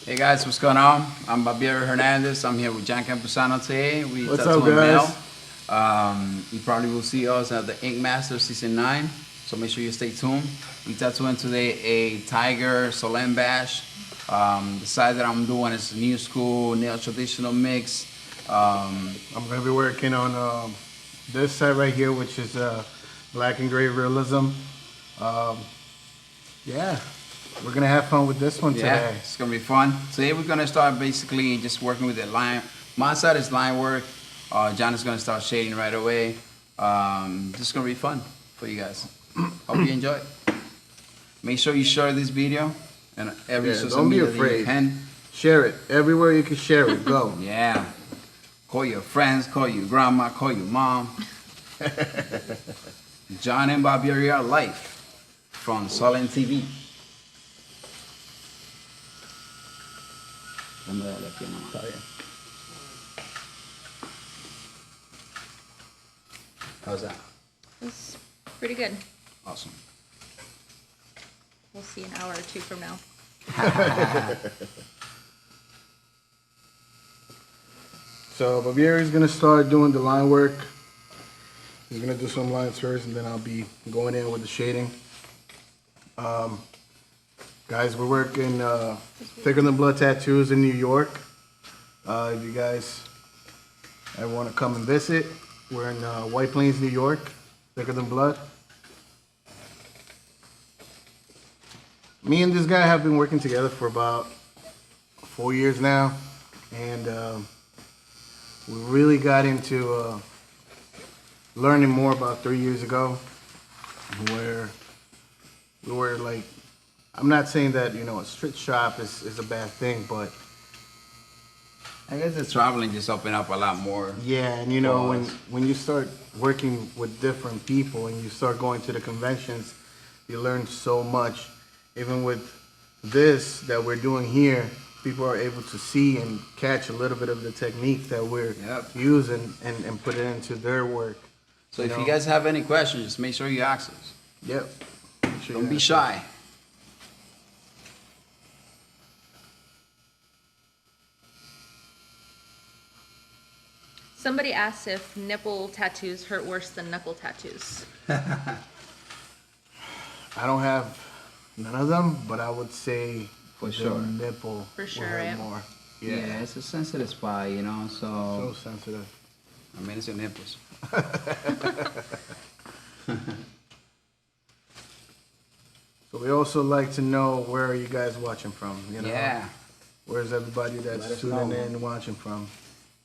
Hey guys, what's going on? I'm Babiery Hernandez. I'm here with Jhon Campuzano today. What's up, guys? You probably will see us at the Inkmaster Season 9, so make sure you stay tuned. We tattooing today a Tiger Sullen bash. The side that I'm doing is new school, neo-traditional mix. I'm going to be working on this side right here, which is black and gray realism. Yeah, we're going to have fun with this one today. It's going to be fun. Today we're going to start basically just working with the line. My side is line work. Jhon is going to start shading right away. Just going to be fun for you guys. Hope you enjoy it. Make sure you share this video and every social media that you can. Share it everywhere you can share it. Go. Yeah. Call your friends, call your grandma, call your mom. Jhon and Babiery are live from SullenTv. How's that? It's pretty good. Awesome. We'll see an hour or two from now. So Babiery's going to start doing the line work. He's going to do some lines first, and then I'll be going in with the shading. Guys, we're working Thicker Than Blood tattoos in New York. If you guys ever want to come and visit, we're in White Plains, New York. Thicker Than Blood. Me and this guy have been working together for about 4 years now, and we really got into learning more about 3 years ago, where we were like, I'm not saying that, you know, a strip shop is a bad thing, but I guess the traveling just opened up a lot more. yeah, and you know, when you start working with different people and you start going to the conventions, you learn so much. Even with this that we're doing here, people are able to see and catch a little bit of the technique that we're using and put it into their work. So if you guys have any questions, just make sure you ask us. Yep. Don't be shy. Somebody asked if nipple tattoos hurt worse than knuckle tattoos. I don't have none of them, but I would say For sure. nipple For sure, will hurt yeah. more. Yeah, it's a sensitive spot, you know, So sensitive. I mean, it's your nipples. So we also like to know, where are you guys watching from? You know? Yeah. Where's everybody that's tuning in and watching from?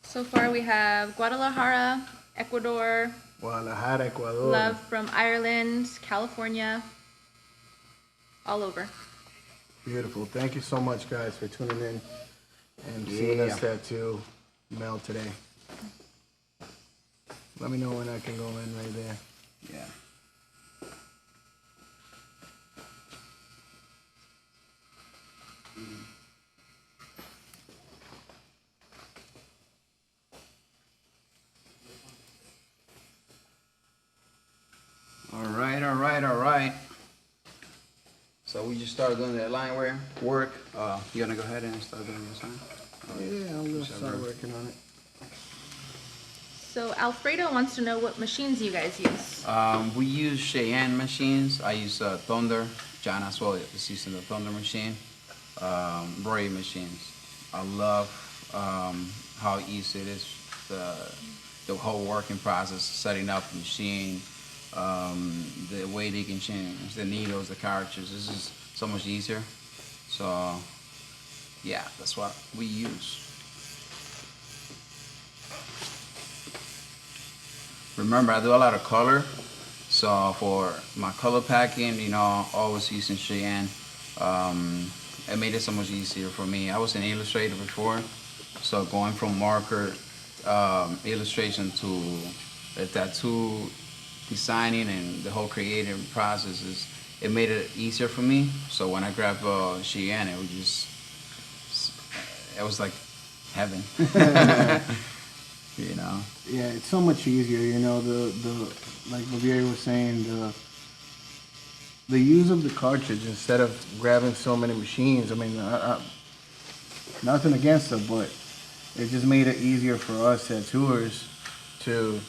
So far we have Guadalajara, Ecuador, Guadalajara, Ecuador. love from Ireland, California, all over. Beautiful. Thank you so much, guys, for tuning in and seeing us tattoo Mel today. Let me know when I can go in right there. Yeah. All right. So we just started doing that line work. You gonna go ahead and start doing your sign? Yeah, I'm gonna start working on it. So Alfredo wants to know what machines you guys use. We use Cheyenne machines. I use Thunder. Jhon as well is using the Thunder machine. Brave machines. I love how easy it is. The whole working process, setting up the machine, the way they can change the needles, the cartridges. This is so much easier. So yeah, that's what we use. Remember, I do a lot of color, so for my color packing, you know, always using Cheyenne. It made it so much easier for me. I was an illustrator before, so going from marker illustration to the tattoo designing and the whole creative process, it made it easier for me. So when I grabbed Cheyenne, it was like heaven. You know. Yeah, it's so much easier. You know, the like Babiery was saying, the use of the cartridge instead of grabbing so many machines. I mean, nothing against them, but it just made it easier for us tattooers to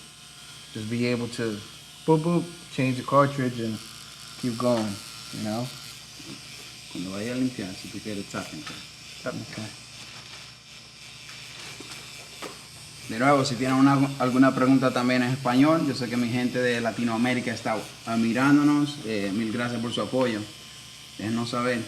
just be able to boop boop, change the cartridge and keep going, you know? Cuando vaya a limpiar, si tú quieres, tapen. Okay. De nuevo, si tienen alguna pregunta también en español, yo sé que mi gente de Latinoamérica está mirándonos. Mil gracias por su apoyo. Déjenos saber.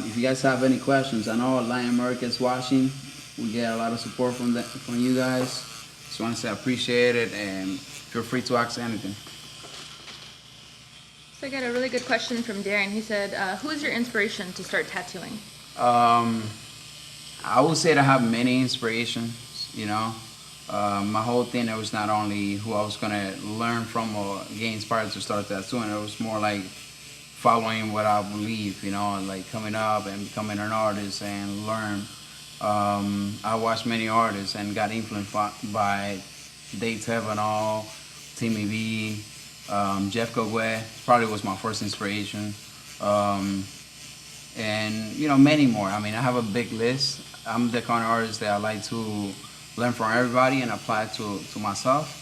If you guys have any questions, I know Latin America is watching. We get a lot of support from you guys. Just want to say I appreciate it, and feel free to ask anything. So I got a really good question from Darren. He said, who is your inspiration to start tattooing? I would say that I have many inspirations, you know. My whole thing, it was not only who I was going to learn from or get inspired to start tattooing. It was more like following what I believe, you know, like coming up and becoming an artist and learn. I watched many artists and got influenced by Dave Tevenall, Timmy B, Jeff Cogway probably was my first inspiration. And, you know, many more. I mean, I have a big list. I'm the kind of artist that I like to learn from everybody and apply it to myself.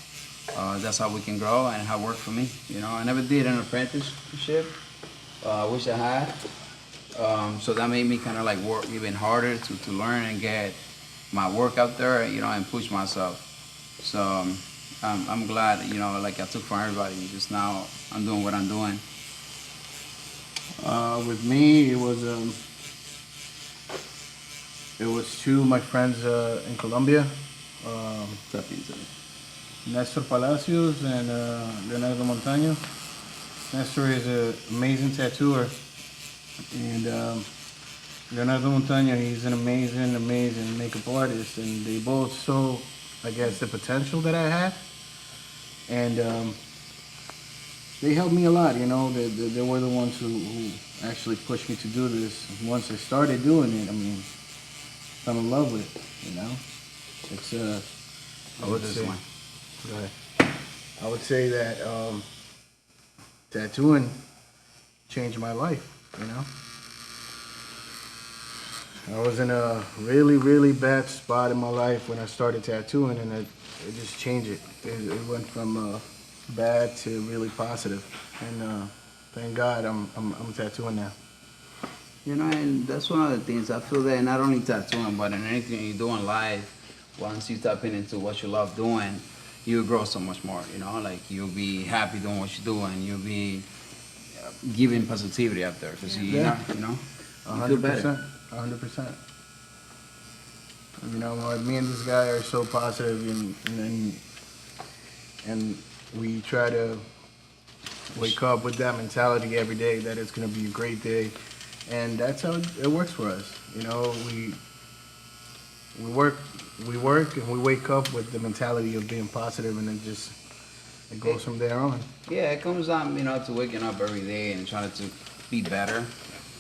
That's how we can grow and how it worked for me. You know, I never did an apprenticeship. I wish I had. So that made me kind of like work even harder to learn and get my work out there, you know, and push myself. So I'm glad, you know, like I took from everybody. Just now I'm doing what I'm doing. With me, it was two of my friends in Colombia, Nestor Palacios and Leonardo Montaño. Nestor is an amazing tattooer, and Leonardo Montaño, he's an amazing makeup artist, and they both saw, I guess, the potential that I had, and they helped me a lot, you know. They were the ones who actually pushed me to do this. Once I started doing it, I mean, fell in love with it, you know. It's I would say that tattooing changed my life, you know. I was in a really bad spot in my life when I started tattooing, and it just changed it. It went from bad to really positive, and thank God I'm tattooing now. You know, and that's one of the things I feel that not only tattooing, but in anything you do in life, once you tap into what you love doing, you'll grow so much more. You know, like you'll be happy doing what you do, and you'll be giving positivity out there because you know, you feel better. 100%. You know, me and this guy are so positive, and we try to wake up with that mentality every day that it's going to be a great day, and that's how it works for us. You know, we work and we wake up with the mentality of being positive, and it goes from there on. Yeah, it comes down, you know, to waking up every day and trying to be better.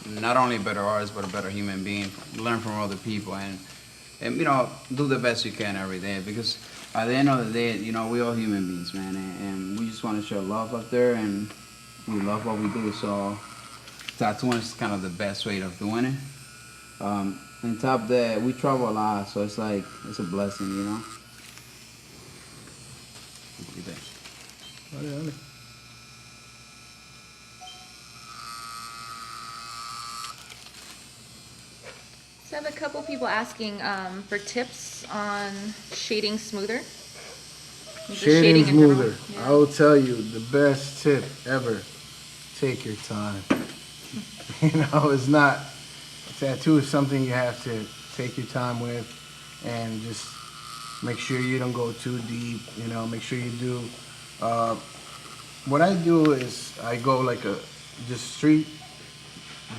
Not only a better artist, but a better human being. Learn from other people and you know, do the best you can every day, because at the end of the day, you know, we're all human beings, man, and we just want to show love up there, and we love what we do. So tattooing is kind of the best way of doing it. On top of that, we travel a lot, so it's like, it's a blessing, you know. What do you think? So I have a couple people asking for tips on shading smoother. Just Shading in general. smoother. Yeah. I will tell you the best tip ever. Take your time. You know, it's not, a tattoo is something you have to take your time with, and just make sure you don't go too deep, you know, make sure you do, what I do is I go like just treat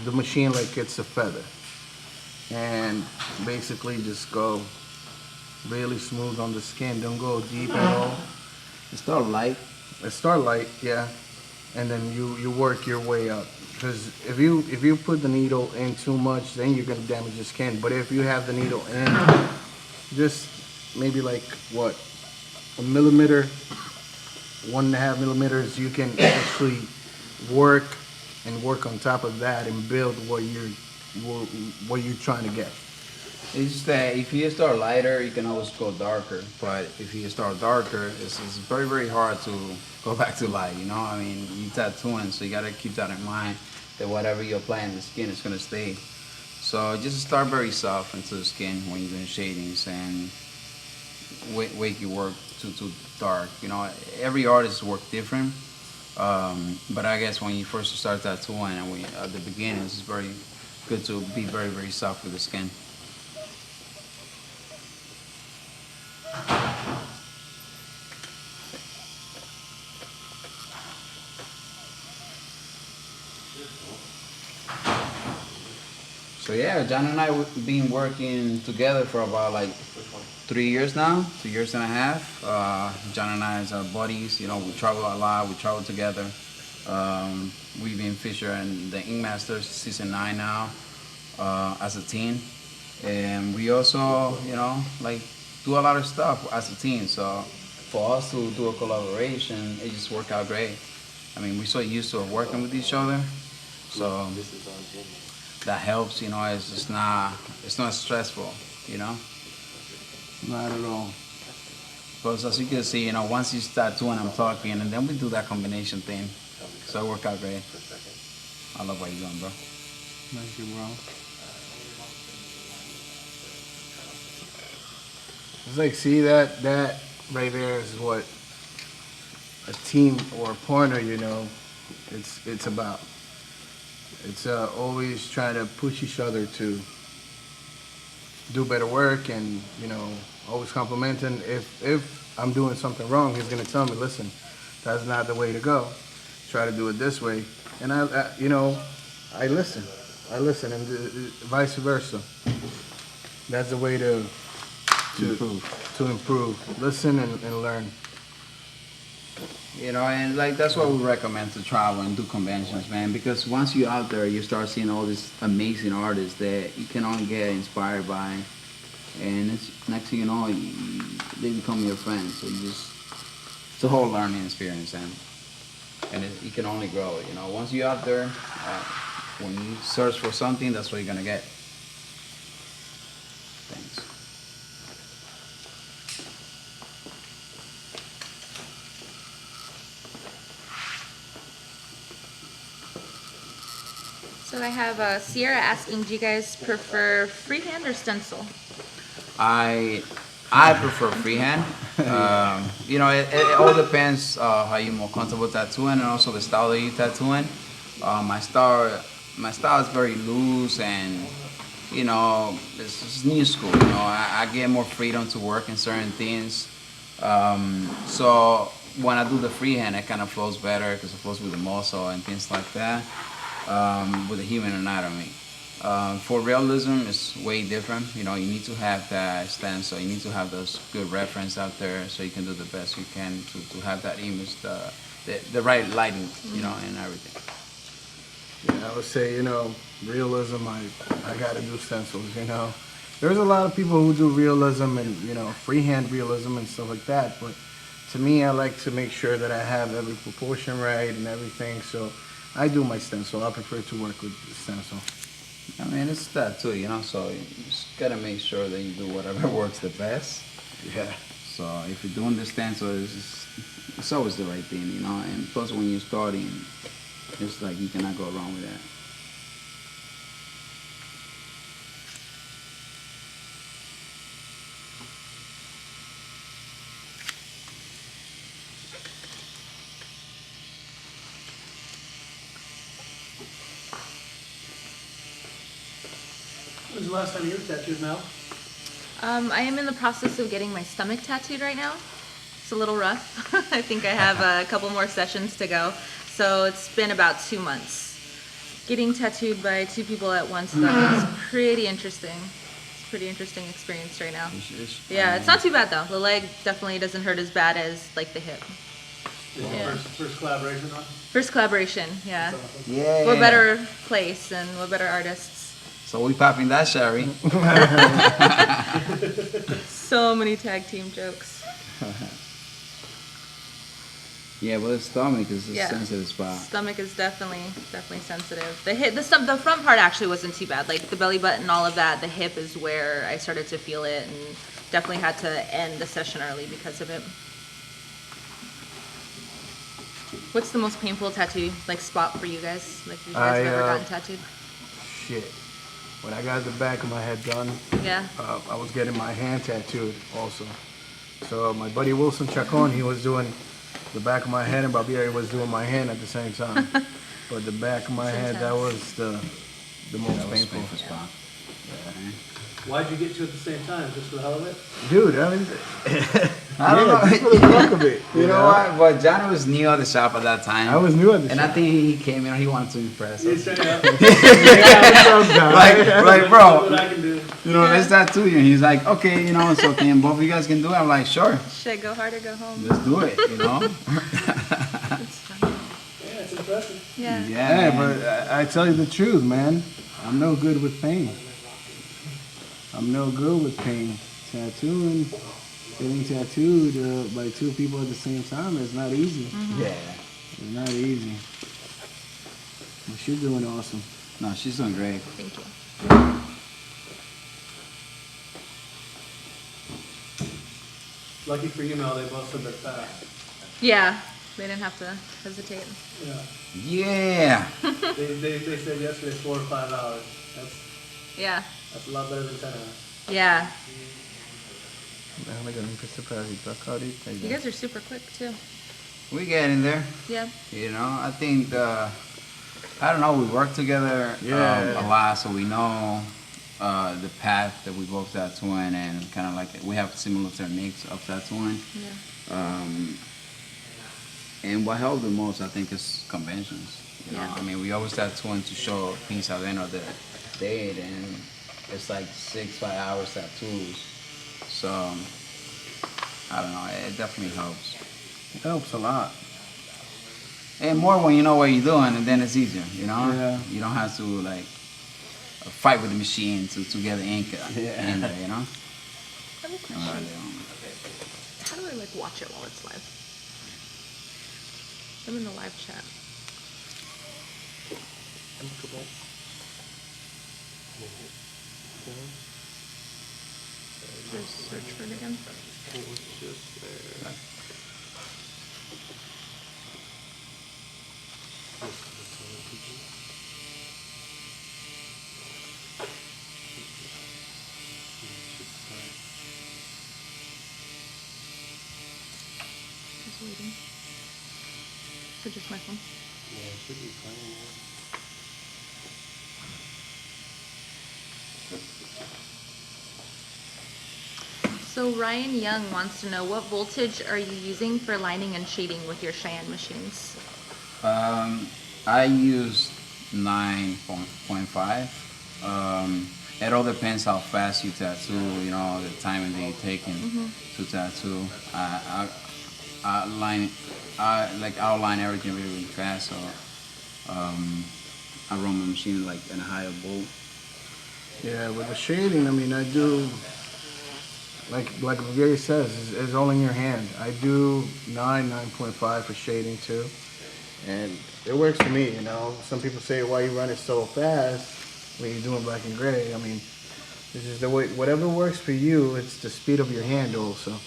the machine like it's a feather, and basically just go really smooth on the skin. Don't go deep at all. Start light. Start light, yeah, and then you work your way up. Because if you put the needle in too much, then you're gonna damage your skin. But if you have the needle in, just maybe like what, a millimeter, 1.5 millimeters, you can actually work on top of that and build what you're what you're trying to get? It's just that if you start lighter, you can always go darker. But if you start darker, it's very, very hard to go back to light, you know? I mean, you tattooing, so you gotta keep that in mind, that whatever you're applying the skin is gonna stay. So just start very soft into the skin when you're doing shadings and wake your work too dark. You know, every artist work different. But I guess when you first start tattooing and at the beginning, it's very good to be very, very soft with the skin. So yeah, Jhon and I have been working together for about like 3 years now, 2 years and a half. Jhon and I are buddies. You know, we travel a lot. We travel together. We've been featuring the Inkmaster season 9 now as a team, and we also, you know, like do a lot of stuff as a team. So for us to do a collaboration, it just worked out great. I mean, we're so used to working with each other, so that helps. You know, it's not stressful. You know. Not at all. Because as you can see, you know, once you start doing, I'm talking, and then we do that combination thing. So it worked out great. I love what you're doing, bro. Thank you, bro. It's like, see that right there is what a team or a partner, you know, it's about. It's always trying to push each other to do better work, and you know, always complimenting. If I'm doing something wrong, he's gonna tell me, listen, that's not the way to go. Try to do it this way. And I you know, I listen, and vice versa. That's the way to improve. Listen and learn. You know, and like that's what we recommend to travel and do conventions, man. Because once you're out there, you start seeing all these amazing artists that you can only get inspired by, and next thing you know, they become your friends. So it's a whole learning experience, and you can only grow. You know, once you're out there, when you search for something, that's what you're gonna get. Thanks. So I have Sierra asking, do you guys prefer freehand or stencil? I prefer freehand. You know, it all depends how you're more comfortable tattooing, and also the style that you tattooing. My style is very loose, and you know, it's new school. You know, I get more freedom to work in certain things. So when I do the freehand, it kind of flows better because it flows with the muscle and things like that. With the human anatomy. For realism, it's way different. You know, you need to have that stencil. You need to have those good reference out there so you can do the best you can to have that image, the right lighting, you know, and everything. Yeah, I would say, you know, realism, I gotta do stencils, you know. There's a lot of people who do realism and, you know, freehand realism and stuff like that, but to me, I like to make sure that I have every proportion right and everything, so I do my stencil. I prefer to work with the stencil. I mean, it's that too, you know, so you just gotta make sure that you do whatever works the best. Yeah. So if you're doing the stencil, it's always the right thing, you know, and plus when you're starting, it's like you cannot go wrong with that. When's the last time you were tattooed, Mel? I am in the process of getting my stomach tattooed right now. It's a little rough. I think I have a couple more sessions to go. So it's been about 2 months. Getting tattooed by 2 people at once, though, is pretty interesting. It's a pretty interesting experience right now. Yeah, it's not too bad, though. The leg definitely doesn't hurt as bad as, like, the hip. Yeah. First collaboration on? First collaboration, yeah. Yeah. We're better placed and we're better artists. So we popping that, Sherry. So many tag team jokes. Yeah, well, the stomach is a Yeah. sensitive spot. Stomach is definitely sensitive. The front part actually wasn't too bad. Like the belly button, all of that. The hip is where I started to feel it, and definitely had to end the session early because of it. What's the most painful tattoo like spot for you guys? Like you guys have ever gotten tattooed? Shit. When I got the back of my head done, Yeah. I was getting my hand tattooed also. So my buddy Wilson Chacon, he was doing the back of my head, and Babiery was doing my hand at the same time. But the back of my head, that was the most painful spot. Why'd you get to it at the same time? Just for the hell of it? Dude, I mean, I don't know. just for the fuck of it. You know what? But Jhon was new at the shop at that time. I was new at the and shop. I think he came in, he wanted to impress us. Yeah, like, bro, what I can do. you know, let's tattoo you. And he's like, okay, you know, so can both of you guys can do it? I'm like, sure, Shit, go hard or go home. let's do it, you know? It's funny. Yeah, it's impressive. Yeah. Yeah, but I tell you the truth, man. I'm no good with pain. I'm no good with pain. Tattooing, getting tattooed by two people at the same time is not easy. Yeah. It's not easy. But she's doing awesome. No, she's doing great. Thank you. Lucky for you, Mel, they both said they're fast. Yeah. They didn't have to hesitate. Yeah. Yeah. They said yesterday 4 or 5 hours. Yeah. That's a lot better than 10 hours. Yeah. You You guys are super quick too. We get in there, Yeah. you know? I think, I don't know, we work together Yeah. a lot, so we know the path that we both tattooing, and kind of like we have similar techniques of tattooing. Yeah. And what helped the most, I think, is conventions. You know, Yeah. I mean, we always tattooing to show a piece at the end of the day, and it's like 6-5 hours tattoos. So I don't know, it definitely helps. It helps a lot. And more when you know what you're doing, and then it's easier. You know, Yeah. you don't have to like fight with the machine to get the ink in there. You know. I have a question. How do I like watch it while it's live? I'm in the live chat. Just search for it again. Just waiting. So just my phone. So Ryan Young wants to know, what voltage are you using for lining and shading with your Cheyenne machines? I use 9.5. It all depends how fast you tattoo. You know, the time that you're taking to tattoo. I outline everything really, really fast. So I run my machine like in a higher volt. Yeah, with the shading, I mean, I do, like Babiery says, it's all in your hand. I do 9.5 for shading too. And it works for me, you know. Some people say, why you run it so fast when you're doing black and gray? I mean, this is the way, whatever works for you, it's the speed of your hand also.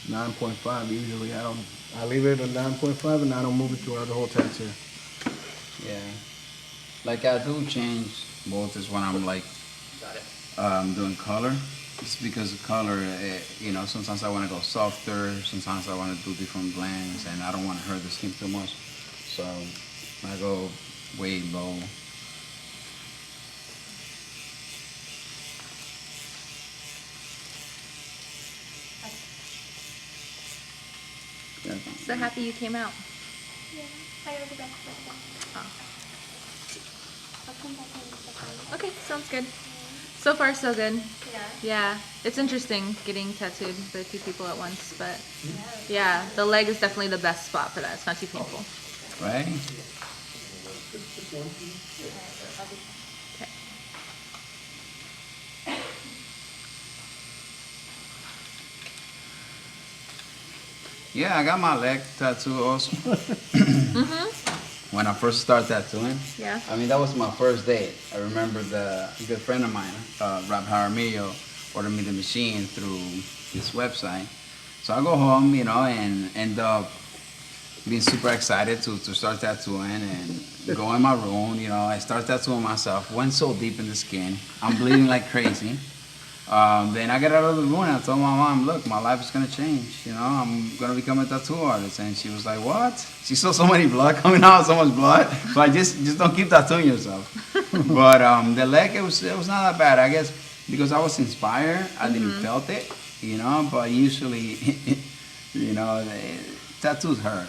9.5 usually, I leave it at 9.5 and I don't move it throughout the whole tattoo. Yeah. Like I do change voltage when I'm like doing color. It's because of color, you know, sometimes I want to go softer, sometimes I want to do different blends, and I don't want to hurt the skin too much. So I go way low. So happy you came out. Yeah, I gotta go back for that. Oh. I'll come back in a second. Okay, sounds good. So far, so good. Yeah. Yeah, it's interesting getting tattooed by two people at once, but yeah, the leg is definitely the best spot for that. It's not too painful. Right? Okay. Yeah, I got my leg tattoo also. When I first started tattooing. Yeah. I mean, that was my first day. I remember a good friend of mine, Rob Jaramillo, ordered me the machine through his website. So I go home, you know, and end up being super excited to start tattooing and go in my room, you know. I start tattooing myself, went so deep in the skin. I'm bleeding like crazy. Then I get out of the room and I told my mom, look, my life is gonna change, you know, I'm gonna become a tattoo artist. And she was like, what? She saw so many blood coming out, so much blood. So I just don't keep tattooing yourself. But the leg, it was not that bad, I guess, because I was inspired. I didn't felt it, you know, but usually, you know, tattoos hurt.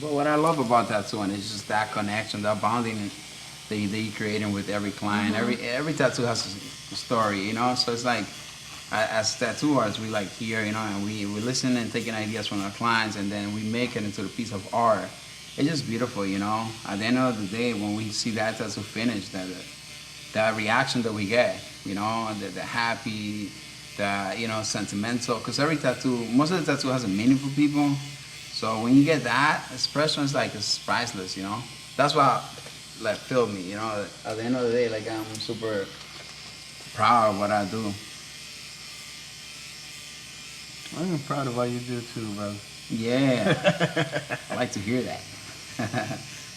But what I love about tattooing is just that connection, that bonding that you creating with every client. Every tattoo has a story, you know. So it's like, as tattoo artists, we like hear, you know, and we listen and taking ideas from our clients, and then we make it into a piece of art. It's just beautiful, you know. At the end of the day, when we see that tattoo finished, that reaction that we get, you know, the happy, the, you know, sentimental. Because every tattoo, most of the tattoo has a meaning for people. So when you get that expression, it's like it's priceless, you know. That's what like filled me, you know. At the end of the day, like I'm super proud of what I do. I'm proud of what you do too, brother. Yeah, I like to hear that.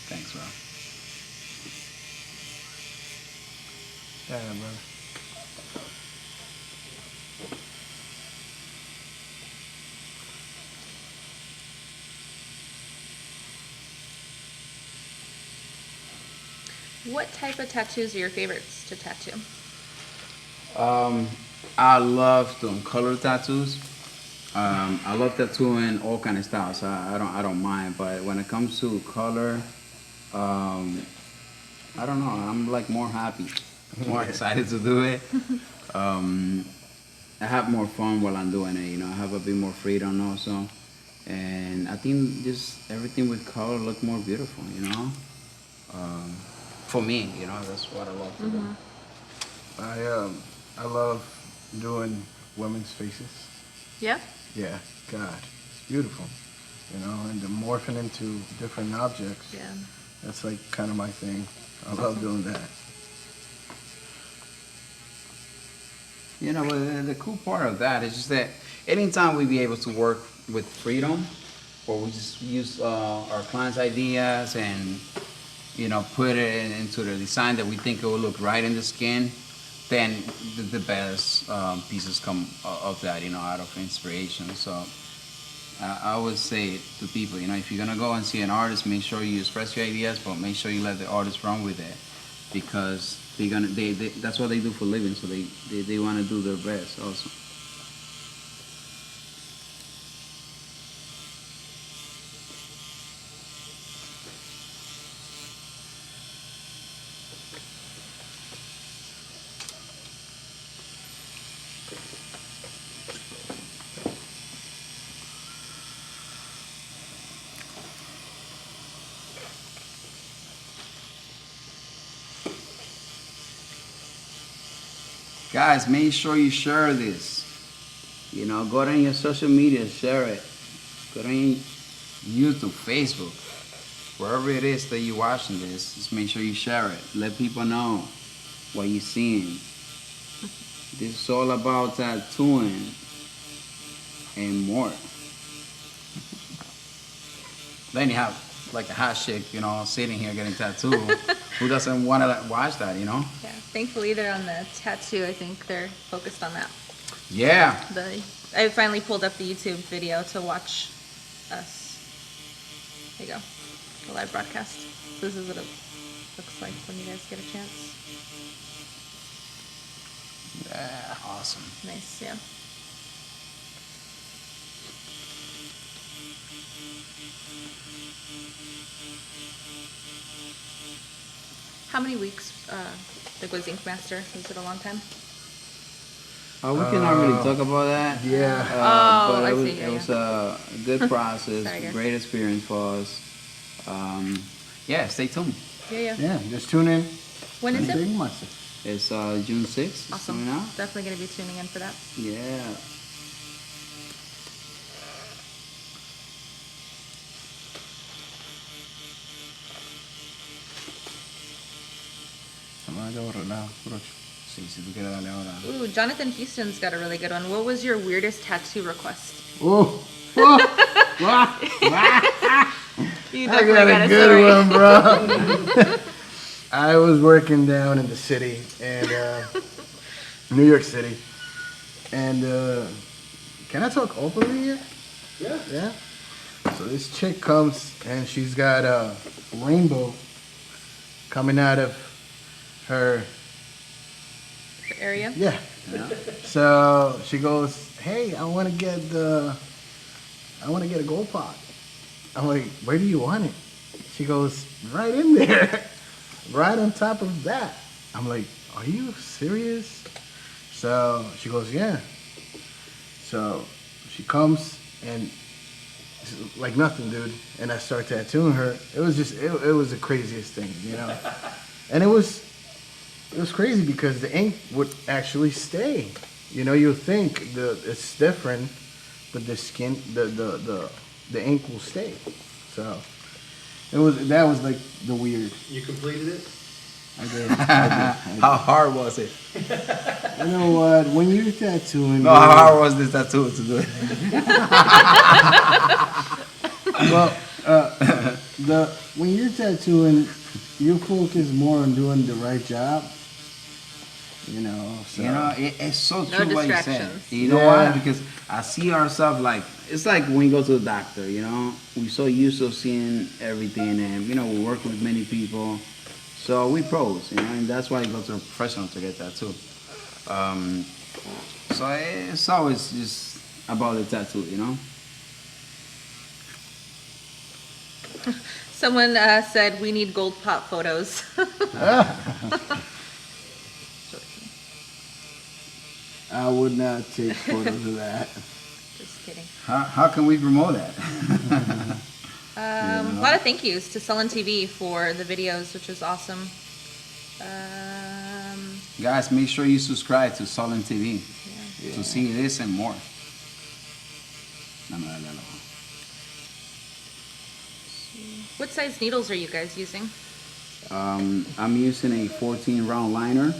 Thanks, bro. Yeah, brother. What type of tattoos are your favorites to tattoo? I love doing color tattoos. I love tattooing all kind of styles. I don't mind, but when it comes to color, I don't know. I'm like more happy, more excited to do it. I have more fun while I'm doing it. You know, I have a bit more freedom also, and I think just everything with color look more beautiful. You know, for me, you know, that's what I love to do. I love doing women's faces. Yeah? Yeah, God, it's beautiful. You know, and the morphing into different objects. Yeah. That's like kind of my thing. I love doing that. You know, but the cool part of that is just that anytime we be able to work with freedom, or we just use our clients' ideas and, you know, put it into the design that we think it will look right in the skin, then the best pieces come of that, you know, out of inspiration. So I always say to people, you know, if you're gonna go and see an artist, make sure you express your ideas, but make sure you let the artist run with it, because they that's what they do for a living. So they want to do their best also. Guys, make sure you share this. You know, go on your social media, share it. Go on YouTube, Facebook, wherever it is that you're watching this, just make sure you share it. Let people know what you're seeing. This is all about tattooing and more. Then you have like a hot chick, you know, sitting here getting tattooed. Who doesn't want to watch that, you know? Yeah. Thankfully, they're on the tattoo. I think they're focused on that. Yeah. I finally pulled up the YouTube video to watch us. There you go. The live broadcast. This is what it looks like when you guys get a chance. Yeah, awesome. Nice, yeah. How many weeks was Inkmaster? Was it a long time? We cannot really talk about that. Yeah. But I it was, see, yeah, it was a good process, Sorry, guys. great experience for us. Yeah, stay tuned. Yeah, just tune in. When is it? Inkmaster. It's June 6th. It's coming Awesome. out. Definitely going to be tuning in for that. Yeah. Sí, si tú quieres darle ahora. Ooh, Jonathan Houston's got a really good one. What was your weirdest tattoo request? Oh, You I definitely got a story. good one, bro. I was working down in the city, and New York City, and can I talk openly here? Yeah. Yeah. So this chick comes, and she's got a rainbow coming out of her. The area? Yeah. So she goes, "Hey, I want to get a gold pot." I'm like, "Where do you want it?" She goes, "Right in there, right on top of that." I'm like, "Are you serious?" So she goes, "Yeah." So she comes and it's like nothing, dude. And I start tattooing her. It was just, it was the craziest thing, you know. And it was crazy because the ink would actually stay. You know, you think it's different, but the skin, the ink will stay. So that was like the weird. You completed it? I did. How hard was it? You know what? When you're tattooing, No, how hard was this tattoo to do it? well, when you're tattooing, you focus more on doing the right job. You know, so. You know, it's so No true what you said. distractions. You know Yeah. why? Because I see ourselves like, it's like when you go to the doctor, you know? We're so used to seeing everything and, you know, we work with many people. So we pros, you know, and that's why you go to a professional to get that too. So it's always just about the tattoo, you know? Someone said we need gold pot photos. I would not take photos of that. Just kidding. How can we promote that? A lot of thank yous to SullenTv for the videos, which was awesome. Guys, make sure you subscribe to SullenTv Yeah. to see this and more. What size needles are you guys using? I'm using a 14 round liner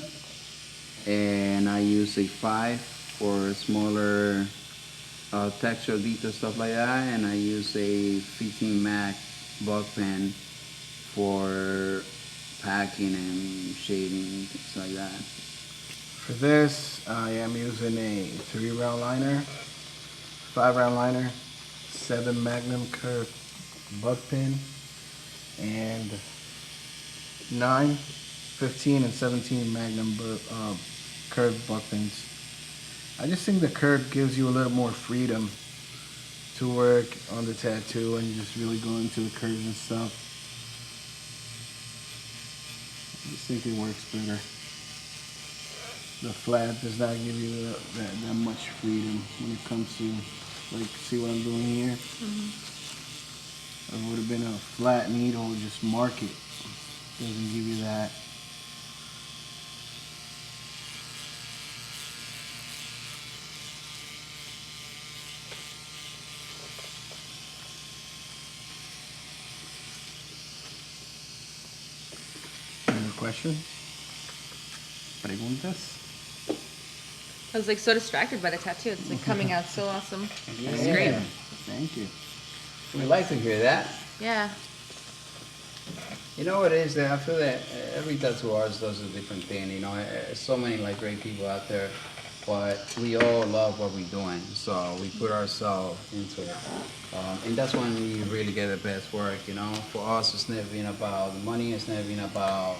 and I use a 5 for smaller texture detail stuff like that, and I use a 15 Mac buck pen for packing and shading, things like that. For this, I am using a 3-round liner, 5-round liner, 7 Magnum curve buck pin, and 9, 15, and 17 Magnum curved buck pins. I just think the curve gives you a little more freedom to work on the tattoo and just really go into the curves and stuff. I just think it works better. The flat does not give you that much freedom when it comes to, like, see what I'm doing here? If it would have been a flat needle, just mark it. Doesn't give you that. Any question? Preguntas? I was like so distracted by the tattoo. It's like coming out so awesome. It's Yeah. great. Thank you. We like to hear that. Yeah. You know what it is that I feel that every tattoo artist does a different thing. You know, so many like great people out there, but we all love what we're doing, so we put ourselves into it, and that's when we really get the best work. You know, for us, it's never been about the money. It's never been about,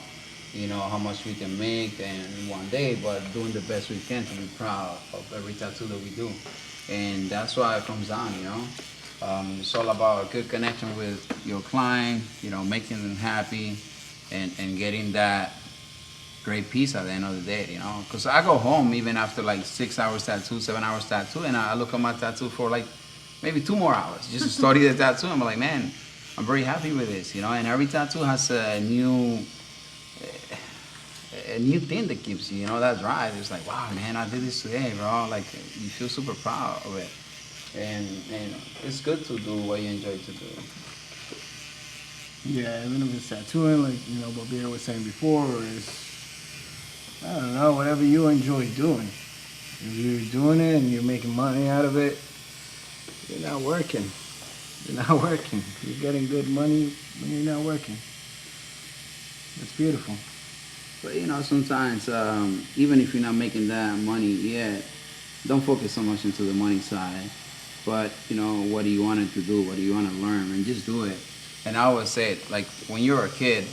you know, how much we can make in one day, but doing the best we can to be proud of every tattoo that we do, and that's why it comes down. You know. It's all about a good connection with your client, you know, making them happy and getting that great piece at the end of the day, you know. Because I go home even after like 6 hours tattoo, 7 hours tattoo, and I look at my tattoo for like maybe 2 more hours just to study the tattoo. I'm like, man, I'm very happy with this, you know. And every tattoo has a new thing that keeps you, you know, that drive. It's like, wow, man, I did this today, bro. Like, you feel super proud of it. And it's good to do what you enjoy to do. Yeah, even if it's tattooing, like, you know, what Babiery was saying before, is, I don't know, whatever you enjoy doing. If you're doing it and you're making money out of it, you're not working. You're not working. You're getting good money when you're not working. It's beautiful. But, you know, sometimes, even if you're not making that money yet, don't focus so much into the money side. But, you know, what do you want it to do? What do you want to learn? And just do it. And I always say it, like, when you were a kid,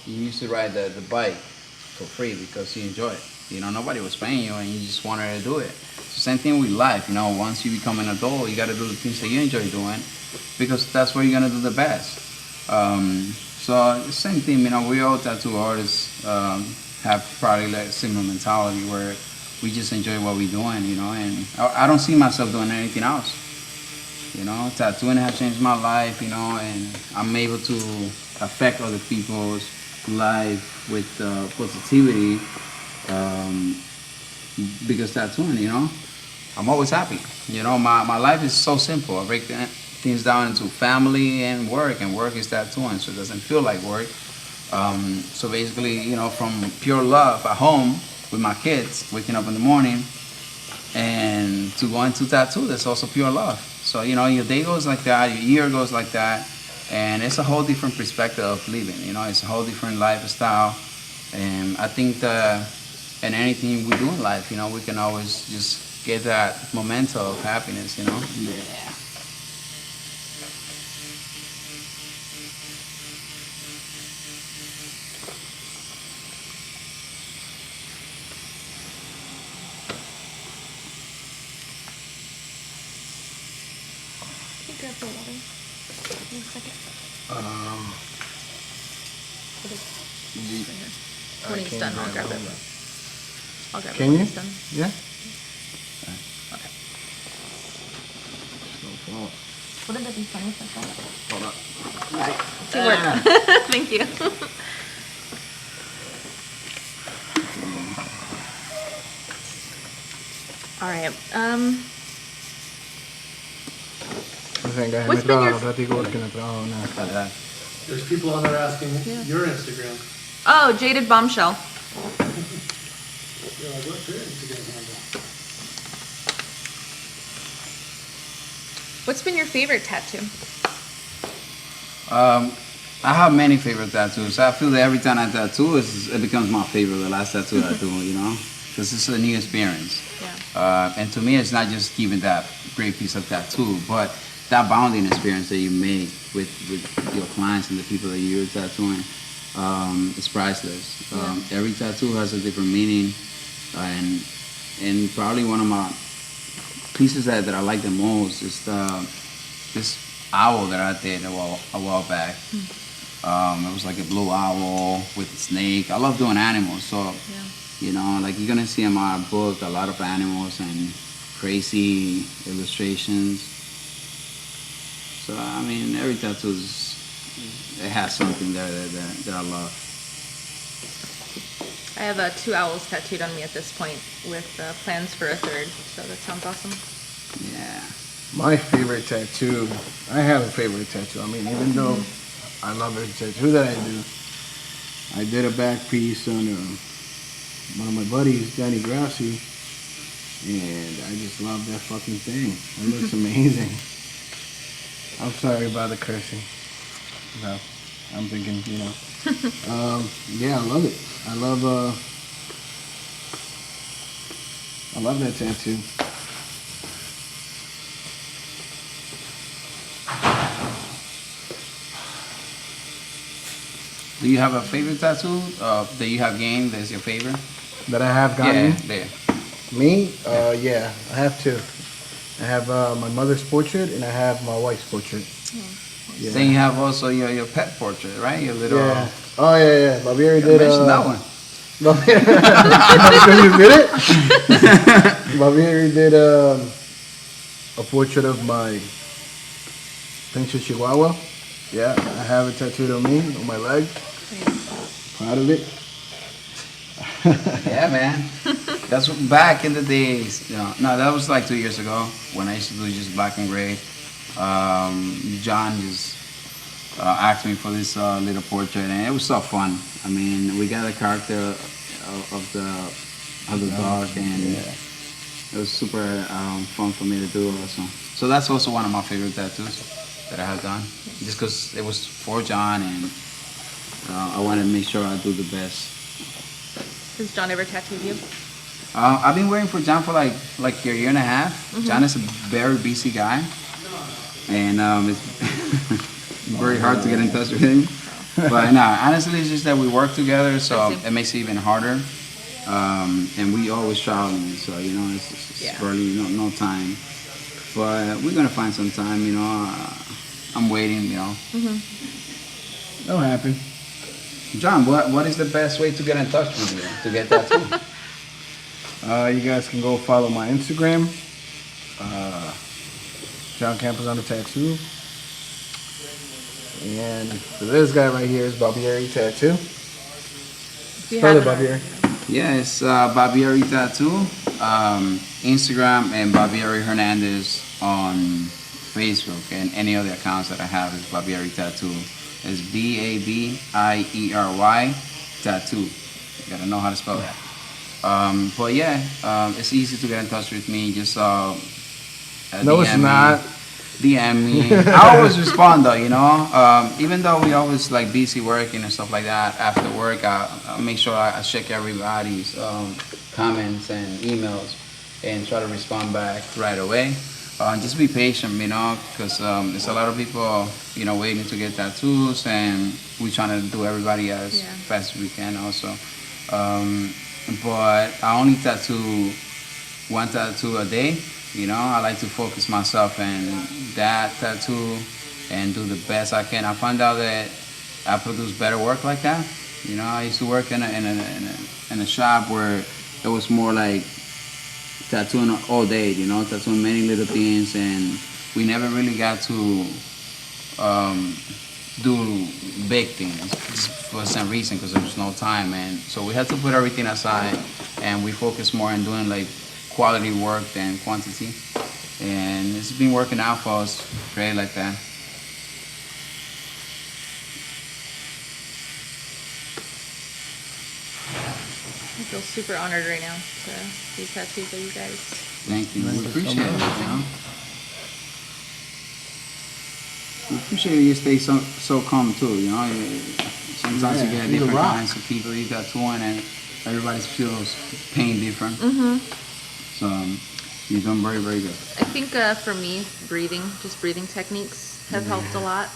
you used to ride the bike for free because you enjoy it. You know, nobody was paying you and you just wanted to do it. So same thing with life, you know, once you become an adult, you got to do the things that you enjoy doing because that's where you're going to do the best. So the same thing, you know, we all tattoo artists have probably like a similar mentality where we just enjoy what we're doing, you know, and I don't see myself doing anything else. You know, tattooing has changed my life, you know, and I'm able to affect other people's life with positivity because tattooing, you know, I'm always happy. You know, my life is so simple. I break things down into family and work is tattooing, so it doesn't feel like work. So basically, you know, from pure love at home with my kids, waking up in the morning, and to going to tattoo, that's also pure love. So, you know, your day goes like that, your year goes like that, and it's a whole different perspective of living, you know, it's a whole different lifestyle. And I think that in anything we do in life, you know, we can always just get that momentum of happiness, you know. Yeah. Can you grab the water? Wait a second. When he's done, I'll grab it. I'll grab it Can when you? he's done. Yeah? Okay. No fault. Wouldn't that be funny if I thought? Hold up. Teamwork. Thank you. All right. Venga, What's been your- platico porque no trabajo nada. There's people on there asking Yeah. your Instagram. Oh, JadedBombshell. You're like, what's your Instagram handle? What's been your favorite tattoo? I have many favorite tattoos. I feel that every time I tattoo, it becomes my favorite, the last tattoo I do, you know? Because it's a new experience. Yeah. And to me, it's not just giving that great piece of tattoo, but that bonding experience that you make with your clients and the people that you're tattooing is priceless. Every tattoo has a different meaning, and probably one of my pieces that I like the most is this owl that I did a while back. It was like a blue owl with a snake. I love doing animals, so you know, like you're gonna see in my book a lot of animals and crazy illustrations. So I mean, every tattoo it has something there that I love. I have 2 owls tattooed on me at this point with plans for a third, so that sounds awesome. Yeah. My favorite tattoo, I have a favorite tattoo. I mean, even though I love every tattoo that I do, I did a back piece on one of my buddies, Danny Grassi, and I just love that fucking thing. It looks amazing. I'm sorry about the cursing. No, I'm thinking, you know. Yeah, I love it. I love that tattoo. Do you have a favorite tattoo that you have gained that's your favorite? That I have gotten? Yeah, there. Me? Yeah, I have two. I have my mother's portrait and I have my wife's portrait. Yeah. Then you have also your pet portrait, right? Your little. Yeah. Oh yeah. Babiery did. Mention that one. Because you did it. Babiery did a portrait of my Pinscher Chihuahua, Yeah, I have it tattooed on me, on my leg. Proud of it. Yeah, man. That's back in the days. No, that was like 2 years ago when I used to do just black and gray. Jhon just asked me for this little portrait, and it was so fun. I mean, we got a character of the dog, and it was super fun for me to do also. So that's also one of my favorite tattoos that I have done, just because it was for Jhon, and I wanted to make sure I do the best. Has Jhon ever tattooed you? I've been waiting for Jhon for like a year and a half. Jhon is a very busy guy, and it's very hard to get in touch with him. But no, honestly, it's just that we work together, so it makes it even harder. And we always traveling, so it's barely no time. But we're gonna find some time, I'm waiting, That'll happen. Jhon, what is the best way to get in touch with you to get tattooed? You guys can go follow my Instagram, Jhon Campuzano Tattoo. And for this guy right here is Babiery Tattoo. Spell it, Babiery. Yeah, it's Babiery Tattoo, Instagram, and Babiery Hernandez on Facebook, and any other accounts that I have is Babiery Tattoo. It's Babiery Tattoo. You gotta know how to spell that. But yeah, it's easy to get in touch with me. Just No, DM it's not. DM me. I always respond though, even though we always like busy working and stuff like that. After work, I make sure I check everybody's comments and emails and try to respond back right away. Just be patient, because there's a lot of people, waiting to get tattoos, and we're trying to do everybody as fast as we can also. But I only tattoo one tattoo a day. I like to focus myself in that tattoo and do the best I can. I found out that I produce better work like that. I used to work in a shop where it was more like tattooing all day, tattooing many little things, and we never really got to do big things for some reason, because there was no time, and so we had to put everything aside, and we focus more on doing like quality work than quantity, and it's been working out for us great like that. I feel super honored right now to be tattooed by you guys. Thank you. We appreciate it. We appreciate you stay so calm too. Sometimes you get different kinds of people you got to one, and everybody feels pain different. So you're doing very, very good. I think for me, breathing techniques have helped a lot.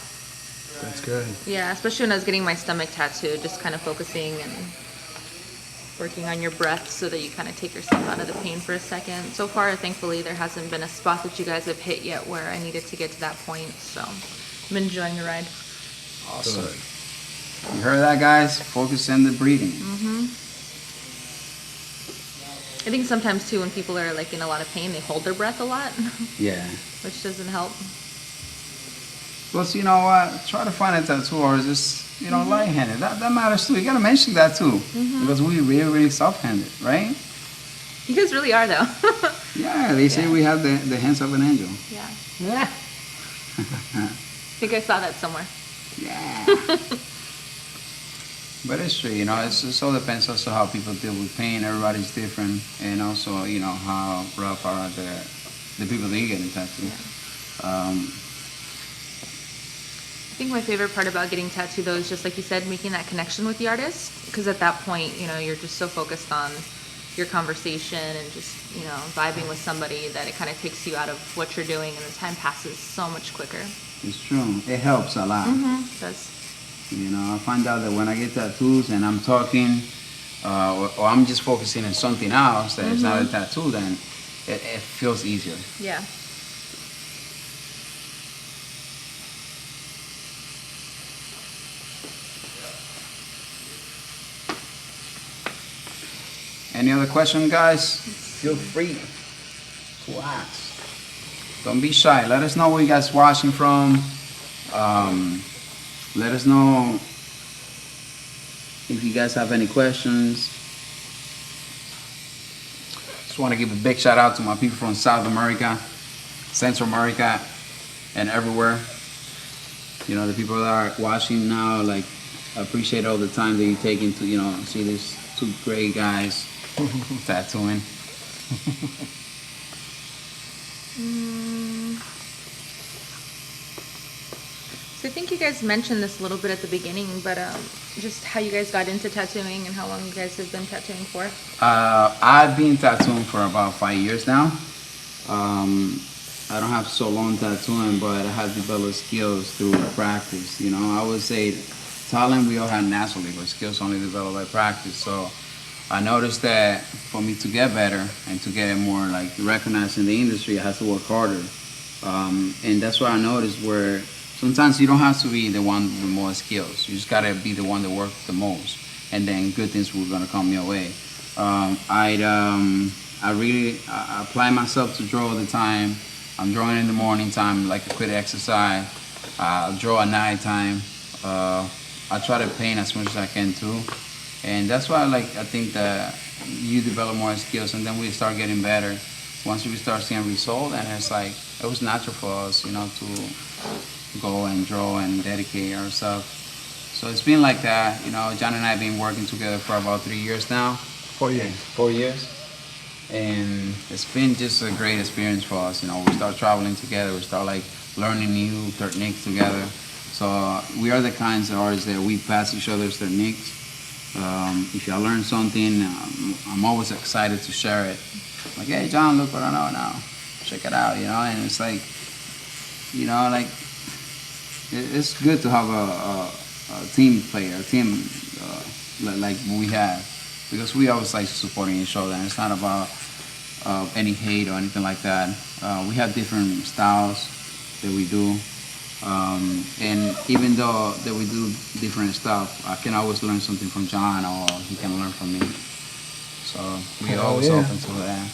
That's good. Yeah, especially when I was getting my stomach tattooed, just kind of focusing and working on your breath so that you kind of take yourself out of the pain for a second. So far, thankfully, there hasn't been a spot that you guys have hit yet where I needed to get to that point. So I'm enjoying the ride. Awesome. You heard that, guys? Focus on the breathing. I think sometimes too, when people are like in a lot of pain, they hold their breath a lot, Yeah. which doesn't help. Plus, you know what? Try to find a tattoo or just, light-handed. That matters too. You gotta mention that too, because we really, really soft-handed, right? You guys really are though. Yeah, they say we have the hands of an angel. Yeah. I think I saw that somewhere. Yeah. But it's true, it just all depends also how people deal with pain. Everybody's different, and also, how rough are the people that you get in tattoo. I think my favorite part about getting tattooed though is just like you said, making that connection with the artist, because at that point, you're just so focused on your conversation and just, vibing with somebody that it kind of takes you out of what you're doing, and the time passes so much quicker. It's true. It helps a lot. It does. I find out that when I get tattoos and I'm talking, or I'm just focusing on something else that is not a tattoo, then it feels easier. Yeah. Any other question, guys? Feel free to ask. Don't be shy. Let us know where you guys watching from. let us know if you guys have any questions. Just want to give a big shout out to my people from South America, Central America, and everywhere. You know, the people that are watching now, like, I appreciate all the time that you take into, you know, see these two great guys tattooing. So I think you guys mentioned this a little bit at the beginning, but just how you guys got into tattooing and how long you guys have been tattooing for. I've been tattooing for about 5 years now. I don't have so long tattooing, but I have developed skills through practice. You know, I would say talent we all have naturally, but skills only develop by practice. So I noticed that for me to get better and to get more like recognized in the industry, I have to work harder. And that's what I noticed, where sometimes you don't have to be the one with more skills. You just gotta be the one that works the most, and then good things will gonna come your way. I apply myself to draw all the time. I'm drawing in the morning time, like a quick exercise. I draw at night time. I try to paint as much as I can too, and that's why I think that you develop more skills, and then we start getting better. Once we start seeing results, and it's like it was natural for us, you know, to go and draw and dedicate ourselves. So it's been like that, you know. Jhon and I have been working together for about 3 years now. 4 years. 4 years. And it's been just a great experience for us. You know, we start traveling together, we start like learning new techniques together. So we are the kinds of artists that we pass each other's techniques. If I learn something, I'm always excited to share it. Like, hey Jhon, look what I know now. Check it out, you know. And it's like, you know, like it's good to have a team player, a team like we have, because we always like supporting each other, and it's not about any hate or anything like that. We have different styles that we do, and even though that we do different stuff, I can always learn something from Jhon, or he can learn from me. So we're always open to that.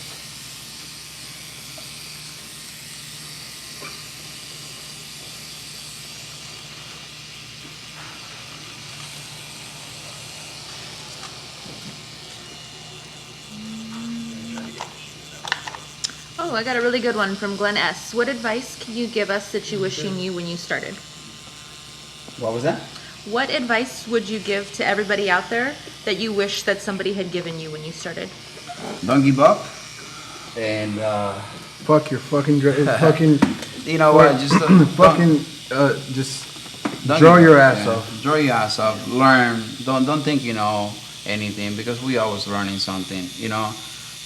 Oh, I got a really good one from Glenn S. What advice can you give us that you wish you knew when you started? What was that? What advice would you give to everybody out there that you wish that somebody had given you when you started? Don't give up, and Fuck your fucking fucking. you know what? Just fucking just don't draw give your up, ass yeah. off. Draw your ass off. Learn. Don't think you know anything, because we always learning something. You know,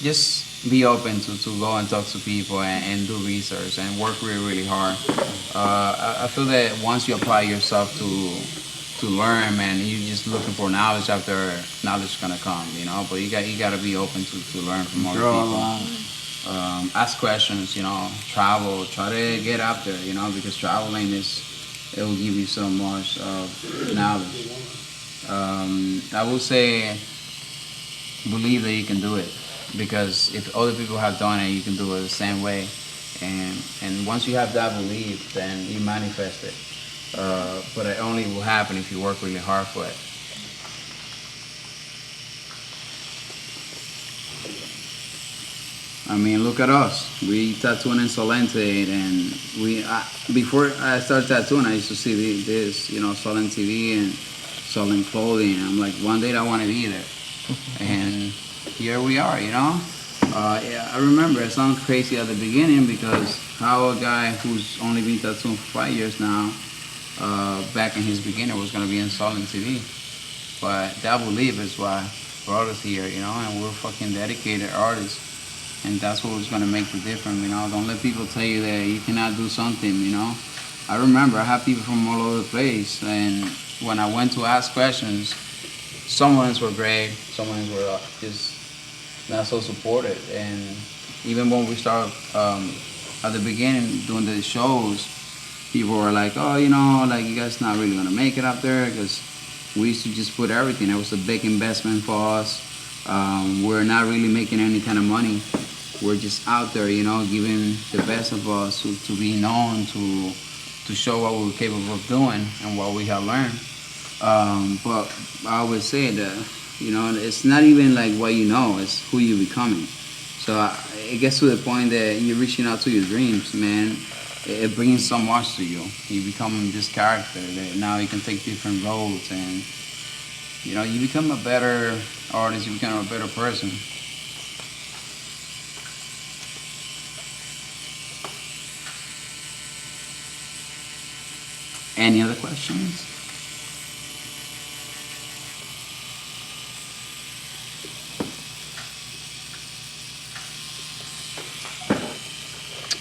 just be open to go and talk to people and do research and work really hard. I feel that once you apply yourself to learn, man, you're just looking for knowledge after knowledge gonna come, you know. But you gotta be open to learn from other people. Ask questions, you know. Travel, try to get out there, you know, because traveling it will give you so much knowledge. I will say, believe that you can do it, because if other people have done it, you can do it the same way. And once you have that belief, then you manifest it. But it only will happen if you work really hard for it. I mean, look at us. We tattooing in SullenTv, and before I started tattooing, I used to see this, you know, SullenTv and Sullen clothing. I'm like, one day I want to be there, and here we are, you know. Yeah, I remember it sounded crazy at the beginning, because how a guy who's only been tattooing for 5 years now, back in his beginning, was gonna be in SullenTv. But that belief is why brought us here, you know, and we're fucking dedicated artists. And that's what was gonna make the difference, you know. Don't let people tell you that you cannot do something, you know. I remember I have people from all over the place, and when I went to ask questions, some ones were great, some ones were just not so supportive. And even when we started at the beginning doing the shows, people were like, oh, you know, like, you guys not really gonna make it up there, because we used to just put everything. It was a big investment for us. We're not really making any kind of money. We're just out there, you know, giving the best of us to be known, to to show what we were capable of doing and what we had learned. But I always say that, it's not even like what you know, it's who you're becoming. So it gets to the point that you're reaching out to your dreams, man. It brings so much to you. You become this character that now you can take different roles, and you become a better artist, you become a better person. Any other questions?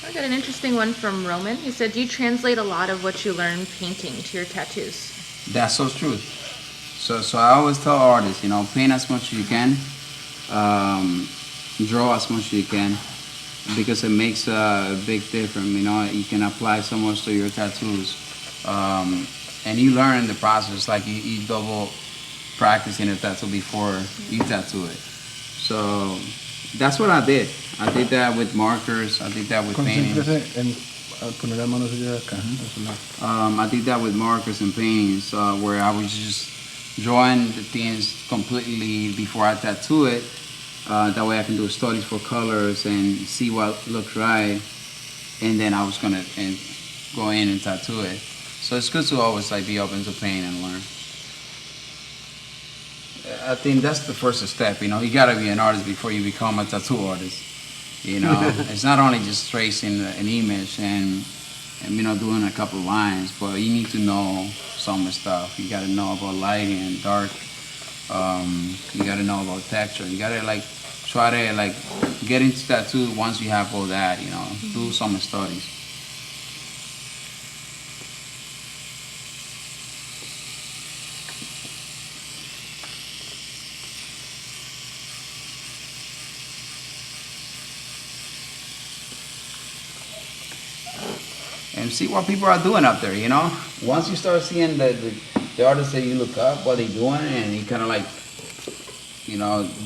I got an interesting one from Roman. He said, do you translate a lot of what you learn painting to your tattoos? That's so true. So I always tell artists, paint as much as you can, draw as much as you can, because it makes a big difference. You can apply so much to your tattoos, and you learn in the process. Like you double practicing a tattoo before you tattoo it. So that's what I did. I did that with markers. I did that with painting. I did that with markers and paintings, where I was just drawing the things completely before I tattoo it. That way I can do studies for colors and see what looks right, and then I was gonna go in and tattoo it. So it's good to always be open to paint and learn. I think that's the first step. You gotta be an artist before you become a tattoo artist. It's not only just tracing an image and doing a couple of lines, but you need to know some stuff. You gotta know about lighting and dark. You gotta know about texture. You gotta try to get into tattoo once you have all that. Do some studies. And see what people are doing up there, Once you start seeing the artists that you look up, what they're doing, and you kind of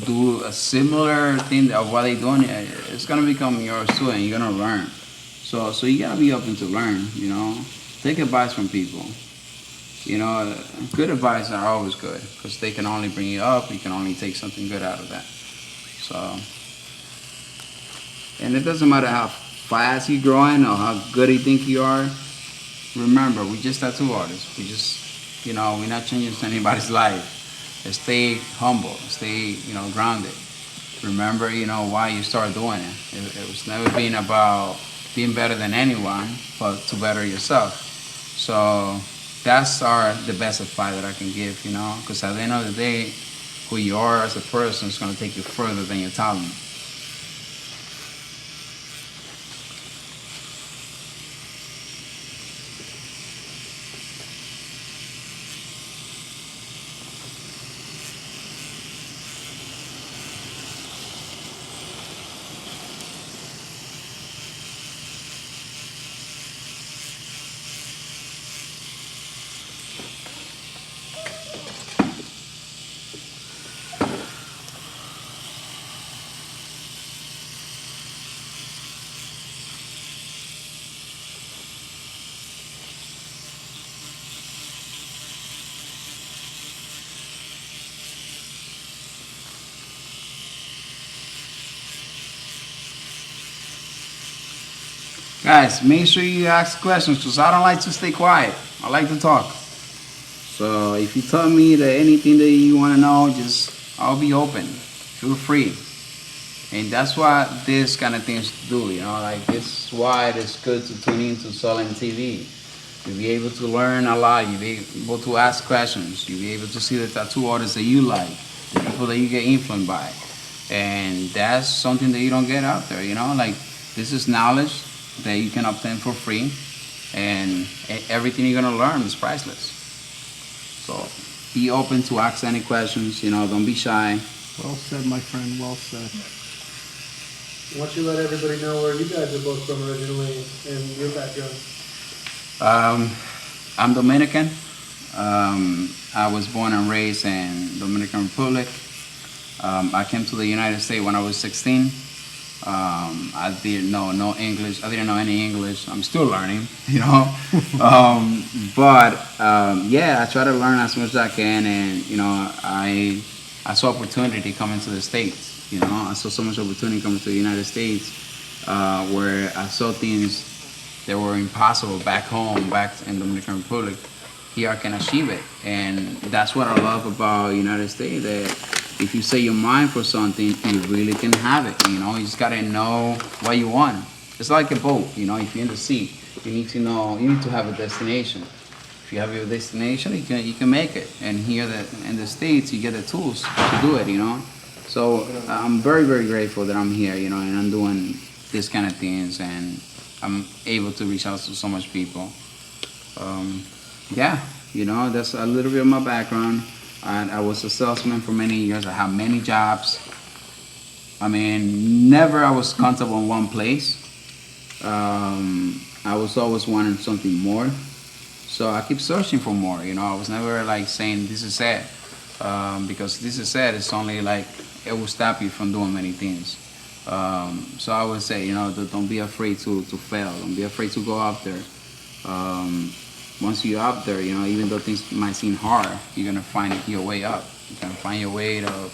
do a similar thing of what they're doing, it's going to become yours too, and you're going to learn. So you got to be open to learn, Take advice from people. Good advice are always good, because they can only bring you up, you can only take something good out of that. So, and it doesn't matter how fast you're growing or how good you think you are. Remember, we're just tattoo artists. We just, we're not changing anybody's life. Stay humble, stay, grounded. Remember, why you started doing it. It was never being about being better than anyone, but to better yourself. So that's the best advice that I can give, because at the end of the day, who you are as a person is going to take you further than your talent. Guys, make sure you ask questions, because I don't like to stay quiet. I like to talk. So if you tell me that anything that you want to know, I'll be open. Feel free. And that's what this kind of things do, this is why it is good to tune into SullenTv. You'll be able to learn a lot. You'll be able to ask questions. You'll be able to see the tattoo artists that you like, the people that you get influenced by. And that's something that you don't get out there, this is knowledge that you can obtain for free, and everything you're gonna learn is priceless. So be open to ask any questions, don't be shy. Well said, my friend, well said. Why don't you let everybody know where you guys are both from originally and your background? I'm Dominican. I was born and raised in Dominican Republic. I came to the United States when I was 16. I didn't know no English. I didn't know any English. I'm still learning, you know. Yeah, I try to learn as much as I can, and you know, I saw opportunity coming to the States. You know, I saw so much opportunity coming to the United States, where I saw things that were impossible back home, back in the Dominican Republic. Here I can achieve it, and that's what I love about United States. That if you set your mind for something, you really can have it. You know, you just gotta know what you want. It's like a boat. You know, if you're in the sea, you need to know. You need to have a destination. If you have your destination, you can make it. And here, in the States, you get the tools to do it. You know, so I'm very, very grateful that I'm here. You know, and I'm doing this kind of things, and I'm able to reach out to so much people. Yeah, you know, that's a little bit of my background. I was a salesman for many years. I had many jobs. I mean, never I was comfortable in one place. I was always wanting something more. So I keep searching for more, you know. I was never like saying this is it. Because this is it, it's only like, it will stop you from doing many things. So I would say, you know, don't be afraid to fail. Don't be afraid to go out there. Once you're up there, you know, even though things might seem hard, you're gonna find your way up. You're gonna find your way to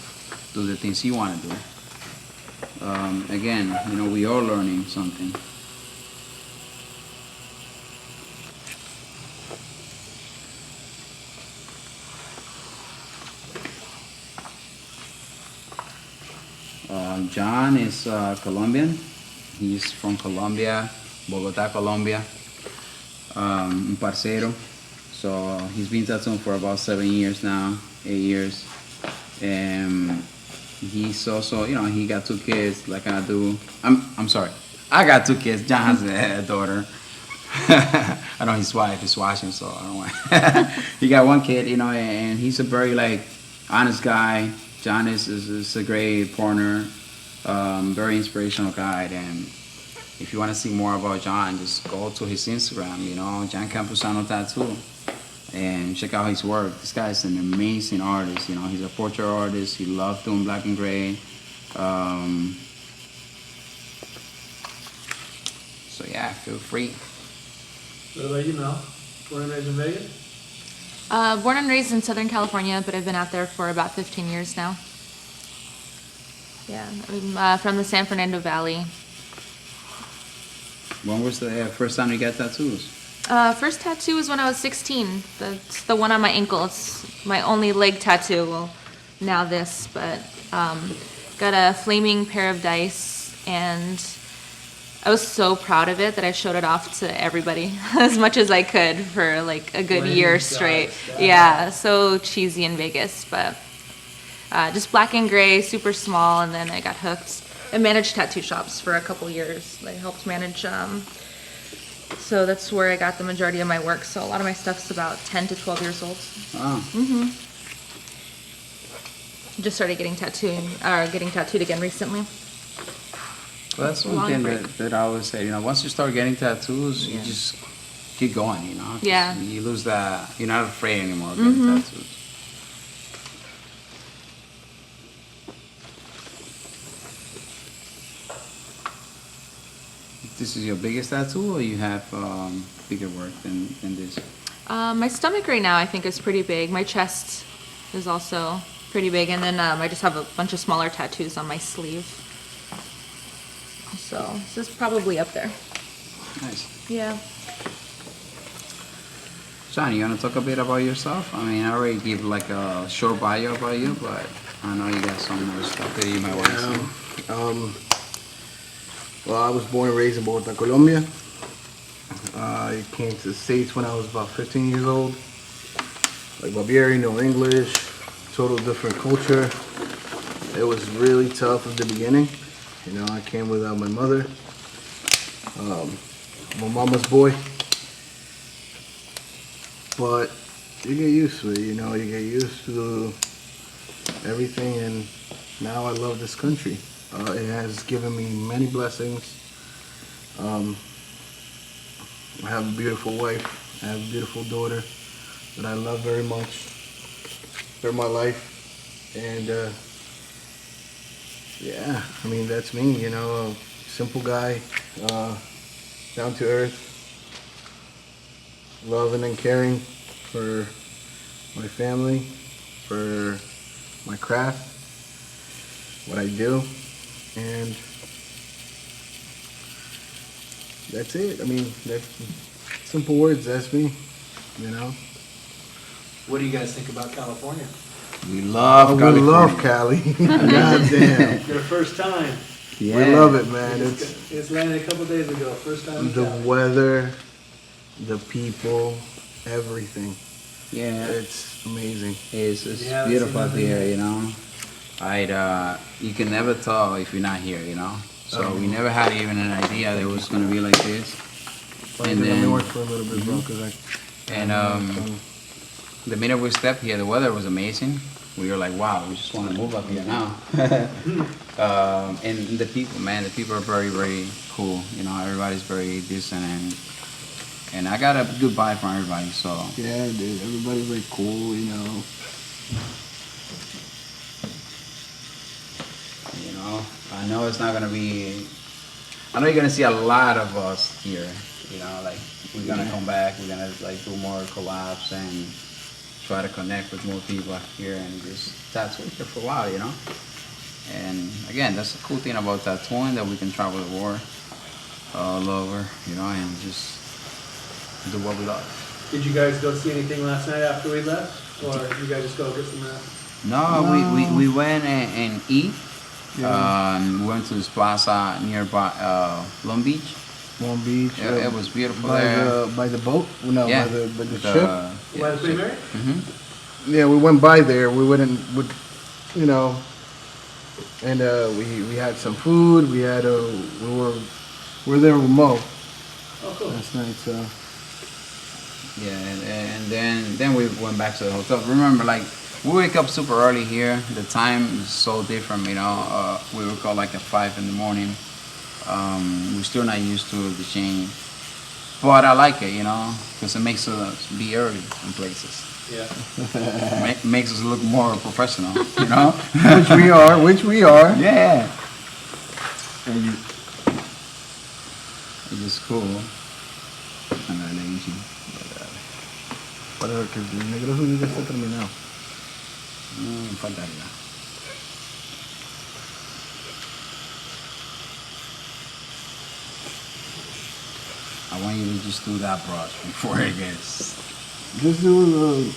do the things you want to do. Again, you know, we are learning something. Jhon is Colombian. He's from Colombia, Bogota, Colombia. Un parcero. So he's been tattooing for about 7 years now, 8 years. And he's also, you know, he got 2 kids like I do. I'm sorry, I got 2 kids. Jhon has a daughter. I know his wife is watching, so I don't want. He got 1 kid, you know, and he's a very like honest guy. Jhon is a great partner, very inspirational guy, and if you want to see more about Jhon, just go to his Instagram, you know, Jhon Campuzano Tattoo, and check out his work. This guy is an amazing artist, you know, he's a portrait artist, he loves doing black and gray. So yeah, feel free. What about you, Mel? Born and raised in Vegas? Born and raised in Southern California, but I've been out there for about 15 years now. Yeah, I'm from the San Fernando Valley. When was the first time you got tattoos? First tattoo was when I was 16. That's the one on my ankle. It's my only leg tattoo. Well, now this, but got a flaming pair of dice, and I was so proud of it that I showed it off to everybody as much as I could for like a good year straight. Yeah, so cheesy in Vegas, but just black and gray, super small, and then I got hooked. I managed tattoo shops for a couple years. I helped manage, so that's where I got the majority of my work. So a lot of my stuff's about 10 to 12 years old. Oh. Just started getting tattooed again recently. Well, that's one thing that I always say, you know, once you start getting tattoos, you just keep going, you know? Yeah. You lose that, you're not afraid anymore of getting tattoos. This is your biggest tattoo, or you have bigger work than this? My stomach right now I think is pretty big. My chest is also pretty big, and then I just have a bunch of smaller tattoos on my sleeve. So this is probably up there. Nice. Yeah. Jhon, you want to talk a bit about yourself? I mean, I already gave like a short bio about you, but I know you got some more stuff that you might want to see. Well, I was born and raised in Bogota, Colombia. I came to the States when I was about 15 years old. Like Babiery, no English, total different culture. It was really tough at the beginning. You know, I came without my mother. I'm a mama's boy. But you get used to it, you know, you get used to everything, and now I love this country. It has given me many blessings. I have a beautiful wife. I have a beautiful daughter that I love very much. They're my life. And Yeah, I mean, that's me, you know, a simple guy, down to earth, loving and caring for my family, for my craft, what I do, and that's it. I mean, that's simple words, that's me, you know. What do you guys think about California? We love We California. love Cali. Goddamn. Your first time. Yeah. We love it, man. It's landed a couple days ago. First time in The Cali. weather, the people, everything. Yeah, It's amazing. it's Yeah, beautiful that's out here, you know. You can never tell if you're not here, you know. So we never had even an idea that it was gonna be like this. Let me work for a little bit, bro, because The minute we stepped here, the weather was amazing. We were like, wow, we just want to move up here now. And the people, man, the people are very, very cool. You know, everybody's very decent, and I got a good vibe from everybody. So yeah, dude, everybody's like cool, you know. you know, I know it's not gonna be. I know you're gonna see a lot of us here. You know, like we're gonna come back. We're gonna like do more collabs and try to connect with more people here and just tattoo here for a while, you know. And again, that's the cool thing about tattooing, that we can travel the world all over, you know, and just do what we love. Did you guys go see anything last night after we left? Or you guys just go get some rest? No, we went and eat. Yeah. We went to this plaza nearby Long Beach. Long Beach. It was beautiful by there. by the boat? No, Yeah. by the ship. By the Queen Mary? Yeah, we went by there. We wouldn't, you know, and we had some food. We had we were there with Mo Oh, cool. last night. So Yeah, and then we went back to the hotel. Remember, like, we wake up super early here. The time is so different, you know. We woke up like at 5 in the morning. We're still not used to the change, but I like it, you know, because it makes us be early in places. Yeah. Makes us look more professional, you know. which we are. Yeah. And it's just cool. Para que el negro suyo ya está terminado. Faltaría. I want you to just do that brush before it gets. Just do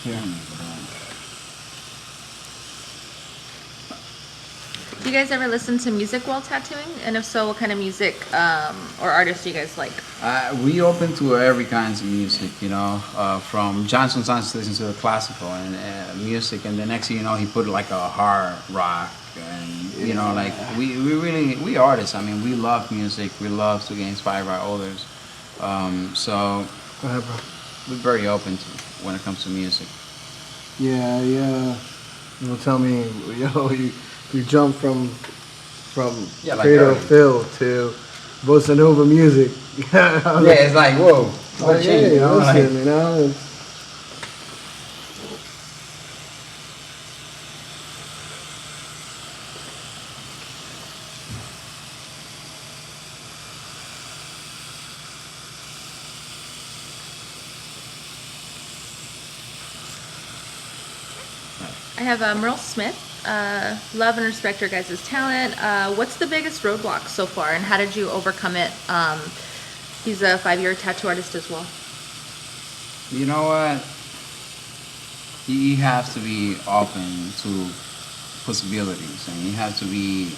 here. Do you guys ever listen to music while tattooing? And if so, what kind of music or artists do you guys like? We open to every kinds of music, you know, from Jhon sometimes listens to the classical and music, and the next thing you know, he put like a hard rock, and you know, like we artists. I mean, we love music. We love to get inspired by others. So Go ahead, bro. we're very open to when it comes to music. Yeah. You know, tell me, yo, you jump from Yeah, like Cradle early. Phil to bossa nova music. Yeah, it's like whoa. Oh, yeah, you know, like- listen, you know. It's, I have Merle Smith. Love and respect your guys' talent. What's the biggest roadblock so far, and how did you overcome it? He's a 5-year tattoo artist as well. You know what? You have to be open to possibilities, and you have to be.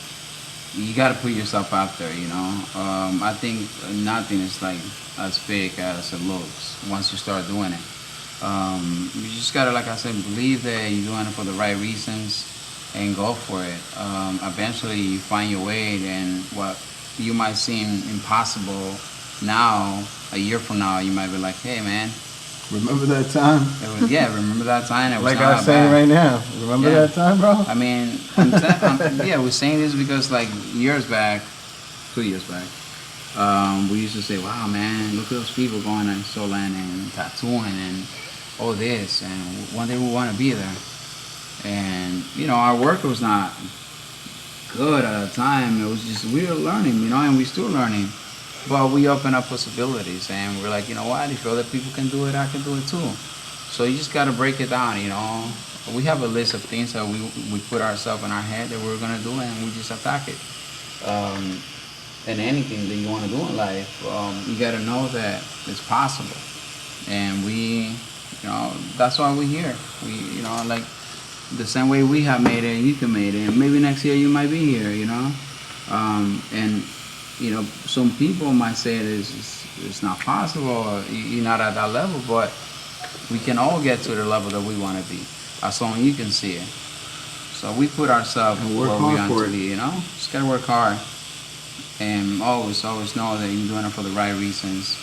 You got to put yourself out there. You know. I think nothing is like as big as it looks once you start doing it. You just gotta, like I said, believe that you're doing it for the right reasons and go for it. Eventually, you find your way, and what you might seem impossible now, a year from now, you might be like, "Hey, man, remember that time? it was remember that time? It was Like not I was that saying bad." right now. Remember Yeah. that time, bro? I mean, we're saying this because like years back, 2 years back, we used to say, "Wow, man, look at those people going and Sullen and tattooing," all this, and one day we want to be there. And you know, our work was not good at the time. It was just we were learning, you know, and we're still learning. But we open up possibilities, and we're like, you know what? If other people can do it, I can do it too. So you just gotta break it down, you know. We have a list of things that we put ourselves in our head that we're gonna do, and we just attack it. And anything that you want to do in life, you got to know that it's possible. And we, you know, that's why we're here. We, you know, like the same way we have made it, you can make it. And maybe next year you might be here, you know. And, you know, some people might say it's not possible, or you're not at that level, but we can all get to the level that we want to be, as long as you can see it. So we put ourselves where we want to be, you know. Just got to work hard. And always know that you're doing it for the right reasons.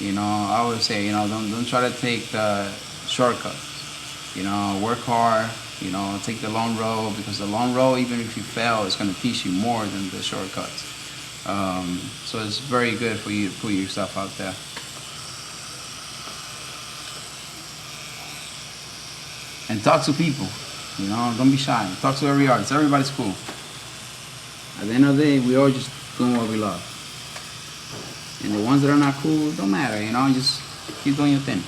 You know, I always say, you know, don't try to take the shortcuts. You know, work hard. You know, take the long road, because the long road, even if you fail, it's going to teach you more than the shortcuts. So it's very good for you to put yourself out there. And talk to people. You know, don't be shy. Talk to every artist. Everybody's cool. At the end of the day, we all just doing what we love. And the ones that are not cool, don't matter, you know, just keep doing your thing.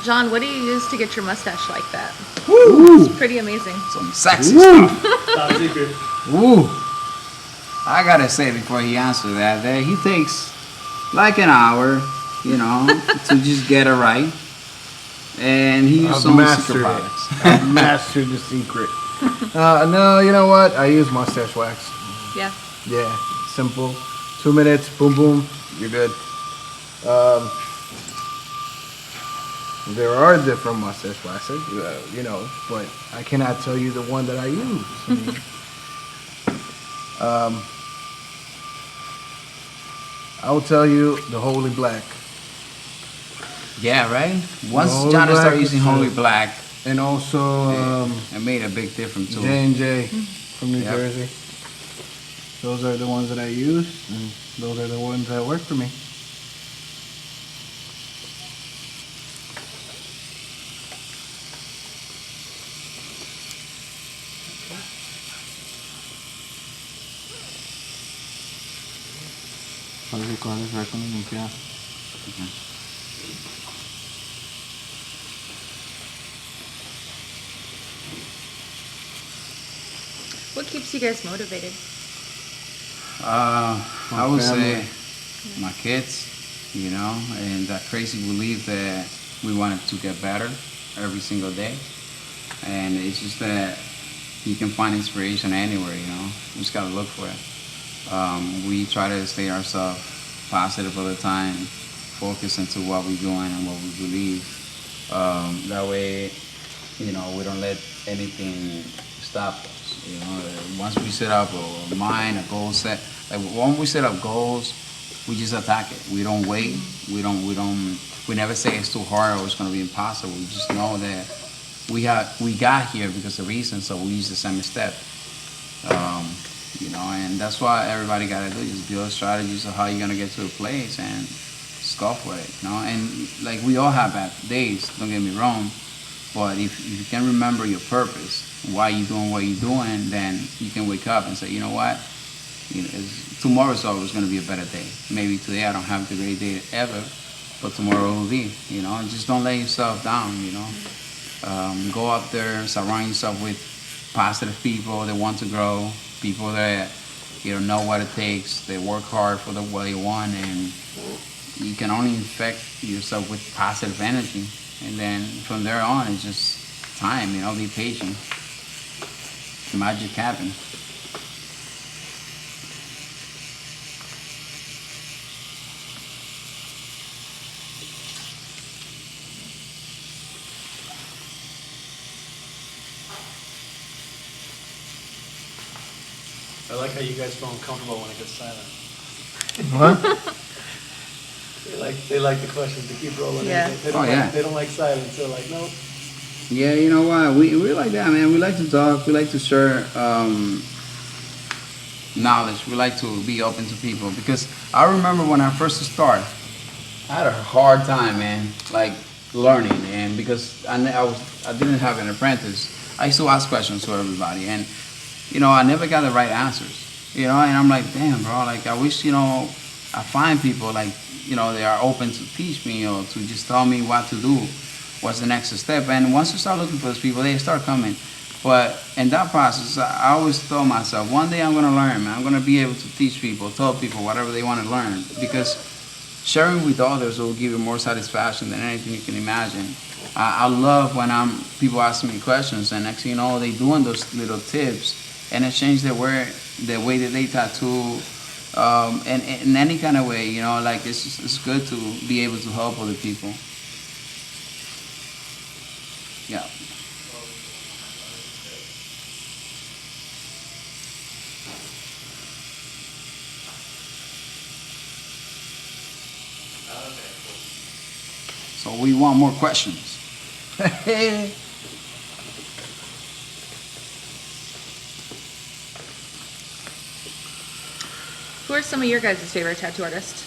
Jhon, what do you use to get your mustache like that? Woo! It's pretty amazing. Some sexy stuff. Top secret. Woo! I gotta say before he answers that he takes like an hour, you know, to just get it right. And he used some secret products. I've mastered the secret. No, you know what? I use mustache wax. Yeah. Yeah, simple. 2 minutes, boom, boom, you're good. There are different mustache waxes, you know, but I cannot tell you the one that I use. I mean, I will tell you the Holy Black. Yeah, right? Once Holy Jhon Black started is using Holy Black, And also it made a big difference too. J&J from New Yep. Jersey. Those are the ones that I use, and those are the ones that work for me. What keeps you guys motivated? I would family. say my kids, you know, and that crazy belief that we wanted to get better every single day. And it's just that you can find inspiration anywhere, you know. You just gotta look for it. We try to stay ourselves positive all the time, focus into what we're doing and what we believe. That way, you know, we don't let anything stop us. You know, once we set up a mind, a goal set, like when we set up goals, we just attack it. We don't wait. We never say it's too hard or it's going to be impossible. We just know that we got here because of reason, so we use the same step. You know, and that's what everybody got to do, just build strategies of how you're going to get to a place and just go for it, you know. And like we all have bad days, don't get me wrong, but if you can remember your purpose, why you're doing what you're doing, then you can wake up and say, you know what, you know, tomorrow's always going to be a better day. Maybe today I don't have the great day ever, but tomorrow will be, you know. And just don't let yourself down, you know. Go up there, surround yourself with positive people that want to grow, people that, you know what it takes, they work hard for what they want, and you can only infect yourself with positive energy. And then from there on, it's just time, you know, be patient. Magic happen. I like how you guys feel uncomfortable when it gets silent. What? They like the questions to keep rolling. Yeah. They don't Oh, yeah. They don't like silence. They're like, nope. Yeah, you know what? We like that, man. We like to talk. We like to share knowledge. We like to be open to people because I remember when I first started, I had a hard time, man, like learning, and because I didn't have an apprentice, I used to ask questions to everybody, and I never got the right answers, and I'm like, damn, bro, like I wish, I find people like, they are open to teach me or to just tell me what to do, what's the next step, and once you start looking for those people, they start coming. But in that process, I always told myself, one day I'm going to learn, man. I'm going to be able to teach people, tell people whatever they want to learn. Because sharing with others will give you more satisfaction than anything you can imagine. I love when people ask me questions, and next thing you know, they doing those little tips, and it changed the way that they tattoo, and in any kind of way, like it's good to be able to help other people. Yeah. So we want more questions. Who are some of your guys' favorite tattoo artists?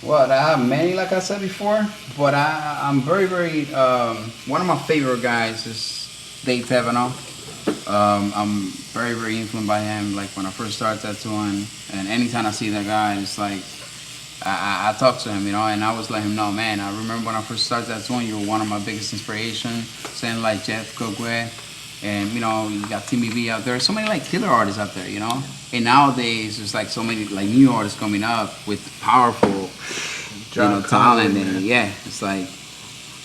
Well, I have many, like I said before, but I'm very, very, one of my favorite guys is Dave Tevano. I'm very, very influenced by him. Like when I first started tattooing, and anytime I see that guy, it's like, I talk to him, and I was letting him know, man, I remember when I first started tattooing, you were one of my biggest inspirations, saying like Jeff Cogwe, and you got Timmy B out there, so many like killer artists out there, and nowadays there's like so many like new artists coming up with powerful, talent, and yeah, it's like.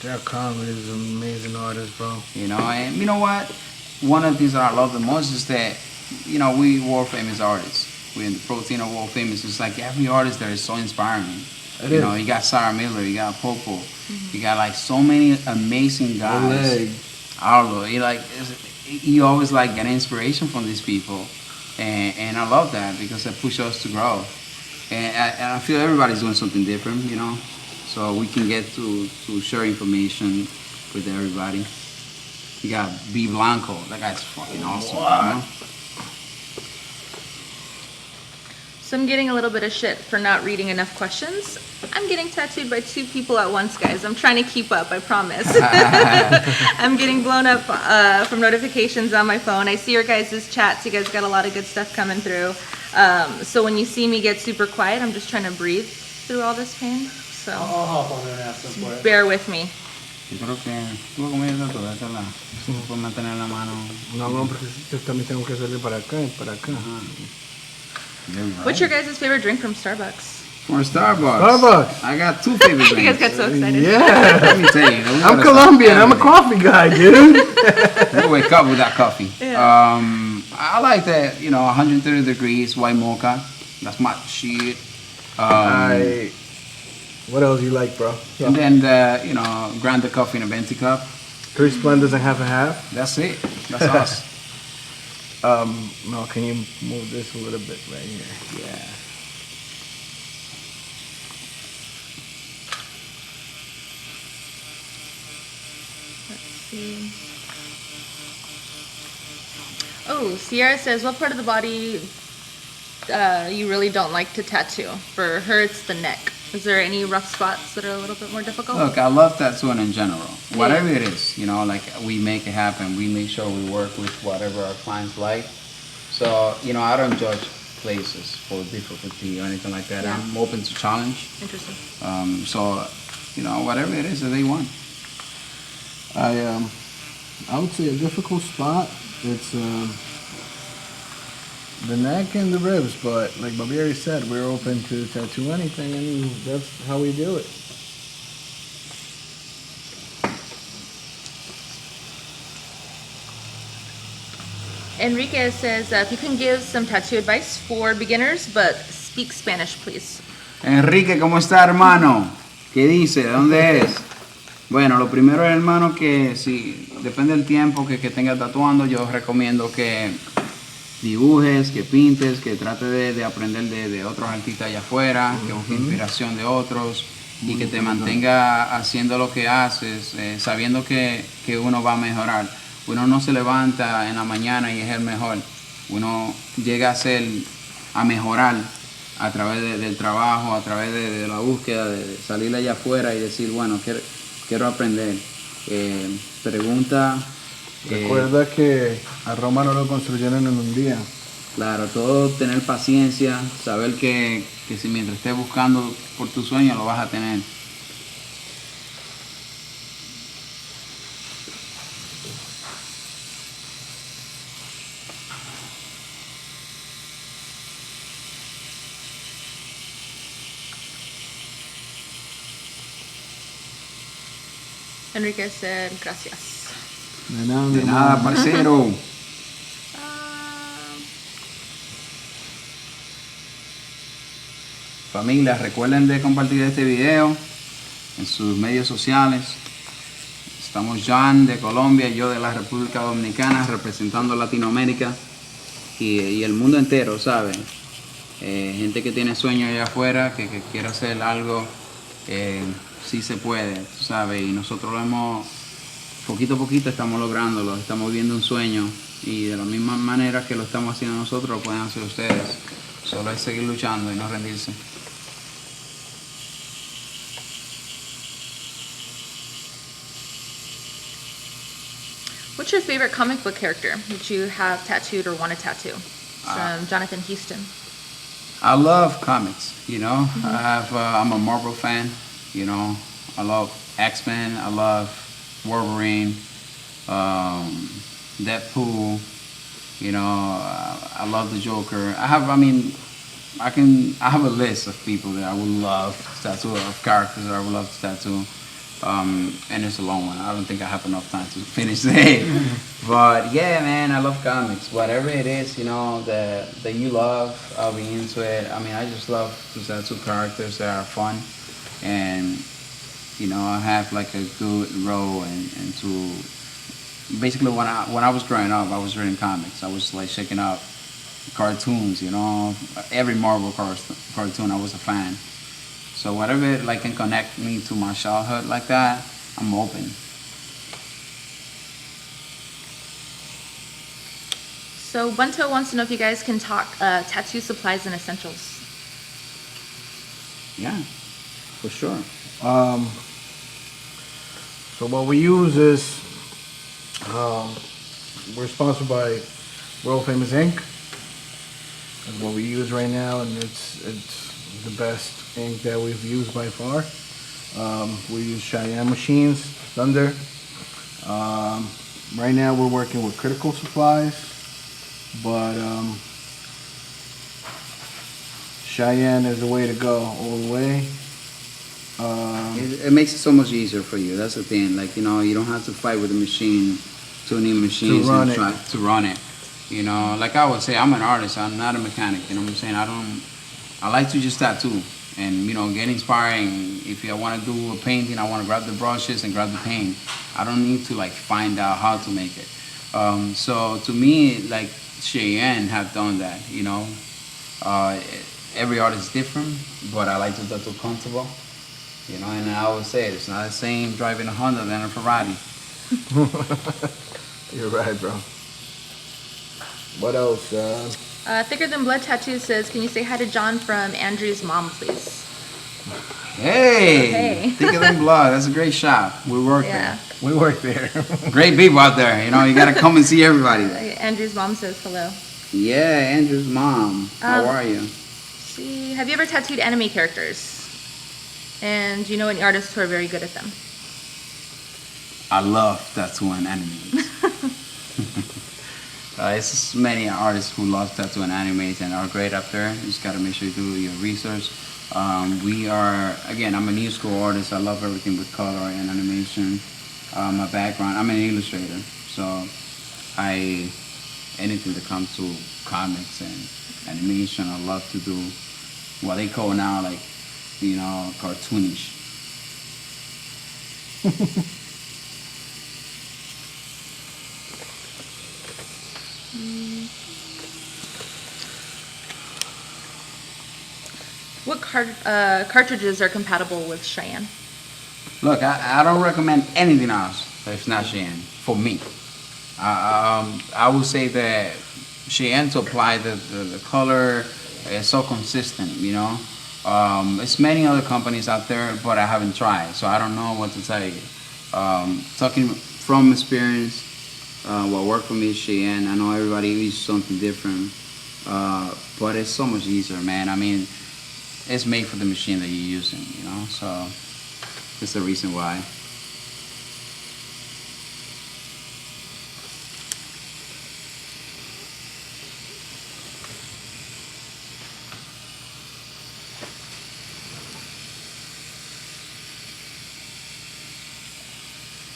Jack Conley is an amazing artist, bro. And you know what? One of the things that I love the most is that, we world famous artists. We're in the protein of world famous. It's like every artist there is so inspiring. You got Sarah Miller, you got Popo, you got like so many amazing guys. Arlo, you always like get inspiration from these people, and I love that because it pushes us to grow. And I feel everybody's doing something different, so we can get to share information with everybody. You got B Blanco, that guy's fucking awesome. So I'm getting a little bit of shit for not reading enough questions. I'm getting tattooed by 2 people at once, guys. I'm trying to keep up, I promise. I'm getting blown up from notifications on my phone. I see your guys' chats. You guys got a lot of good stuff coming through. So when you see me get super quiet, I'm just trying to breathe through all this pain. So I'll hop on there and ask them for it. bear with me. Yo creo que tú como yo trato de hacerla, puedes mantener la mano. No, porque yo también tengo que salir para acá y para acá. What's your guys' favorite drink from Starbucks? For Starbucks. Starbucks. I got 2 favorite drinks. You guys got so excited. Yeah. Let me tell you. I'm Colombian. I'm a coffee guy, dude. We wake up with that coffee. Yeah. I like that, 130 degrees white mocha. That's my shit. What else you like, bro? And then the, grind the coffee in a venti cup. 3 Splendors and half and half. That's it. That's us. No, can you move this a little bit right here? Yeah. Let's see. Oh, Sierra says, what part of the body you really don't like to tattoo? For her, it's the neck. Is there any rough spots that are a little bit more difficult? Look, I love tattooing in general. Whatever it is, like we make it happen. We make sure we work with whatever our clients like. So, I don't judge places for difficulty or anything like that. Yeah. I'm open to challenge. Interesting. So, whatever it is that they want. I would say a difficult spot. It's the neck and the ribs, but like Babiery said, we're open to tattoo anything, and that's how we do it. Enrique says, if you can give some tattoo advice for beginners, but speak Spanish, please. Enrique, ¿cómo está, hermano? ¿Qué dice? ¿De dónde eres? Bueno, lo primero, hermano, que si depende del tiempo que tengas tatuando, yo recomiendo que dibujes, que pintes, que trate de aprender de otros artistas allá afuera, que busque inspiración de otros. y que te mantenga haciendo lo que haces, sabiendo que uno va a mejorar. Uno no se levanta en la mañana y es el mejor. Uno llega a mejorar a través del trabajo, a través de la búsqueda, de salir allá afuera y decir, bueno, quiero aprender. Pregunta. Recuerda que a Roma no lo construyeron en un día. Claro, todo tener paciencia, saber que si mientras estés buscando por tu sueño lo vas a tener. Enrique said, gracias. De nada, parcero. Familia, recuerden de compartir este video en sus medios sociales. Estamos Jhon de Colombia, yo de la República Dominicana, representando Latinoamérica y el mundo entero, ¿saben? Gente que tiene sueños allá afuera, que quiere hacer algo, sí se puede, ¿sabes? Y nosotros lo hemos, poquito a poquito estamos lográndolo, estamos viviendo un sueño y de la misma manera que lo estamos haciendo nosotros, lo pueden hacer ustedes. Solo es seguir luchando y no rendirse. What's your favorite comic book character that you have tattooed or want to tattoo? From Jonathan Houston. I love comics, you know. I'm a Marvel fan, you know. I love X-Men, I love Wolverine, Deadpool, you know. I love the Joker. I have a list of people that I would love to tattoo, of characters that I would love to tattoo. And it's a long one. I don't think I have enough time to finish it. But yeah, man, I love comics. Whatever it is, you know, that you love, I'll be into it. I mean, I just love to tattoo characters that are fun. And, you know, I have like a good row and to... Basically, when I was growing up, I was reading comics. I was like checking out cartoons, you know. Every Marvel cartoon, I was a fan. So whatever like can connect me to my childhood like that, I'm open. So Bunto wants to know if you guys can talk tattoo supplies and essentials. Yeah, for sure. So what we use is, we're sponsored by World Famous Ink. That's what we use right now, and it's the best ink that we've used by far. We use Cheyenne machines, Thunder. Right now we're working with Critical Supplies, but Cheyenne is the way to go all the way. It makes it so much easier for you. That's the thing. Like, you know, you don't have to fight with the machine, tuning machines and try to run it. You know, like I would say, I'm an artist. I'm not a mechanic. You know what I'm saying? I like to just tattoo and, you know, get inspiring. If I want to do a painting, I want to grab the brushes and grab the paint. I don't need to like find out how to make it. So to me, like Cheyenne have done that, you know. Every artist is different, but I like to tattoo comfortable, you know. And I always say it's not the same driving a Honda than a Ferrari. You're right, bro. What else? Thicker Than Blood Tattoo says, can you say hi to Jhon from Andrew's mom, please? Hey, Hey. Thicker Than Blood. That's a great shop. We work Yeah. We work there. there. Great people out there. You know, you gotta come and see everybody. Andrew's mom says hello. Yeah, Andrew's mom. How are you? See, have you ever tattooed anime characters? And do you know any artists who are very good at them? I love tattooing animes. It's many artists who love tattooing animes and are great up there. You just gotta make sure you do your research. I'm a new school artist. I love everything with color and animation. My background, I'm an illustrator, so anything that comes to comics and animation, I love to do what they call now, like, you know, cartoonish. What cartridges are compatible with Cheyenne? Look, I don't recommend anything else if not Cheyenne, for me. I would say that Cheyenne to apply the color is so consistent, you know. There's many other companies out there, but I haven't tried, so I don't know what to tell you. Talking from experience, what worked for me is Cheyenne. I know everybody uses something different, but it's so much easier, man. I mean, it's made for the machine that you're using, you know, so that's the reason why.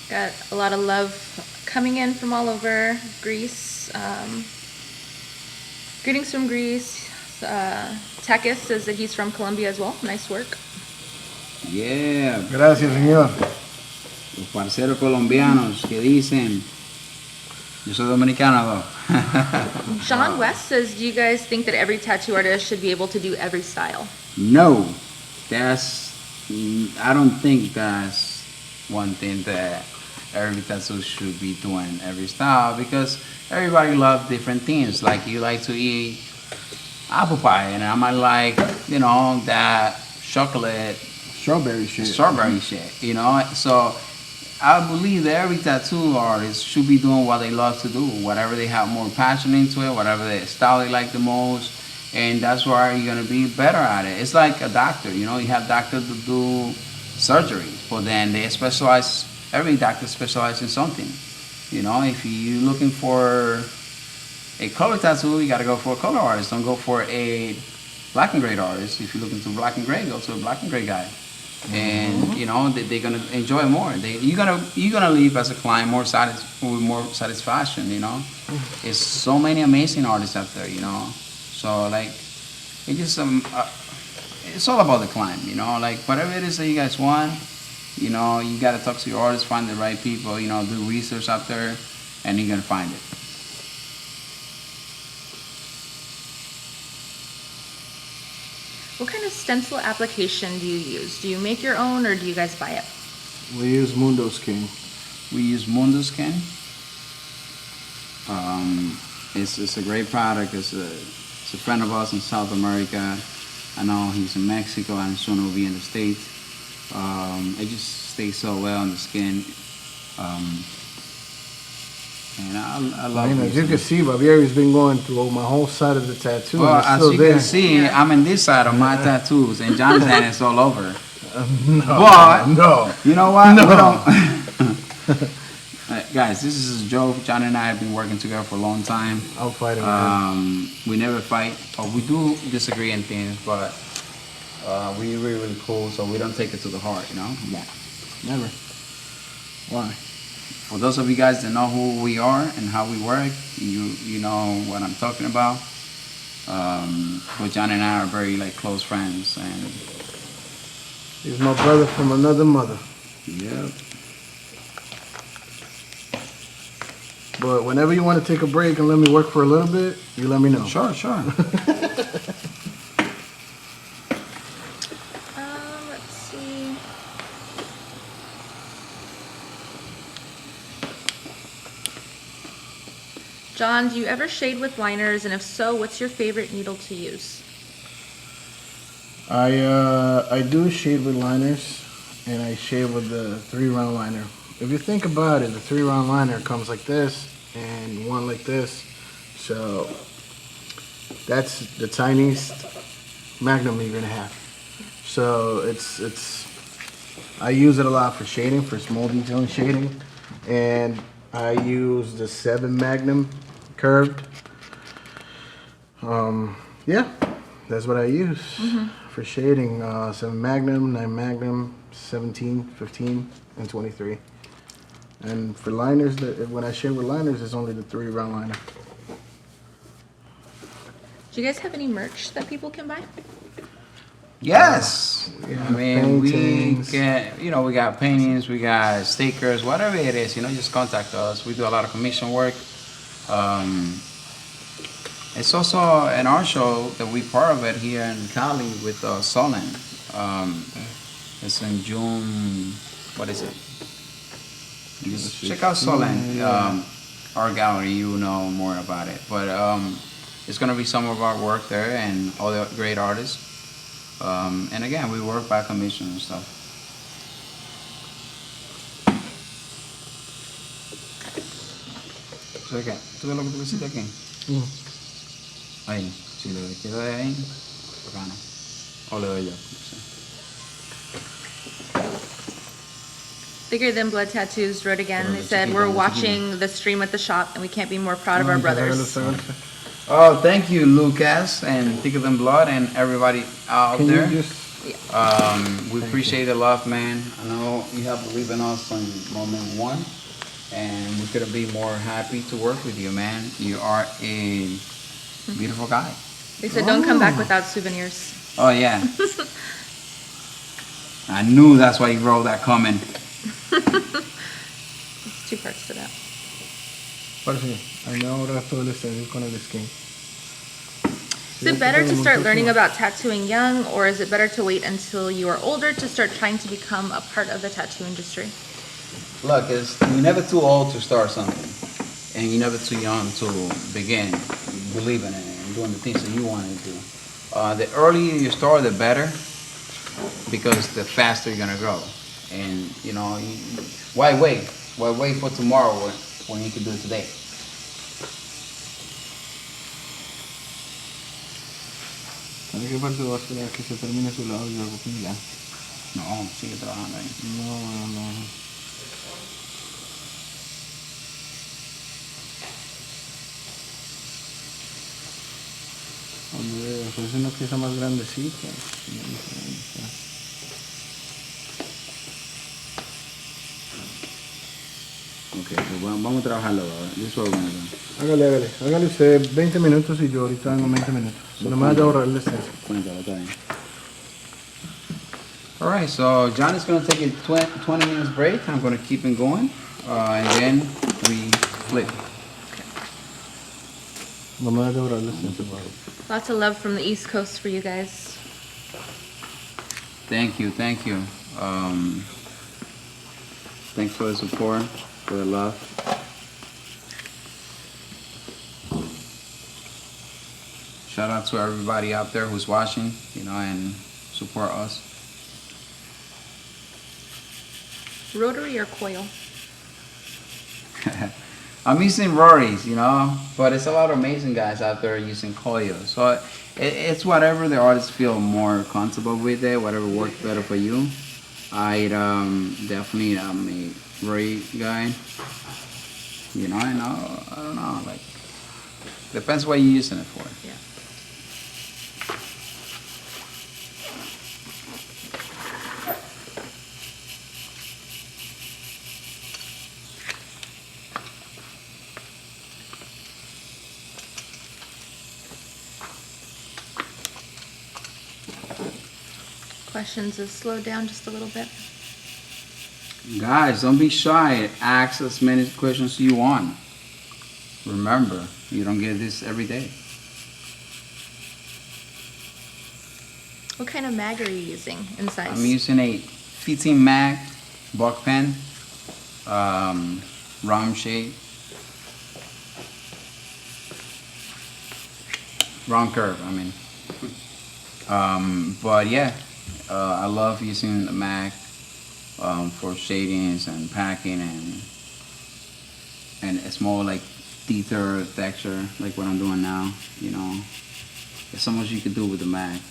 Got a lot of love coming in from all over Greece. Greetings from Greece. Takis says that he's from Colombia as well. Nice work. Yeah, Gracias, señor. los parceros colombianos que dicen, yo soy dominicano though. Sean West says, do you guys think that every tattoo artist should be able to do every style? No, I don't think that's one thing that every tattoo should be doing every style, because everybody loves different things. Like you like to eat apple pie, and I might like, you know, that chocolate Strawberry shit. you know. So I believe that every tattoo artist should be doing what they love to do, whatever they have more passion into it, whatever the style they like the most, and that's why you're gonna be better at it. It's like a doctor, you know. You have doctors that do surgery, but then they specialize. Every doctor specializes in something, you know. If you're looking for a color tattoo, you gotta go for a color artist. Don't go for a black and gray artist. If you're looking to black and gray, go to a black and gray guy. And you know they're gonna enjoy more. You're gonna leave as a client with more satisfaction. You know, there's so many amazing artists out there. You know, so like it's just it's all about the client. You know, like whatever it is that you guys want. You know, you gotta talk to your artists, find the right people. You know, do research out there, and you're gonna find it. What kind of stencil application do you use? Do you make your own, or do you guys buy it? We use Mundo Skin. We use Mundo Skin. It's a great product. It's a friend of ours in South America. I know he's in Mexico and soon will be in the States. It just stays so well on the skin. And I love it. As you can see, Babiery's been going through my whole side of the tattoo. Well, and it's as still you there. can see, I'm in this side of my tattoos, and John's hand is all over. No, But no. you know what? No. We don't- Guys, this is a joke. John and I have been working together for a long time. I'll fight him. We never fight, but we do disagree in things, but we're really, really cool, so we don't take it to the heart, you know? Yeah. Never. Why? For those of you guys that know who we are and how we work, you know what I'm talking about. But John and I are very like close friends, and He's my brother from another mother. yeah. But whenever you want to take a break and let me work for a little bit, you let me know. Sure, sure. Let's see. John, do you ever shade with liners, and if so, what's your favorite needle to use? I do shade with liners, and I shade with the 3-round liner. If you think about it, the 3-round liner comes like this and one like this. So that's the tiniest magnum you're gonna have. So I use it a lot for shading, for small detailing shading, and I use the 7 Magnum curved. Yeah, that's what I use for shading. 7 Magnum, 9 Magnum, 17, 15, and 23. And for liners, when I shade with liners, it's only the 3-round liner. Do you guys have any merch that people can buy? Yes. I mean, paintings. we got paintings, we got stickers, whatever it is, just contact us. We do a lot of commission work. It's also an art show that we part of it here in Cali with Sullen. It's in June. What is it? Just check out Sullen art gallery. You know more about it. But it's gonna be some of our work there and all the great artists. And again, we work by commission and stuff. Checa, ¿tú ves lo que tú hiciste aquí? Ahí, si le queda de ahí, bacano. O le doy yo. Bigger Than Blood Tattoos wrote again. They said, we're watching the stream at the shop and we can't be more proud of our brothers. Oh, thank you, Lucas, and Thicker Than Blood, and everybody out there. We appreciate the love, man. I know you have believed in us from moment one, and we couldn't be more happy to work with you, man. You are a beautiful guy. They said, don't come back without souvenirs. Oh, yeah. I knew that's why you wrote that comment. There's two parts to that. I know ahora todo el estadio con el skin. Is it better to start learning about tattooing young, or is it better to wait until you are older to start trying to become a part of the tattoo industry? Look, you're never too old to start something, and you're never too young to begin believing in it and doing the things that you want to do. The earlier you start, the better, because the faster you're gonna grow. And you know, why wait? Why wait for tomorrow when you can do it today? ¿Sabes qué parte va a esperar que se termine su lado y luego ya? No, sigue trabajando ahí. No. Hombre, pues es una pieza más grandecita. Ok, pues vamos a trabajarlo ahora. Eso es bueno. Hágale usted 20 minutos y yo ahorita hago 20 minutos. No me vaya a ahorrar el descenso. Cuéntalo, está bien. All right, so Jhon is going to take a 20 minutes break. I'm going to keep it going, and then we flip. No me vaya a ahorrar el descenso. Lots of love from the East Coast for you guys. Thank you. Thanks for the support, for the love. Shout out to everybody out there who's watching, you know, and support us. Rotary or coil? I'm using Rory's, you know, but it's a lot of amazing guys out there using coils. So it's whatever the artists feel more comfortable with it, whatever works better for you. I definitely am a Rory guy. You know, I don't know, like, depends what you're using it for. Yeah. Questions have slowed down just a little bit. Guys, don't be shy. Ask as many questions as you want. Remember, you don't get this every day. What kind of mag are you using in size? I'm using a 15 mag buck pen, round shape, round curve, I mean. But yeah, I love using the mag for shadings and packing, and it's more like detail texture, like what I'm doing now. You know, there's so much you can do with the mag.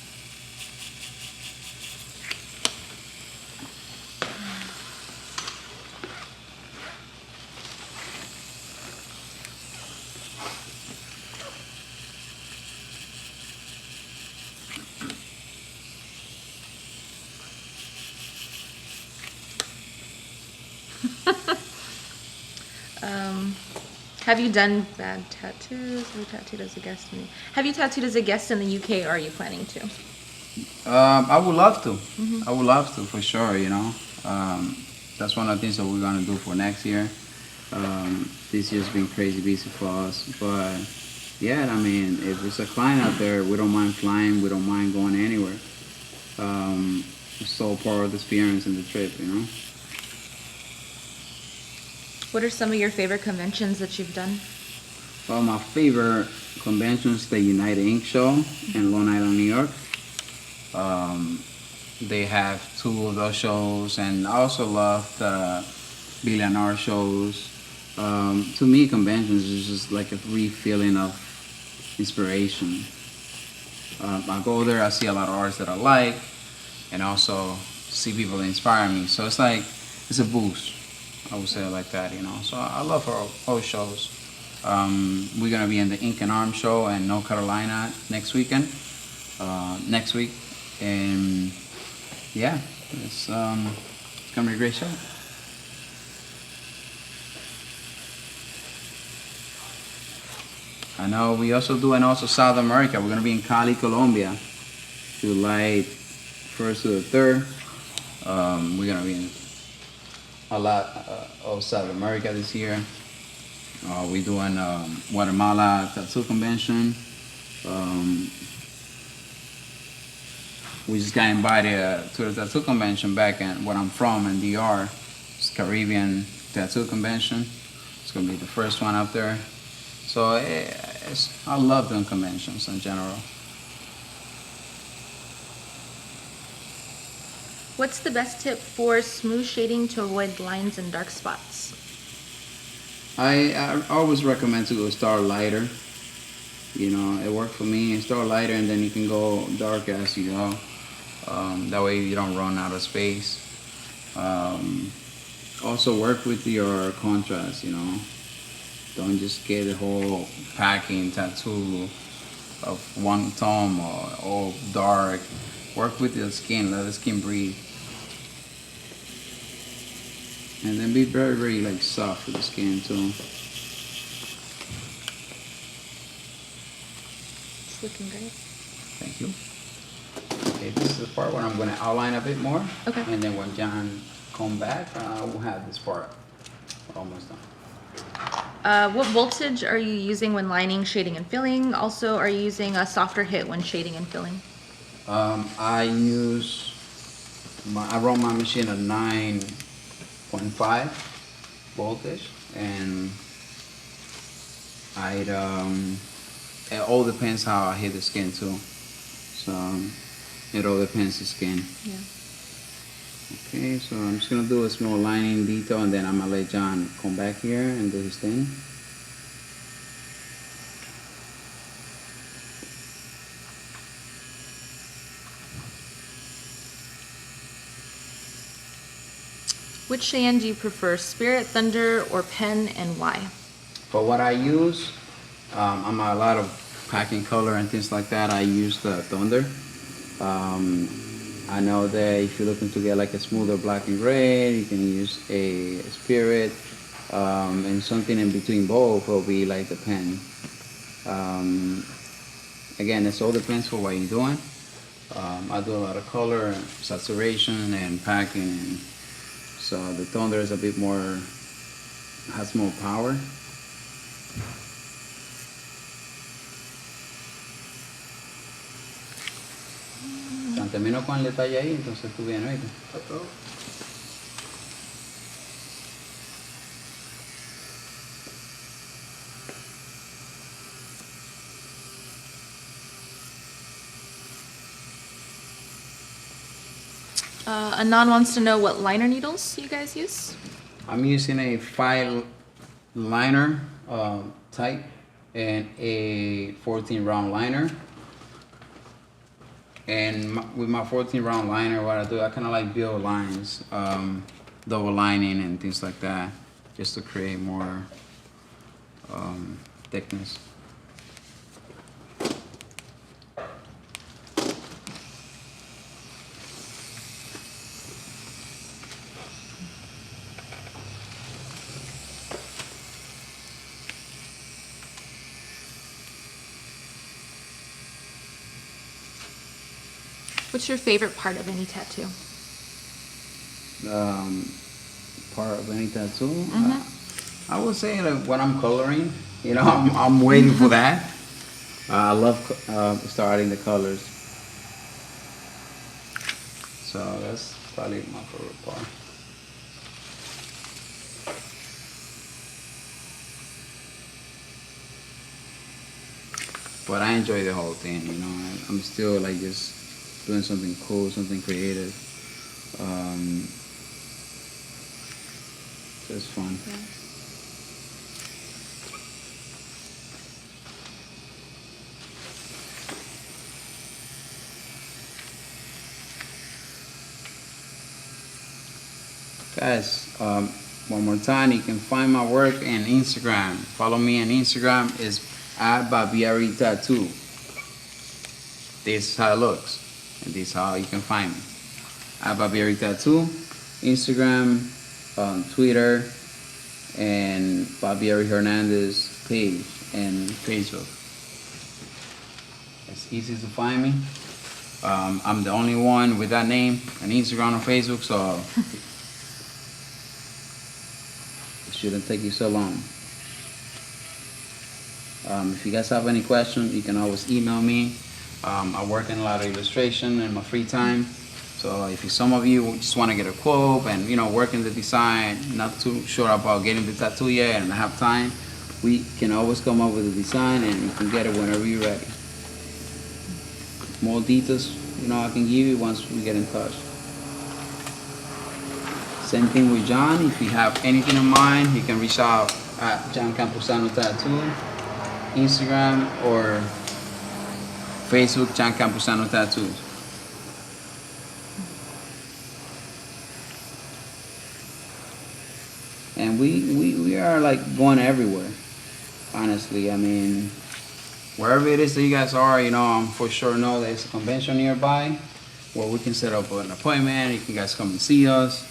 Have you done bad tattoos? Have you tattooed as a guest Have you tattooed as a guest in the UK, or are you planning to? I would love to. I would love to, for sure, you know. That's one of the things that we're going to do for next year. This year's been crazy busy for us, but yeah, I mean, if it's a client out there, we don't mind flying, we don't mind going anywhere. It's all part of the experience and the trip, you know. What are some of your favorite conventions that you've done? Well, my favorite convention is the United Ink Show in Long Island, New York. They have 2 of those shows, and I also love the billionaire shows. To me, conventions is just like a refilling of inspiration. I go there, I see a lot of artists that I like, and also see people that inspire me. So it's like, it's a boost. I would say it like that, you know. So I love all shows. We're gonna be in the Ink and Arm show in North Carolina next week, and yeah, it's gonna be a great show. I know we also do, and also South America. We're gonna be in Cali, Colombia, July 1st to the 3rd. We're gonna be in a lot of South America this year. We're doing Guatemala Tattoo Convention. We just got invited to the tattoo convention back in where I'm from in DR. It's Caribbean Tattoo Convention. It's gonna be the first one up there. So I love doing conventions in general. What's the best tip for smooth shading to avoid lines and dark spots? I always recommend to go start lighter. You know, it worked for me. Start lighter, and then you can go darker as you go. That way you don't run out of space. Also work with your contrast, you know. Don't just get a whole packing tattoo of one tone or all dark. Work with your skin, let the skin breathe. And then be very, very like soft with the skin too. It's looking great. Thank you. Okay, this is the part where I'm gonna outline a bit more. Okay. And then when Jhon come back, we'll have this part almost done. What voltage are you using when lining, shading, and filling? Also, are you using a softer hit when shading and filling? I run my machine at 9.5 voltage, and it all depends how I hit the skin too. So it all depends the skin. Yeah. Okay, so I'm just gonna do a small lining detail, and then I'm gonna let Jhon come back here and do his thing. Which Cheyenne do you prefer, Spirit, Thunder, or Pen, and why? For what I use, I'm a lot of packing color and things like that. I use the Thunder. I know that if you're looking to get like a smoother black and gray, you can use a Spirit, and something in between both will be like the Pen. Again, it all depends for what you're doing. I do a lot of color, saturation, and packing. So the Thunder is a bit more, has more power. Termino con el detalle ahí, entonces tú vienes, ¿oíste? Anon wants to know what liner needles you guys use. I'm using a 5 liner type and a 14 round liner. And with my 14 round liner, what I do, I kind of like build lines, double lining and things like that, just to create more thickness. What's your favorite part of any tattoo? Part of any tattoo? I would say like when I'm coloring, you know, I'm waiting for that. I love starting the colors. So that's probably my favorite part. But I enjoy the whole thing, you know. I'm still like just doing something cool, something creative. So it's fun. Yeah. Guys, one more time, you can find my work on Instagram. Follow me on Instagram, is at Babiery Tattoo. This is how it looks, and this is how you can find me. At Babiery Tattoo, Instagram, Twitter, and Babiery Hernandez page and Facebook. It's easy to find me. I'm the only one with that name on Instagram and Facebook, so it shouldn't take you so long. If you guys have any questions, you can always email me. I work in a lot of illustration in my free time. So if some of you just want to get a quote and, you know, work in the design, not too sure about getting the tattoo yet and have time, we can always come up with a design and you can get it whenever you're ready. More details, you know, I can give you once we get in touch. Same thing with Jhon. If you have anything in mind, you can reach out at Jhon Campuzano Tattoo, Instagram or Facebook, Jhon Campuzano Tattoos. And we are like going everywhere, honestly. I mean, wherever it is that you guys are, you know, I'm for sure know there's a convention nearby where we can set up an appointment. You can guys come and see us.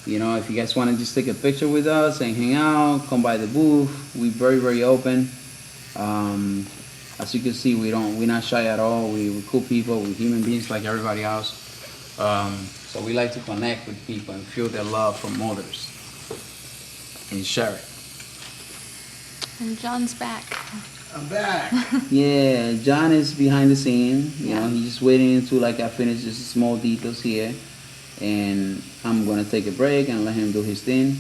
You know, if you guys want to just take a picture with us and hang out, come by the booth. We're very, very open. As you can see, we're not shy at all. We're cool people. We're human beings like everybody else. So we like to connect with people and feel their love from others and share it. And John's back. I'm back. Yeah, Jhon is behind the scene. You know, he's just waiting until like I finish just small details here, and I'm gonna take a break and let him do his thing.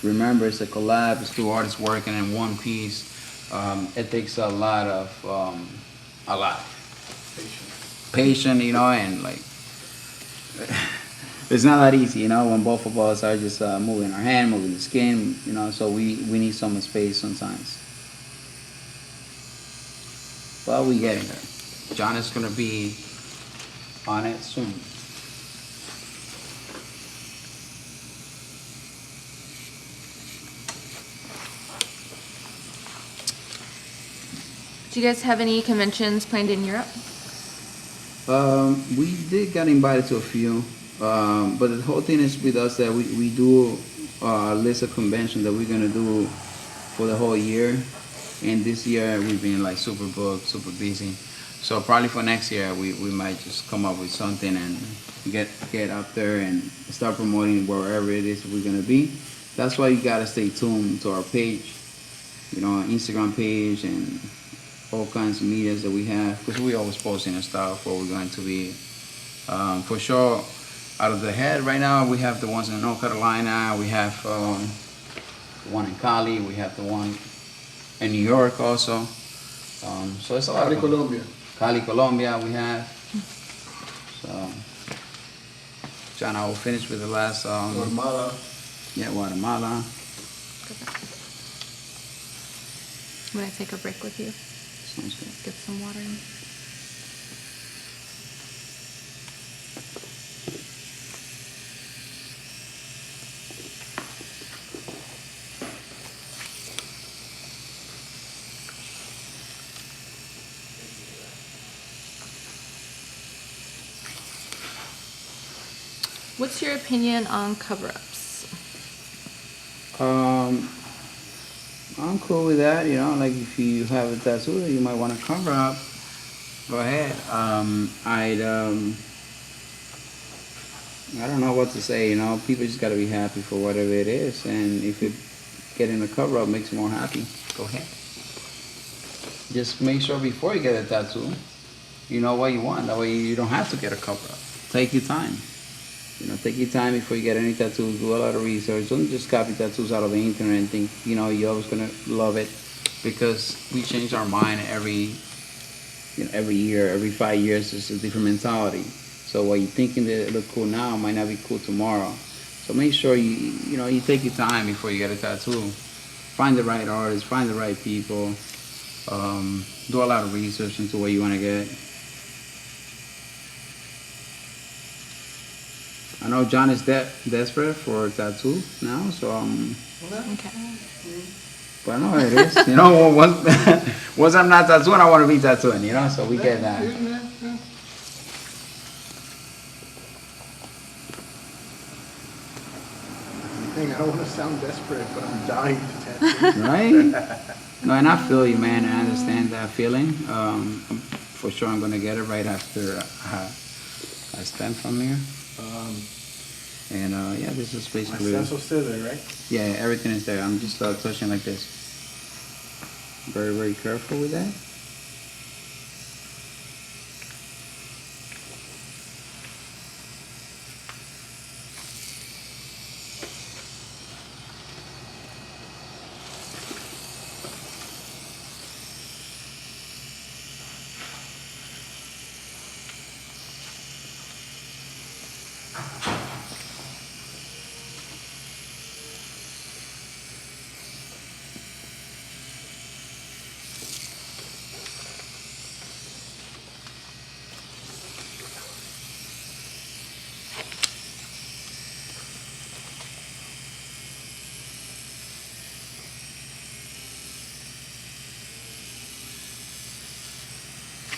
Remember, it's a collab. It's two artists working in one piece. It takes a lot of patience, you know, and like it's not that easy, you know, when both of us are just moving our hand, moving the skin, you know. So we need some space sometimes. But we getting there. Jhon is gonna be on it soon. Do you guys have any conventions planned in Europe? We did get invited to a few, but the whole thing is with us that we do a list of conventions that we're gonna do for the whole year. And this year we've been like super booked, super busy. So probably for next year we might just come up with something and get up there and start promoting wherever it is we're gonna be. That's why you gotta stay tuned to our page, you know, our Instagram page and all kinds of medias that we have, because we always posting and stuff where we're going to be. For sure, out of the head right now we have the ones in North Carolina, we have the one in Cali, we have the one in New York also. So it's a lot Cali, of fun. Colombia. Cali, Colombia we have. So Jhon, I will finish with the last Guatemala. yeah, Guatemala. I'm gonna take a break with you. Sounds good. Get some water in. What's your opinion on cover-ups? I'm cool with that, you know, like if you have a tattoo that you might want to cover up, go ahead. I don't know what to say, you know, people just gotta be happy for whatever it is, and if it getting a cover up makes you more happy, go ahead. just make sure before you get a tattoo, you know what you want. That way you don't have to get a cover-up. Take your time. You know, take your time before you get any tattoos. Do a lot of research. Don't just copy tattoos out of the internet and think, you know, you're always gonna love it, because we change our mind every year, every 5 years. It's a different mentality. So what you're thinking that it look cool now might not be cool tomorrow. So make sure you take your time before you get a tattoo. Find the right artist, find the right people. Do a lot of research into what you want to get. I know Jhon is desperate for a tattoo now, so Okay. but I know it is. You know, once I'm not tattooing, I want to be tattooing. You know, so we get that. I don't want to sound desperate, but I'm dying to tattoo. Right? No, and I feel you, man. I understand that feeling. For sure, I'm gonna get it right after I stand from here. And yeah, this is My basically. stencil's still there, right? Yeah, everything is there. I'm just touching like this. Very, very careful with that.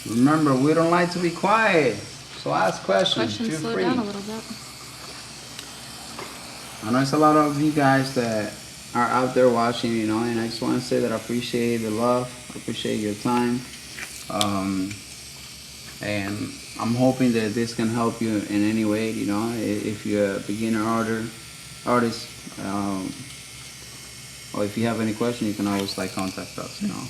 Remember, we don't like to be quiet, so ask questions. Questions, Feel slow free. down a little bit. I know it's a lot of you guys that are out there watching, you know, and I just want to say that I appreciate the love, I appreciate your time, and I'm hoping that this can help you in any way, you know. If you're a beginner artist, or if you have any question, you can always like contact us, you know.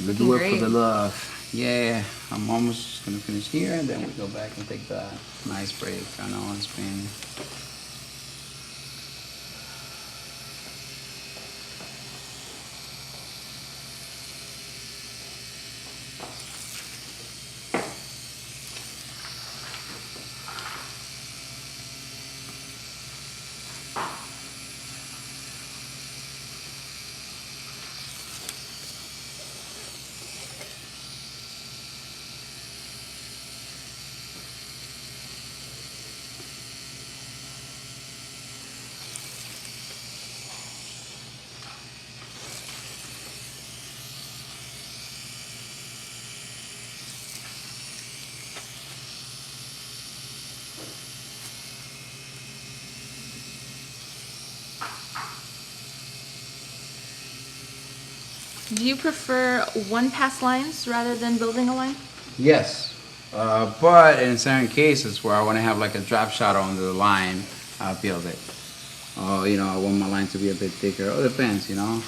We do it for the love. Yeah, I'm almost gonna finish here, and then we go back and take that nice break. I know it's been. Do you prefer one pass lines rather than building a line? Yes, but in certain cases where I want to have like a drop shot on the line, I'll build it. You know, I want my line to be a bit thicker. It depends, you know.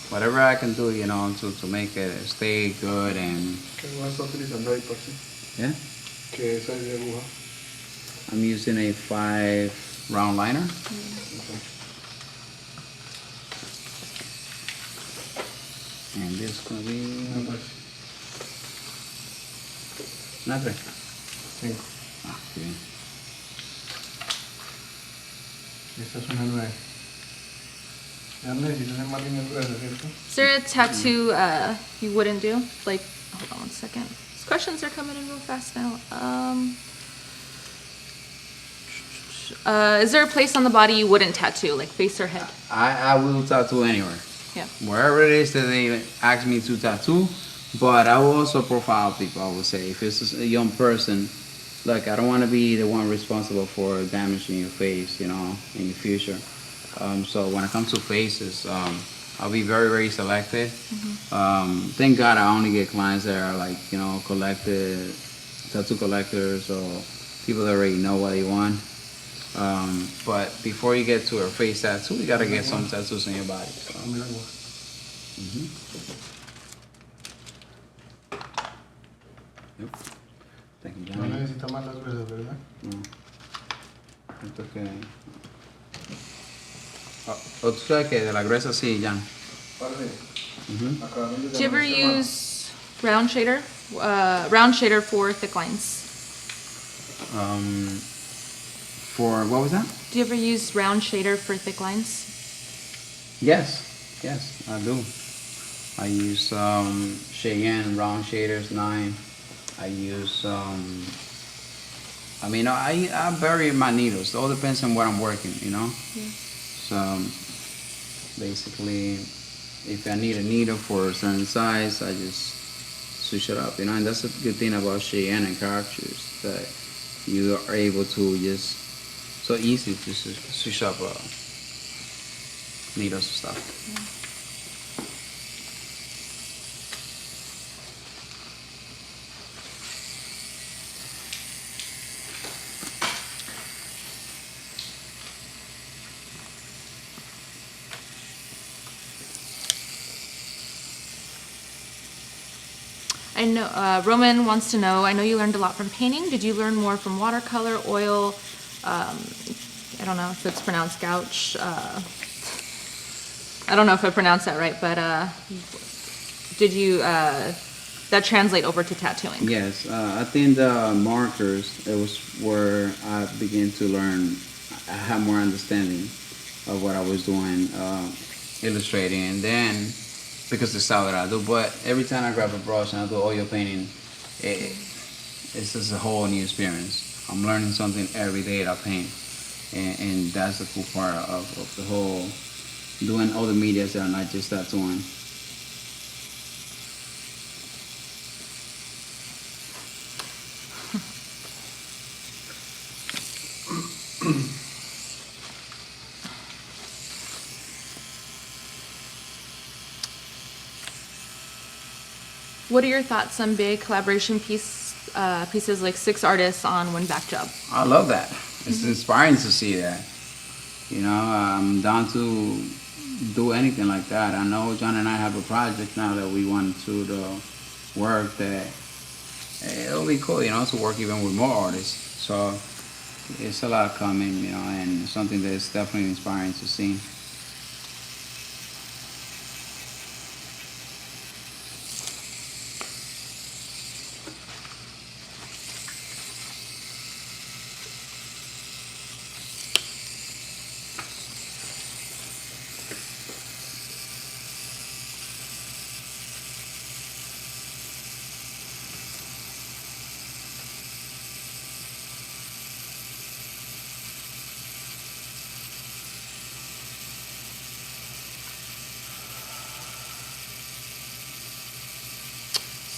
Whatever I can do, you know, to make it stay good and. ¿Qué vas utilizando ahí, Paxi? Yeah. ¿Qué size de aguja? I'm using a 5 round liner. And this is gonna be. Nothing. Cinco. Ah, qué bien. Esta es una 9. Ya necesitas hacer más líneas gruesas, ¿cierto? Is there a tattoo you wouldn't do? Like, hold on one second. These questions are coming in real fast now. Is there a place on the body you wouldn't tattoo, like face or head? I will tattoo anywhere. Yeah. Wherever it is that they ask me to tattoo, but I will also profile people, I would say. If it's a young person, look, I don't want to be the one responsible for damaging your face, you know, in the future. So when it comes to faces, I'll be very, very selective. Thank God I only get clients that are like, you know, tattoo collectors or people that already know what they want. But before you get to a face tattoo, you gotta get some tattoos on your body. So. Yep. Thank you, No Johnny. necesita más las gruesas, ¿verdad? No. Esto que... O tú sabes que de la gruesa sí, Jan. Do you ever use round shader for thick lines? For, what was that? Do you ever use round shader for thick lines? Yes, I do. I use Cheyenne round shaders 9. I use I mean, I vary my needles. It all depends on what I'm working, you know. Yeah. So basically, if I need a needle for a certain size, I just switch it up, you know. And that's a good thing about Cheyenne and characters, that you are able to just so easy to switch up needles and stuff. Yeah. I know Roman wants to know, I know you learned a lot from painting. Did you learn more from watercolor, oil? I don't know if it's pronounced gouache. I don't know if I pronounced that right, but did you that translate over to tattooing? Yes, I think the markers, it was where I began to learn, I had more understanding of what I was doing, illustrating, and then, because the style that I do, but every time I grab a brush and I do oil painting, it's just a whole new experience. I'm learning something every day that I paint, and that's the cool part of the whole, doing other medias that are not just tattooing. What are your thoughts on big collaboration pieces like 6 artists on one back job? I love that. It's inspiring to see that. You know, I'm down to do anything like that. I know Jhon and I have a project now that we want to work that it'll be cool, you know, to work even with more artists. So it's a lot coming, you know, and something that's definitely inspiring to see.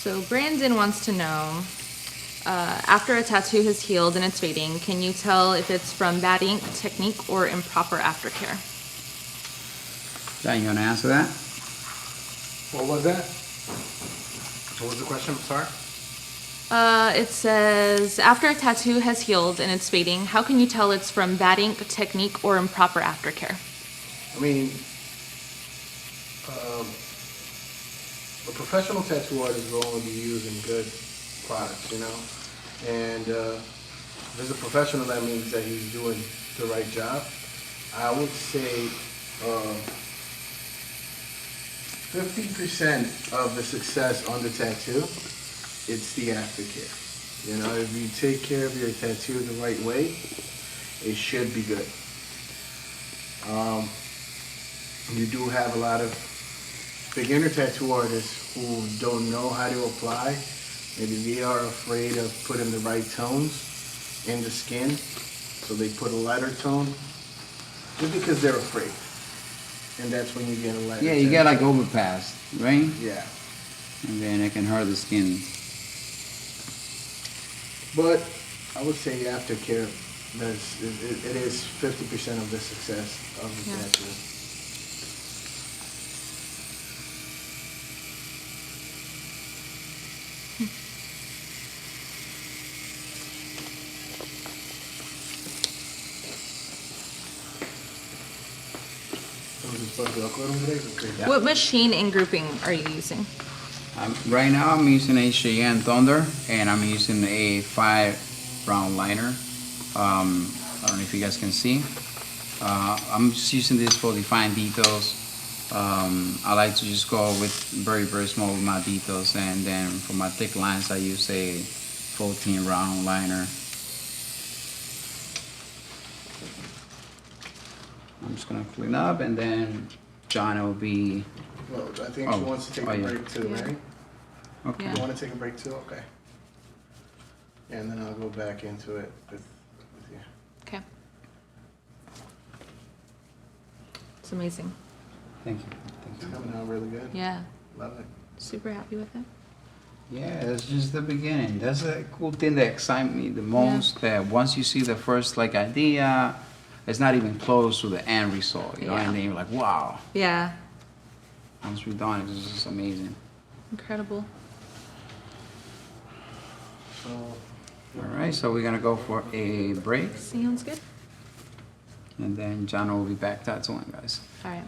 So Brandon wants to know, after a tattoo has healed and it's fading, can you tell if it's from bad ink, technique, or improper aftercare? Jhon, you want to answer that? What was that? What was the question? I'm sorry. It says, after a tattoo has healed and it's fading, how can you tell it's from bad ink, technique, or improper aftercare? I mean, a professional tattoo artist will only be using good products, you know? And if there's a professional, that means that he's doing the right job. I would say 50% of the success on the tattoo, it's the aftercare. You know, if you take care of your tattoo the right way, it should be good. You do have a lot of beginner tattoo artists who don't know how to apply. Maybe they are afraid of putting the right tones in the skin, so they put a lighter tone just because they're afraid. And that's when you get a lighter. Yeah, you get like overpass, right? Yeah. And then it can hurt the skin. But I would say aftercare, it is 50% of the success of the tattoo. Yeah. What machine and grouping are you using? Right now I'm using a Cheyenne Thunder and I'm using a 5-round liner. I don't know if you guys can see. I'm just using this for the fine details. I like to just go with very, very small with my details, and then for my thick lines I use a 14-round liner. I'm just gonna clean up, and then Jhon will be. Well, I think she wants to take a yeah. break too, Yeah. right? Okay. Yeah. You want to take a break too? Okay. And then I'll go back into it with you. Okay. It's amazing. Thank you. It's Thank you. coming out really good. Yeah. Love it. Super happy with it. Yeah, that's just the beginning. That's a cool thing that excites me the most. That once you see the first like idea, it's not even close to the end result, you know. Yeah. And then you're like, wow. Yeah. Once we're done, it's just amazing. Incredible. So, All right, so we're gonna go for a break, Sounds good. and then Jhon will be back tattooing, guys. All right.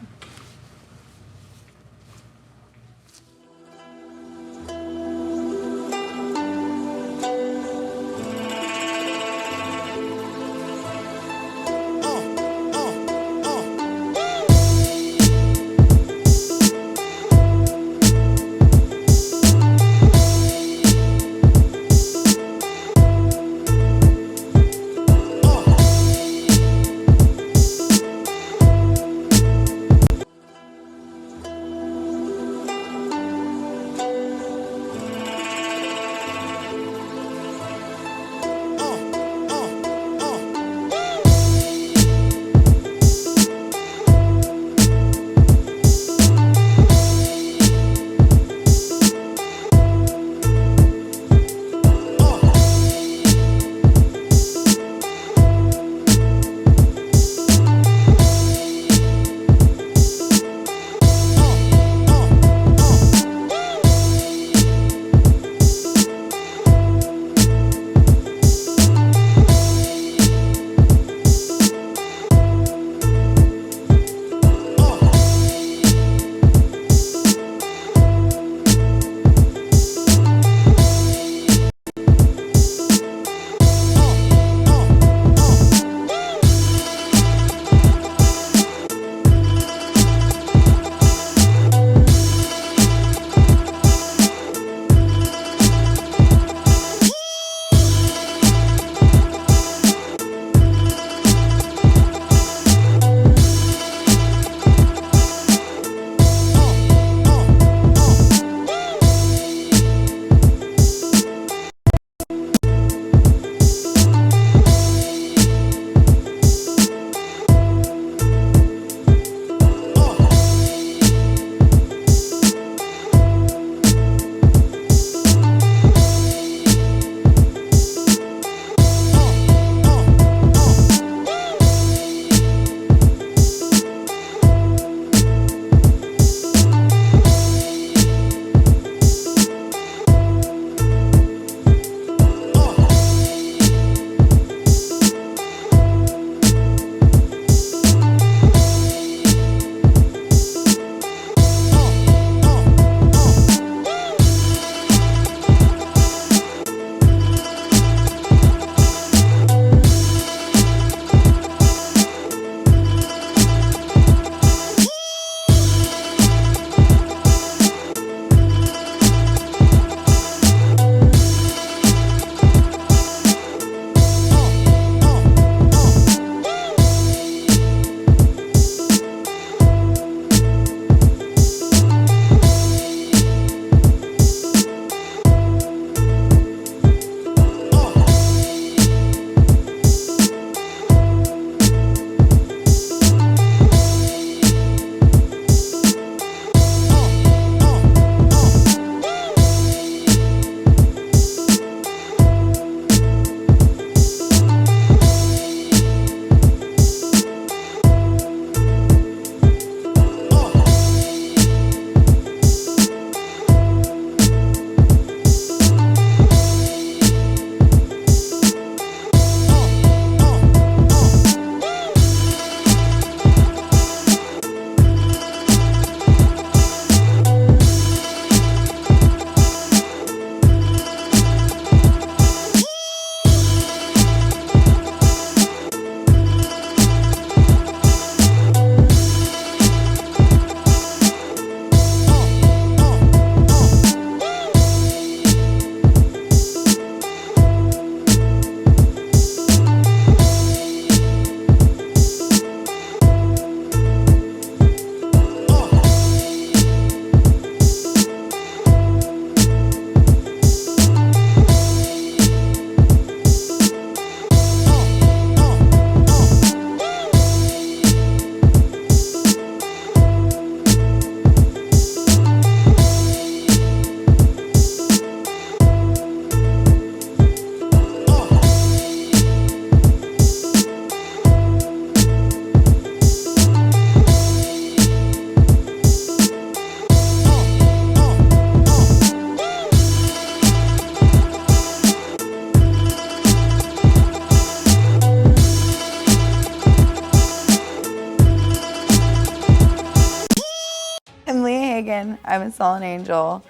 I'm Leah Hagen. I'm a Sullen Angel,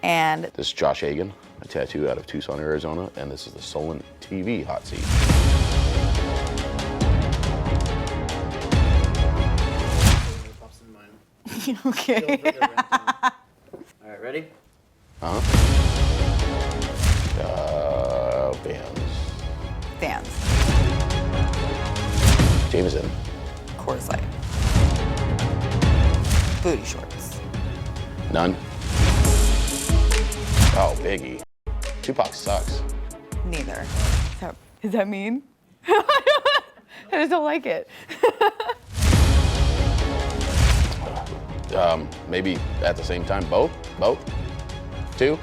and this is Josh Hagen, a tattoo out of Tucson, Arizona, and this is the SullenTv hot seat. okay. All right, ready? Bands. Fans. Jameson. Coors Light. Booty shorts. None. Oh, Biggie. Tupac sucks. Neither. Is that mean? I just don't like it. Maybe at the same time, both? Both? Two?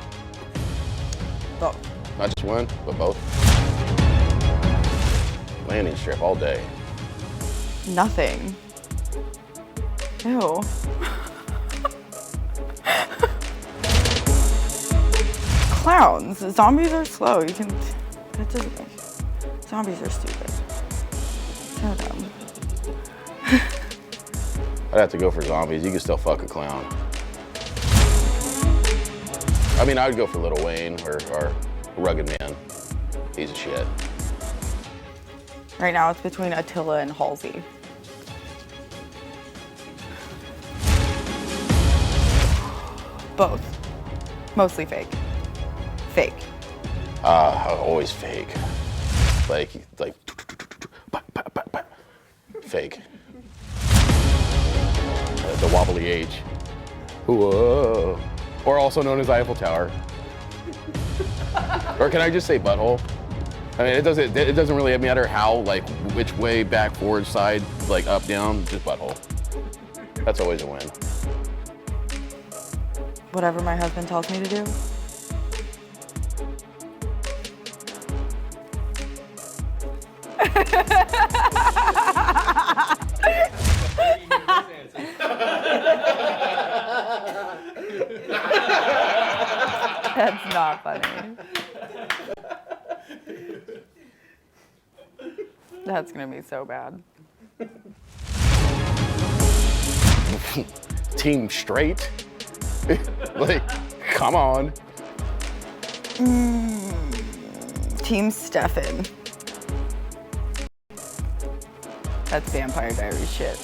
Both. Not just one, but both? Landing strip all day. Nothing. Ew. Clowns. Zombies are slow. You can. That doesn't make. Zombies are stupid. So dumb. I'd have to go for zombies. You can still fuck a clown. I mean, I would go for Lil Wayne or Rugged Man. Piece of shit. Right now it's between Attila and Halsey. Both. Mostly fake. Fake. Always fake. Like fake. The wobbly H. Whoa. Or also known as Eiffel Tower. Or can I just say butthole? I mean, it doesn't really matter how, like, which way, back, forward, side, like, up, down, just butthole. That's always a win. Whatever my husband tells me to do. That's not funny. That's gonna be so bad. Team straight? Like, come on. Team Stefan. That's Vampire Diaries shit.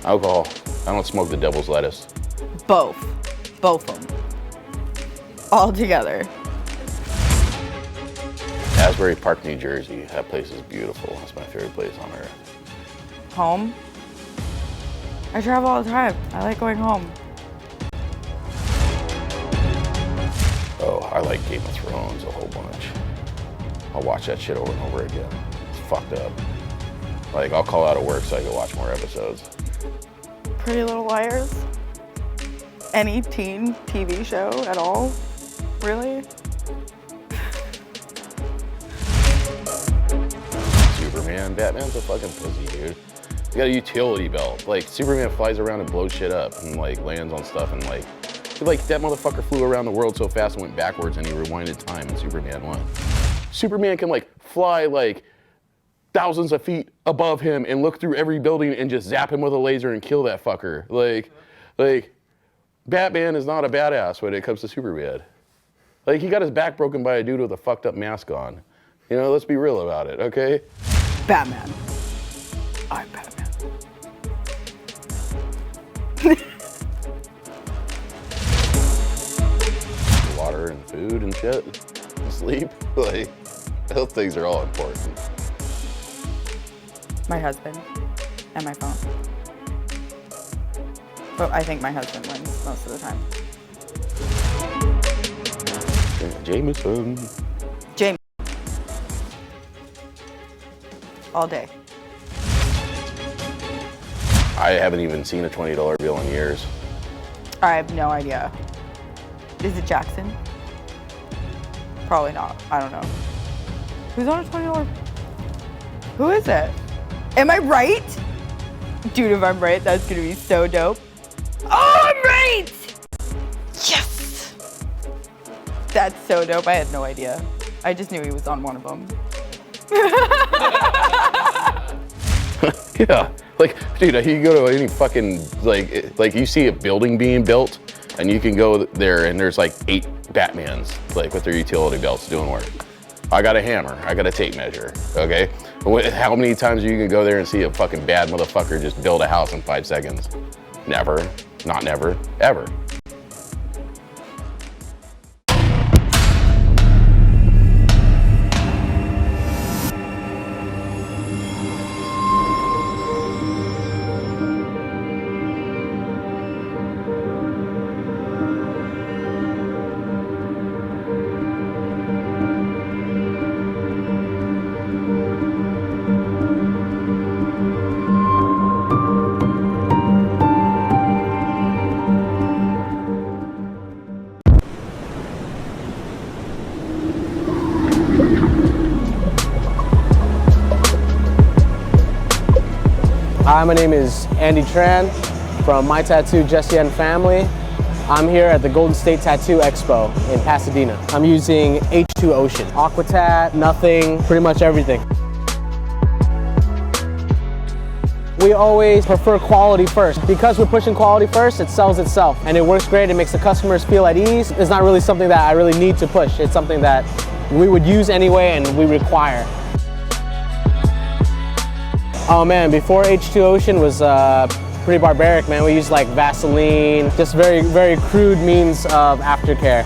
Alcohol. I don't smoke the devil's lettuce. Both of them. All together. Asbury Park, New Jersey. That place is beautiful. That's my favorite place on earth. Home. I travel all the time. I like going home. Oh, I like Game of Thrones a whole bunch. I'll watch that shit over and over again. It's fucked up. Like, I'll call out of work so I can watch more episodes. Pretty Little Liars. Any teen TV show at all? Really? Superman. Batman's a fucking pussy, dude. He's got a utility belt. Like, Superman flies around and blows shit up and, like, lands on stuff and, like, that motherfucker flew around the world so fast and went backwards and he rewinded time and Superman won. Superman can, like, fly, like, thousands of feet above him and look through every building and just zap him with a laser and kill that fucker. Like, Batman is not a badass when it comes to Superman. Like, he got his back broken by a dude with a fucked up mask on. You know, let's be real about it, okay? Batman. I'm Batman. Water and food and shit, and sleep, like, those things are all important. My husband and my phone. But I think my husband wins most of the time. Jameson. James. All day. I haven't even seen a $20 bill in years. I have no idea. Is it Jackson? Probably not. I don't know. Who's on a $20? Who is it? Am I right? Dude, if I'm right, that's gonna be so dope. Oh, I'm right! Yes! That's so dope. I had no idea. I just knew he was on one of them. Yeah, like, dude, you can go to any fucking, like you see a building being built, and you can go there and there's like 8 Batmans, like with their utility belts doing work. I got a hammer, I got a tape measure, okay? How many times are you gonna go there and see a fucking bad motherfucker just build a house in 5 seconds? Never, not never, ever. Hi, my name is Andy Tran from My Tattoo Jesse and Family. I'm here at the Golden State Tattoo Expo in Pasadena. I'm using H2 Ocean, Aquatat, nothing, pretty much everything. We always prefer quality first. Because we're pushing quality first, it sells itself. And it works great, it makes the customers feel at ease. It's not really something that I really need to push. It's something that we would use anyway and we require. Oh man, before H2 Ocean was pretty barbaric, man. We used like Vaseline, just very, very crude means of aftercare.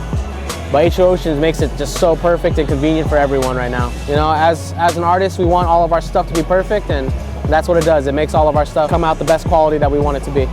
But H2 Ocean makes it just so perfect and convenient for everyone right now. You know, as an artist, we want all of our stuff to be perfect, and that's what it does. It makes all of our stuff come out the best quality that we want it to be.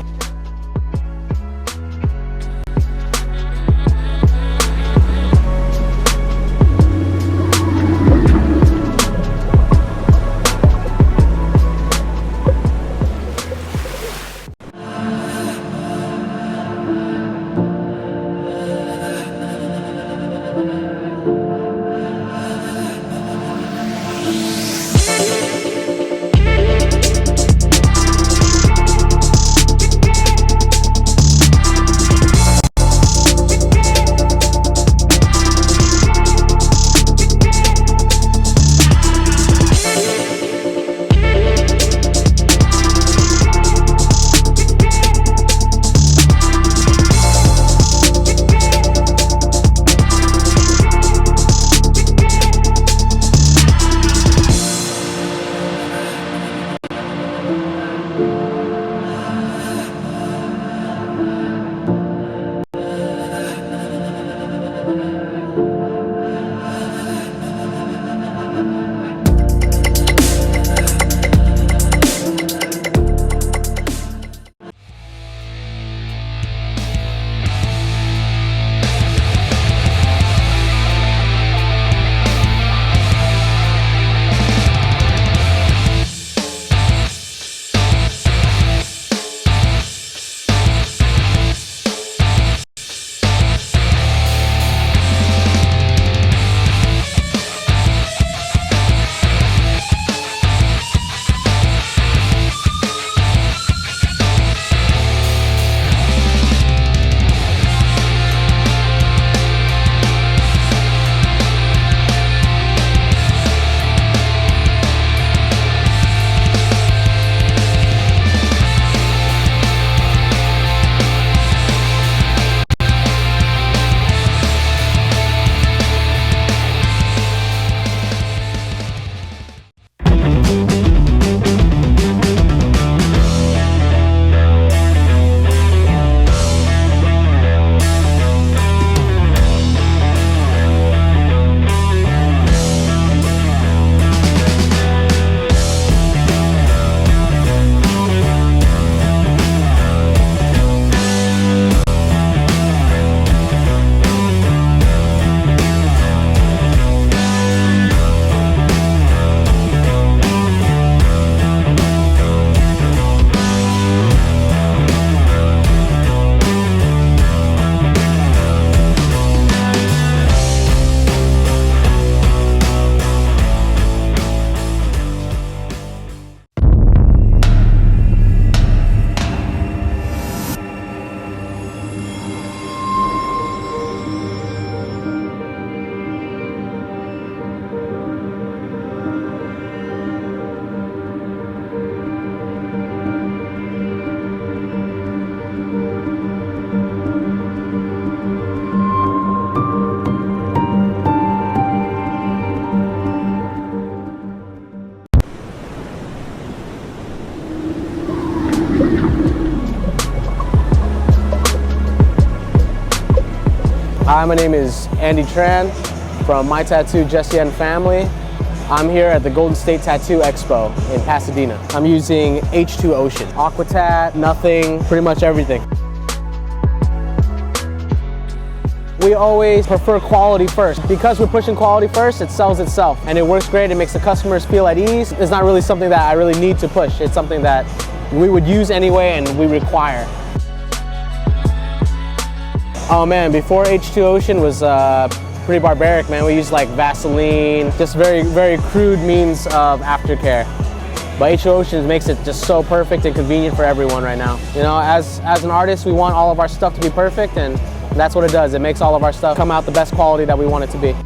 Hi, my name is Andy Tran from My Tattoo Jesse and Family. I'm here at the Golden State Tattoo Expo in Pasadena. I'm using H2 Ocean. Aquatat, nothing, pretty much everything. We always prefer quality first. Because we're pushing quality first, it sells itself. And it works great, it makes the customers feel at ease. It's not really something that I really need to push. It's something that we would use anyway and we require. Oh man, before H2 Ocean was pretty barbaric, man. We used like Vaseline, just very, very crude means of aftercare. But H2 Ocean makes it just so perfect and convenient for everyone right now. You know, as an artist, we want all of our stuff to be perfect, and that's what it does. It makes all of our stuff come out the best quality that we want it to be.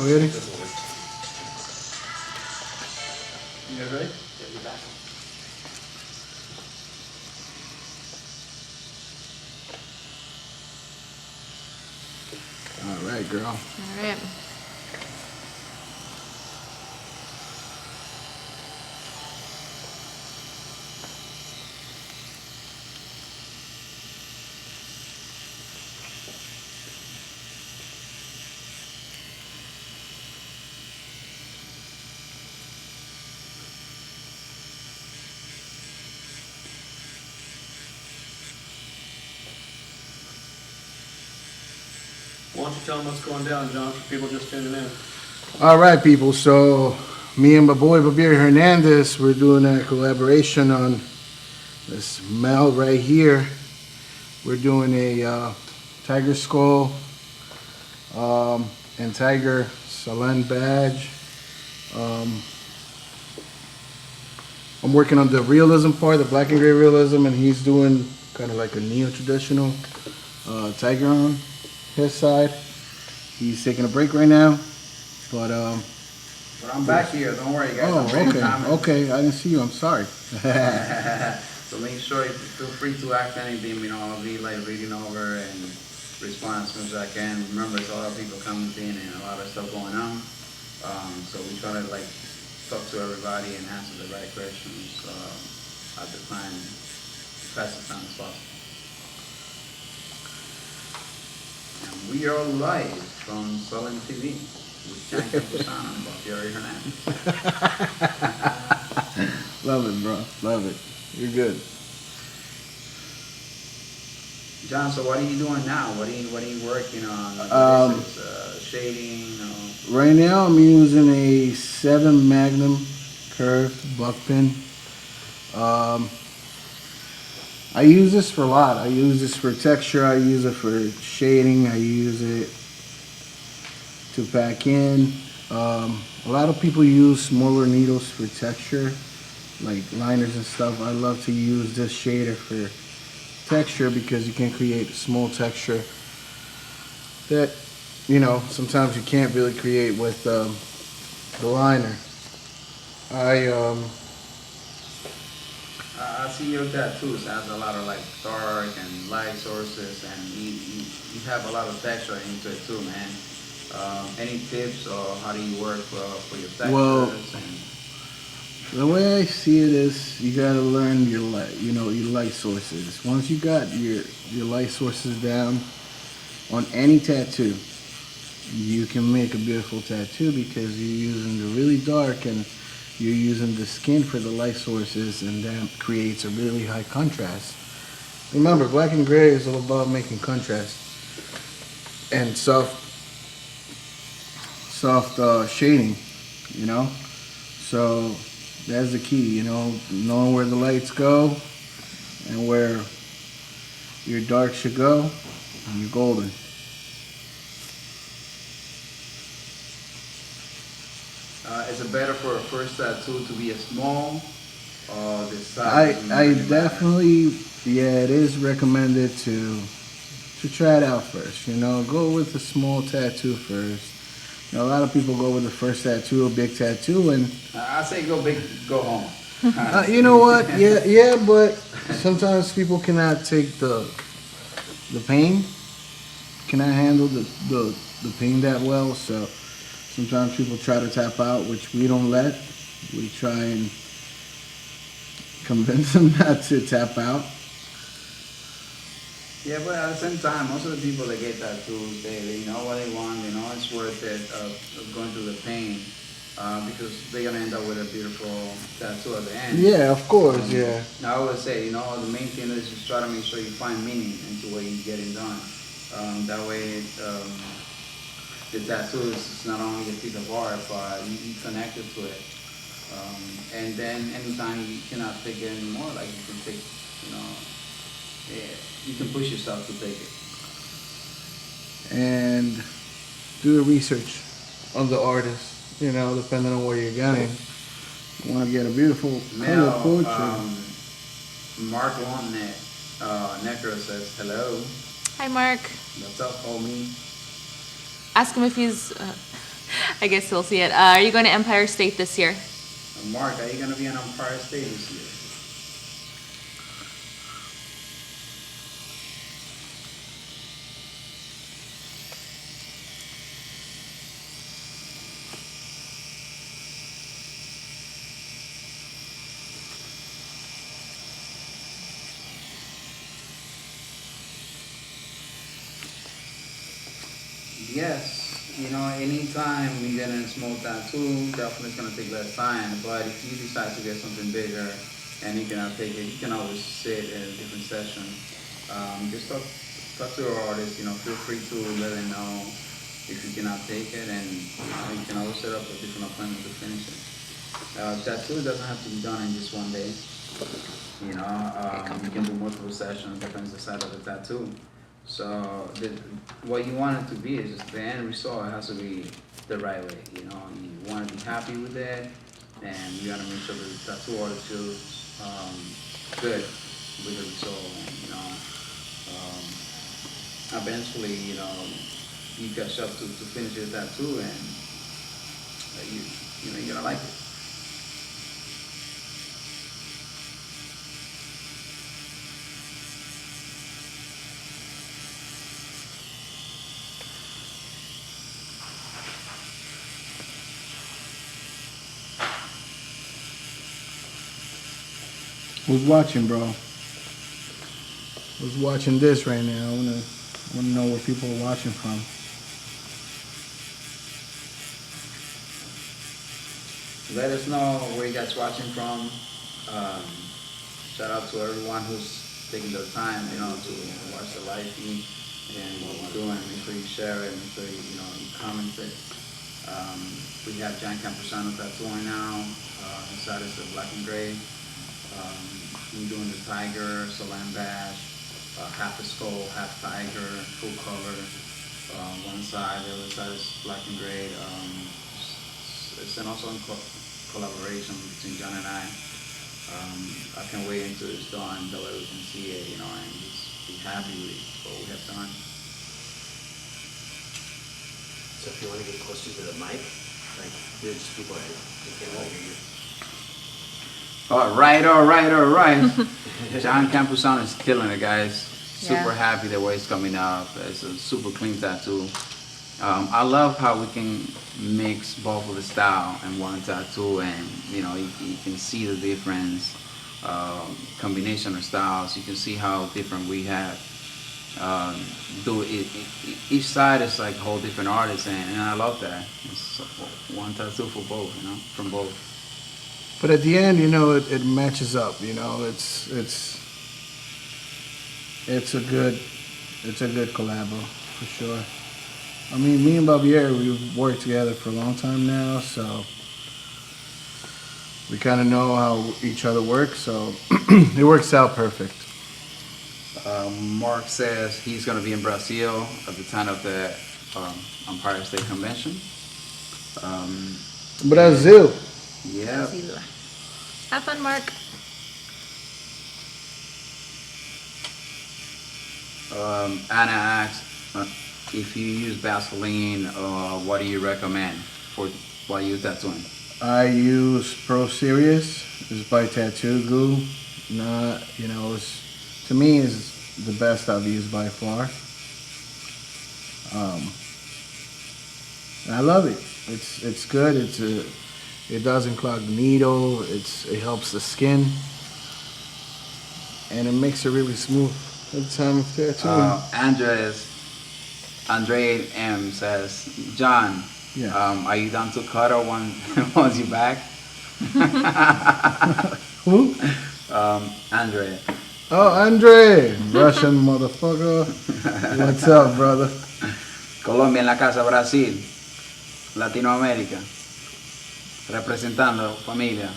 Ready? You guys ready? All right, girl. All right. Why don't you tell them what's going down, Jhon, for people just tuning in? All right, people. So me and my boy Babiery Hernandez, we're doing a collaboration on this melt right here. We're doing a tiger skull and tiger Sullen badge. I'm working on the realism part, the black and gray realism, and he's doing kind of like a neo-traditional tiger on his side. He's taking a break right now, but I'm back here. Don't worry, guys. oh, I'm ready to okay, comment. okay. I didn't see you. I'm sorry. So make sure you feel free to ask anything. You know, I'll be like reading over and respond as much as I can. Remember, there's a lot of people coming in and a lot of stuff going on. So we try to like talk to everybody and answer the right questions at the time, fastest time as possible. And we are live from SullenTv with Jhon Campuzano and Babiery Hernandez. Love it, bro. Love it. You're good. Jhon, so what are you doing now? What are you working on? Like, what is it? Shading? Right now, I'm using a 7 Magnum curved buck pin. I use this for a lot. I use this for texture. I use it for shading. I use it to pack in. A lot of people use smaller needles for texture, like liners and stuff. I love to use this shader for texture because you can create small texture that, you know, sometimes you can't really create with the liner. I see your tattoos has a lot of like dark and light sources, and you have a lot of texture into it too, man. Any tips or how do you work for your textures? Well, the way I see it is, you gotta learn your light, your light sources. Once you got your light sources down on any tattoo, you can make a beautiful tattoo because you're using the really dark and you're using the skin for the light sources, and that creates a really high contrast. Remember, black and gray is all about making contrast and soft shading, you know? So that's the key, you know, knowing where the lights go and where your dark should go, and your golden. Is it better for a first tattoo to be a small or the size? I definitely, yeah, it is recommended to try it out first. You know, go with a small tattoo first. You know, a lot of people go with the first tattoo, a big tattoo, and I say go big, go home. you know what? Yeah, but sometimes people cannot take the pain, cannot handle the pain that well. So sometimes people try to tap out, which we don't let. We try and convince them not to tap out. Yeah, but at the same time, most of the people that get tattoos, they know what they want, they know it's worth it of going through the pain, because they're gonna end up with a beautiful tattoo at the end. Yeah, of course, yeah. I always say, you know, the main thing is just try to make sure you find meaning into what you're getting done. That way, the tattoo is not only a piece of art, but you connected to it. And then anytime you cannot take it anymore, like you can take, you know, you can push yourself to take it. And do the research of the artist, you know, depending on where you're going. You want to get a beautiful color portrait. Mark Wonnet, Necro says, hello. Hi, Mark. What's up, homie? Ask him if he's, I guess he'll see it. Are you going to Empire State this year? Mark, are you going to be in Empire State this year? Yes, you know, anytime you get a small tattoo, definitely it's going to take less time. But if you decide to get something bigger and you cannot take it, you can always sit in a different session. Just talk to your artist, you know, feel free to let them know if you cannot take it, and you can always set up a different appointment to finish it. Tattoo doesn't have to be done in just one day. You know, you can do multiple sessions, depends the size of the tattoo. So what you want it to be is just the end result. It has to be the right way. You know, you want to be happy with it, and you got to make sure that the tattoo artist feels good with the result. And, you know, eventually, you know, you catch up to finish your tattoo, and you know you're gonna like it. Who's watching, bro? Who's watching this right now? I wanna know where people are watching from. Let us know where you guys watching from. Shout out to everyone who's taking the time, you know, to watch the live feed and what we're doing. Make sure you share it. Make sure you know you comment it. We have Jhon Campuzano tattooing now. Inside is the black and gray. We're doing the tiger, Sullen badge, half a skull, half tiger, full color. One side, the other side is black and gray. It's an also in collaboration between Jhon and I. I can't wait until it's done, that way we can see it, you know, and just be happy with what we have done. So if you want to get closer to the mic, like, there's just people that can't really hear you. All right. Jhon Campuzano is killing it, guys. Super happy the way it's coming out. It's a super clean tattoo. I love how we can mix both of the style in one tattoo, and you know you can see the difference, combination of styles. You can see how different we have. Each side is like a whole different artist, and I love that. It's one tattoo for both, you know, from both. But at the end, you know, it matches up. You know, it's a good collabo for sure. I mean, me and Babiery, we've worked together for a long time now, so we kind of know how each other works. So it works out perfect. Mark says he's going to be in Brazil at the time of the Empire State Convention. Brazil. Yeah. Have fun, Mark. Anna asks if you use Vaseline, what do you recommend for while you tattooing? I use Pro Serious. It's by Tattoo Glue. Not, you know, to me is the best I've used by far. And I love it. It's good. It doesn't clog the needle. It helps the skin, and it makes it really smooth at the time of tattooing. Andre M says, John, Yeah. are you down to cuddle once you're back? Who? Andre. Oh, Andre, Russian motherfucker. What's up, brother? Colombia en la casa, Brasil, Latinoamérica, representando familia.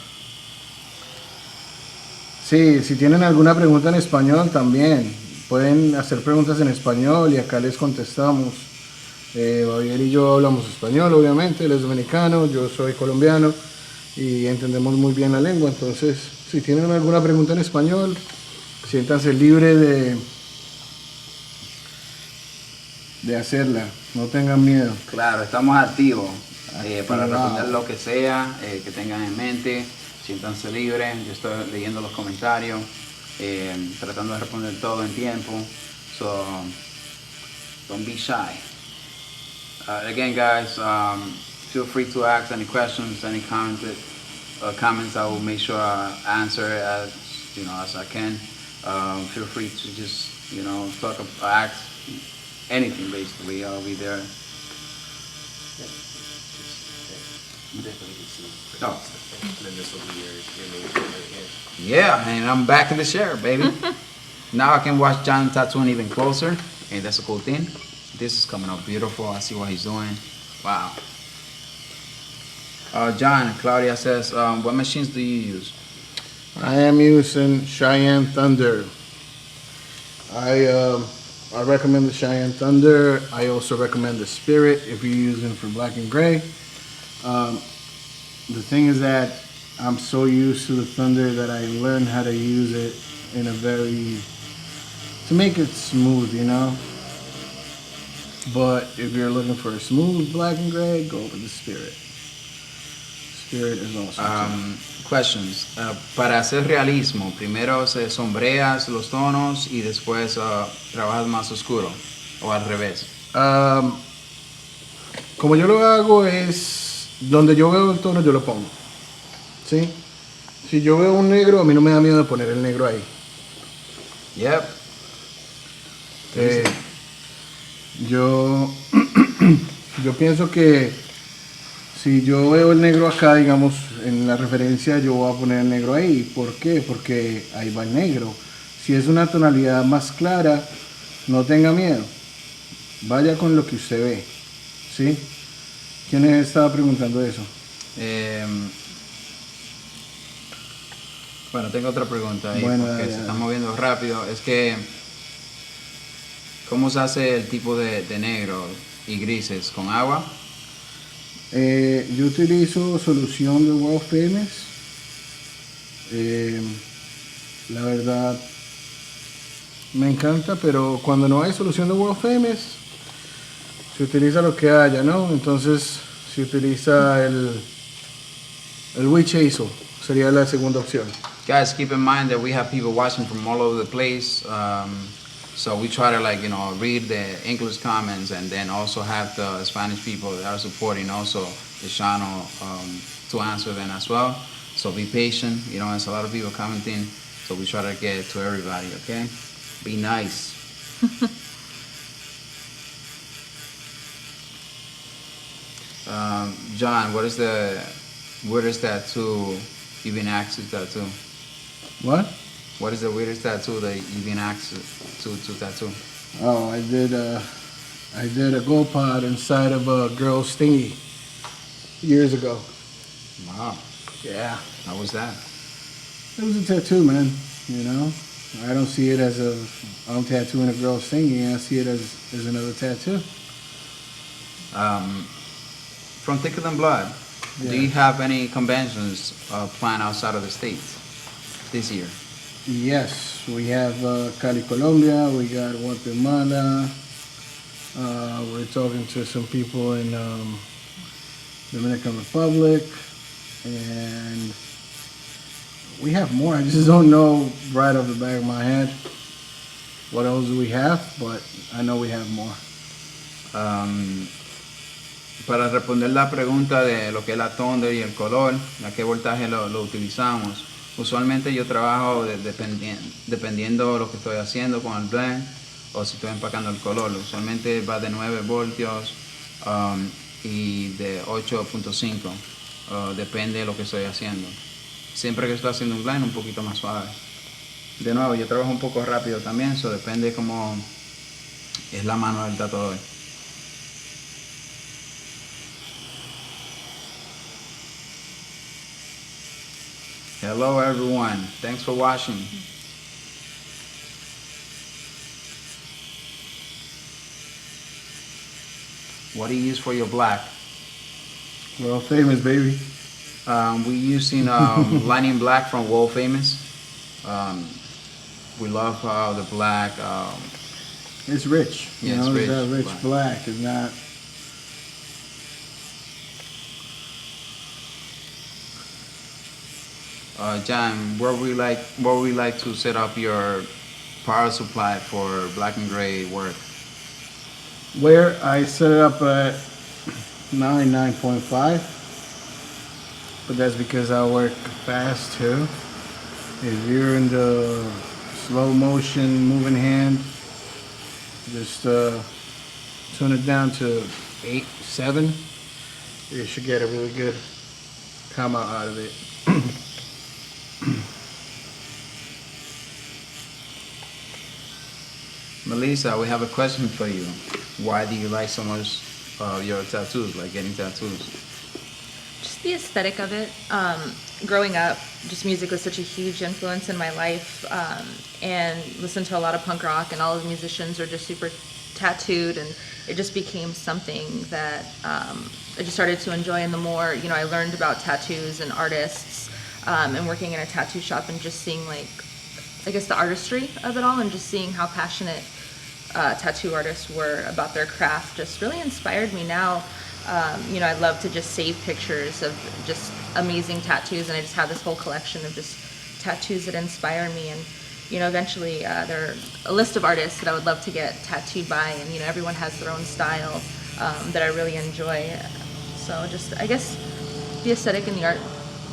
Sí, si tienen alguna pregunta en español también, pueden hacer preguntas en español y acá les contestamos. Babiery y yo hablamos español, obviamente, él es dominicano, yo soy colombiano y entendemos muy bien la lengua, entonces si tienen alguna pregunta en español, siéntanse libre de hacerla, no tengan miedo. Claro, estamos activos para Activado. responder lo que sea que tengan en mente. Siéntanse libres. Yo estoy leyendo los comentarios, tratando de responder todo en tiempo. So, don't be shy. Again, guys, feel free to ask any questions, any comments. I will make sure I answer as I can. Feel free to just talk, ask anything basically. I'll be there. You definitely can see. Oh. And then this will be your main thing right here. Yeah, and I'm back in the chair, baby. Now I can watch Jhon tattooing even closer, and that's a cool thing. This is coming up beautiful. I see what he's doing. Wow. John, Claudia says, what machines do you use? I am using Cheyenne Thunder. I recommend the Cheyenne Thunder. I also recommend the Spirit if you're using for black and gray. The thing is that I'm so used to the Thunder that I learned how to use it to make it smooth, you know. But if you're looking for a smooth black and gray, go with the Spirit. Spirit is awesome. Questions. Para hacer realismo, primero se sombreas los tonos y después trabajas más oscuro, o al revés. Como yo lo hago es, donde yo veo el tono yo lo pongo, ¿sí? Si yo veo un negro, a mí no me da miedo de poner el negro ahí. Yep. Yo pienso que si yo veo el negro acá, digamos, en la referencia, yo voy a poner el negro ahí. ¿Por qué? Porque ahí va el negro. Si es una tonalidad más clara, no tenga miedo. Vaya con lo que usted ve, ¿sí? ¿Quién estaba preguntando eso? Bueno, tengo otra pregunta ahí, Bueno, porque dale, se está dale. moviendo rápido. Es que, ¿cómo se hace el tipo de negro y grises? ¿Con agua? Yo utilizo solución de World Famous. La verdad me encanta, pero cuando no hay solución de World Famous, se utiliza lo que haya, ¿no? Entonces se utiliza el Witch Hazel, sería la segunda opción. Guys, keep in mind that we have people watching from all over the place. So we try to read the English comments and then also have the Spanish people that are supporting also the channel to answer them as well. So be patient, there's a lot of people commenting, so we try to get to everybody, okay? Be nice. John, what is the weirdest tattoo you've been asked to tattoo? What? What is the weirdest tattoo that you've been asked to tattoo? Oh, I did a gold pod inside of a girl's thingy years ago. Wow. Yeah. How was that? It was a tattoo, man. You know, I don't see it as I'm tattooing a girl's thingy. I see it as another tattoo. From Thicker Than Blood, Yeah. do you have any conventions planned outside of the States this year? Yes, we have Cali, Colombia. We got Guatemala. We're talking to some people in Dominican Republic, and we have more. I just don't know right off the back of my head what else do we have, but I know we have more. Para responder la pregunta de lo que es la Thunder y el color, a qué voltaje lo utilizamos. Usualmente yo trabajo dependiendo de lo que estoy haciendo con el blend o si estoy empacando el color. Usualmente va de 9 voltios y de 8.5. Depende de lo que estoy haciendo. Siempre que estoy haciendo un blend, un poquito más suave. De nuevo, yo trabajo un poco rápido también, eso depende cómo es la mano del tatuador. Hello everyone, thanks for watching. What do you use for your black? World famous, baby. We're using Lightning Black from World Famous. We love the black. It's rich. Yeah, You it's know, rich. It's that rich black. It's not. Jhon, where we like to set up your power supply for black and gray work? Where I set it up at 9.5, but that's because I work fast too. If you're in the slow motion moving hand, just tune it down to 8, 7. You should get a really good come out of it. Melissa, we have a question for you. Why do you like so much your tattoos, like getting tattoos? Just the aesthetic of it. Growing up, just music was such a huge influence in my life, and listened to a lot of punk rock, and all of the musicians are just super tattooed, and it just became something that I just started to enjoy. And the more, you know, I learned about tattoos and artists, and working in a tattoo shop and just seeing, like, I guess the artistry of it all, and just seeing how passionate tattoo artists were about their craft just really inspired me. Now, you know, I love to just save pictures of just amazing tattoos, and I just have this whole collection of just tattoos that inspire me. And, you know, eventually there are a list of artists that I would love to get tattooed by, and, you know, everyone has their own style that I really enjoy. So just, I guess, the aesthetic and the art.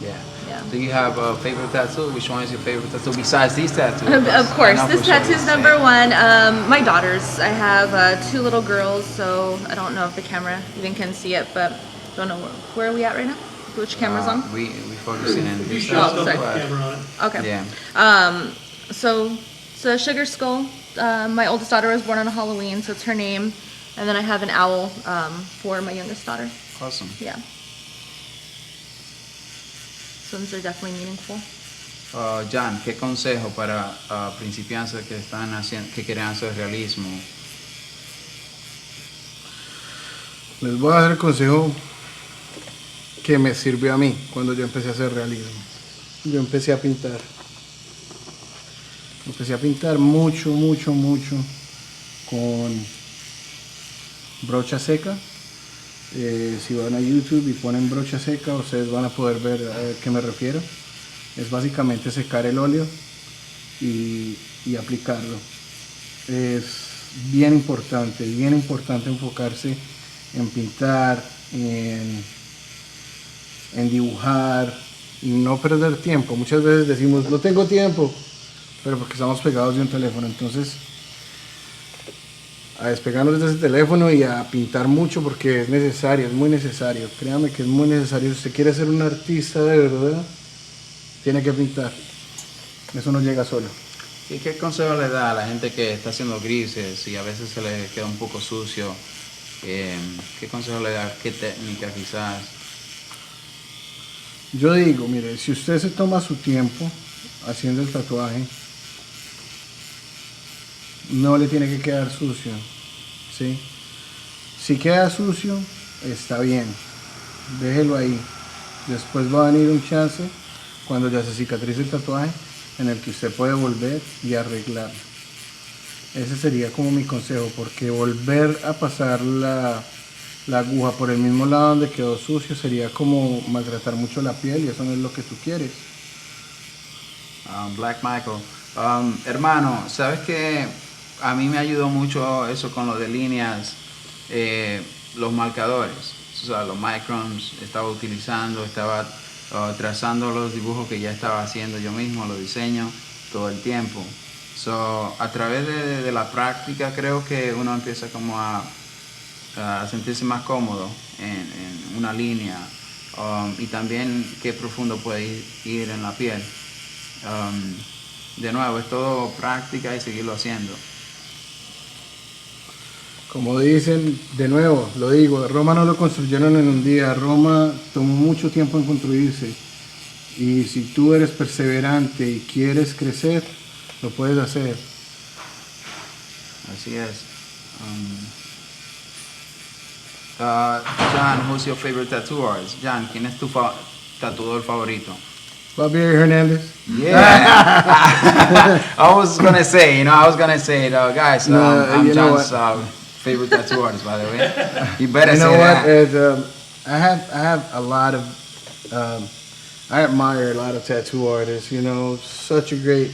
Yeah. Yeah. Do you have a favorite tattoo? Which one is your favorite tattoo besides these tattoos? Of course, I know this for sure tattoo's it's number like- one. My daughters. I have 2 little girls, so I don't know if the camera even can see it, but don't know where are we at right now? Which camera's on? We focusing on this Shut tattoo, the sorry. camera on it. Okay. Yeah. So it's a sugar skull. My oldest daughter was born on a Halloween, so it's her name. And then I have an owl for my youngest daughter. Awesome. Yeah. So those are definitely meaningful. Jhon, ¿qué consejo para principiantes que quieren hacer realismo? Les voy a dar el consejo que me sirvió a mí cuando yo empecé a hacer realismo. Yo empecé a pintar. Empecé a pintar mucho con brocha seca. Si van a YouTube y ponen brocha seca, ustedes van a poder ver a qué me refiero. Es básicamente secar el óleo y aplicarlo. Es bien importante enfocarse en pintar, en dibujar y no perder tiempo. Muchas veces decimos, no tengo tiempo, pero porque estamos pegados de un teléfono. Entonces, a despegarnos de ese teléfono y a pintar mucho, porque es necesario, es muy necesario. Créame que es muy necesario. Si usted quiere ser un artista de verdad, tiene que pintar. Eso no llega solo. ¿Y qué consejo le da a la gente que está haciendo grises y a veces se le queda un poco sucio? ¿Qué consejo le da? ¿Qué técnica quizás? Yo digo, mire, si usted se toma su tiempo haciendo el tatuaje, no le tiene que quedar sucio, ¿sí? Si queda sucio, está bien, déjelo ahí. Después va a venir un chance, cuando ya se cicatrice el tatuaje, en el que usted puede volver y arreglarlo. Ese sería como mi consejo, porque volver a pasar la aguja por el mismo lado donde quedó sucio sería como maltratar mucho la piel y eso no es lo que tú quieres. Black Michael. Hermano, ¿sabes qué? A mí me ayudó mucho eso con lo de líneas, los marcadores, o sea, los microns, estaba utilizando, estaba trazando los dibujos que ya estaba haciendo yo mismo, los diseños, todo el tiempo. So, a través de la práctica creo que uno empieza como a sentirse más cómodo en una línea y también qué profundo puede ir en la piel. De nuevo, es todo práctica y seguirlo haciendo. Como dicen, de nuevo, lo digo, Roma no lo construyeron en un día, Roma tomó mucho tiempo en construirse. Y si tú eres perseverante y quieres crecer, lo puedes hacer. Así es. Jhon, who's your favorite tattoo artist? Jhon, ¿quién es tu tatuador favorito? Babiery Hernandez. Yeah. I was gonna say, guys, I'm John's favorite tattoo artist, by the way. You better You know say what? that. I have a lot of, I admire a lot of tattoo artists. You know, such a great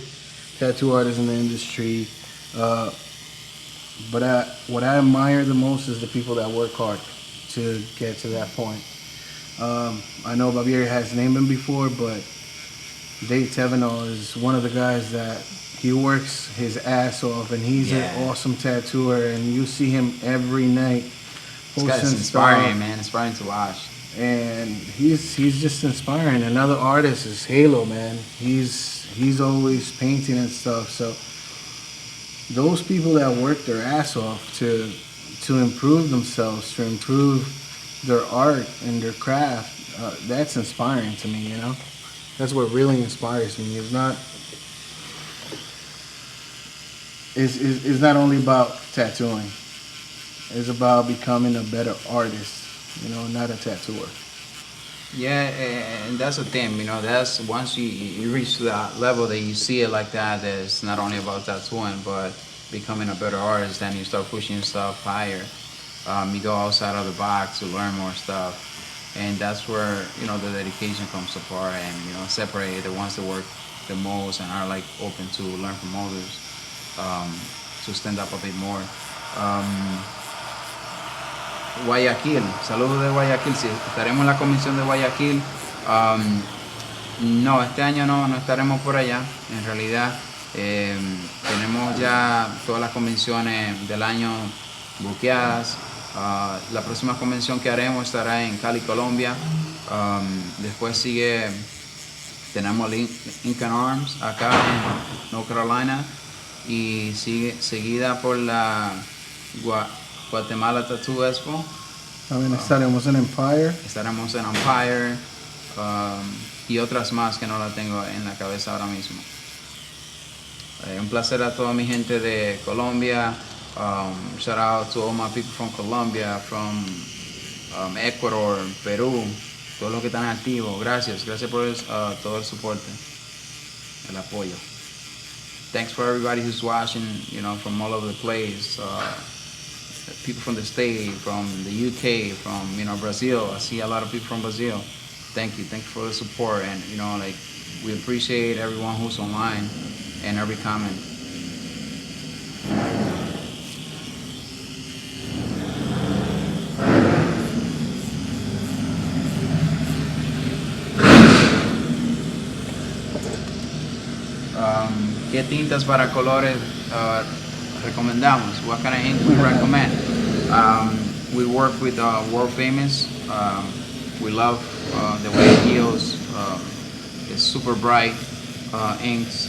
tattoo artist in the industry. But what I admire the most is the people that work hard to get to that point. I know Babiery has named him before, but Dave Tevenall is one of the guys that he works his ass off, and he's an awesome tattooer, and you see him every night. This guy's inspiring, man. Inspiring to watch. And he's just inspiring. Another artist is Halo, man. He's always painting and stuff. So those people that work their ass off to improve themselves, to improve their art and their craft, that's inspiring to me, you know? That's what really inspires me. It's not only about tattooing. It's about becoming a better artist, you know, not a tattooer. Yeah, and that's the thing, you know, that's once you reach that level that you see it like that it's not only about tattooing, but becoming a better artist, then you start pushing yourself higher. You go outside of the box to learn more stuff. And that's where, you know, the dedication comes apart and, you know, separate the ones that work the most and are like open to learn from others, to stand up a bit more. Guayaquil, saludos de Guayaquil, sí, estaremos en la convención de Guayaquil. No, este año no estaremos por allá, en realidad tenemos ya todas las convenciones del año buqueadas. La próxima convención que haremos estará en Cali, Colombia. Después tenemos Ink and Arms acá en North Carolina y seguida por la Guatemala Tattoo Expo. También estaremos en Empire. Estaremos en Empire y otras más que no la tengo en la cabeza ahora mismo. Un placer a toda mi gente de Colombia. Shout out to all my people from Colombia, from Ecuador, Perú, todos los que están activos. Gracias por todo el soporte, el apoyo. Thanks for everybody who's watching, you know, from all over the place. People from the States, from the UK, from, you know, Brazil. I see a lot of people from Brazil. Thank you for the support, and, you know, like, we appreciate everyone who's online and every comment. ¿Qué tintas para colores recomendamos? What kind of ink we recommend? We work with world famous. We love the way it heals it's super bright inks.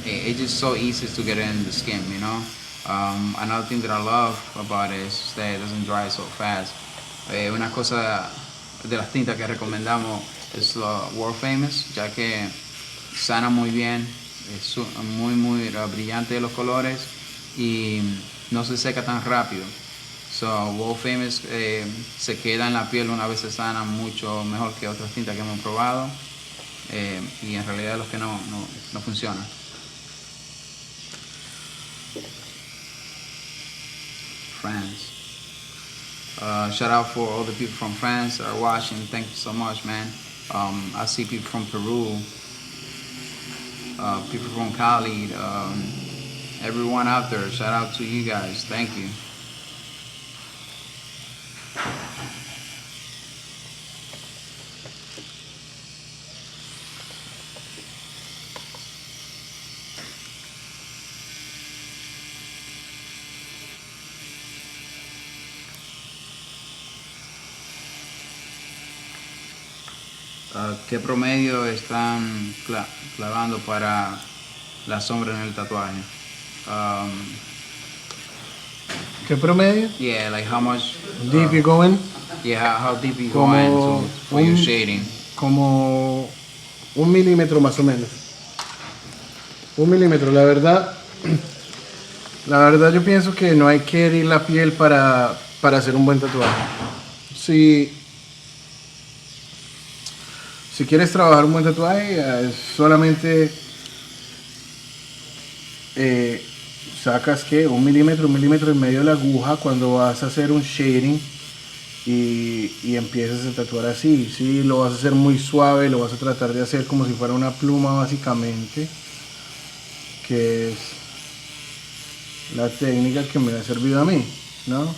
It's just so easy to get in the skin, you know. Another thing that I love about it is that it doesn't dry so fast. Una cosa de las tintas que recomendamos es la World Famous, ya que sana muy bien, es muy brillante los colores y no se seca tan rápido. So, World Famous se queda en la piel una vez se sana mucho mejor que otras tintas que hemos probado y en realidad los que no funcionan. France. Shout out for all the people from France that are watching. Thank you so much, man. I see people from Peru, people from Cali, everyone out there. Shout out to you guys. Thank you. ¿Qué promedio están clavando para la sombra en el tatuaje? ¿Qué promedio? Yeah, like how much Deep you going? Yeah, how deep you go into for your shading? Como 1 milímetro más o menos. 1 milímetro, la verdad yo pienso que no hay que herir la piel para hacer un buen tatuaje. Si quieres trabajar un buen tatuaje, solamente sacas que 1 milímetro y medio de la aguja cuando vas a hacer un shading y empiezas a tatuar así. Sí, lo vas a hacer muy suave, lo vas a tratar de hacer como si fuera una pluma básicamente, que es la técnica que me ha servido a mí, ¿no?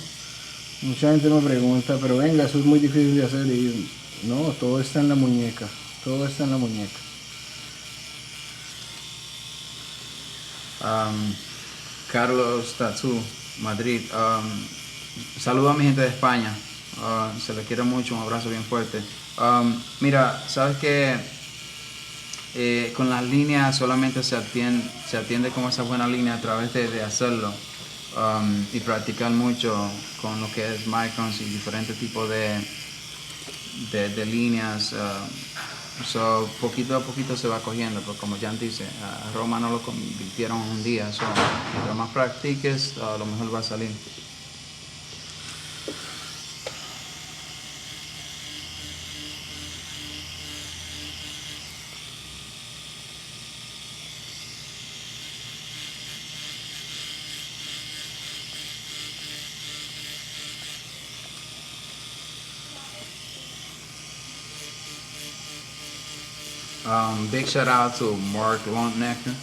Mucha gente me pregunta, pero venga, eso es muy difícil de hacer y no, todo está en la muñeca, todo está en la muñeca. Carlos Tattoo, Madrid. Saludo a mi gente de España. Se les quiere mucho, un abrazo bien fuerte. Mira, sabes que con las líneas solamente se atiende con esa buena línea a través de hacerlo y practicar mucho con lo que es microns y diferentes tipos de líneas. So, poquito a poquito se va cogiendo, pero como Jhon dice, a Roma no lo convirtieron en un día. So, lo más practiques, lo mejor va a salir. Big shout out to Mark Lontnecker.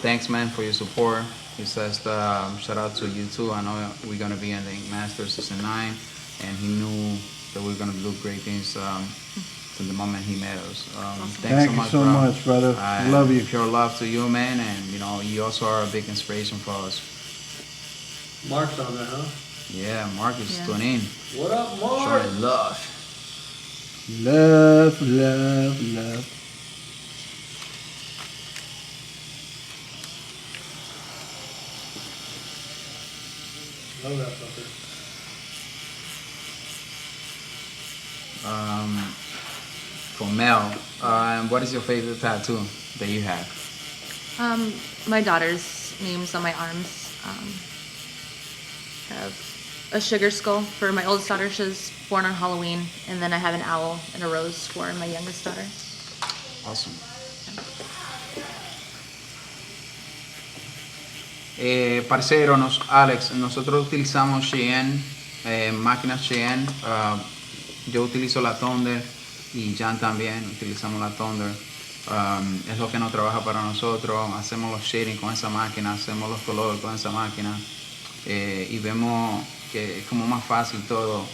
Thanks, man, for your support. He says shout out to you too. I know we're gonna be in the Inkmaster season 9, and he knew that we're gonna do great things from the moment he met us. Thanks so much, brother. Love you. Pure love to you, man, and you know you also are a big inspiration for us. Mark's on there, huh? Yeah, Mark is tuning in. What up, Mark? Showing love. Love, love, love. Love that fucker. For Mel, what is your favorite tattoo that you have? My daughter's names on my arms. I have a sugar skull for my oldest daughter. She's born on Halloween, and then I have an owl and a rose for my youngest daughter. Awesome. Parcero, Alex, nosotros utilizamos Cheyenne, máquinas Cheyenne. Yo utilizo la Thunder y Jhon también utilizamos la Thunder. Es lo que nos trabaja para nosotros. Hacemos los shading con esa máquina, hacemos los colores con esa máquina y vemos que es como más fácil todo.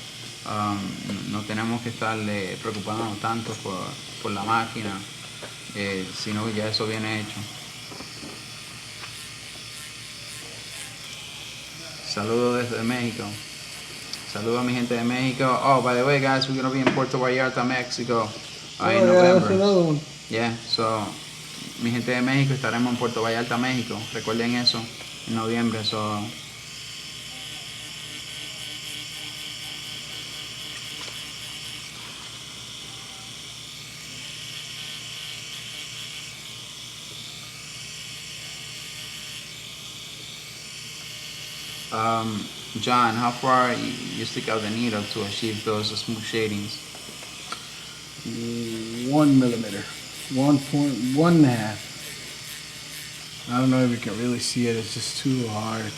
No tenemos que estarle preocupándonos tanto por la máquina, sino que ya eso viene hecho. Saludos desde México. Saludos a mi gente de México. Oh, by the way, guys, we're going to be in Puerto Vallarta, Mexico, in November. Yeah, so mi gente de México estaremos en Puerto Vallarta, México. Recuerden eso en noviembre. So Jhon, how far you stick out the needle to achieve those smooth shadings? 1 millimeter, 1.5. I don't know if you can really see it. It's just too hard.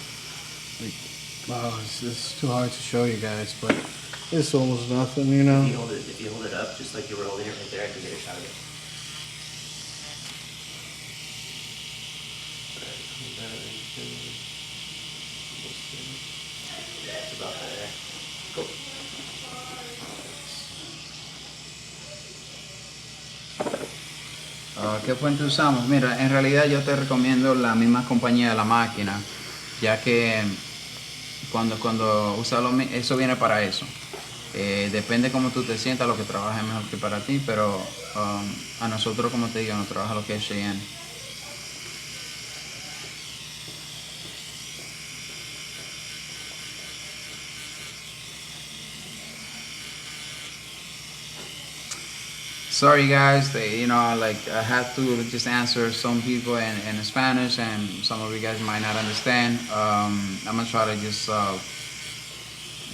Like, wow, it's just too hard to show you guys, but it's almost nothing, you know. If you hold it up, just like you were holding it right there, I can get a shot of it. It's about there. Cool. ¿Qué fuente usamos? Mira, en realidad yo te recomiendo la misma compañía de la máquina, ya que cuando usas eso viene para eso. Depende cómo tú te sientas, lo que trabaja es mejor que para ti, pero a nosotros, como te digo, nos trabaja lo que es Cheyenne. Sorry guys, I have to just answer some people in Spanish, and some of you guys might not understand. I'm gonna try to just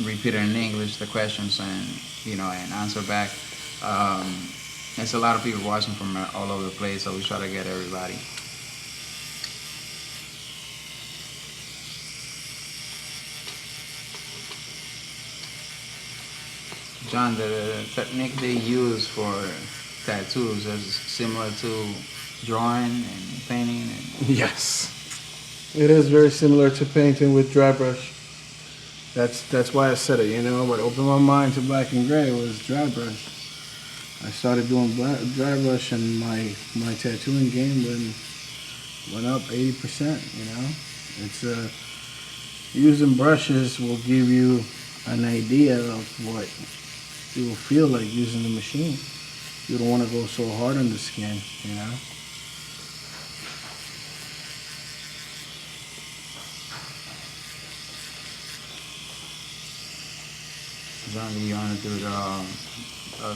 repeat it in English, the questions, and answer back. There's a lot of people watching from all over the place, so we try to get everybody. Jhon, the technique they use for tattoos is similar to drawing and painting? Yes. It is very similar to painting with dry brush. That's why I said it, you know. What opened my mind to black and gray was dry brush. I started doing dry brush, and my tattooing game went up 80%, you know. It's using brushes will give you an idea of what it will feel like using the machine. You don't want to go so hard on the skin, you know. Jhon, do you want to do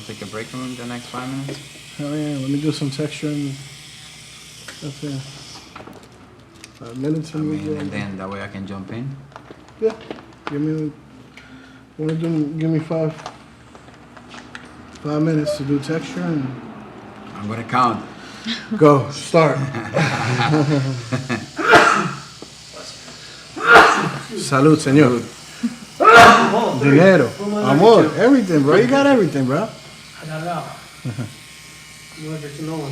take a break from the next 5 minutes? Oh yeah, let me do some texture and stuff there. 5 minutes and and then that way I can jump in? Yeah, give me 5 minutes to do texture, and I'm gonna count. Go, start. Salud, señor. Dinero, amor, everything, bro. You got everything, bro. I got it out. You want to get to know one.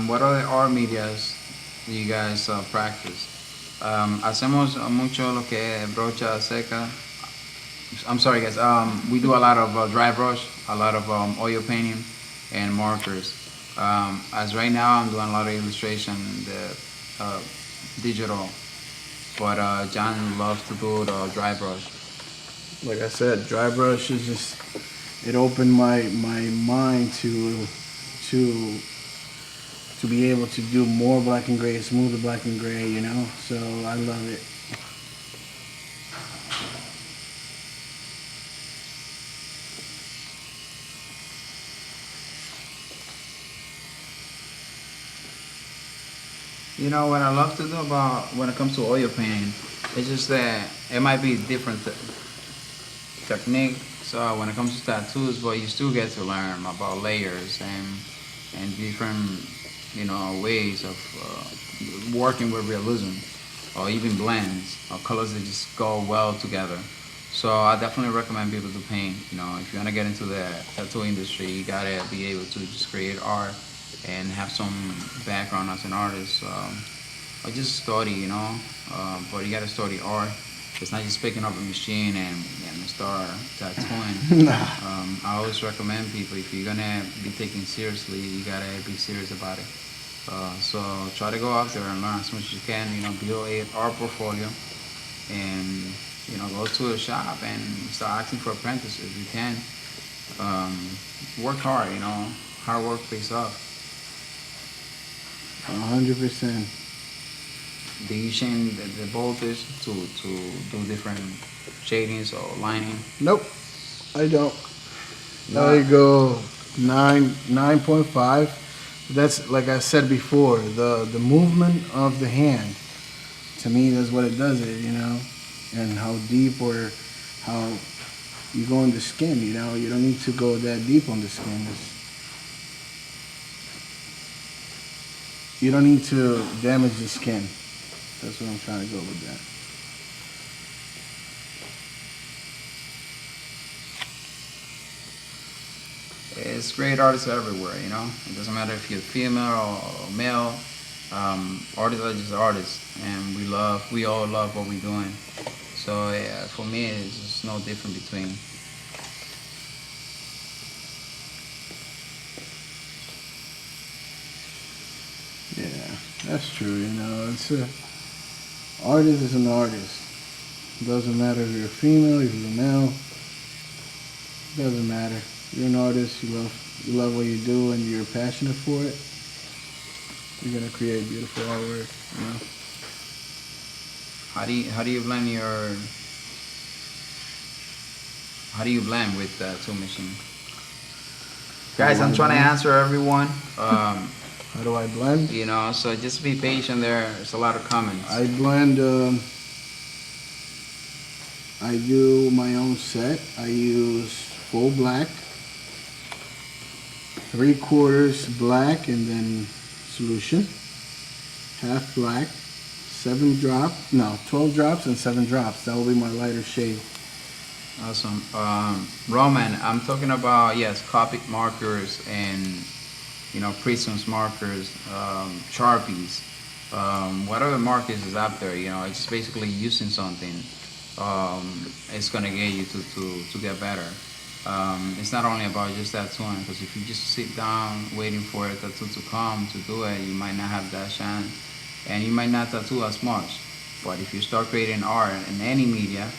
What other art medias do you guys practice? Hacemos mucho lo que es brocha seca. I'm sorry guys, we do a lot of dry brush, a lot of oil painting and markers. As right now I'm doing a lot of illustration, the digital, but Jhon loves to do the dry brush. Like I said, dry brush is just, it opened my mind to be able to do more black and gray, smoother black and gray, you know, so I love it. You know what I love to do about when it comes to oil painting, it's just that it might be different techniques when it comes to tattoos, but you still get to learn about layers and different, you know, ways of working with realism, or even blends or colors that just go well together. So I definitely recommend people to paint. You know, if you want to get into the tattoo industry, you gotta be able to just create art and have some background as an artist, or just study, you know. But you gotta study art. It's not just picking up a machine and start tattooing. I always recommend people, if you're gonna be taken seriously, you gotta be serious about it. So try to go out there and learn as much as you can. Build a art portfolio, and go to a shop and start asking for apprentices if you can. Work hard. Hard work pays off. 100%. Do you change the voltage to do different shadings or lining? Nope, I don't. No. I go 9.5. That's, like I said before, the movement of the hand. To me, that's what it does it, and how deep or how you go in the skin, you don't need to go that deep on the skin. You don't need to damage the skin. That's what I'm trying to go with that. It's great artists everywhere, It doesn't matter if you're female or male. Artists are just artists, and we all love what we're doing. So yeah, for me, it's just no different between. Yeah, that's true, It's artist is an artist. Doesn't matter if you're a female, if you're a male. Doesn't matter. You're an artist. You love what you do, and you're passionate for it. You're gonna create beautiful artwork. How do you blend blend with the two machine? Guys, I'm trying to answer everyone. How do I blend? So just be patient. There's a lot of comments. I blend. I do my own set. I use full black, 3/4 black, and then solution, half black, 12 drops and 7 drops. That will be my lighter shade. Awesome. Roman, I'm talking about, yes, Copic markers and, Prisms markers, Sharpies, what other markers is out there, it's just basically using something. It's going to get you to get better. It's not only about just tattooing, because if you just sit down waiting for a tattoo to come to do it, you might not have that chance, and you might not tattoo as much. But if you start creating art in any media,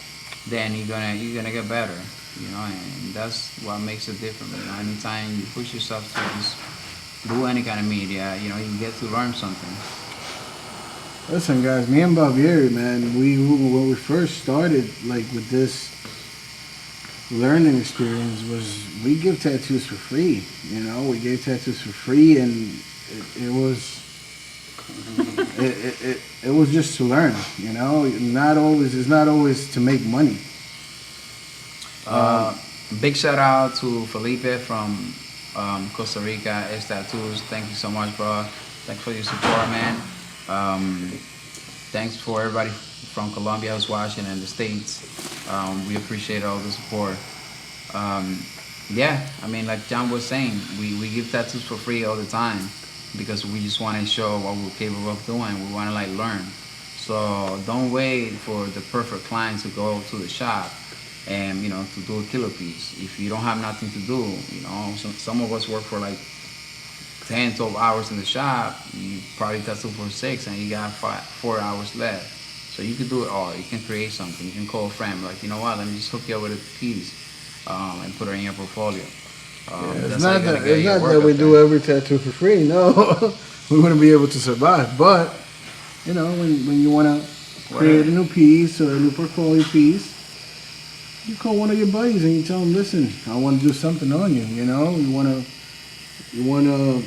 then you're gonna get better, and that's what makes it different. Anytime you push yourself to just do any kind of media, you get to learn something. Listen, guys, me and Babiery, man, when we first started, with this learning experience, was we give tattoos for free. We gave tattoos for free, and it was it was just to learn. It's not always to make money. Big shout out to Felipe from Costa Rica, S Tattoos. Thank you so much, bro. Thanks for your support, man. Thanks for everybody from Colombia who's watching, and the States. We appreciate all the support. Yeah, like Jhon was saying, we give tattoos for free all the time, because we just want to show what we're capable of doing. We want to learn. So don't wait for the perfect client to go to the shop and to do a killer piece. If you don't have nothing to do, some of us work for 10, 12 hours in the shop. You probably tattoo for 6, and you got 4 hours left. So you can do it all. You can create something. You can call a friend, let me just hook you up with a piece, and put it in your portfolio. It's not that we do every tattoo for free. No, we wouldn't be able to survive. But when you want to create a new piece or a new portfolio piece, you call one of your buddies and you tell them, listen, I want to do something on you. You want to.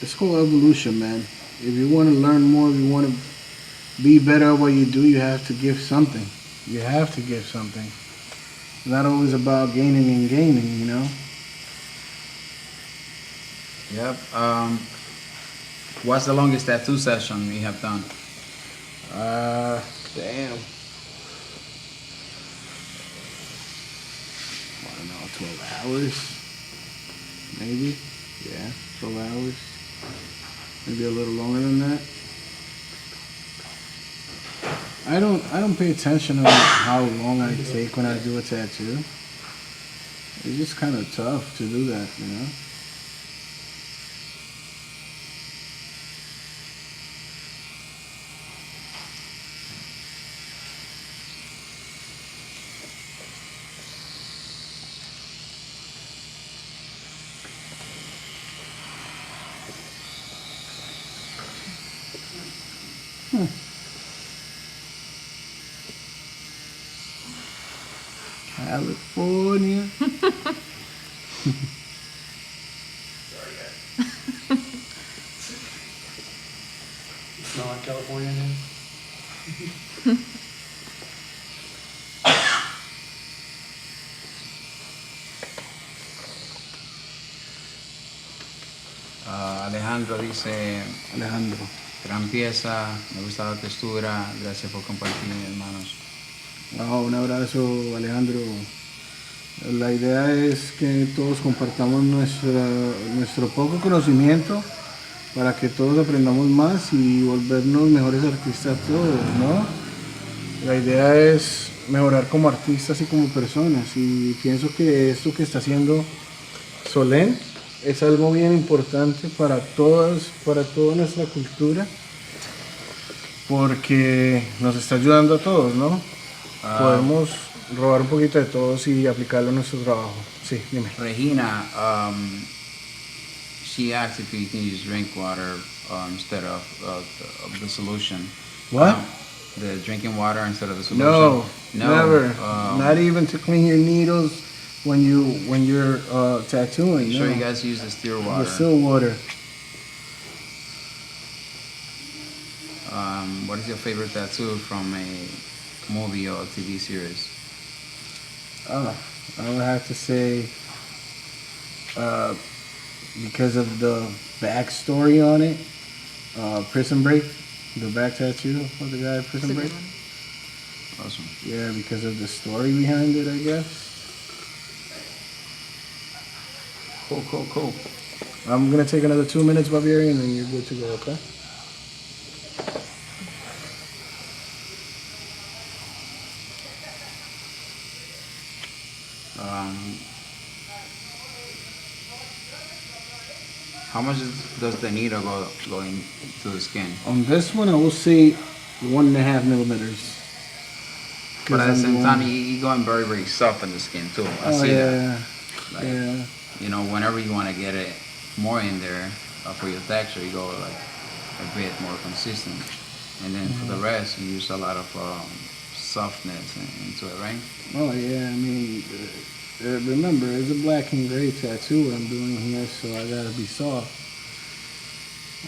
It's called evolution, man. If you want to learn more, if you want to be better at what you do, you have to give something. You have to give something. It's not always about gaining and gaining, Yep. What's the longest tattoo session you have done? Damn. I don't know, 12 hours, maybe. Yeah, 12 hours. Maybe a little longer than that. I don't pay attention to how long I take when I do a tattoo. It's just kind of tough to do that, California. Smell like California, man? Alejandro dice, Alejandro. gran pieza, me gusta la textura, gracias por compartir, hermanos. Wow, un abrazo, Alejandro. La idea es que todos compartamos nuestro poco conocimiento para que todos aprendamos más y volvernos mejores artistas todos, ¿no? La idea es mejorar como artistas y como personas, y pienso que esto que está haciendo Sullen es algo bien importante para toda nuestra cultura, porque nos está ayudando a todos, ¿no? Podemos robar un poquito de todos y aplicarlo a nuestro trabajo. Sí, dime. Regina, she asked if you can use drink water instead of the solution. What? The drinking water instead of the solution. No, never. um, Not even to clean your needles when you're tattooing. Make sure no. you guys use the still water. The still water. What is your favorite tattoo from a movie or TV series? I would have to say, because of the backstory on it, Prison Break, the back tattoo of the guy at Prison Break. Awesome. Yeah, because of the story behind it, I guess. Cool. I'm gonna take another 2 minutes, Babiery, and then you're good to go, okay? How much does the needle go into the skin? On this one, I will say 1.5 millimeters. But at the same I'm time, going- you're going very, very soft in the skin too. I Oh see yeah, that. Like, yeah. You know, whenever you want to get it more in there for your texture, you go like a bit more consistent. And then for the rest, you use a lot of softness into it, right? Oh yeah, I mean, remember, it's a black and gray tattoo what I'm doing here, so I gotta be soft.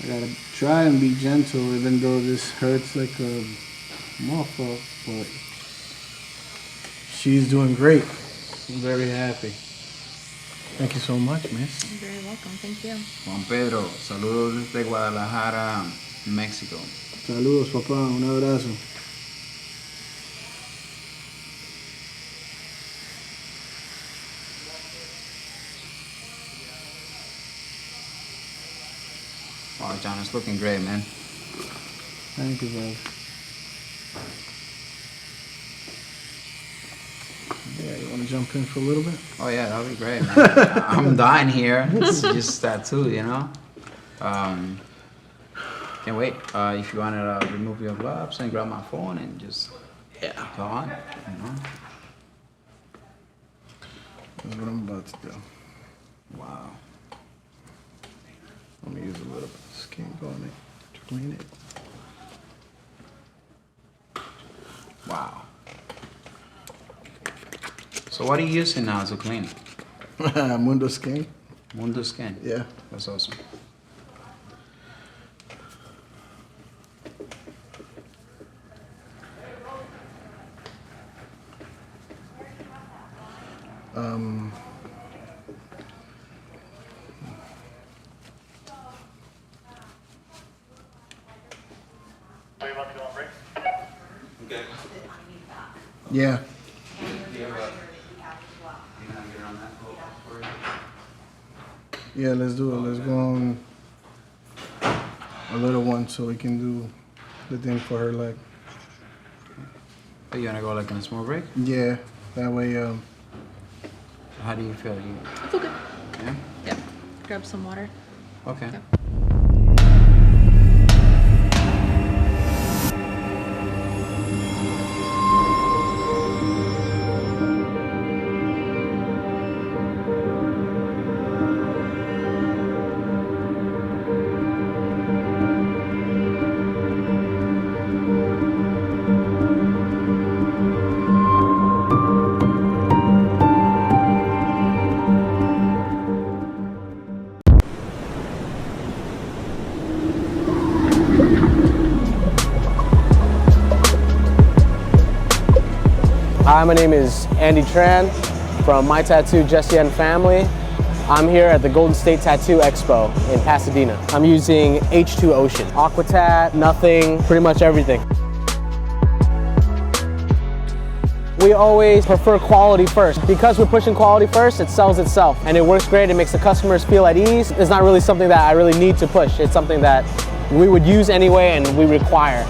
I gotta try and be gentle, even though this hurts like a motherfucker, but she's doing great. I'm very happy. Thank you so much, miss. You're very welcome. Thank you. Juan Pedro, saludos desde Guadalajara, México. Saludos, papá, un abrazo. Wow, John, it's looking great, man. Thank you, bro. Yeah, you want to jump in for a little bit? Oh yeah, that'll be great, man. I'm dying here. It's just tattoo, you know. Can't wait. If you want to remove your gloves and grab my phone and just go on, you know. That's what I'm about to do. Wow. Let me use a little bit of skin on it to clean it. Wow. So what are you using now to clean? Mundo skin. Mundo Skin. Yeah. That's awesome. Yeah. Yeah, let's do it. Let's go on a little one so we can do the thing for her leg. Are you gonna go like in a small break? Yeah, that way, How do you feel? I feel good. Yeah? Yep. Grab some water. Okay. Yep. my name is Andy Tran from My Tattoo Jesse and Family. I'm here at the Golden State Tattoo Expo in Pasadena. I'm using H2 Ocean. Aqua Tat, nothing, pretty much everything. We always prefer quality first. Because we're pushing quality first, it sells itself. And it works great, it makes the customers feel at ease. It's not really something that I really need to push. It's something that we would use anyway and we require.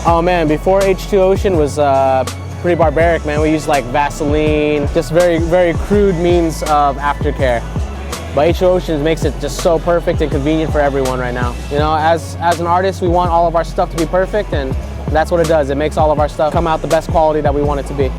Oh man, before H2 Ocean was pretty barbaric, man. We used like Vaseline, just very crude means of aftercare. But H2 Ocean makes it just so perfect and convenient for everyone right now. You know, as an artist, we want all of our stuff to be perfect, and that's what it does. It makes all of our stuff come out the best quality that we want it to be.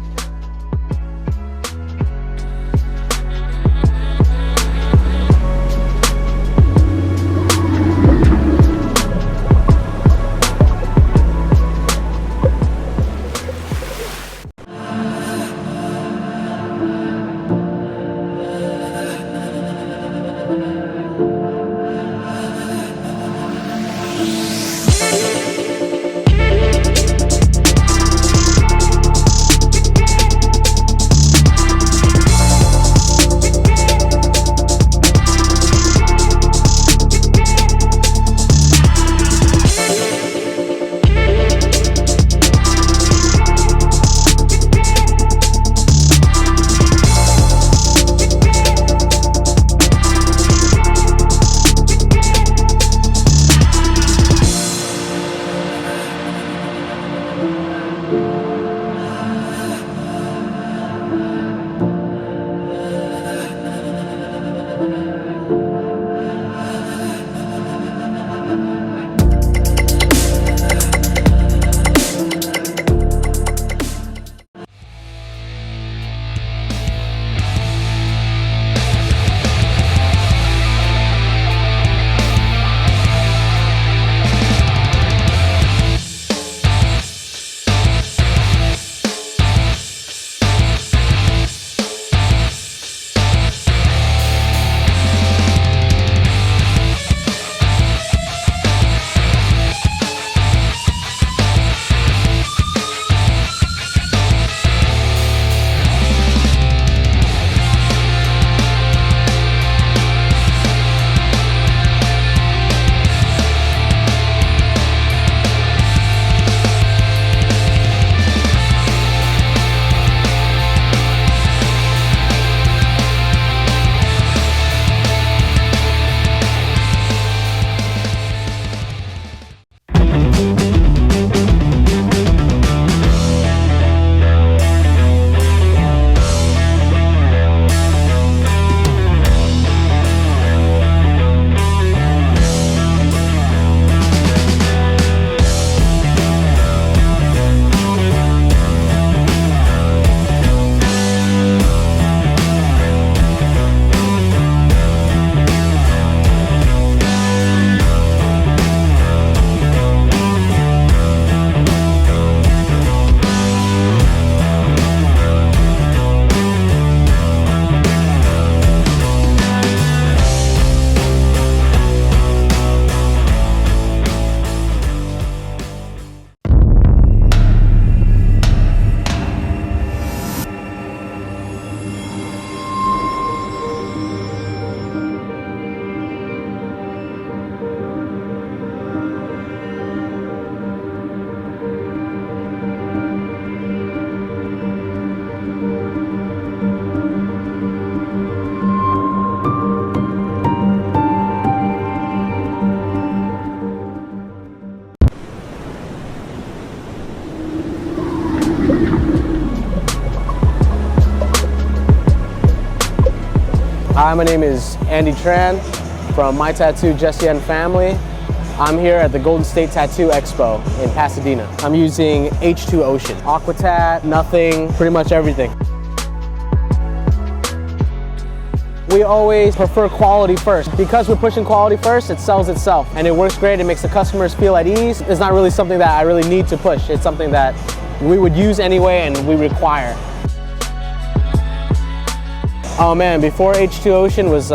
Hi, my name is Andy Tran from My Tattoo Jesse and Family. I'm here at the Golden State Tattoo Expo in Pasadena. I'm using H2 Ocean. Aqua Tat, nothing, pretty much everything. We always prefer quality first. Because we're pushing quality first, it sells itself. And it works great, it makes the customers feel at ease. It's not really something that I really need to push. It's something that we would use anyway and we require. Oh man, before H2 Ocean was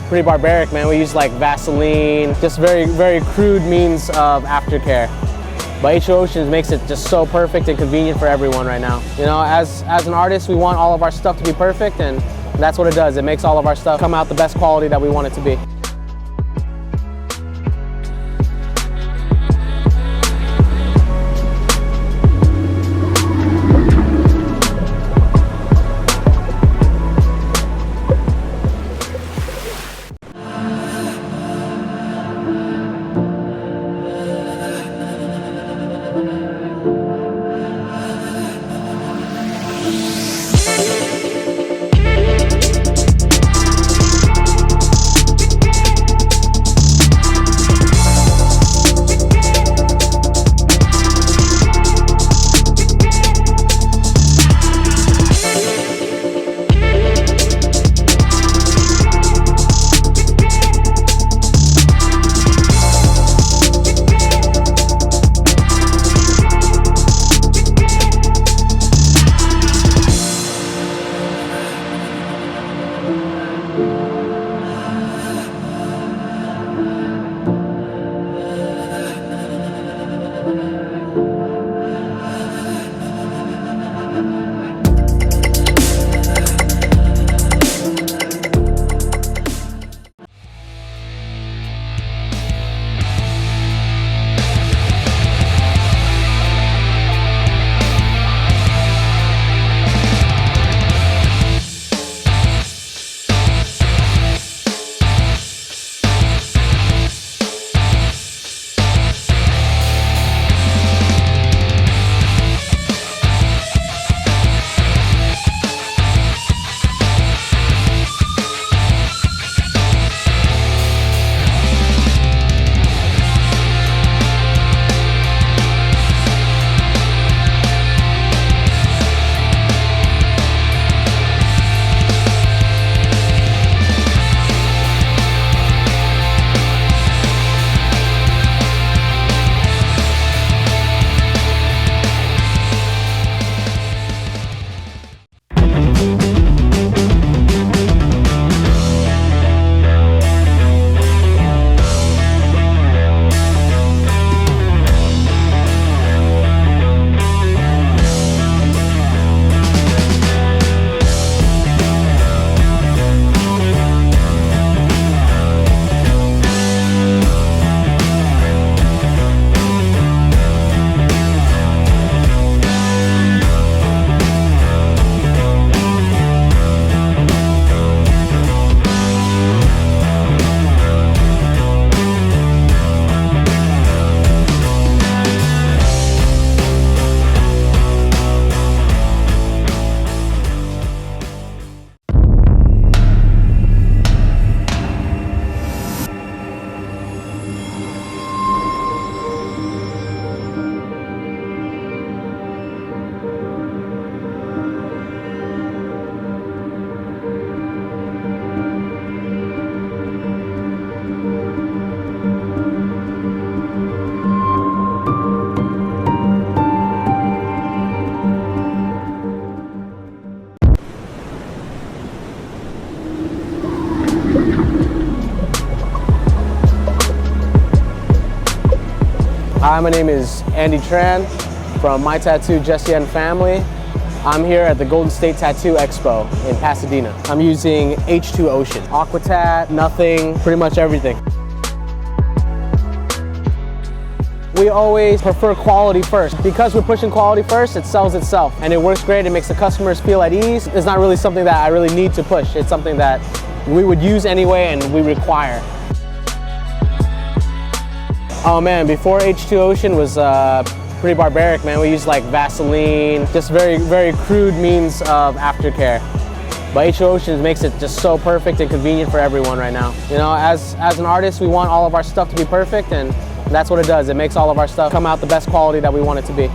pretty barbaric, man. We used like Vaseline, just very crude means of aftercare. But H2 Oceans makes it just so perfect and convenient for everyone right now. You know, as an artist, we want all of our stuff to be perfect, and that's what it does. It makes all of our stuff come out the best quality that we want it to be. Hi, my name is Andy Tran from My Tattoo Jesse and Family. I'm here at the Golden State Tattoo Expo in Pasadena. I'm using H2 Ocean, Aquatat, nothing, pretty much everything. We always prefer quality first. Because we're pushing quality first, it sells itself. And it works great, it makes the customers feel at ease. It's not really something that I really need to push. It's something that we would use anyway and we require. Oh man, before H2 Ocean was pretty barbaric, man. We used like Vaseline, just very crude means of aftercare. But H2 Oceans makes it just so perfect and convenient for everyone right now. You know, as an artist, we want all of our stuff to be perfect, and that's what it does. It makes all of our stuff come out the best quality that we want it to be.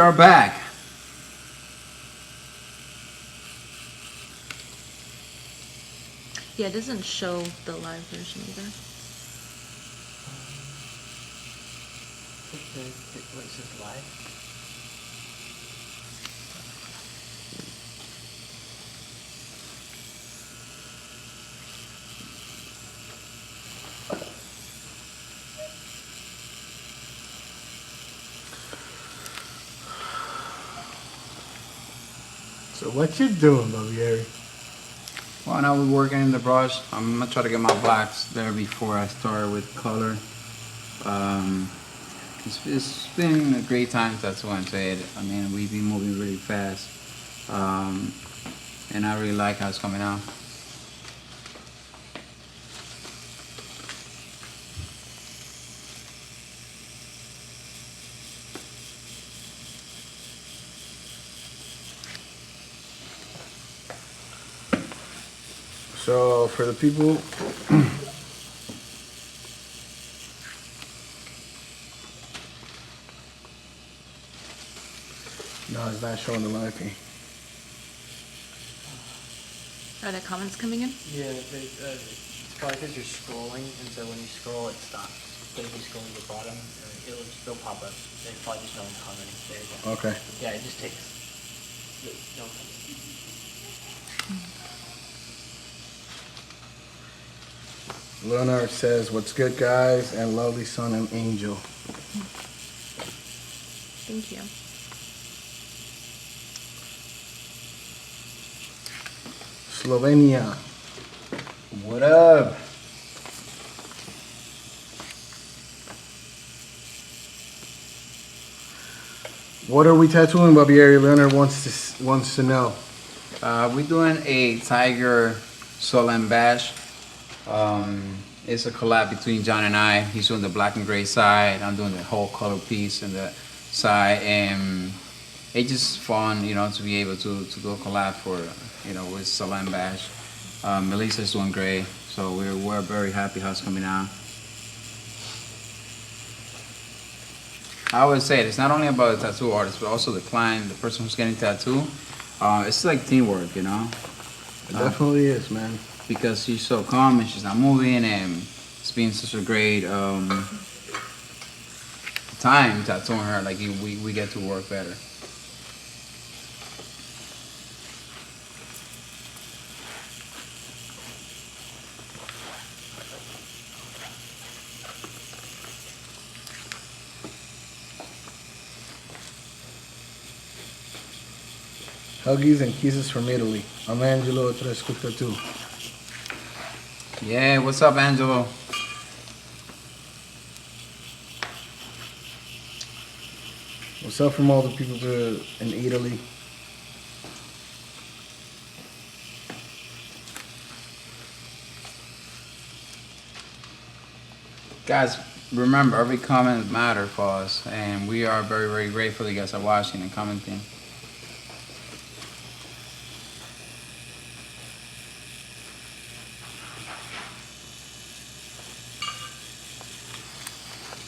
are back. Yeah, it doesn't show the live version either. What is this live? So what you doing, Babiery? Well, now we're working in the brush. I'm gonna try to get my blacks there before I start with color. It's been a great time, that's what I'm saying. I mean, we've been moving really fast. And I really like how it's coming out. So for the people, no, it's not showing the live feed. Are there comments coming in? Yeah, it's probably because you're scrolling, and so when you scroll, it stops. But if you scroll to the bottom, it'll pop up. There's probably just no one commenting. There you go. Okay. Yeah, it just takes. No comment. Leonard says, "What's good, guys?" and lovely son and angel. Thank you. Slovenia. What up? What are we tattooing, Babiery? Leonard wants to know. We're doing a Tiger Sullen bash. It's a collab between Jhon and I. He's doing the black and gray side. I'm doing the whole color piece and the side. And it's just fun, you know, to be able to do a collab for, you know, with Sullen bash. Melissa's doing great, so we're very happy how it's coming out. I always say it's not only about the tattoo artist, but also the client, the person who's getting tattooed. It's like teamwork, you know. It definitely is, man. Because she's so calm and she's not moving, and it's been such a great time tattooing her. Like we get to work better. Huggies and kisses from Italy. I'm Angelo Tresco Tattoo. Yeah, what's up, Angelo? What's up from all the people in Italy? Guys, remember, every comment matters for us, and we are very, very grateful that you guys are watching and commenting.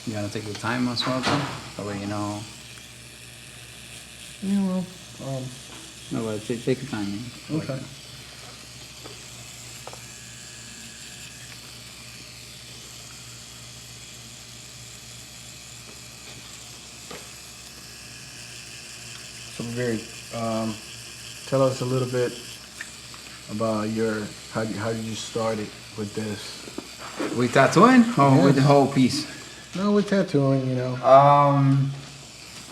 You gotta take your time as well, too? That way you know. Yeah, well, No, but take your time, man. okay. So, Babiery, tell us a little bit about how did you start it with this? With tattooing or with the whole piece? No, with tattooing, you know.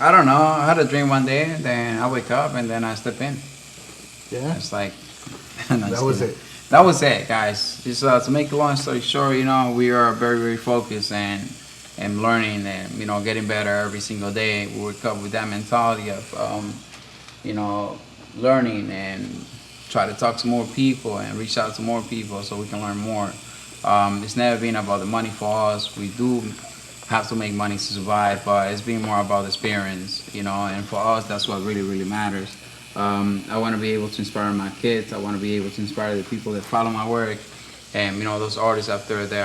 I don't know. I had a dream one day, then I wake up and then I step in. Yeah. It's like That was it. That was it, guys. Just to make a long story short, you know, we are very, very focused and learning and, you know, getting better every single day. We wake up with that mentality of, you know, learning and try to talk to more people and reach out to more people so we can learn more. It's never been about the money for us. We do have to make money to survive, but it's been more about the experience, you know, and for us, that's what really, really matters. I want to be able to inspire my kids. I want to be able to inspire the people that follow my work. And, you know, those artists out there, they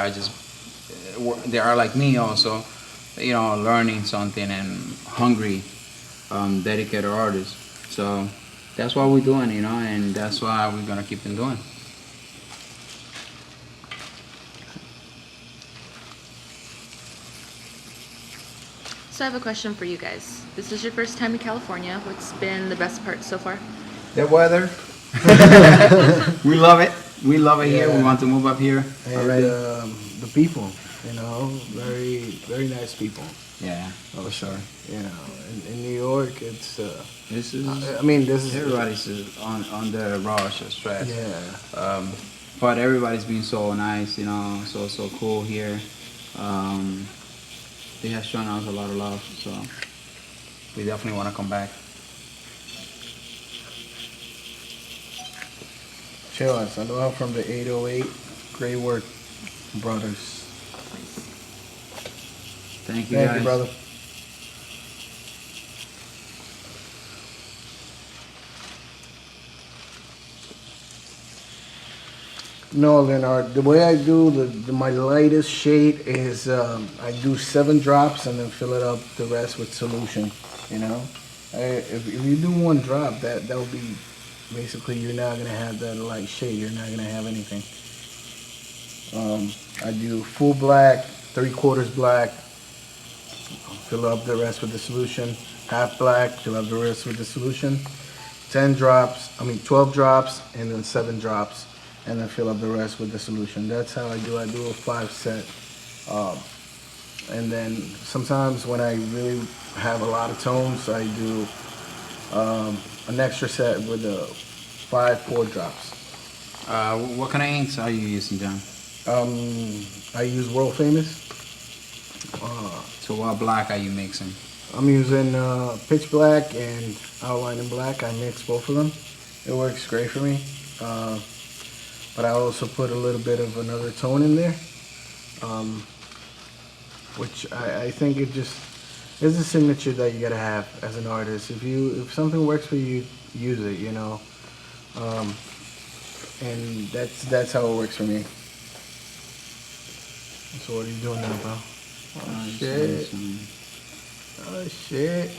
are like me also, you know, learning something and hungry dedicated artists. So that's what we're doing, you know, and that's why we're gonna keep on doing. So I have a question for you guys. This is your first time in California. What's been the best part so far? The weather. We love it. We love it here. We want to move up here And already. the people, you know, very nice people. Yeah, for sure. You know, in New York, it's. This is. I mean, this is. Everybody's on the rush or stress. Yeah. But everybody's been so nice, you know, so cool here. They have shown us a lot of love, so we definitely want to come back. Jhon, saludos from the 808. Great work, brothers. Thank you, Thank guys. you, brother. No, Leonard, the way I do my lightest shade is I do 7 drops and then fill it up the rest with solution, you know? If you do 1 drop, that will be, basically you're not going to have that light shade, you're not going to have anything. I do full black, 3/4 black, fill up the rest with the solution, half black, fill up the rest with the solution, 12 drops, and then 7 drops. And then fill up the rest with the solution. That's how I do. I do a 5 set. And then sometimes when I really have a lot of tones, I do an extra set with the 4 drops. What kind of inks are you using, John? I use World Famous. So what black are you mixing? I'm using pitch black and outline in black. I mix both of them. It works great for me. But I also put a little bit of another tone in there, which I think it just is a signature that you gotta have as an artist. If something works for you, use it, you know. And that's how it works for me. So what are you doing now, bro? Oh shit! Oh shit!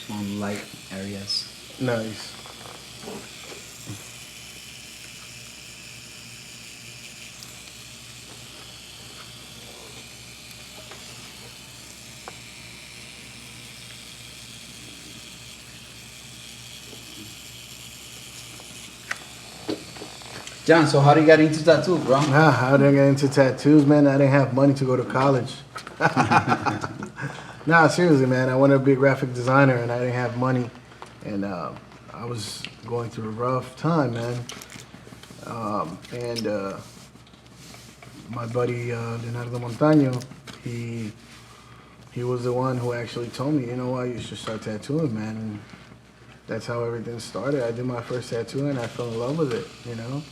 Some light areas. Nice. John, so how do you get into tattoo, bro? How did I get into tattoos, man? I didn't have money to go to college. Nah, seriously, man. I wanted to be a graphic designer, and I didn't have money. And I was going through a rough time, man. My buddy Leonardo Montaño, he was the one who actually told me, you know what, you should start tattooing, man. And that's how everything started. I did my first tattoo, and I fell in love with it, you know.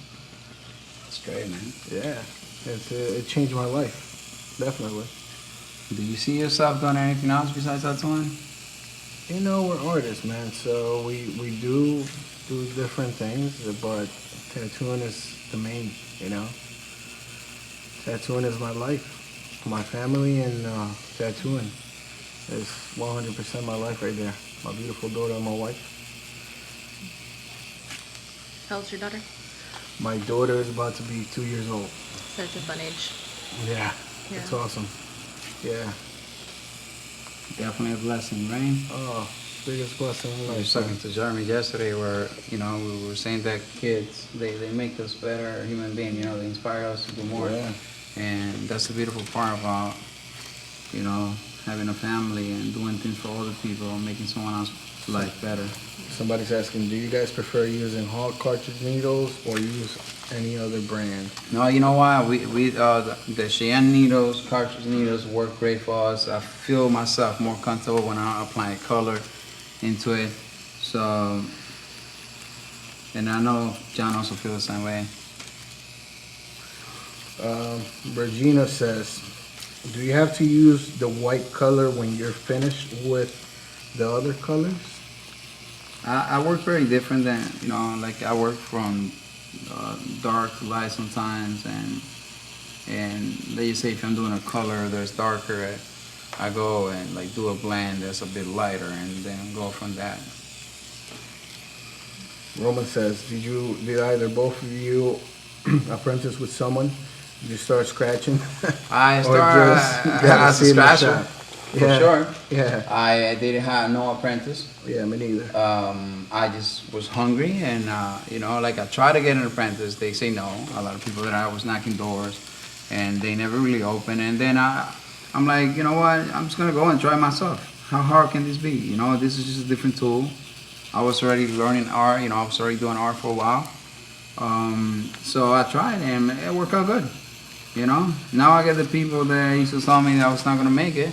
That's great, man. Yeah, it changed my life, definitely. Do you see yourself doing anything else besides tattooing? You know, we're artists, man, so we do different things, but tattooing is the main, you know. Tattooing is my life, my family, and tattooing is 100% my life right there. My beautiful daughter and my wife. How old's your daughter? My daughter is about to be 2 years old. Such a fun age. Yeah, Yeah. it's awesome. Yeah. Definitely a blessing, right? Oh, biggest blessing in I was life. talking to Jeremy yesterday where, you know, we were saying that kids, they make us better human beings, you know, they inspire us to do more. Yeah. And that's the beautiful part about, you know, having a family and doing things for other people and making someone else's life better. Somebody's asking, do you guys prefer using Hawk cartridge needles or use any other brand? No, you know why? The Cheyenne needles, cartridge needles work great for us. I feel myself more comfortable when I'm applying color into it. So, and I know John also feels the same way. Regina says, do you have to use the white color when you're finished with the other colors? I work very different than, you know, like I work from dark to light sometimes, and let's just say if I'm doing a color that's darker, I go and like do a blend that's a bit lighter, and then go from that. Roman says, did either both of you apprentice with someone? Did you start scratching? I Or started just gotta as see a in the scratcher, shop? for Yeah, sure. yeah. I didn't have no apprentice. Yeah, me neither. I just was hungry, and you know, like I tried to get an apprentice. They say no. A lot of people that I was knocking doors, and they never really open. And then I'm like, you know what? I'm just gonna go and try myself. How hard can this be? You know, this is just a different tool. I was already learning art. You know, I was already doing art for a while. So I tried, and it worked out good. You know, now I get the people that used to tell me that I was not gonna make it,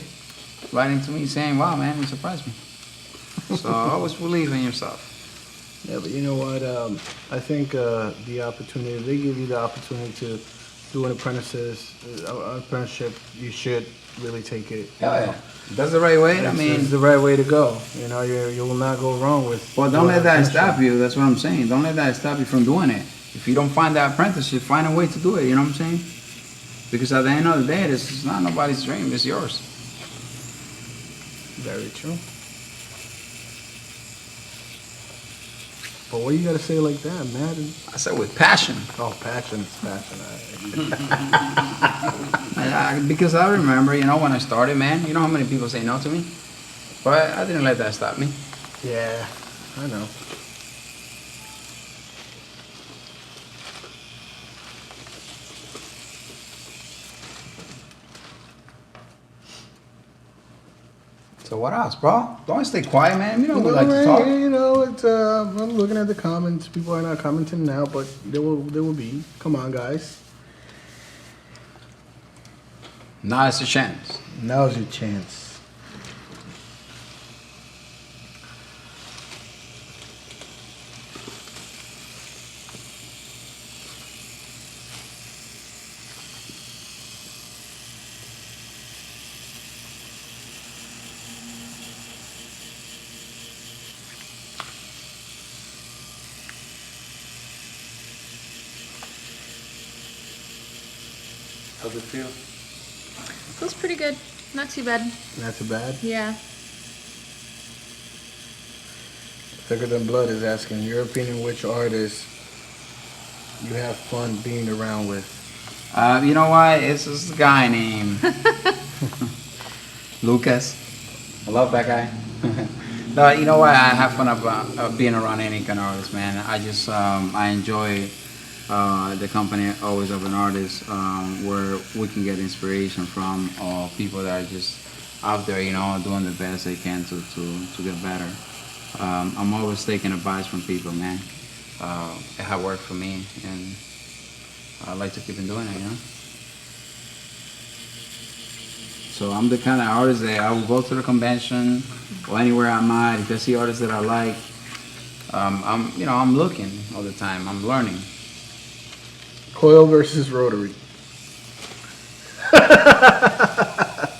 writing to me saying, "Wow, man, you surprised me." So always believe in yourself. Yeah, but you know what? I think the opportunity, they give you the opportunity to do an apprenticeship, you should really take it. Yeah, that's the right way. I mean, It's the right way to go. You know, you will not go wrong with. well, don't let that apprenticeship. stop you. That's what I'm saying. Don't let that stop you from doing it. If you don't find that apprenticeship, find a way to do it. You know what I'm saying? Because at the end of the day, this is not nobody's dream. It's yours. Very true. But what you gotta say like that, man? I said with passion. Oh, passion, passion. Because I remember, you know, when I started, man, you know how many people say no to me? But I didn't let that stop me. Yeah, I know. So what else, bro? Don't stay quiet, man. You know we like to talk. You know, it's, I'm looking at the comments. People are not commenting now, but there will be. Come on, guys. Now it's a chance. Now's your chance. How's it feel? Feels pretty good. Not too bad. Not too bad. Yeah. Thicker Than Blood is asking, your opinion, which artist you have fun being around with? You know what? It's this guy named Lucas. I love that guy. No, you know what? I have fun of being around any kind of artist, man. I just I enjoy the company always of an artist where we can get inspiration from people that are just out there, you know, doing the best they can to get better. I'm always taking advice from people, man. It has worked for me, and I like to keep on doing it, you know. So I'm the kind of artist that I will go to the convention or anywhere I'm at. If I see artists that I like, I'm looking all the time. I'm learning. Coil versus rotary.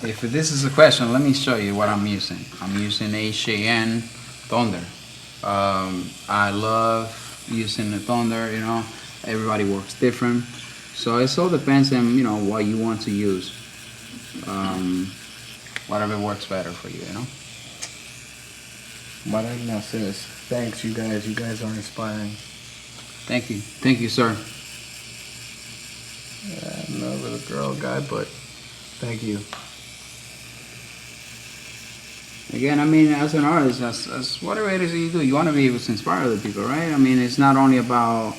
If this is a question, let me show you what I'm using. I'm using a Cheyenne Thunder. I love using the Thunder, you know. Everybody works different. So it all depends on, you know, what you want to use. Whatever works better for you, you know. Maragna says, thanks, you guys. You guys are inspiring. Thank you. Thank you, sir. I'm not a little girl guy, but thank you. Again, I mean, as an artist, as whatever it is that you do, you want to be able to inspire other people, right? I mean, it's not only about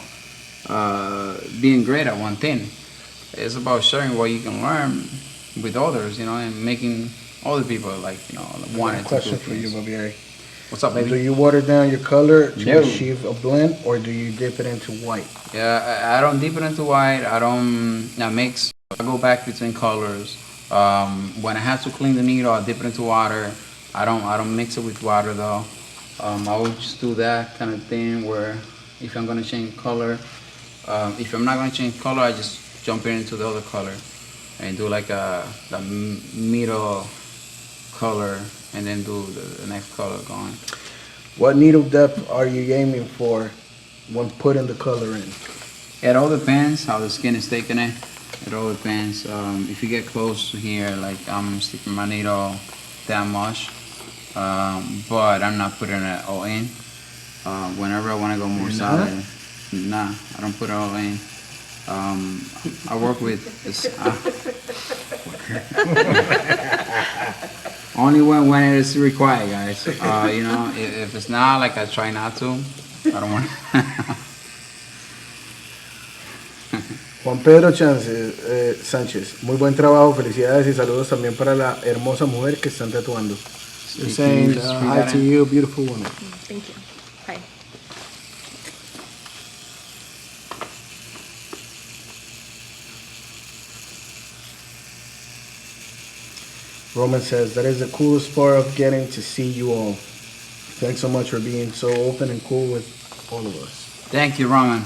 being great at one thing. It's about sharing what you can learn with others, you know, and making other people, like, you know, want to do Question for you, things. Babiery. What's up, Do baby? you water down your color to No. achieve a blend, or do you dip it into white? Yeah, I don't dip it into white. I mix. I go back between colors. When I have to clean the needle, I dip it into water. I don't mix it with water though. I will just do that kind of thing where if I'm gonna change color, if I'm not gonna change color, I just jump into the other color and do like the middle color and then do the next color going. What needle depth are you aiming for when putting the color in? It all depends how the skin is taking it. It all depends. If you get close to here, like I'm sticking my needle that much, but I'm not putting it all in. Whenever I want to go more solid, nah, I don't put it all in. I work with only when it is required, guys. You know, if it's not, like I try not to. I don't want. Juan Pedro Sánchez, muy buen trabajo, felicidades y saludos también para la hermosa mujer que están tatuando. They're saying hi to you, beautiful woman. Thank you. Hi. Roman says, that is the coolest part of getting to see you all. Thanks so much for being so open and cool with all of us. Thank you, Roman.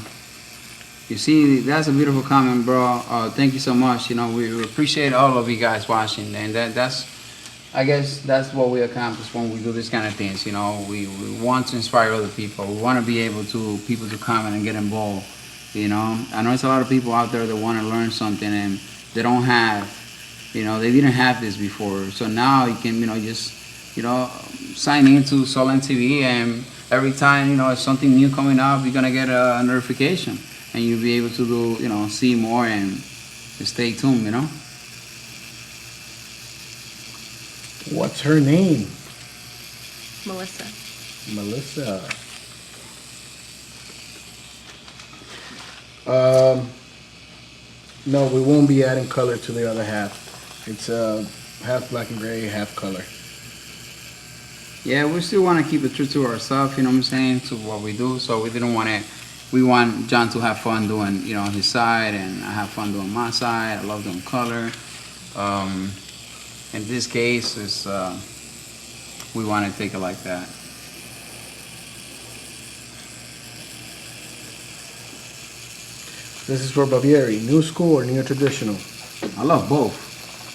You see, that's a beautiful comment, bro. Thank you so much. You know, we appreciate all of you guys watching, and that's, I guess, that's what we accomplish when we do this kind of things. You know, we want to inspire other people. We want to be able to people to comment and get involved. You know, I know there's a lot of people out there that want to learn something and they don't have. You know, they didn't have this before. So now you can, you know, just, you know, sign into SullenTv, and every time, you know, if something new coming up, you're gonna get a notification. And you'll be able to do, you know, see more and stay tuned, you know? What's her name? Melissa. Melissa. No, we won't be adding color to the other half. It's half black and gray, half color. Yeah, we still want to keep it true to ourselves, you know what I'm saying, to what we do. So we didn't want to. We want Jhon to have fun doing, you know, his side, and I have fun doing my side. I love doing color. In this case, it's, we want to take it like that. This is for Babiery. New school or new traditional? I love both,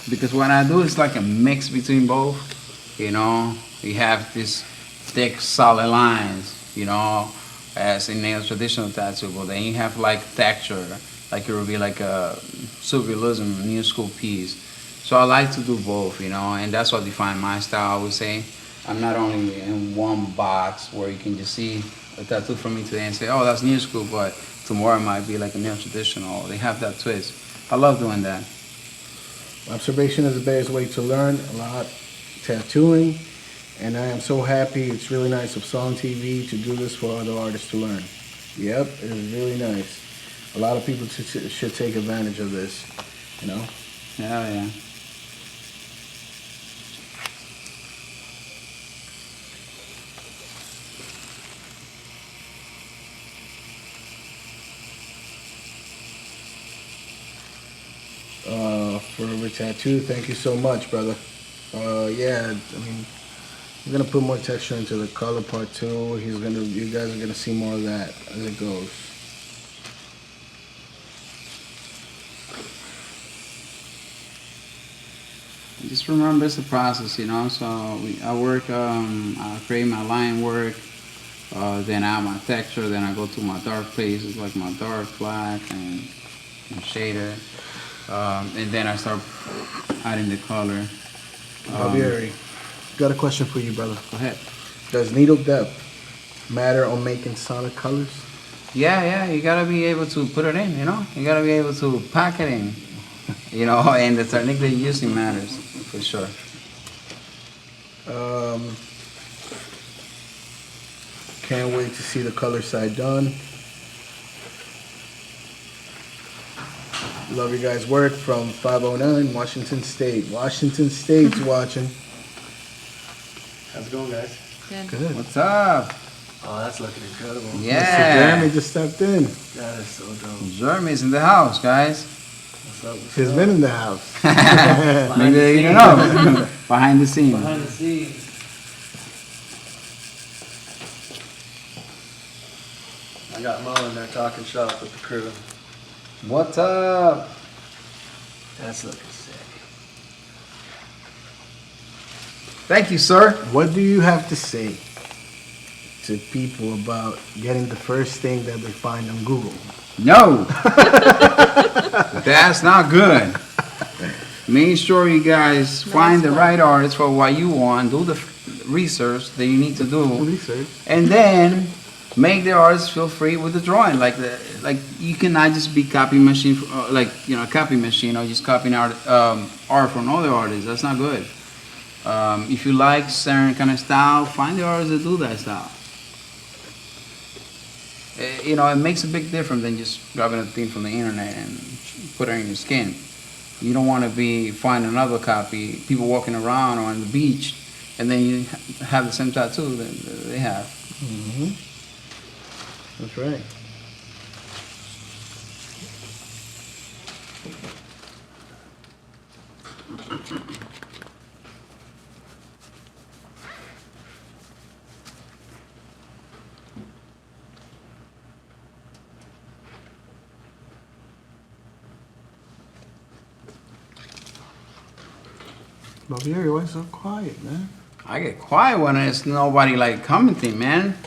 because what I do is like a mix between both. You know, you have this thick, solid lines, you know, as in a traditional tattoo, but then you have like texture, like it would be like a surrealism new school piece. So I like to do both, you know, and that's what defines my style, I would say. I'm not only in one box where you can just see a tattoo from me today and say, oh, that's new school, but tomorrow it might be like a neo traditional. They have that twist. I love doing that. Observation is the best way to learn a lot tattooing, and I am so happy. It's really nice of SullenTv to do this for other artists to learn. Yep, it is really nice. A lot of people should take advantage of this, you know? Yeah, yeah. For a tattoo, thank you so much, brother. Yeah, I mean, we're gonna put more texture into the color part too. You guys are gonna see more of that as it goes. Just remember, it's a process, you know. So I work, I create my line work, then I have my texture, then I go to my dark places like my dark black and shader, and then I start adding the color. Babiery, got a question for you, brother. Go ahead. Does needle depth matter on making solid colors? Yeah, you gotta be able to put it in, you know. You gotta be able to pack it in, you know, and the technique that you're using matters, for sure. Can't wait to see the color side done. Love your guys' work from 509 Washington State. Washington State's watching. How's it going, guys? Good. What's up? Oh, that's looking incredible. Mr. Yeah. Jeremy just stepped in. That is so dope. Jeremy's in the house, guys. What's up? What's He's up? been in the house. Maybe you don't know. Behind the scenes. Behind the scenes. I got Mo in there talking shop with the crew. What's up? That's looking sick. Thank you, sir. What do you have to say? to people about getting the first thing that they find on Google? No, that's not good. Make sure you guys find the right artist for what you want. Do the research that you need to do, Research. and then make the artist feel free with the drawing. Like you cannot just be copy machine, copy machine, or just copying art from other artists. That's not good. If you like certain kind of style, find the artists that do that style. It makes a big difference than just grabbing a thing from the internet and put it in your skin. You don't want to be finding another copy, people walking around or on the beach, and then you have the same tattoo that they have. Mm-hmm. That's right. Babiery, why so quiet, man? I get quiet when there's nobody like commenting, man.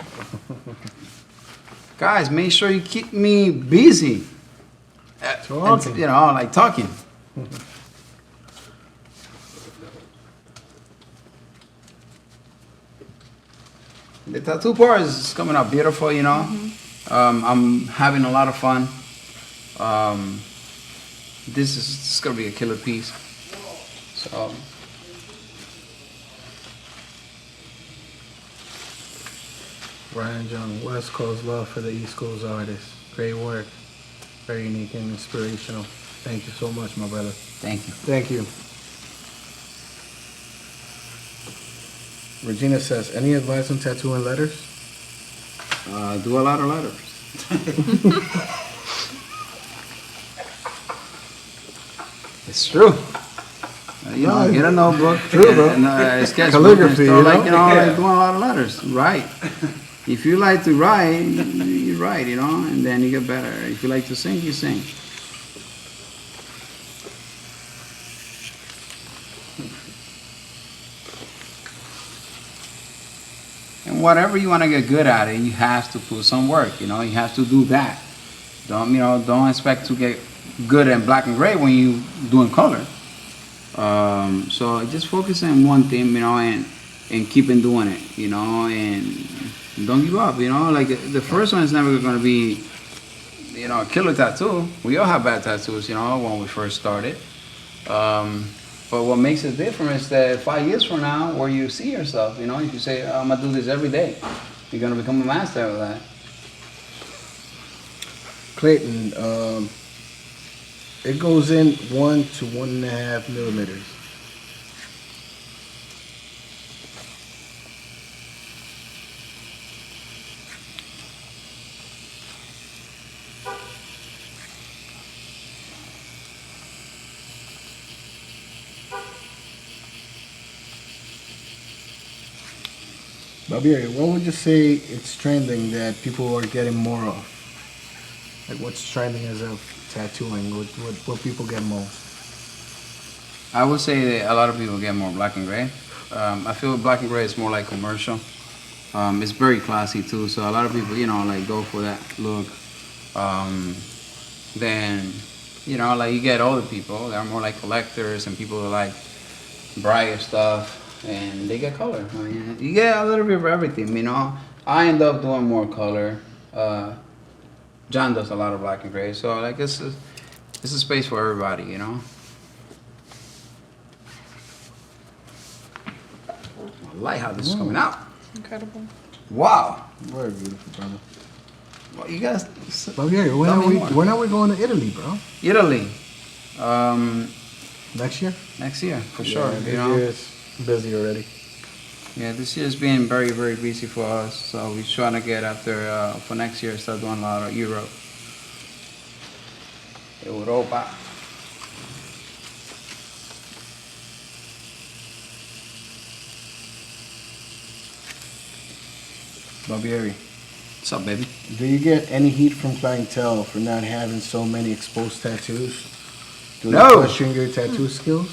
Guys, make sure you keep me busy. Talking. Like talking. The tattoo part is coming out beautiful, I'm having a lot of fun. This is gonna be a killer piece. So. Ryan Jhon, West Coast love for the East Coast artists. Great work. Very unique and inspirational. Thank you so much, my brother. Thank you. Thank you. Regina says, any advice on tattooing letters? Do a lot of letters. It's true. Get a notebook. True, bro. And a sketchbook. Calligraphy, like doing a lot of letters. Right. If you like to write, you write, and then you get better. If you like to sing, you sing. And whatever you want to get good at it, you have to put some work, you have to do that. Don't expect to get good in black and gray when you doing color. So just focus on one thing, and keeping doing it, and don't give up, like the first one is never going to be, a killer tattoo. We all have bad tattoos, when we first started. But what makes it different is that 5 years from now, where you see yourself, if you say, I'm going to do this every day, you're going to become a master of that. Clayton, it goes in 1 to 1.5 millimeters. Babiery, what would you say it's trending that people are getting more of? Like what's trending as of tattooing? What people get most? I would say that a lot of people get more black and gray. I feel black and gray is more like commercial. It's very classy too, so a lot of people, go for that look. Then, you get older people, they're more like collectors and people who like brighter stuff, and they get color. I mean, you get a little bit of everything, I end up doing more color. Jhon does a lot of black and gray, so it's a space for everybody, I like how this is coming out. Incredible. Wow. Very beautiful, brother. Well, you guys. Babiery, when are we going to Italy, bro? Italy. Next year? Next year, for sure. This year is busy already. Yeah, this year's been very, very busy for us. So we're trying to get after for next year, start doing a lot of Europe. Europa. Babiery, What's up, baby? do you get any heat from clientele for not having so many exposed tattoos? Do they No. question your tattoo skills?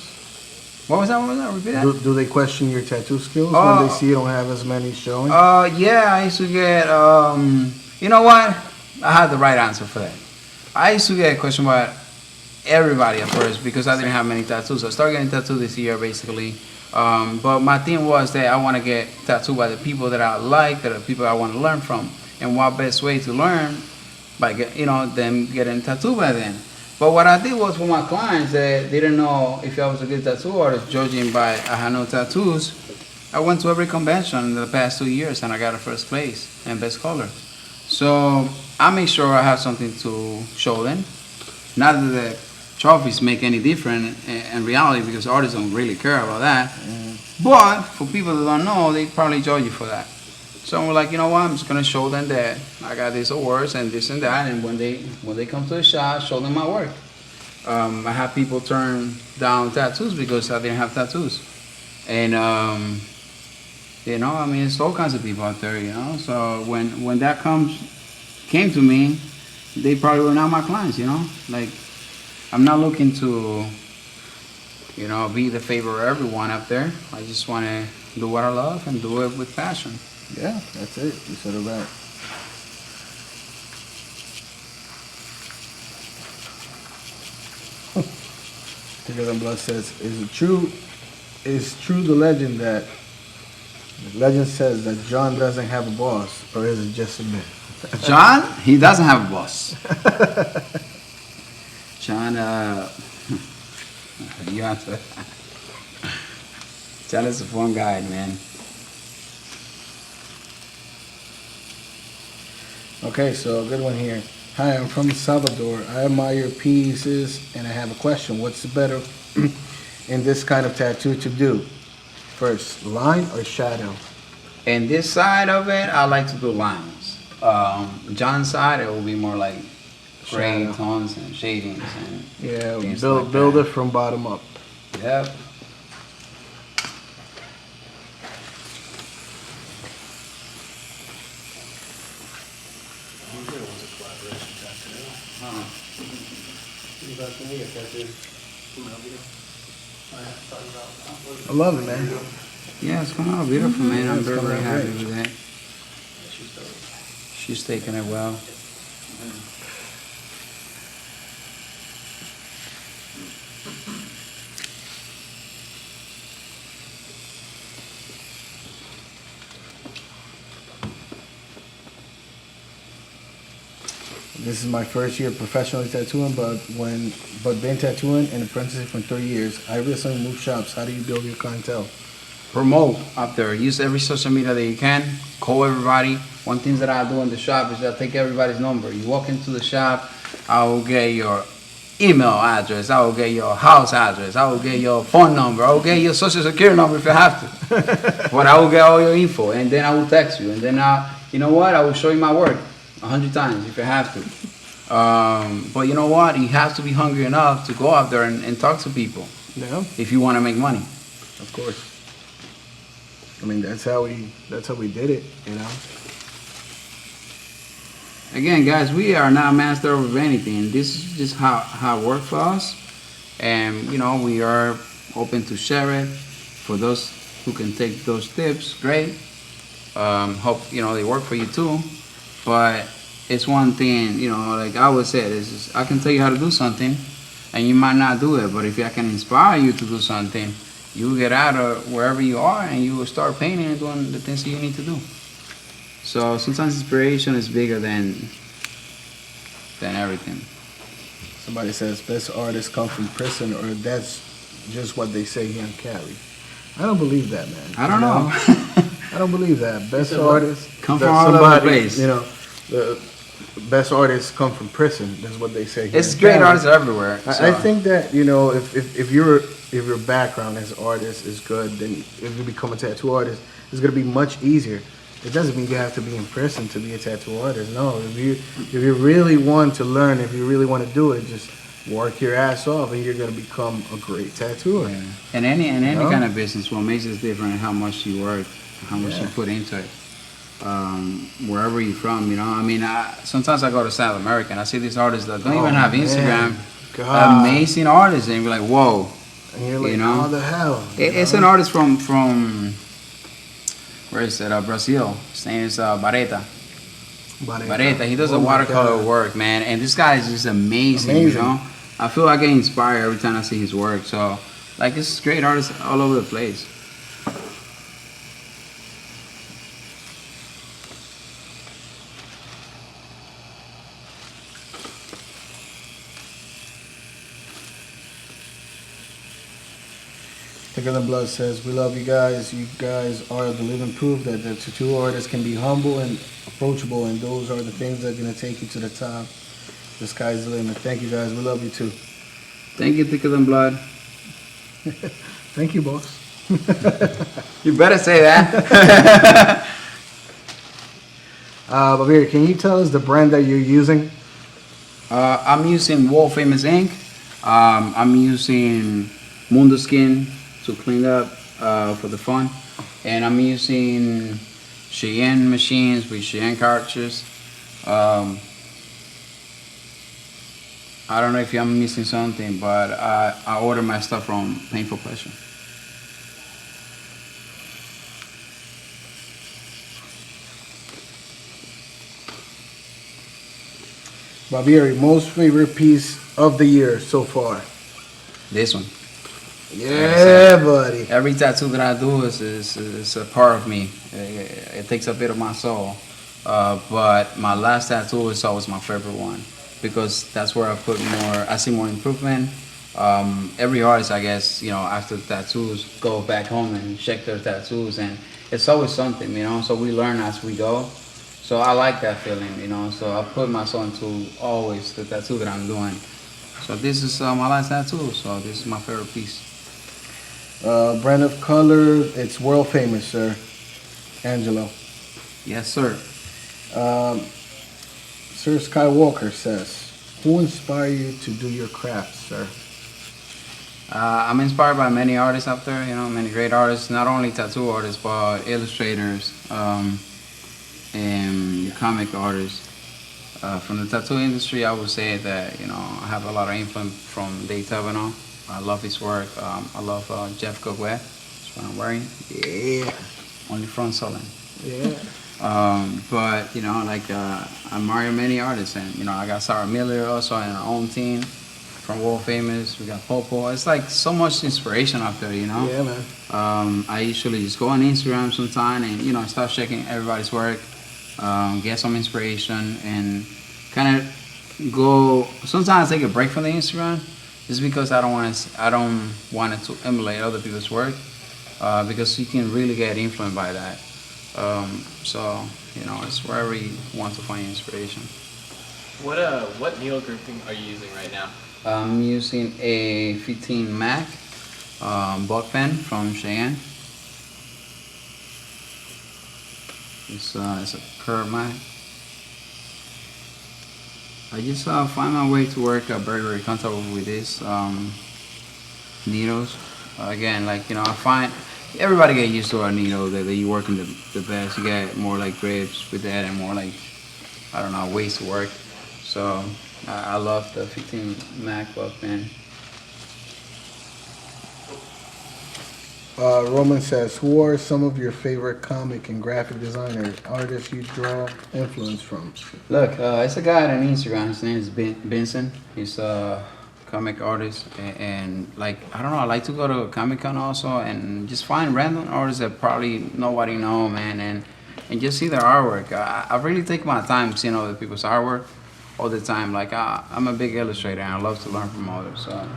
What was that? What was that? Repeat that. Do they question your tattoo skills Oh. when they see you don't have as many showing? Yeah, I used to get, you know what? I had the right answer for that. I used to get a question about everybody at first because I didn't have many tattoos. I started getting tattooed this year, basically. But my thing was that I want to get tattooed by the people that I like, that are people I want to learn from. And what best way to learn by them getting tattooed by them. But what I did was for my clients that didn't know if I was a good tattoo artist, judging by I had no tattoos, I went to every convention in the past 2 years and I got a first place and best color. So I make sure I have something to show them. Not that the trophies make any difference in reality because artists don't really care about that. But for people that don't know, they probably judge you for that. So I'm like, you know what? I'm just gonna show them that I got these awards and this and that, and when they come to the shop, show them my work. I have people turn down tattoos because I didn't have tattoos, and it's all kinds of people out there, So when that came to me, they probably were not my clients, Like I'm not looking to, be the favorite of everyone out there. I just want to do what I love and do it with passion. Yeah, that's it. You said it right. Thicker Than Blood says, is true the legend says that Jhon doesn't have a boss, or is it just a myth? Jhon, he doesn't have a boss. Jhon, you have to. Jhon is a fun guy, man. Okay, so a good one here. Hi, I'm from Salvador. I admire your pieces, and I have a question. What's better in this kind of tattoo to do? First, line or shadow? And this side of it, I like to do lines. Jhon's side, it will be more like gray Shadow. tones and shadings and Yeah, things build like that. it from bottom up. Yep. I love it, man. Yeah, it's coming out beautiful, man. I'm It's very, coming very out happy great. with that. She's taking it well. This is my first year professionally tattooing, but been tattooing and apprenticing for 3 years. I recently moved shops. How do you build your clientele? Promote up there. Use every social media that you can. Call everybody. One thing that I do in the shop is I take everybody's number. You walk into the shop, I will get your email address. I will get your house address. I will get your phone number. I will get your social security number if you have to. But I will get all your info, and then I will text you. And then you know what? I will show you my work 100 times if you have to. But you know what? You have to be hungry enough to go out there and talk to people Yeah, if you want to make money. of course. I mean, that's how we did it, Again, guys, we are not master of anything. This is just how it works for us. And, we are open to share it. For those who can take those tips, great. Hope, they work for you too. But it's one thing, like I always say, I can tell you how to do something and you might not do it. But if I can inspire you to do something, you will get out of wherever you are and you will start painting and doing the things that you need to do. So sometimes inspiration is bigger than everything. Somebody says best artists come from prison, or that's just what they say here in Cali. I don't believe that, man. I don't know. I don't believe that. Best artists Come from all over the place. The best artists come from prison. That's what they say here It's in great Cali. artists everywhere. I think that if your background as an artist is good, then if you become a tattoo artist, it's gonna be much easier. It doesn't mean you have to be in prison to be a tattoo artist. No, if you really want to learn, if you really want to do it, just work your ass off, and you're gonna become a great tattooer. Yeah. And any kind of business, what makes it different is how much you work, how much you put into it. Wherever you're from, sometimes I go to South America and I see these artists that don't even have Instagram. God. Amazing artists, and you're like, whoa. And you're like, You know? how the hell? It's an artist from where is it? Brazil. His name is Bareta. Bareta. He does Oh a my watercolor God. work, man, and this guy is just amazing. You Amazing. know, I feel I get inspired every time I see his work. So, like, this is great artists all over the place. Thicker Than Blood says, we love you guys. You guys are the living proof that the tattoo artist can be humble and approachable, and those are the things that are going to take you to the top. The sky's the limit. Thank you guys. We love you too. Thank you, Thicker Than Blood. Thank you, boss. You better say that. Babiery, can you tell us the brand that you're using? I'm using World Famous ink. I'm using Mundo Skin to clean up for the fun, and I'm using Cheyenne machines with Cheyenne cartridges. I don't know if I'm missing something, but I order my stuff from Painful Pleasure. Babiery, most favorite piece of the year so far? This one. Yeah, buddy. Every tattoo that I do is a part of me. It takes a bit of my soul. But my last tattoo is always my favorite one, because that's where I see more improvement. Every artist, I guess, after the tattoos, go back home and check their tattoos, and it's always something, so we learn as we go. So I like that feeling, so I put my soul into always the tattoo that I'm doing. So this is my last tattoo, so this is my favorite piece. Brand of color, it's world famous, sir. Angelo. Yes, sir. Sir Skywalker says, who inspired you to do your craft, sir? I'm inspired by many artists out there, many great artists, not only tattoo artists, but illustrators, and comic artists. From the tattoo industry, I would say that, I have a lot of influence from Dave Tavano. I love his work. I love Jeff Gogwe. That's what I'm wearing. Yeah. Only from Sullen. Yeah. But, I admire many artists, and, I got Sarah Miller also in our own team from World Famous. We got Popo. It's like so much inspiration out there, Yeah, man. I usually just go on Instagram sometime and, start checking everybody's work, get some inspiration, and kind of go. Sometimes I take a break from the Instagram just because I don't want it to emulate other people's work, because you can really get influenced by that. So, it's wherever you want to find inspiration. What needle grouping are you using right now? I'm using a 15 Mac buck pen from Cheyenne. It's a curved Mac. I just find my way to work very, very comfortable with this needles. Again, I find everybody get used to our needle that you working the best. You get more like grips with that and more like, I don't know, ways to work. So I love the 15 Mac buck pen. Roman says, who are some of your favorite comic and graphic designers, artists you draw influence from? Look, it's a guy on Instagram. His name is Benson. He's a comic artist, and I don't know, I like to go to Comic-Con also and just find random artists that probably nobody know, man, and just see their artwork. I really take my time seeing other people's artwork all the time. I'm a big illustrator and I love to learn from others. So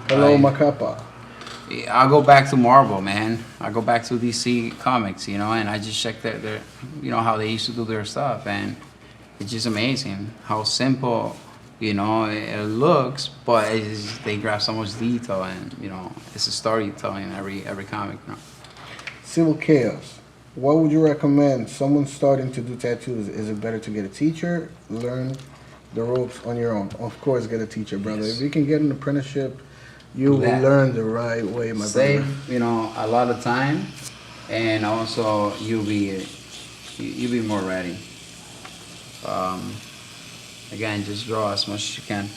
Hello, Macapa. I go back to Marvel, man. I go back to DC Comics, and I just check their how they used to do their stuff, and it's just amazing how simple, it looks, but they grab so much detail, and it's a storytelling in every comic. Civil Chaos. What would you recommend someone starting to do tattoos? Is it better to get a teacher, learn the ropes on your own? Of course, get a teacher, brother. Yes. If you can get an apprenticeship, you will learn the right way, my Save, brother. a lot of time, and also you'll be more ready. Again, just draw as much as you can.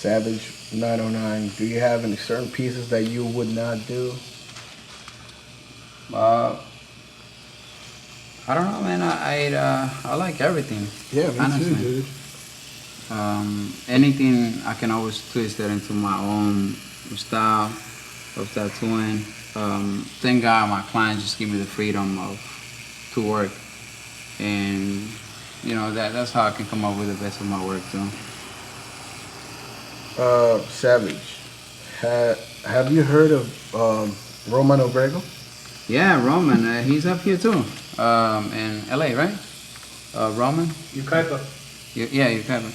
Savage 909. Do you have any certain pieces that you would not do? I don't know, man. I like everything. Yeah, me honestly. too, dude. Anything I can always twist it into my own style of tattooing. Thank God my clients just give me the freedom to work, and you know that's how I can come up with the best of my work too. Savage, have you heard of Roman Obrego? Yeah, Roman. He's up here too, in LA, right? Roman. Ukaipa. Yeah, Ukaipa.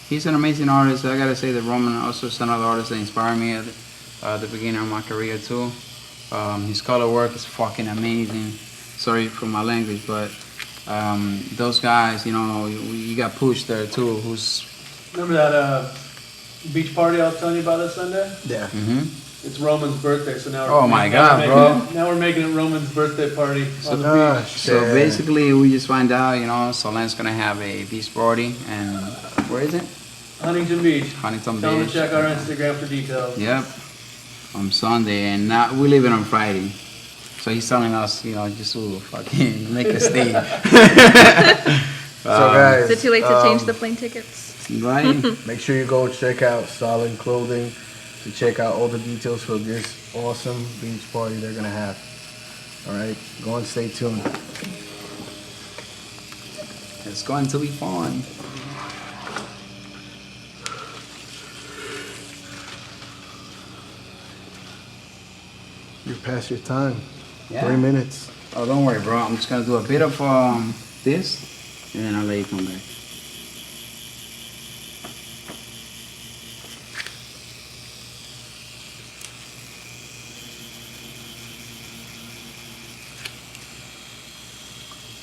He's an amazing artist. I gotta say that Roman also is another artist that inspired me at the beginning of my career too. His color work is fucking amazing. Sorry for my language, but those guys, you know, you got Push there too, who's... Remember that beach party I was telling you about this Sunday? Yeah. It's Roman's birthday, so now Oh my God, bro. Now we're making it Roman's birthday party on the beach. So basically, we just find out, you know, Sullen's gonna have a beach party, and where is it? Huntington Beach. Huntington Tell them Beach. to check our Instagram for details. Yep. On Sunday, and now we leave it on Friday. So he's telling us, you know, just to fucking make a stay. So guys, Is it too late to change the plane tickets? Right? make sure you go check out Sullen Clothing to check out all the details for this awesome beach party they're gonna have. All right, go and stay tuned. It's going to be fun. You're past your time. Yeah. 3 minutes. Oh, don't worry, bro. I'm just gonna do a bit of this, and then I'll let you come back.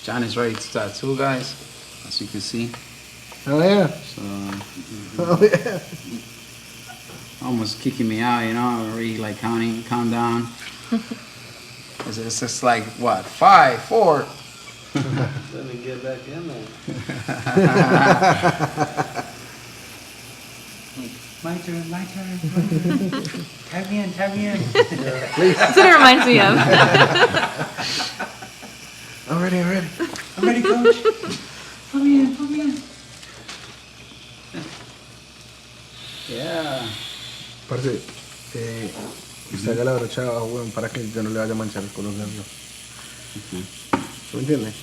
Jhon is ready to tattoo, guys, as you can see. Oh yeah. So, Oh yeah. almost kicking me out, you know, already like count down. It's just like, what, 5, 4. Let me get back in there. My turn, my turn. Tag me in. That's what it reminds me of. I'm ready. I'm ready, coach. Put me in. Yeah. Parce, usted haga la brocha abajo, weón, para que yo no le vaya a manchar el color del labio. ¿Me entiendes?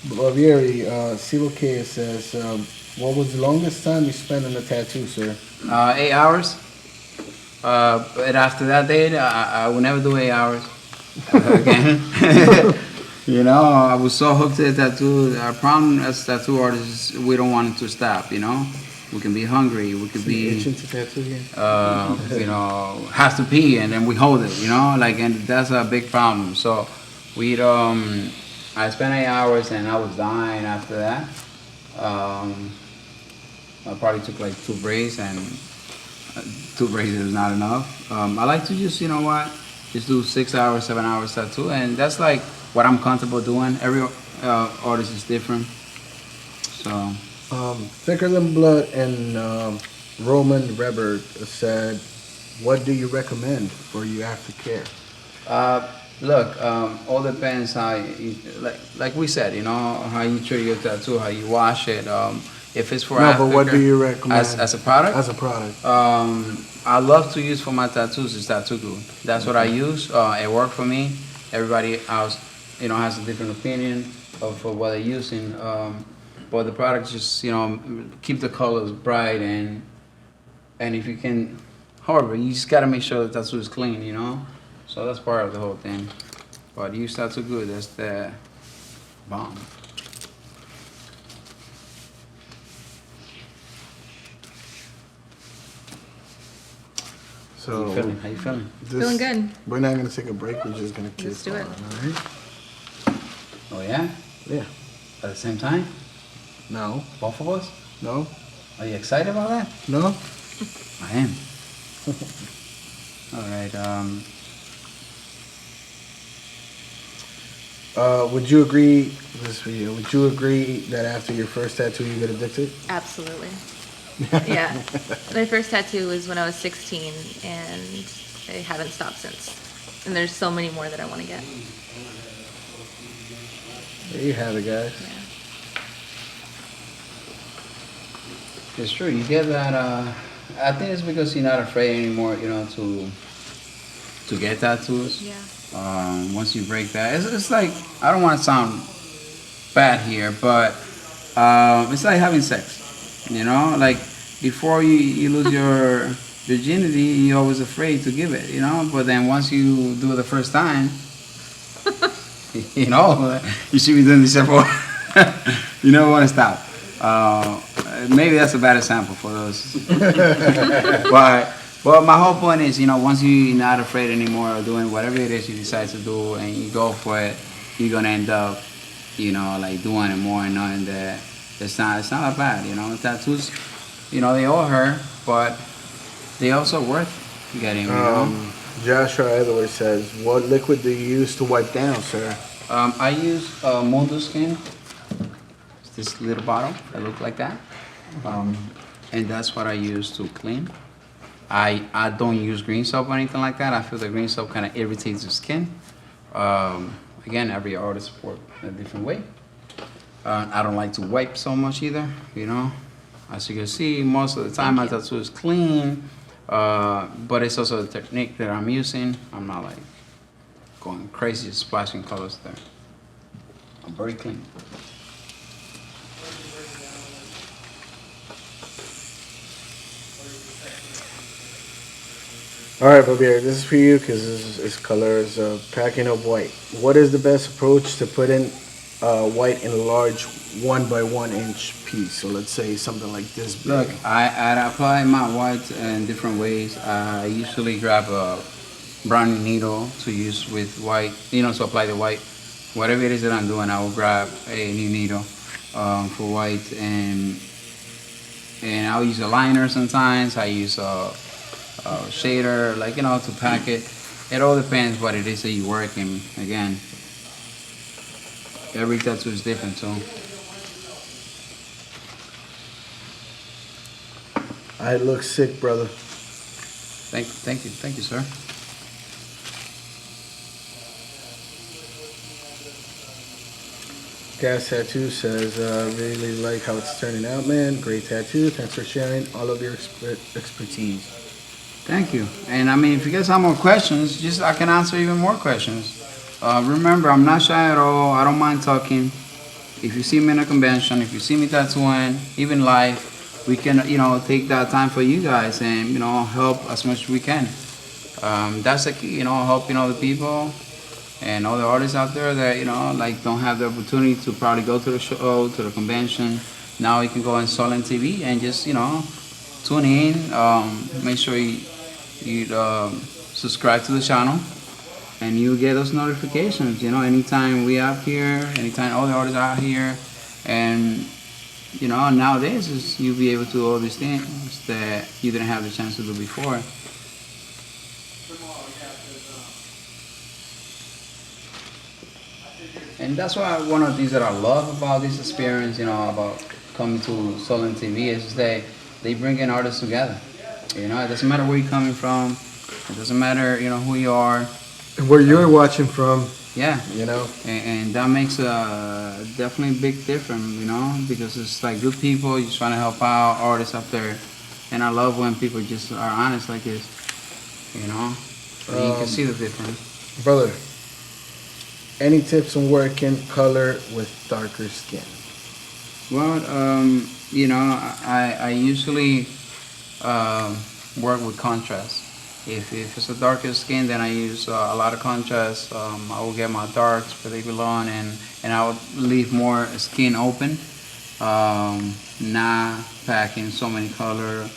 Babiery, Siloke says, what was the longest time you spent on a tattoo, sir? 8 hours. But after that date, I will never do 8 hours again. You know, I was so hooked to the tattoo. Our problem as tattoo artists is we don't want it to stop, you know? We can be hungry, we could be, Itching to tattoo again? you know, have to pee and then we hold it, you know? Like, and that's a big problem. So we'd, I spent 8 hours and I was dying after that. I probably took like 2 breaks, and 2 breaks is not enough. I like to just, you know what, just do 6 hours, 7 hours tattoo, and that's like what I'm comfortable doing. Every artist is different. So. Thicker Than Blood and Roman Rebert said, what do you recommend for you aftercare? Look, all depends how you, like we said, you know, how you treat your tattoo, how you wash it. If it's for but what do you recommend? As a product? As a product. I love to use for my tattoos is tattoo glue. That's what I use. It worked for me. Everybody else, you know, has a different opinion of what they're using. But the product just, you know, keep the colors bright, and if you can, however, you just gotta make sure the tattoo is clean, you know. So that's part of the whole thing. But use tattoo glue. That's the bomb. So, How you feeling? How you feeling? Feeling good. We're not going to take a break. We're just going to kiss. Let's do it. All right? Oh yeah? Yeah. At the same time? No. Both of us? No. Are you excited about that? No. I am. All right. Would you agree, this is for you, would you agree that after your first tattoo you get addicted? Absolutely. Yeah. My first tattoo was when I was 16, and I haven't stopped since. And there's so many more that I want to get. There you have it, guys. Yeah. It's true. You get that. I think it's because you're not afraid anymore, you know, to get tattoos. Yeah. Once you break that, it's like, I don't want to sound bad here, but it's like having sex. You know, like before you lose your virginity, you're always afraid to give it. You know, but then once you do it the first time, you know, you should be doing this every. You never want to stop. Maybe that's a bad example for those. But my whole point is, you know, once you're not afraid anymore of doing whatever it is you decide to do and you go for it, you're gonna end up, you know, like doing it more and knowing that it's not that bad, you know. Tattoos, you know, they all hurt, but they also worth getting, you know. Joshua Edwards says, what liquid do you use to wipe down, sir? I use Mundo Skin. It's this little bottle that looks like that. And that's what I use to clean. I don't use green soap or anything like that. I feel the green soap kind of irritates the skin. Again, every artist works a different way. I don't like to wipe so much either, you know. As you can see, most of the time my tattoo is clean, but it's also the technique that I'm using. I'm not like going crazy splashing colors there. I'm very clean. All right, Babiery, this is for you because this color is packing up white. What is the best approach to put in white in a large 1 by 1 inch piece? So let's say something like this big. Look, I apply my white in different ways. I usually grab a browning needle to use with white, you know, to apply the white. Whatever it is that I'm doing, I will grab a new needle for white, and I'll use a liner sometimes. I use a shader, like, you know, to pack it. It all depends what it is that you work in. Again, every tattoo is different too. I look sick, brother. Thank you, sir. Gas Tattoo says, really like how it's turning out, man. Great tattoo. Thanks for sharing all of your expertise. Thank you. And I mean, if you guys have more questions, I can answer even more questions. Remember, I'm not shy at all. I don't mind talking. If you see me in a convention, if you see me tattooing, even live, we can, you know, take that time for you guys and, you know, help as much as we can. That's the key, you know, helping other people and other artists out there that, you know, like don't have the opportunity to probably go to the show, to the convention. Now you can go on SullenTv and just, you know, tune in. Make sure you subscribe to the channel, and you get those notifications, you know, anytime we are here, anytime all the artists are here. And, you know, nowadays you'll be able to do all these things that you didn't have the chance to do before. And that's why one of the things that I love about this experience, you know, about coming to SullenTv is that they bring in artists together. You know, it doesn't matter where you're coming from. It doesn't matter, you know, who you are. Where you're watching from. Yeah. You know. And that makes a definitely big difference, you know, because it's like good people just trying to help out artists out there. And I love when people just are honest like this, you know. You can see the difference. Brother, any tips on working color with darker skin? Well, you know, I usually work with contrast. If it's a darker skin, then I use a lot of contrast. I will get my darks where they belong, and I will leave more skin open, not packing so many color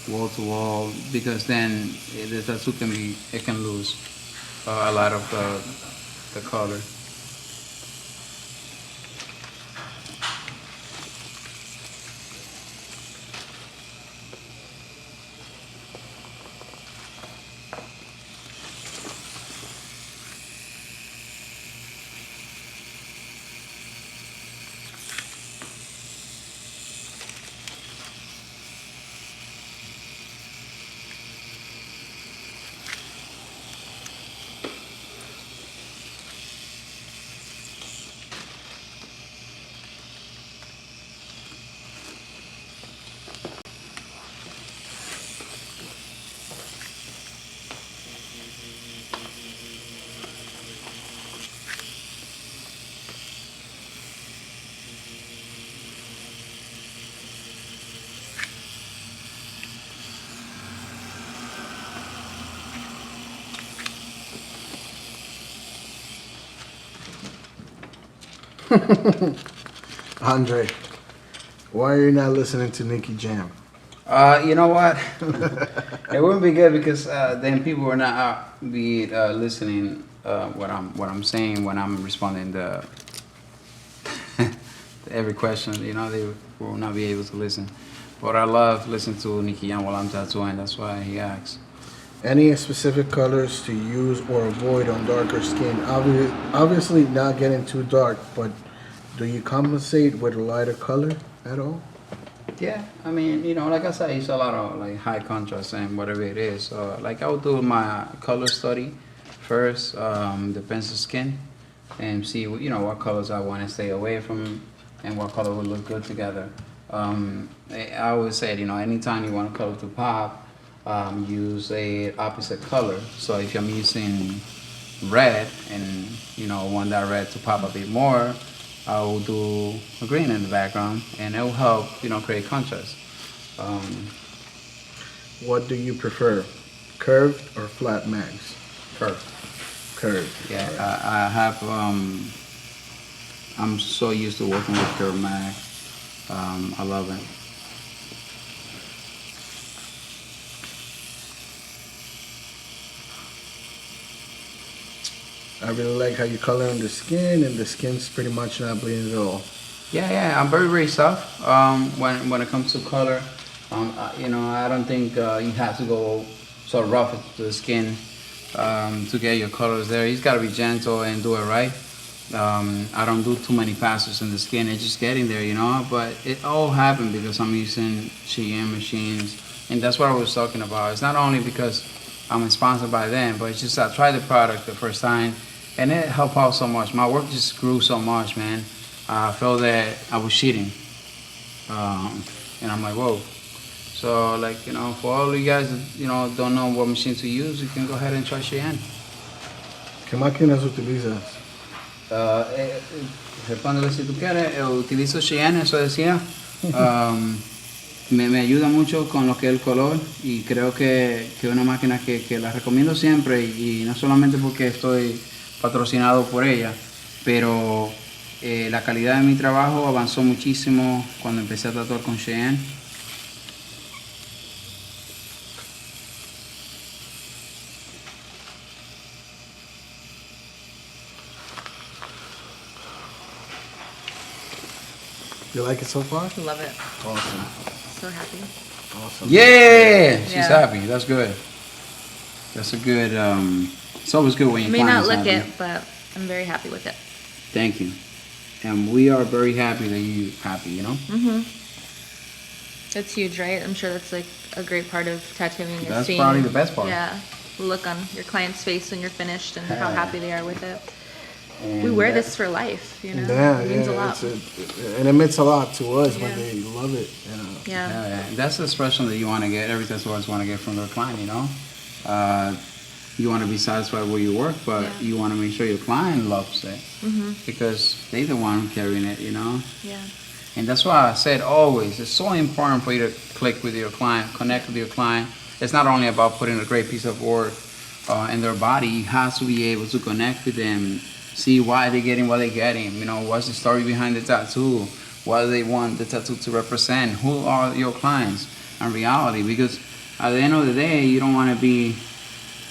wall to wall, because then the tattoo can lose a lot of the color. Andre, why are you not listening to Nicky Jam? You know what? It wouldn't be good because then people will not be listening what I'm saying when I'm responding to every question. You know, they will not be able to listen. But I love listening to Nicky Jam while I'm tattooing. That's why he asks. Any specific colors to use or avoid on darker skin? Obviously not getting too dark, but do you compensate with a lighter color at all? Yeah, I mean, you know, like I said, I use a lot of like high contrast and whatever it is. So like I would do my color study first, the pencil skin, and see you know what colors I want to stay away from and what color would look good together. I always say, you know, anytime you want a color to pop, use a opposite color. So if I'm using red and you know want that red to pop a bit more, I will do a green in the background, and it will help, you know, create contrast. What do you prefer, curved or flat mags? Curve. Curved. Yeah, I have. I'm so used to working with curve mag. I love it. I really like how you color on the skin, and the skin's pretty much not bleeding at all. Yeah, I'm very soft when it comes to color. You know, I don't think you have to go so rough to the skin to get your colors there. You gotta be gentle and do it right. I don't do too many passes in the skin. It's just getting there, you know. But it all happened because I'm using Jhon machines, and that's what I was talking about. It's not only because I'm sponsored by them, but it's just I tried the product the first time, and it helped out so much. My work just grew so much, man. I felt that I was cheating, and I'm like, whoa. So, like, you know, for all of you guys that, you know, don't know what machine to use, you can go ahead and try Jhon. ¿Qué máquinas utilizas? Respóndele si tú quieres. Utilizo Jhon, eso decía. Me ayuda mucho con lo que es el color, y creo que es una máquina que la recomiendo siempre, y no solamente porque estoy patrocinado por ella, pero la calidad de mi trabajo avanzó muchísimo cuando empecé a tatuar con Jhon. You like it so far? Love it. Awesome. So happy. Awesome. Yeah, she's Yeah. happy. That's good. That's a good. It's always good when I you may not look happy. it, but I'm very happy with it. Thank you, and we are very happy that you're happy. You know. It's huge, right? I'm sure that's like a great part of tattooing. Is That's seeing, probably the best part. Yeah, the look on your client's face when you're finished and how Yeah. happy they are with it. And We wear that- this for life, you know. Yeah, It means a lot. and it means a lot to us when Yeah. they love it. You know. Yeah. Yeah. That's the expression that you want to get. Every tattooers want to get from their client. You know. You want to be satisfied with your work, but Yeah. you want to make sure your client loves it because they're the one carrying it. You know. Yeah. And that's why I said always, it's so important for you to click with your client, connect with your client. It's not only about putting a great piece of work in their body. You have to be able to connect with them, see why they're getting what they're getting. You know, what's the story behind the tattoo? What do they want the tattoo to represent? Who are your clients in reality? Because at the end of the day, you don't want to be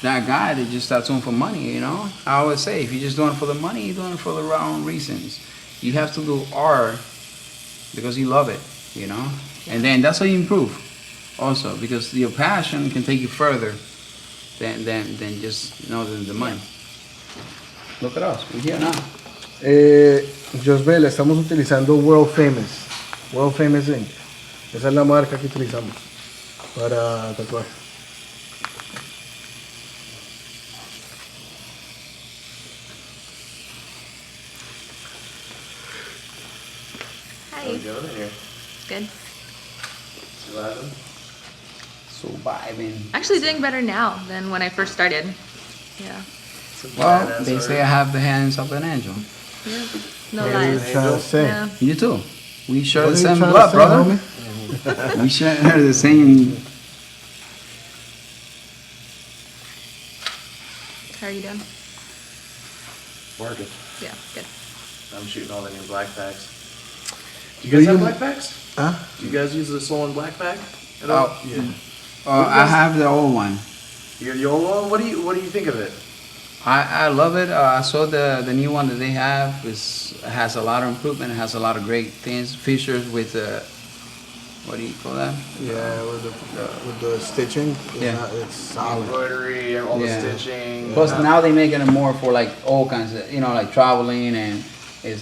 that guy that just tattooing for money, you know? I always say, if you're just doing it for the money, you're doing it for the wrong reasons. You have to do art because you love it, you know? And then that's how you improve also, because your passion can take you further than just, you know, the money. Look at us, we're here now. Josbel, estamos utilizando World Famous Ink. Esa es la marca que utilizamos para tatuar. Hi. Good. Surviving. Actually doing better now than when I first started. Yeah. Well, they say I have the hands of an angel. Yeah. No What are you lies. trying to say? Yeah. You too. We share What the are you same trying to blood, say, brother. homie? We share the same. How are you doing? Working. Yeah, good. I'm shooting all the new black packs. Do you guys have black packs? Huh? Do you guys use the Sullen black pack at all? Yeah. I have the old one. The old one? What do you think of it? I love it. I saw the new one that they have. Has a lot of improvement. It has a lot of great things, features with what do you call that? Yeah, with the stitching. It's solid. Embroidery, all the stitching. Plus now they're making it more for like all kinds of, like traveling, and this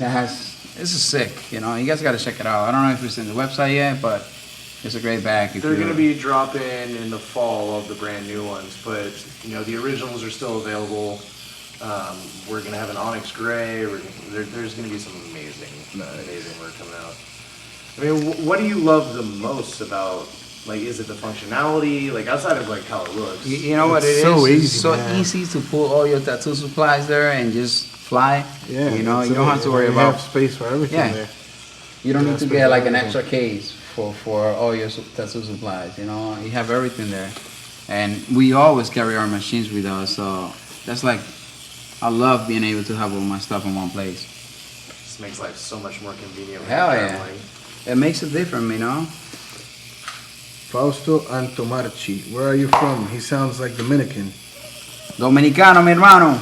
is sick. You guys got to check it out. I don't know if it's in the website yet, but it's a great bag. They're going to be dropping in the fall of the brand new ones, but the originals are still available. We're going to have an onyx gray. There's going to be some amazing work coming out. I mean, what do you love the most about, like, is it the functionality, like, outside of, like, how it looks? You know what it is? So easy, it's so easy to pull all your tattoo supplies there and just fly. Yeah. You don't have to worry about. You have space for everything there. You don't need to get, like, an extra case for all your tattoo supplies, You have everything there. And we always carry our machines with us, so that's like, I love being able to have all my stuff in one place. This makes life so much more convenient. Hell yeah. It makes it different, Fausto Antomarchi, where are you from? He sounds like Dominican. Dominicano, mi hermano.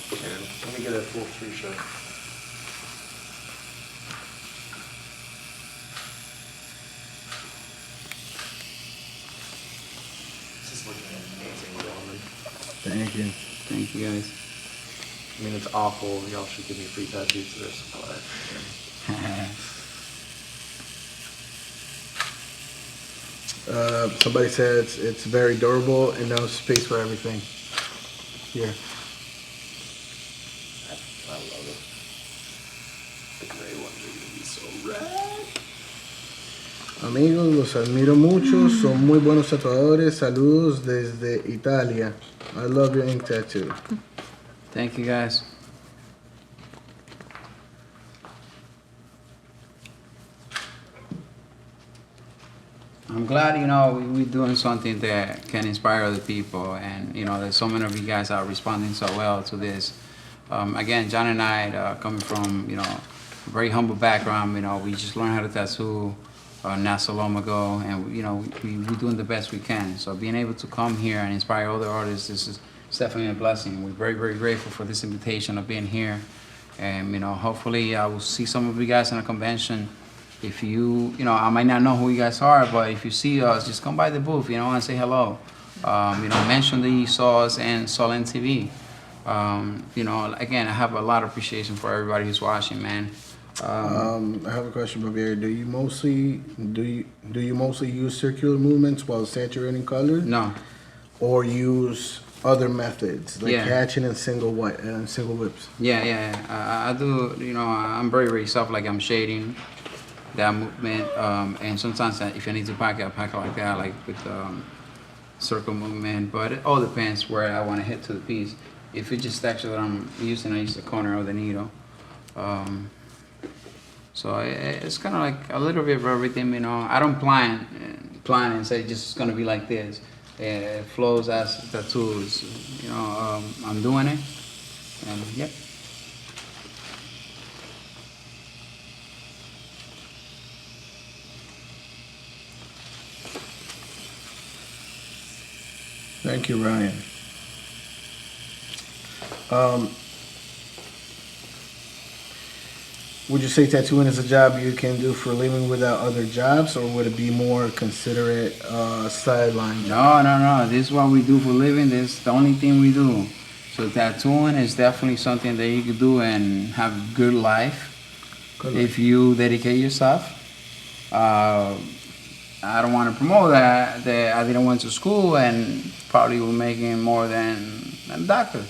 Let me get a full free shot. This is looking amazing, gentlemen. Thank you. Thank you, guys. I mean, it's awful. Y'all should give me free tattoos for this, but... Somebody said it's very durable and no space for everything. Here. I love it. The gray ones are gonna be so rad. Amigos, los admiro mucho. Son muy buenos tatuadores. Saludos desde Italia. I love your ink tattoo. Thank you, guys. I'm glad, we're doing something that can inspire other people, and, that so many of you guys are responding so well to this. Again, Jhon and I, coming from, a very humble background, we just learned how to tattoo not so long ago, and, we're doing the best we can. So being able to come here and inspire other artists, this is definitely a blessing. We're very, very grateful for this invitation of being here. And, hopefully I will see some of you guys in a convention. If you, I might not know who you guys are, but if you see us, just come by the booth, and say hello. Mention that you saw us and SullenTv. Again, I have a lot of appreciation for everybody who's watching, man. I have a question, Babiery. Do you mostly use circular movements while saturating colors? No. Or use other methods like Yeah. hatching and single whips? Yeah. I do. I'm very, very soft. Like I'm shading that movement, and sometimes if I need to pack it, I pack it like that, like with circle movement. But it all depends where I want to hit to the piece. If it's just texture that I'm using, I use the corner of the needle. So it's kind of like a little bit of everything, I don't plan and say just gonna be like this. It flows as tattoos, I'm doing it, and yep. Thank you, Ryan. Would you say tattooing is a job you can do for a living without other jobs, or would it be more considerate sideline? No. This is what we do for a living. This is the only thing we do. So tattooing is definitely something that you could do and have a good life if you dedicate yourself. I don't want to promote that I didn't went to school and probably were making more than a doctor.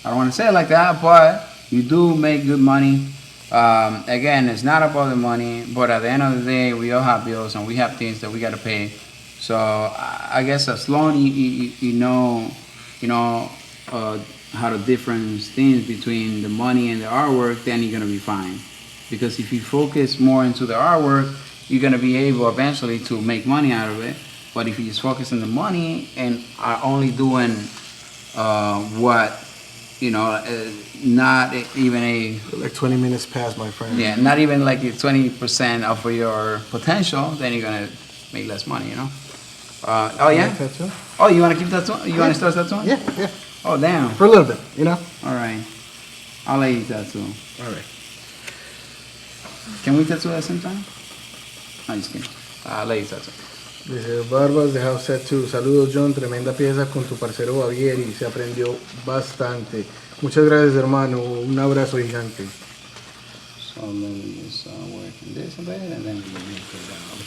I don't want to say it like that, but you do make good money. Again, it's not about the money, but at the end of the day, we all have bills and we have things that we got to pay. So I guess as long as you know how to difference things between the money and the artwork, then you're gonna be fine. Because if you focus more into the artwork, you're gonna be able eventually to make money out of it. But if you just focus on the money and are only doing what not even a, Like 20 minutes past, my friend. yeah, not even like 20% of your potential, then you're gonna make less money, Oh yeah? Tattoo? Oh, you wanna keep tattooing? You wanna start tattooing? Yeah, yeah. Oh damn. For a little bit, All right. I'll let you tattoo. All right. Can we tattoo at the same time? No, just kidding. I'll let you tattoo. Dice, Barbas de House Tattoo. Saludos, Jhon. Tremenda pieza con tu parcero Babiery. Se aprendió bastante. Muchas gracias, hermano. Un abrazo gigante. So let me just work on this a bit and then we make it down.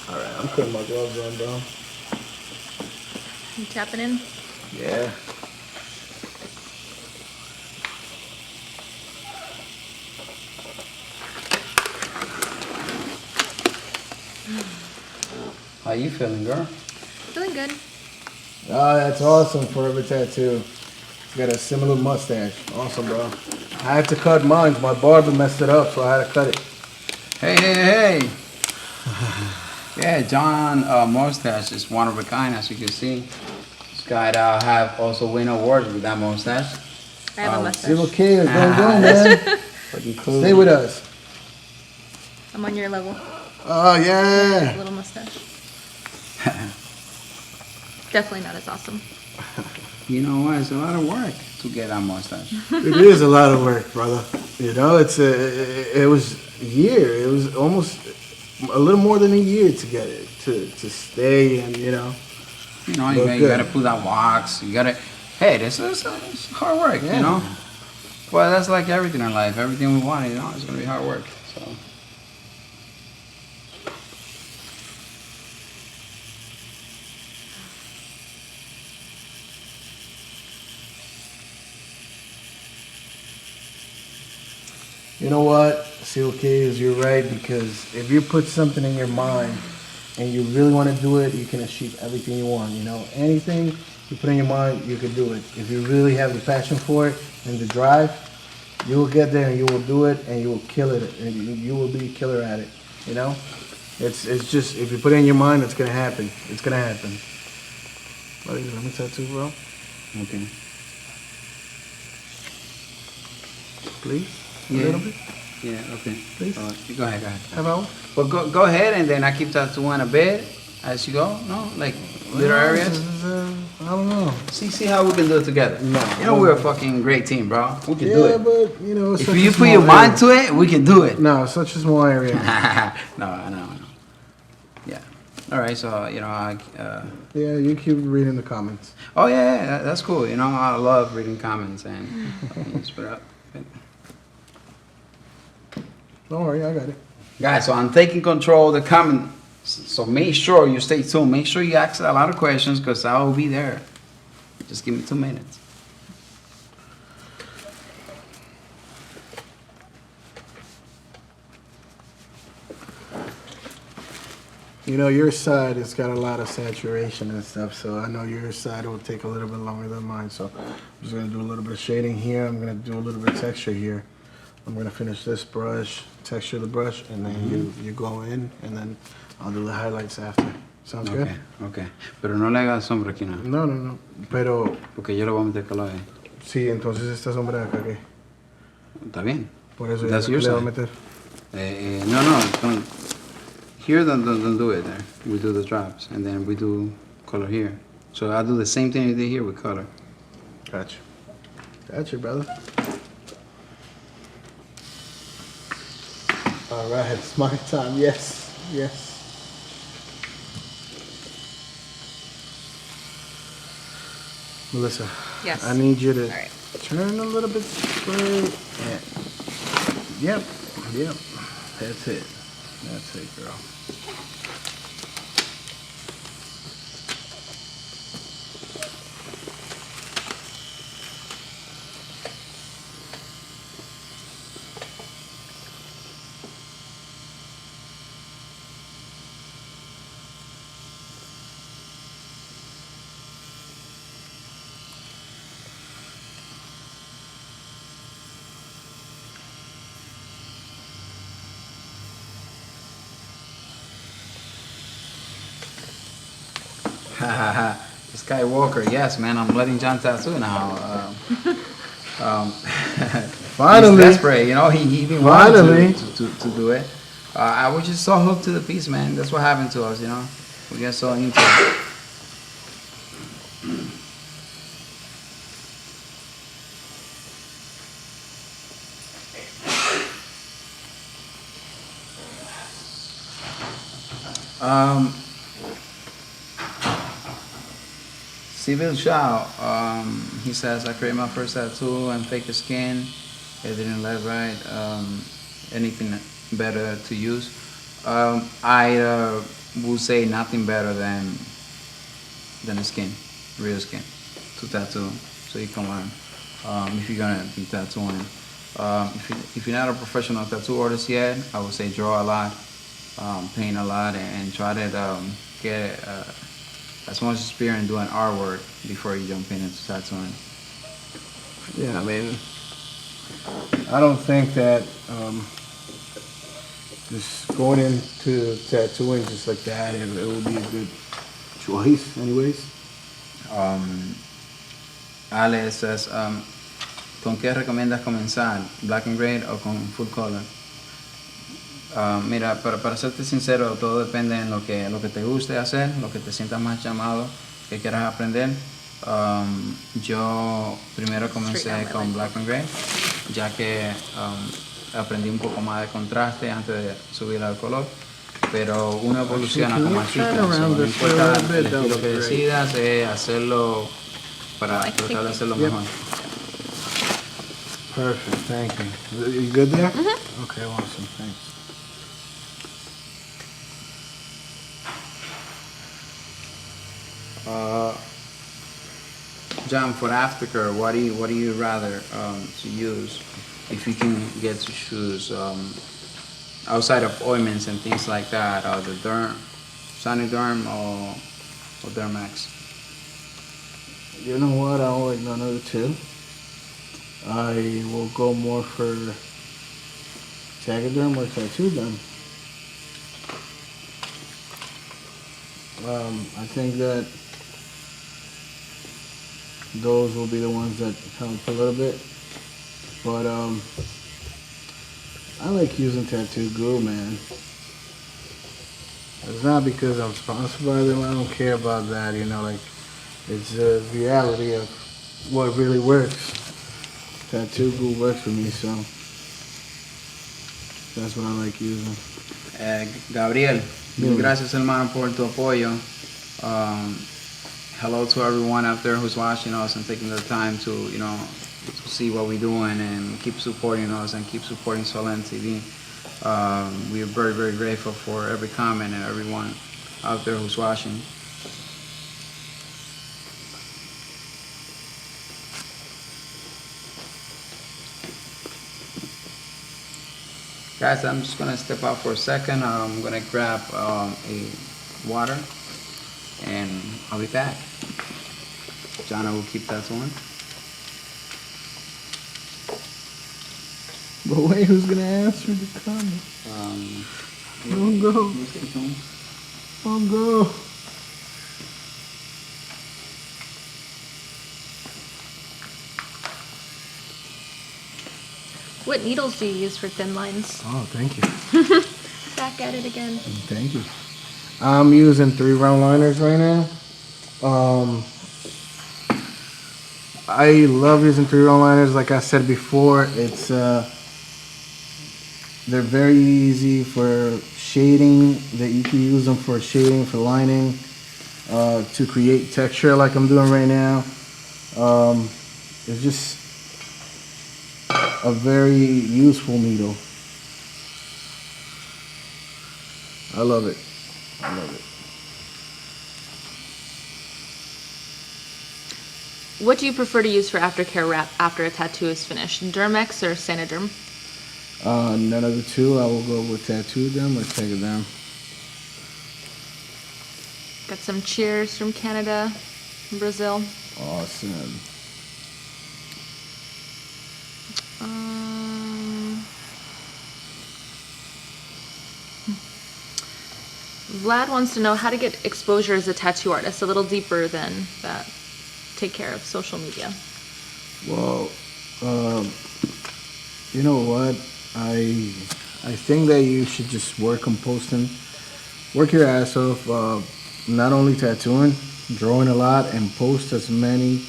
Alright, I'm putting my gloves on, bro. You tapping in? Yeah. How you feeling, girl? Feeling good. Oh, that's awesome for every tattoo. He's got a similar mustache. Awesome, bro. I had to cut mine. My barber messed it up, so I had to cut it. Hey. Yeah, Jhon mustache is one of a kind, as you can see. This guy have also win awards with that mustache. I have a mustache. Civil K, go, man. Fucking cool. Stay with us. I'm on your level. Oh, yeah. A little mustache. Definitely not as awesome. You know what? It's a lot of work to get that mustache. It is a lot of work, brother. It was a year. It was almost a little more than a year to get it, to stay and, you gotta put that wax. You gotta, hey, this is hard work, Yeah. Well, that's like everything in life. Everything we want, it's gonna be hard work, so. You know what, COK, you're right, because if you put something in your mind and you really want to do it, you can achieve everything you want, Anything you put in your mind, you can do it. If you really have the passion for it and the drive, you will get there and you will do it and you will kill it and you will be a killer at it, It's just, if you put it in your mind, it's going to happen. It's going to happen. Buddy, let me tattoo, bro. Okay. Please? Yeah. A little bit? Yeah, okay. Please? Go ahead. Have I? But go ahead and then I keep tattooing a bit as you go, like little areas. I don't know. See how we can do it together. No. We're a fucking great team, bro. We can do Yeah, it. but, it's If such you a put your small mind area. to it, we can do it. No, it's such a small area. No, I know. Yeah. All right, so, Yeah, you keep reading the comments. oh yeah, that's cool. I love reading comments and just put up. Don't worry, I got it. Guys, so I'm taking control of the comments. So make sure you stay tuned. Make sure you ask a lot of questions because I will be there. Just give me 2 minutes. Your side has got a lot of saturation and stuff, so I know your side will take a little bit longer than mine. So I'm just gonna do a little bit of shading here. I'm gonna do a little bit of texture here. I'm gonna finish this brush, texture the brush, and then you go in, and then I'll do the highlights after. Sounds good? Okay. Pero no le hagas sombra aquí, no. No. Pero, Porque yo le voy a meter color ahí. sí, entonces esta sombra de acá, ¿qué? Está bien. Por eso That's ya your le voy a side. meter. No, don't. Here, don't do it there. We do the drops, and then we do color here. So I'll do the same thing you did here with color. Gotcha. Gotcha, brother. All right, it's my time. Yes. Melissa. Yes. I need you to All right. turn a little bit straight. Yep. That's it, girl. Skywalker, yes, man. I'm letting Jhon tattoo now. Finally. He's desperate, you know. He been wanting to do it. I was just so hooked to the piece, man. That's what happened to us, you know. We get so into it. Civil Shao, he says, I created my first tattoo and fake skin. It didn't let right. Anything better to use? I would say nothing better than the skin, real skin, to tattoo. So you can learn if you're gonna be tattooing. If you're not a professional tattoo artist yet, I would say draw a lot, paint a lot, and try to get as much experience doing artwork before you jump into tattooing. Yeah, I mean, I don't think that just going into tattooing just like that, it would be a good choice anyways. Ale says, ¿con qué recomiendas comenzar? ¿Black and gray o con full color? Mira, para serte sincero, todo depende en lo que te guste hacer, lo que te sientas más llamado, que quieras aprender. Yo primero comencé con black and gray, ya que aprendí un poco más de contraste antes de subir al color, pero uno evoluciona como artista. No importa el estilo que decidas, hacerlo para tratar de hacerlo mejor. Perfect, thank you. You good there? Mm-hmm. Okay, awesome, thanks. Jhon, for aftercare, what do you rather to use if you can get to choose outside of ointments and things like that, the derm, Saniderm or Dermax? You know what? I don't like none of the two. I will go more for Jaggerderm or Tattooderm. I think that those will be the ones that help a little bit. But I like using tattoo glue, man. It's not because I'm sponsored by them. I don't care about that, you know, like it's the reality of what really works. Tattoo glue works for me, so that's what I like using. Gabriel, mil gracias hermano por tu apoyo. Hello to everyone out there who's watching us and taking the time to, you know, to see what we're doing and keep supporting us and keep supporting SullenTv. We are very, very grateful for every comment and everyone out there who's watching. Guys, I'm just gonna step out for a second. I'm gonna grab a water and I'll be back. Jhon will keep that one. But wait, who's gonna answer the comment? Don't go. Don't go. What needles do you use for thin lines? Oh, thank you. Back at it again. Thank you. I'm using 3 round liners right now. I love using 3 round liners. Like I said before, it's they're very easy for shading. That you can use them for shading, for lining, to create texture like I'm doing right now. It's just a very useful needle. I love it. I love it. What do you prefer to use for aftercare wrap after a tattoo is finished? Dermex or Saniderm? None of the two. I will go with Tattooderm or Tegaderm. Got some cheers from Canada, Brazil. Awesome. Vlad wants to know how to get exposure as a tattoo artist, a little deeper than that. Take care of social media. Well, you know what? I think that you should just work on posting. Work your ass off. Not only tattooing, drawing a lot, and post as many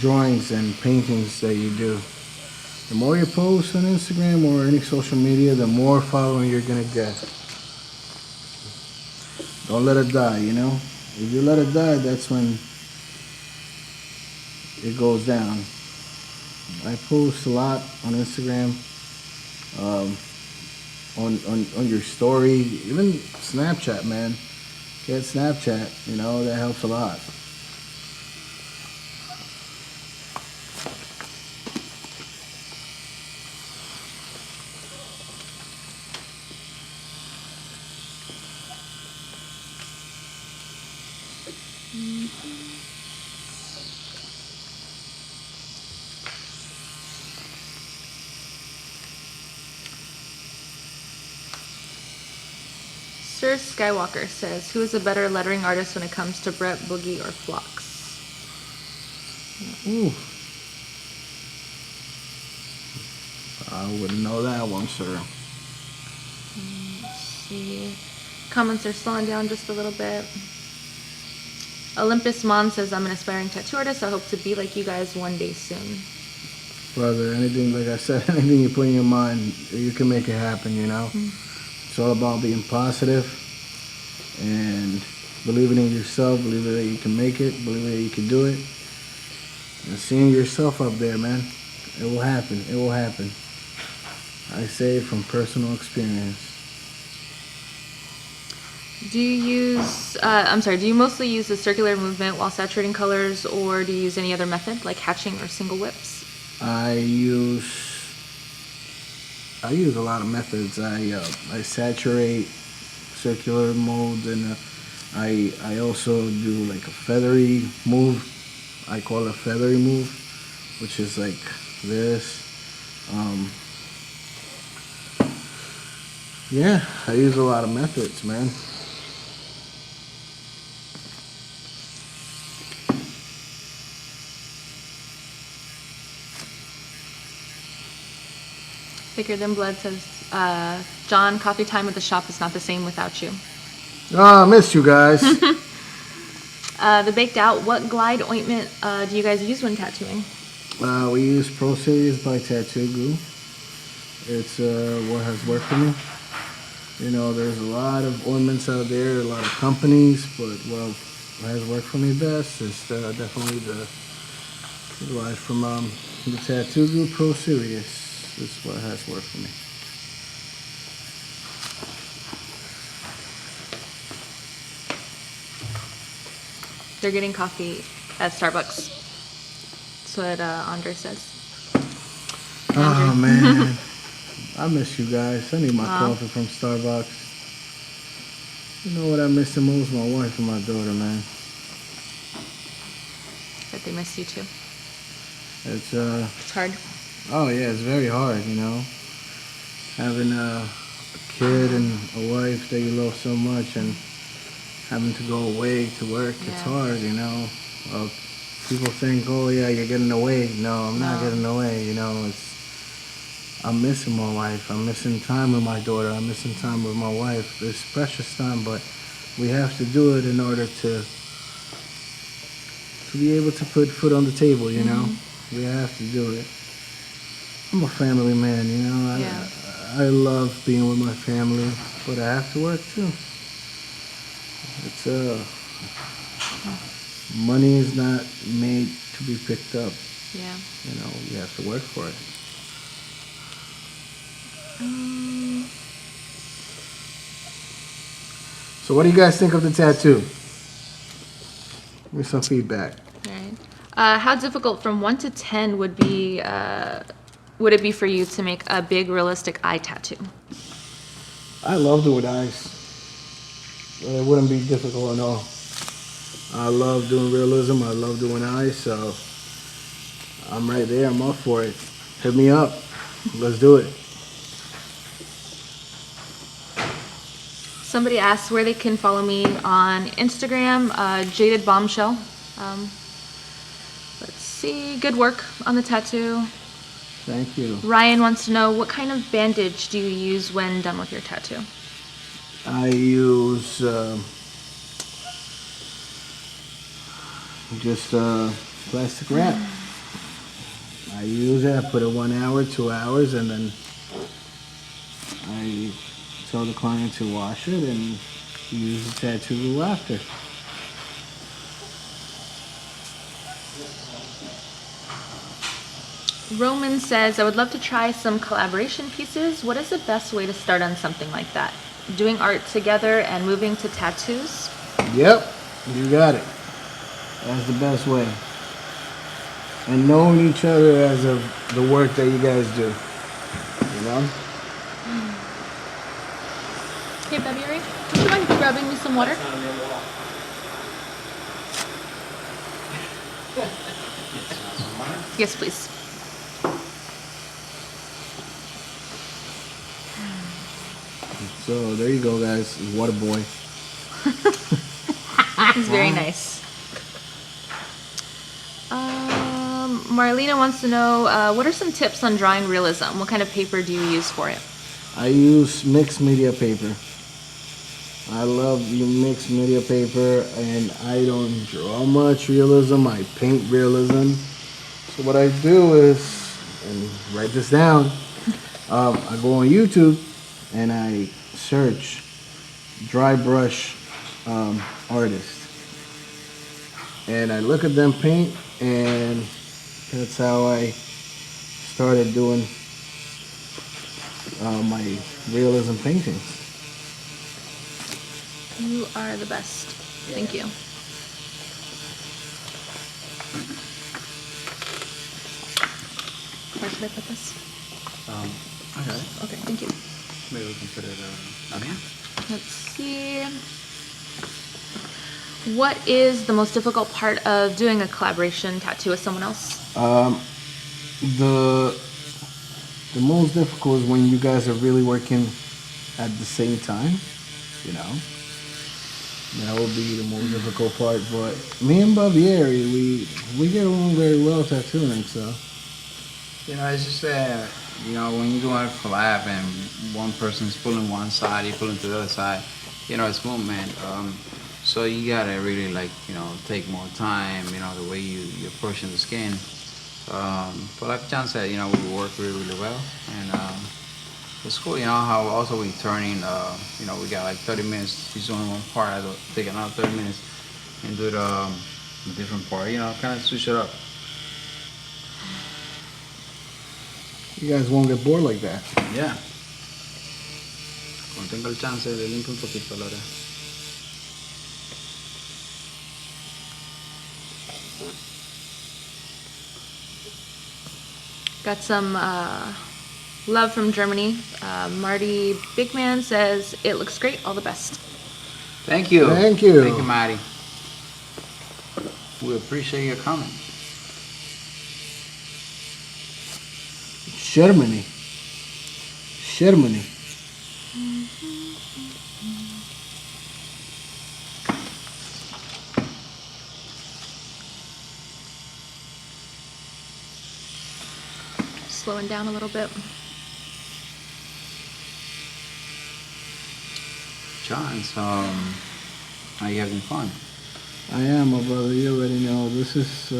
drawings and paintings that you do. The more you post on Instagram or any social media, the more following you're gonna get. Don't let it die, you know? If you let it die, that's when it goes down. I post a lot on Instagram, on your story, even Snapchat, man. Get Snapchat, you know, that helps a lot. Sir Skywalker says, who is a better lettering artist when it comes to Brett, Boogie, or Phlox? Ooh. I wouldn't know that one, sir. Let's see. Comments are slowing down just a little bit. Olympus Mon says, I'm an aspiring tattoo artist. I hope to be like you guys one day soon. Brother, anything, like I said, anything you put in your mind, you can make it happen, you know? It's all about being positive and believing in yourself, believing that you can make it, believing that you can do it, and seeing yourself up there, man. It will happen. It will happen. I say it from personal experience. Do you use, do you mostly use the circular movement while saturating colors, or do you use any other method, like hatching or single whips? I use a lot of methods. I saturate circular mold, and I also do like a feathery move. I call it a feathery move, which is like this. Yeah, I use a lot of methods, man. Thicker Than Blood says, Jhon, coffee time at the shop is not the same without you. Oh, I missed you guys. The Baked Out, what glide ointment do you guys use when tattooing? We use Pro Series by Tattoo Glue. It's what has worked for me. You know, there's a lot of ointments out there, a lot of companies, but what has worked for me best is definitely the glide from the Tattoo Glue Pro Series. This is what has worked for me. They're getting coffee at Starbucks. That's what Andre says. Oh, man. I miss you guys. I need my coffee from Starbucks. You know what I miss the most? My wife and my daughter, man. Bet they miss you too. It's hard. Oh yeah, it's very hard, you know. Having a kid and a wife that you love so much and having to go away to work, it's hard, you know. People think, oh yeah, you're getting away. No, I'm not getting away, you know. I'm missing my wife. I'm missing time with my daughter. I'm missing time with my wife. It's precious time, but we have to do it in order to be able to put food on the table, you know. We have to do it. I'm a family man, you know. I love being with my family, but I have to work too. It's money is not made to be picked up. Yeah. You know, you have to work for it. So what do you guys think of the tattoo? Give me some feedback. All right. How difficult from 1 to 10 would it be for you to make a big realistic eye tattoo? I love doing eyes. It wouldn't be difficult at all. I love doing realism. I love doing eyes, so I'm right there. I'm up for it. Hit me up. Let's do it. Somebody asked where they can follow me on Instagram, JadedBombshell. Let's see, good work on the tattoo. Thank you. Ryan wants to know, what kind of bandage do you use when done with your tattoo? I use just plastic wrap. I use it, I put it 1 hour, 2 hours, and then I tell the client to wash it and use the tattoo after. Roman says, I would love to try some collaboration pieces. What is the best way to start on something like that? Doing art together and moving to tattoos? Yep, you got it. That's the best way. And knowing each other as of the work that you guys do. You know? Hey, Babiery, would you mind grabbing me some water? Yes, please. So there you go, guys. Water boy. It's very nice. Marlena wants to know, what are some tips on drawing realism? What kind of paper do you use for it? I use mixed media paper. I love the mixed media paper, and I don't draw much realism. I paint realism. So what I do is, and write this down, I go on YouTube and I search dry brush artists. And I look at them paint, and that's how I started doing my realism paintings. You are the best. Thank you. Where should I put this? Okay. Okay, thank you. Maybe we can put it on here. Let's see. What is the most difficult part of doing a collaboration tattoo with someone else? The most difficult is when you guys are really working at the same time, you know. That would be the most difficult part. But me and Babiery, we get along very well tattooing, so. You know, it's just you know, when you're doing a collab and one person's pulling one side, you're pulling to the other side, you know, it's movement. So you gotta really, like, you know, take more time, you know, the way you're approaching the skin. But like Jhon said, you know, we work really, really well. And it's cool, you know, how also we turning, you know, we got like 30 minutes, he's doing one part, I take another 30 minutes and do a different part, you know, kind of switch it up. You guys won't get bored like that. Yeah. Cuando tenga el chance, le limpio un poquito la hora. Got some love from Germany. Marty Bigman says, it looks great, all the best. Thank you. Thank you. Thank you, Marty. We appreciate your comment. Germany. Germany. Slowing down a little bit. Jhon, so are you having fun? I am, my brother. You already know. This is,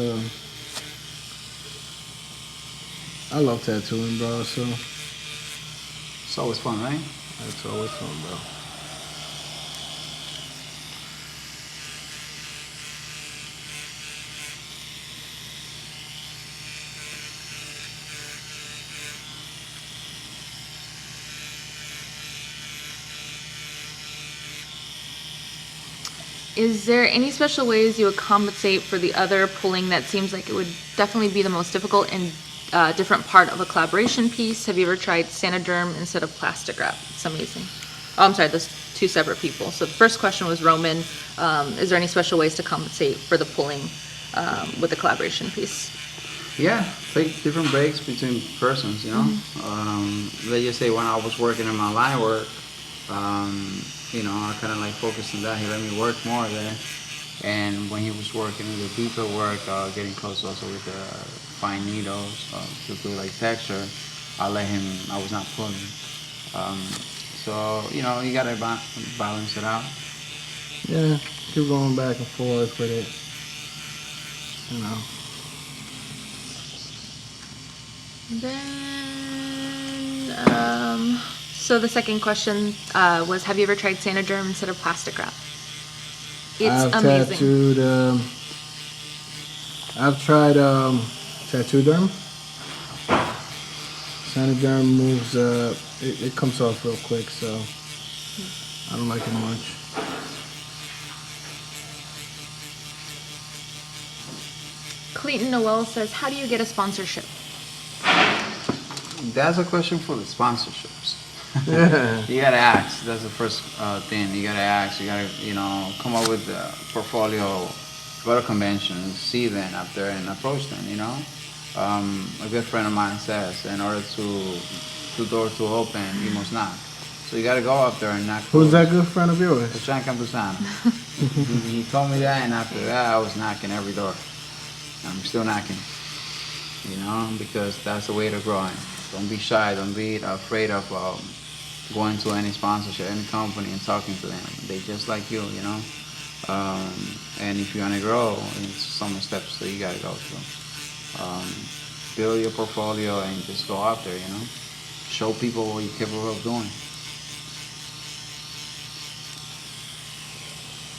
I love tattooing, bro, so. It's always fun, right? It's always fun, bro. Is there any special ways you would compensate for the other pulling that seems like it would definitely be the most difficult in a different part of a collaboration piece? Have you ever tried Sanoderm instead of plastic wrap? It's amazing. Oh, I'm sorry, those two separate people. So the first question was Roman. Is there any special ways to compensate for the pulling with the collaboration piece? Yeah, take different breaks between persons, you know? Let's just say when I was working in my line work, you know, I kind of like focused on that. He let me work more there. And when he was working in the deeper work, getting close also with the fine needles to do like texture, I was not pulling. So, you know, you gotta balance it out. Yeah, keep going back and forth with it. You know. Then, so the second question was, have you ever tried Sanaderm instead of plastic wrap? It's amazing. I've tried tattoo derm. Sanaderm moves, it comes off real quick, so I don't like it much. Clayton Noel says, how do you get a sponsorship? That's a question for the sponsorships. You gotta ask. That's the first thing. You gotta ask. You gotta, you know, come up with a portfolio, go to conventions, see them up there, and approach them. You know, a good friend of mine says, in order to doors to open, you must knock. So you gotta go up there and knock. Who's that good friend of yours? Jhon Campuzano. He told me that, and after that, I was knocking every door. I'm still knocking. You know, because that's the way to grow. Don't be shy. Don't be afraid of going to any sponsorship, any company, and talking to them. They just like you, you know. And if you want to grow, it's some steps that you gotta go through. Build your portfolio and just go out there, you know. Show people what you're capable of doing.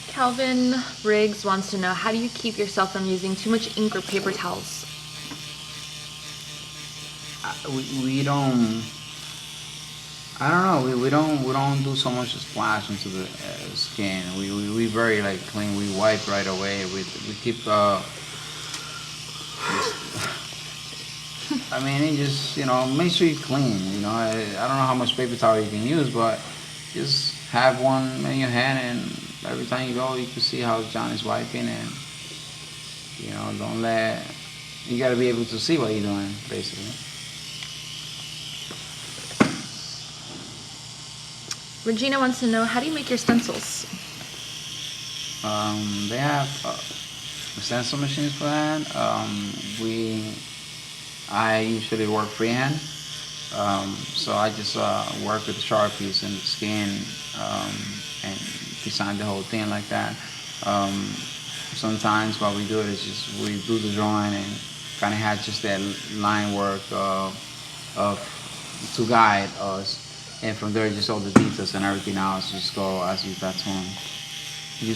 Calvin Riggs wants to know, how do you keep yourself from using too much ink or paper towels? We don't. I don't know. We don't do so much splash into the skin. We very like clean. We wipe right away. We keep. I mean, it just, you know, make sure you're clean. You know, I don't know how much paper towel you can use, but just have one in your hand, and every time you go, you can see how Jhon is wiping, and you know, don't let. You got to be able to see what you're doing, basically. Regina wants to know, how do you make your stencils? They have stencil machines for that. I usually work freehand, so I just work with Sharpies and the skin and design the whole thing like that. Sometimes what we do is just we do the drawing and kind of have just that line work to guide us. And from there, just all the details and everything else just go as you tattoo. You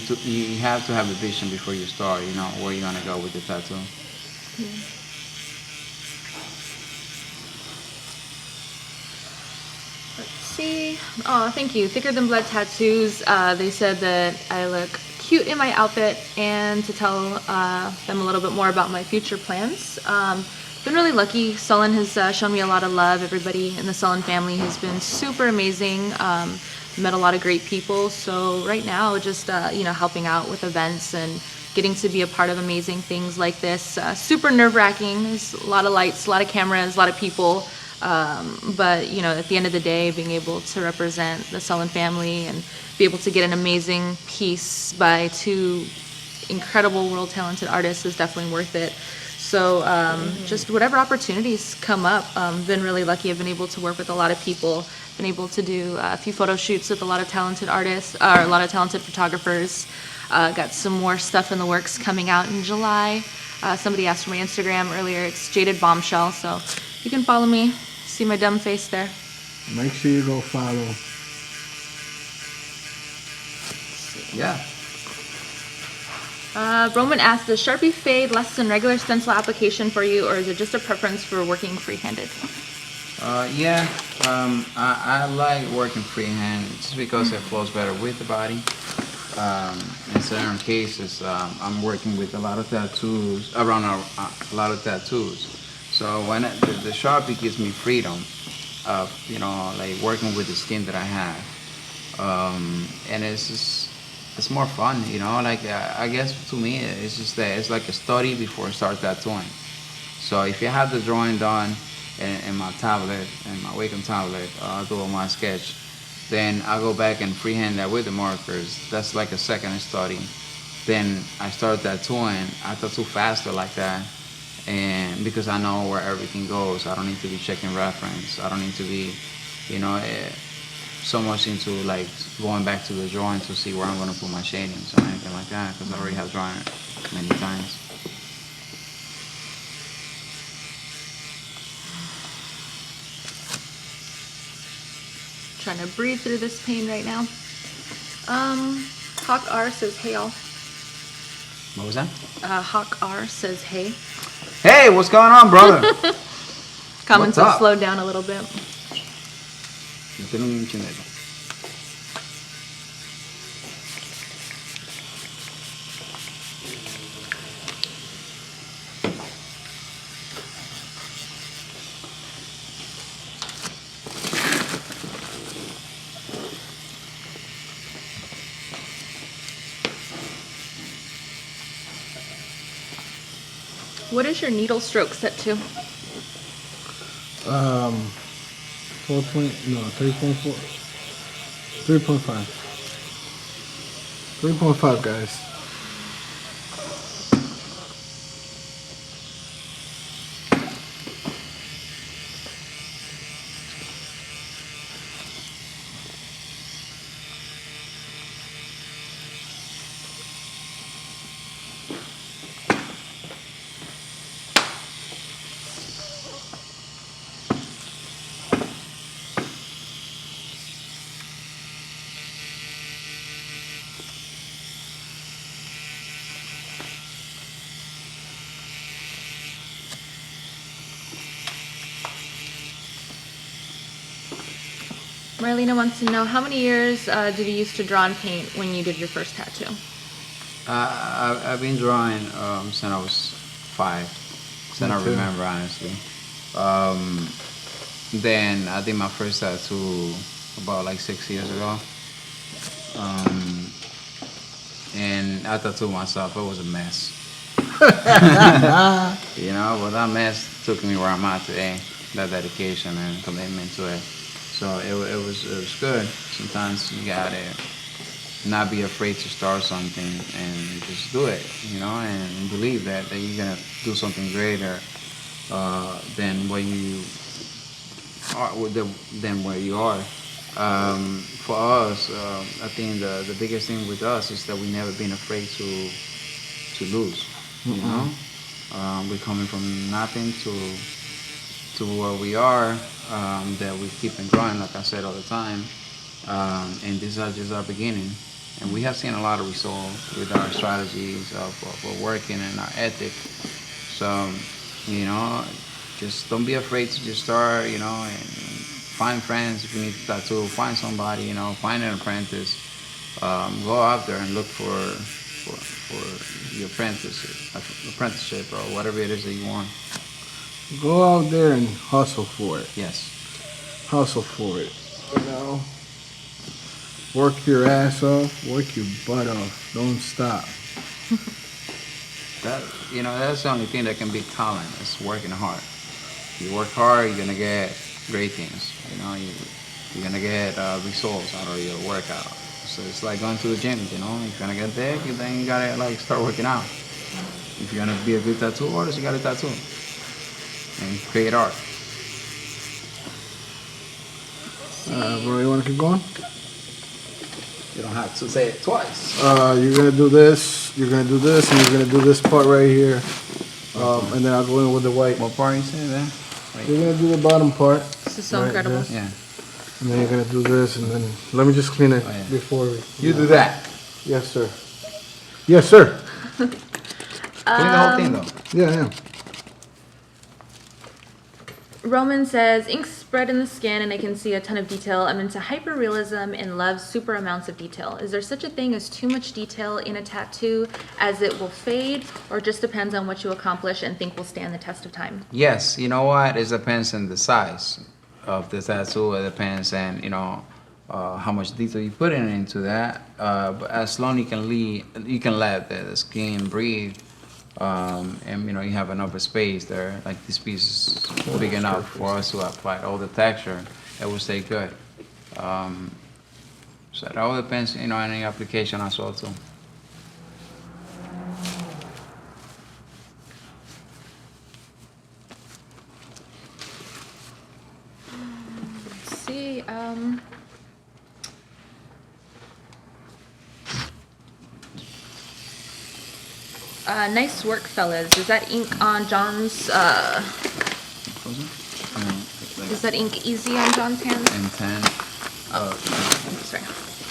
have to have a vision before you start, you know, where you're gonna go with the tattoo. Let's see. Oh, thank you. Thicker Than Blood Tattoos. They said that I look cute in my outfit, and to tell them a little bit more about my future plans. Been really lucky. Sullen has shown me a lot of love. Everybody in the Sullen family has been super amazing. Met a lot of great people. So right now, just you know, helping out with events and getting to be a part of amazing things like this. Super nerve-wracking. There's a lot of lights, a lot of cameras, a lot of people. But you know, at the end of the day, being able to represent the Sullen family and be able to get an amazing piece by two incredible world talented artists is definitely worth it. So just whatever opportunities come up, been really lucky. I've been able to work with a lot of people, been able to do a few photo shoots with a lot of talented artists, or a lot of talented photographers. Got some more stuff in the works coming out in July. Somebody asked for my Instagram earlier. It's JadedBombshell, so you can follow me. See my dumb face there. Make sure you go follow. Yeah. Roman asked, does Sharpie fade less than regular stencil application for you, or is it just a preference for working freehanded? Yeah, I like working freehand just because it flows better with the body. In certain cases, I'm working with a lot of tattoos, around a lot of tattoos. So when the Sharpie gives me freedom of, you know, like working with the skin that I have. And it's just, it's more fun, you know, like I guess to me it's just that it's like a study before I start tattooing. So if you have the drawing done in my tablet, in my Wacom tablet, I'll do my sketch, Then I go back and freehand that with the markers. That's like a second study. Then I start tattooing. I tattoo faster like that, and because I know where everything goes, I don't need to be checking reference. I don't need to be, so much into like going back to the drawing to see where I'm gonna put my shadings or anything like that, because I already have drawn it many times. Trying to breathe through this pain right now. Hawk R says hey all. What was that? Hawk R says hey. Hey, what's going on, brother? Comments What's have up? slowed down a little bit. What is your needle stroke set to? 3.4. 3.5. 3.5, guys. Marlena wants to know, how many years did you used to draw and paint when you did your first tattoo? I've been drawing since I was 5. Since I remember, honestly. Then I did my first tattoo about like 6 years ago. And I tattooed myself. It was a mess. But that mess took me where I'm at today. That dedication and commitment to it. So it was good. Sometimes you gotta not be afraid to start something and just do it, and believe that you're gonna do something greater than where you are. For us, I think the biggest thing with us is that we never been afraid to lose. We're coming from nothing to where we are. That we keep on growing, like I said all the time, and this is just our beginning. And we have seen a lot of results with our strategies of working and our ethic. So, just don't be afraid to just start, and find friends if you need to tattoo, find somebody, find an apprentice, go out there and look for your apprenticeship or whatever it is that you want. Go out there and hustle for it. Yes. Hustle for it. Work your ass off. Work your butt off. Don't stop. That's the only thing that can beat talent is working hard. If you work hard, you're gonna get great things. You're gonna get results out of your workout. So it's like going to the gym. If you're gonna get there, then you gotta start working out. If you're gonna be a good tattoo artist, you gotta tattoo and create art. Bro, you wanna keep going? You don't have to say it twice. You're gonna do this, and you're gonna do this part right here. And then I'll go in with the white. What part you say there? You're gonna do the bottom part. This is so incredible. This. Yeah. And then you're gonna do this, and then let me just clean it before we. You do that. Yes, sir. Yes, sir. Clean the whole thing, though. Yeah. Roman says, ink spread in the skin and I can see a ton of detail. I'm into hyperrealism and love super amounts of detail. Is there such a thing as too much detail in a tattoo as it will fade, or just depends on what you accomplish and think will stand the test of time? Yes, you know what? It depends on the size of the tattoo. It depends on, how much detail you put into that. But as long as you can let the skin breathe. And you have enough space there, like this piece is big enough for us to apply all the texture. It will stay good. So it all depends, on any application as well too. Let's see. Nice work, fellas. Is that ink on John's? Is that ink easy on John's hands? And 10. Sorry.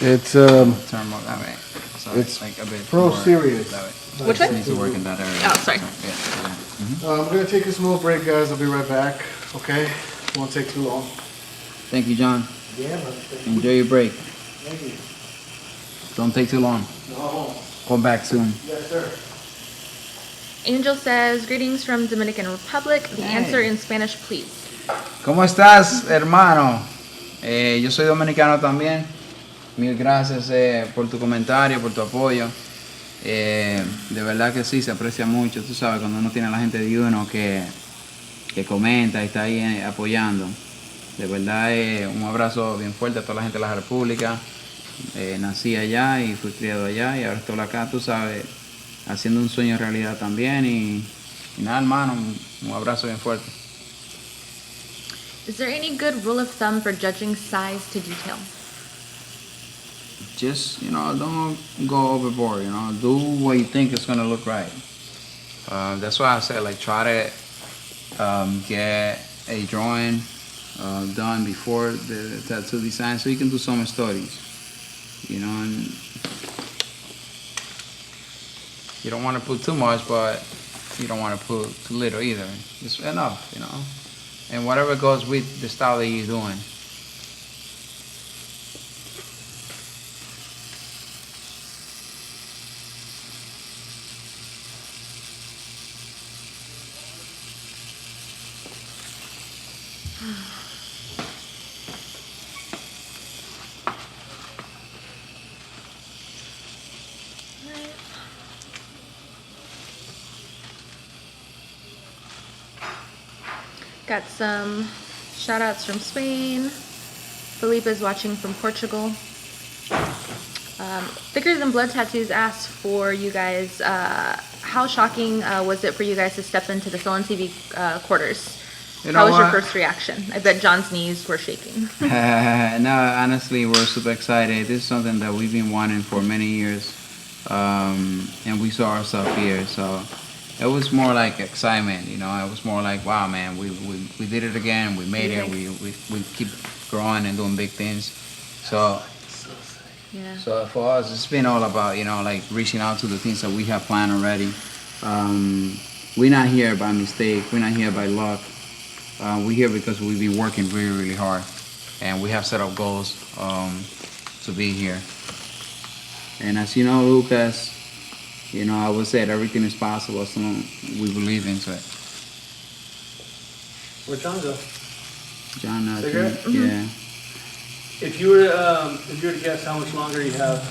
It's Turn more that way. So It's like a bit Pro more Serious. that way. Which way? It needs to work in that area. Oh, sorry. Yeah. I'm gonna take a small break, guys. I'll be right back. Okay? Won't take too long. Thank you, John. Yeah, man. Enjoy your break. Thank you. Don't take too long. No. Come back soon. Yes, sir. Angel says, greetings from Dominican Republic. The answer in Spanish, please. ¿Cómo estás, hermano? Yo soy dominicano también. Mil gracias por tu comentario, por tu apoyo. De verdad que sí, se aprecia mucho. Tú sabes, cuando uno tiene a la gente de uno que comenta y está ahí apoyando. De verdad, un abrazo bien fuerte a toda la gente de la República. Nací allá y fui criado allá y ahora estoy acá, tú sabes, haciendo un sueño realidad también. Y nada, hermano, un abrazo bien fuerte. Is there any good rule of thumb for judging size to detail? Just, don't go overboard, do what you think is going to look right. That's why I said, like, try to get a drawing done before the tattoo design so you can do some stories, and you don't want to put too much, but you don't want to put too little either. Just enough, and whatever goes with the style that you're doing. Got some shout outs from Spain. Felipe's watching from Portugal. Thicker Than Blood Tattoos asked for you guys, how shocking was it for you guys to step into the SullenTv quarters? How was your first reaction? I bet John's knees were shaking. No, honestly, we're super excited. This is something that we've been wanting for many years, and we saw ourselves here. So it was more like excitement, It was more like, wow, man, we did it again. We made it. We keep growing and doing big things. So for us, it's been all about, like reaching out to the things that we have planned already. We're not here by mistake. We're not here by luck. We're here because we've been working really, really hard, and we have set up goals to be here. And as you know, Lucas, I would say that everything is possible as long as we believe into it. Where'd John go? John, I Cigarette? think, yeah. If you were to guess how much longer you have.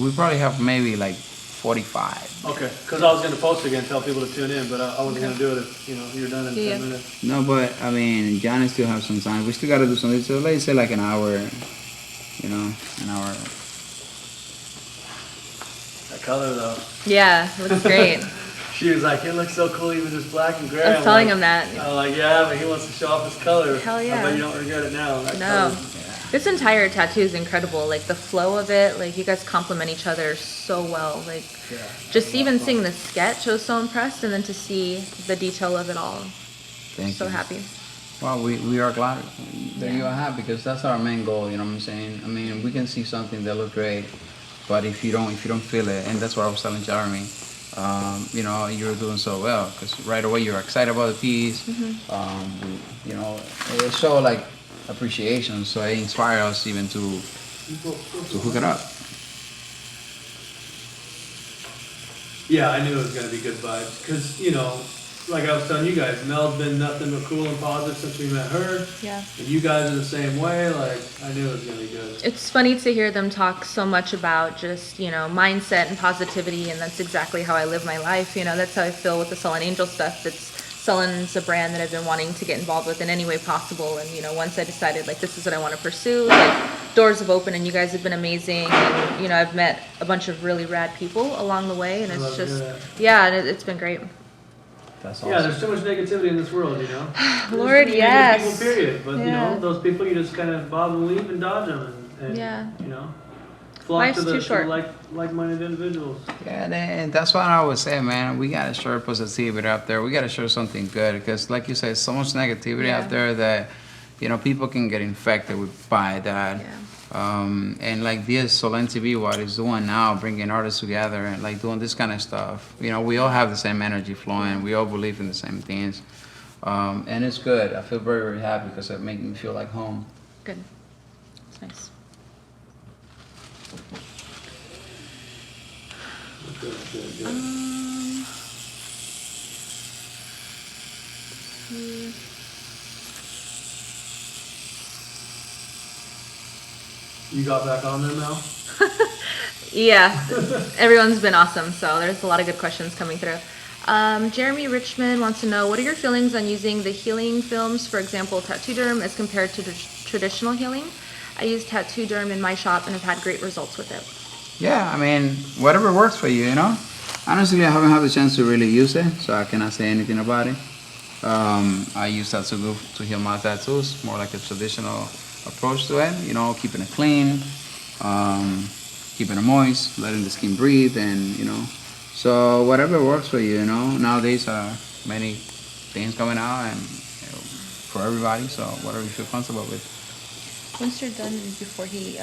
We probably have maybe like 45. Okay, because I was going to post again, tell people to tune in, but I wasn't going to do it if you're done in 10 minutes. No, but I mean, John still have some time. We still got to do something. So let's say like an hour, an hour. That color though. Yeah, looks great. She was like, it looks so cool, even just black and gray. I was telling him that. I'm like, yeah, but he wants to show off his color. Hell yeah. I bet you don't regret it now. That No. color- This entire tattoo is incredible. Like the flow of it, like you guys complement each other so well. Like just even seeing the sketch, I was so impressed, and then to see the detail of it all. Thank so you. happy. Well, we are glad that you are happy because that's our main goal. You know what I'm saying? I mean, we can see something that looks great, but if you don't feel it, and that's what I was telling Jeremy, you're doing so well because right away you're excited about the piece. It shows like appreciation, so it inspires us even to hook it up. Yeah, I knew it was going to be good vibes because, like I was telling you guys, Mel's been nothing but cool and positive since we met her. Yeah. And you guys are the same way. Like, I knew it was going to be good. It's funny to hear them talk so much about just, mindset and positivity, and that's exactly how I live my life. That's how I feel with the Sullen Angel stuff. Sullen's a brand that I've been wanting to get involved with in any way possible, and once I decided like this is what I want to pursue, like doors have opened and you guys have been amazing. And, you know, I've met a bunch of really rad people along the way, and I it's love to hear just, that. yeah, and it's been great. That's Yeah, awesome. there's so much negativity in this world, you know. There's Lord, too many yes. negative people, period. But you Yeah. know, those people you just kind of bob and weave and dodge them, and Yeah. you know, flock Life's to too the short. like-minded individuals. Yeah, and that's what I always say, man. We gotta share positivity out there. We gotta share something good because, like you said, so much negativity Yeah. out there that, you know, people can get infected by that. Yeah. And like this SullenTv, what it's doing now, bringing artists together and like doing this kind of stuff. You know, we all have the same energy flowing. We all believe in the same things, and it's good. I feel very, very happy because it makes me feel like home. Good. It's nice. Good, good, good. You got back on there now? Yeah, everyone's been awesome, so there's a lot of good questions coming through. Jeremy Richmond wants to know, what are your feelings on using the healing films, for example, tattoo derm, as compared to traditional healing? I use tattoo derm in my shop and have had great results with it. Yeah, I mean, whatever works for you, you know? Honestly, I haven't had the chance to really use it, so I cannot say anything about it. I use tattoo glue to heal my tattoos, more like a traditional approach to it, you know, keeping it clean, keeping it moist, letting the skin breathe, and, you know, so whatever works for you, you know? Nowadays, many things coming out and you know, for everybody, so whatever you feel comfortable with. Once you're done, before he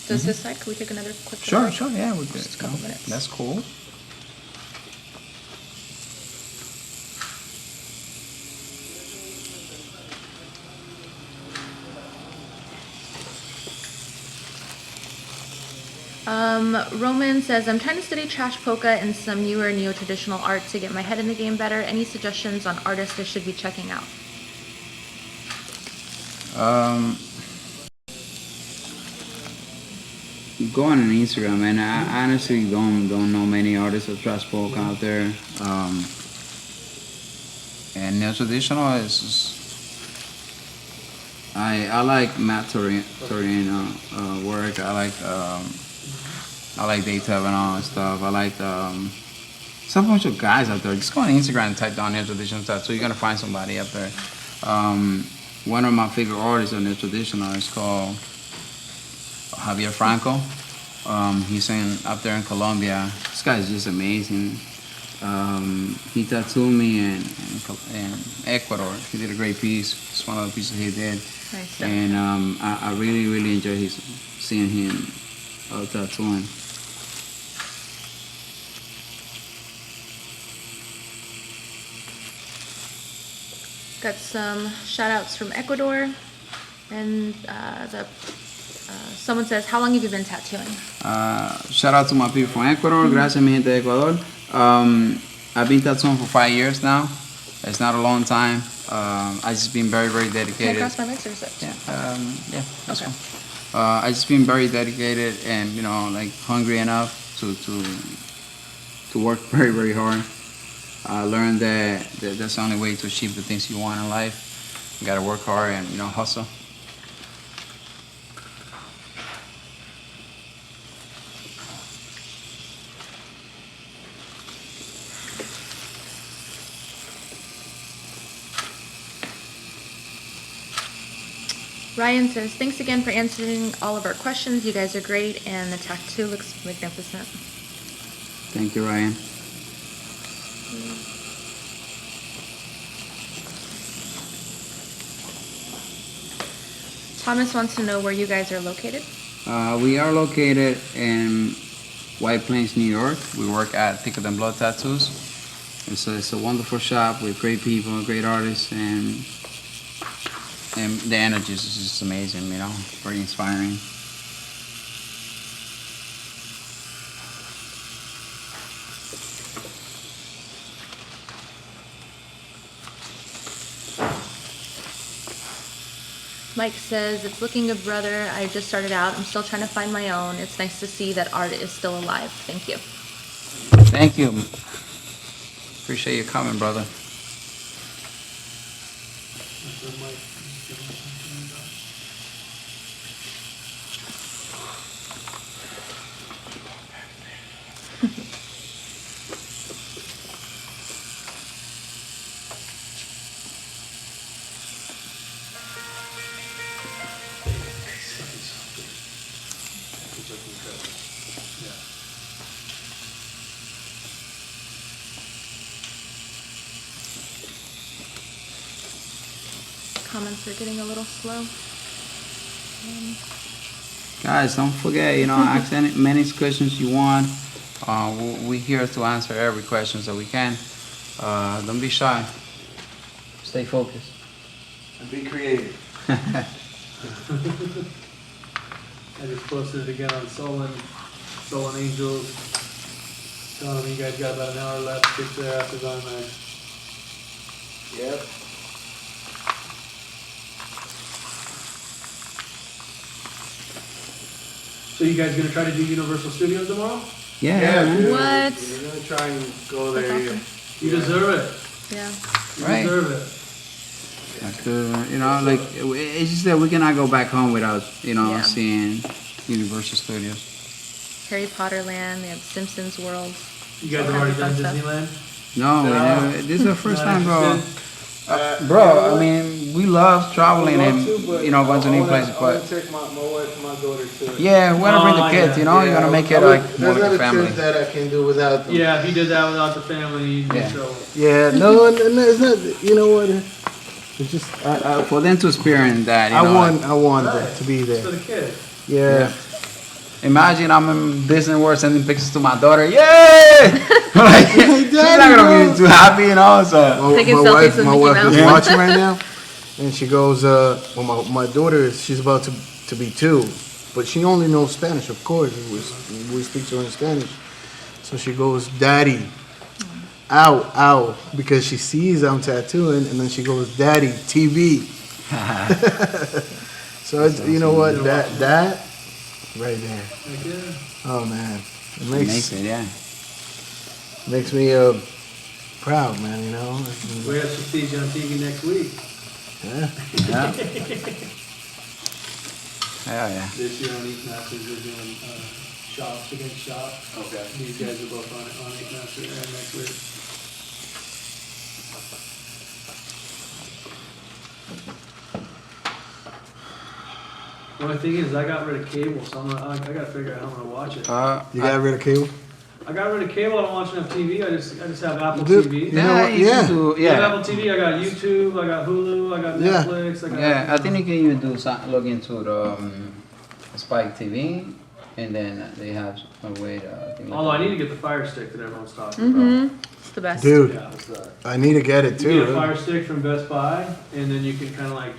does his side, can we take another quick Sure, break? sure, yeah, we could. Just a couple minutes. That's cool. Roman says, I'm trying to study trash polka and some newer neo-traditional art to get my head in the game better. Any suggestions on artists I should be checking out? Go on Instagram, and I honestly don't know many artists of trash folk out there. And neo traditional is I like Matt Torino work. I like Dave and all that stuff. I like some bunch of guys out there. Just go on Instagram and type down neo traditional tattoo. You're gonna find somebody up there. One of my favorite artists on neo traditional is called Javier Franco. He's up there in Colombia. This guy is just amazing. He tattooed me in Ecuador. He did a great piece. It's one of the pieces he did. Nice. And I really, really enjoy seeing him tattooing. Got some shout outs from Ecuador. And someone says, how long have you been tattooing? Shout out to my people from Ecuador. Gracias, mi gente de Ecuador. I've been tattooing for 5 years now. It's not a long time. I just been very, very Can I dedicated. cross my legs or is it? Yeah, that's Okay. fine. I just been very dedicated and, you know, like hungry enough to work very, very hard. I learned that that's the only way to achieve the things you want in life. You gotta work hard and, you know, hustle. Ryan says, thanks again for answering all of our questions. You guys are great, and the tattoo looks magnificent. Thank you, Ryan. Thomas wants to know where you guys are located. We are located in White Plains, New York. We work at Thicker Than Blood Tattoos. It's a wonderful shop with great people, great artists, and the energy is just amazing, you know, very inspiring. Mike says, it's looking good, brother. I just started out. I'm still trying to find my own. It's nice to see that art is still alive. Thank you. Thank you. Appreciate you coming, brother. comments are getting a little slow. Guys, don't forget, ask any many questions you want. We're here to answer every question that we can. Don't be shy. Stay focused. And be creative. I just posted it again on Sullen Angels. Telling them you guys got about an hour left to get their asses on there. Yep. So you guys gonna try to do Universal Studios tomorrow? Yeah. Dude. What? We're gonna try and go there. That's Yeah. You deserve it. Yeah. You Right. deserve it. It's just that we cannot go back home without, Yeah. seeing Universal Studios. Harry Potter Land, they have Simpsons World. You guys All have already kinds done of fun Disneyland? No, we No. never. This is the first Not time, bro. interested? Bro, I mean, we love traveling and, going to new places, I wanna but take my wife and my daughter to it. yeah, we want to bring the Oh, kids, yeah. you're going to make it like more There's like a other family. trips that I can do without them. Yeah, if you did that without the family, you'd be Yeah. in trouble. Yeah, no, and it's not. You know what? It's just For them to experience that, I want them to be It's for there. the kids. Yeah. Imagine I'm in Disney World sending pictures to my daughter. Yay! Like, she's not gonna be too happy, So Taking my selfies wife, with my Mickey wife Mouse. is watching right now, and she goes, well, my daughter she's about to be 2, but she only knows Spanish, of course. We speak to her in Spanish, so she goes, "Daddy, ow, ow," because she sees I'm tattooing, and then she goes, "Daddy, TV." So it's, you know what, that right there. Heck yeah. Oh man, it makes it, yeah. makes me proud, man. We have to see you on TV next week. Yeah. Yeah. Hell yeah. This year on Inkmaster, we're doing shops against shops. Okay. These guys are both on Inkmaster and next week. The only thing is, I got rid of cable, so I gotta figure out how I'm gonna watch it. You got rid of cable? I got rid of cable. I don't watch enough TV. I just have Apple Dude, TV. you know what? Yeah. I have Apple TV. I got YouTube. I got Hulu. I got Yeah. Netflix. I got Yeah, I think you can even do some, log into the Spike TV, and then they have a way to. Although I need to get the Fire Stick that everyone's talking Mm-hmm. It's the best. Dude, about. Yeah, it's I need to get it you get a too. Fire Stick from Best Buy, and then you can kind of like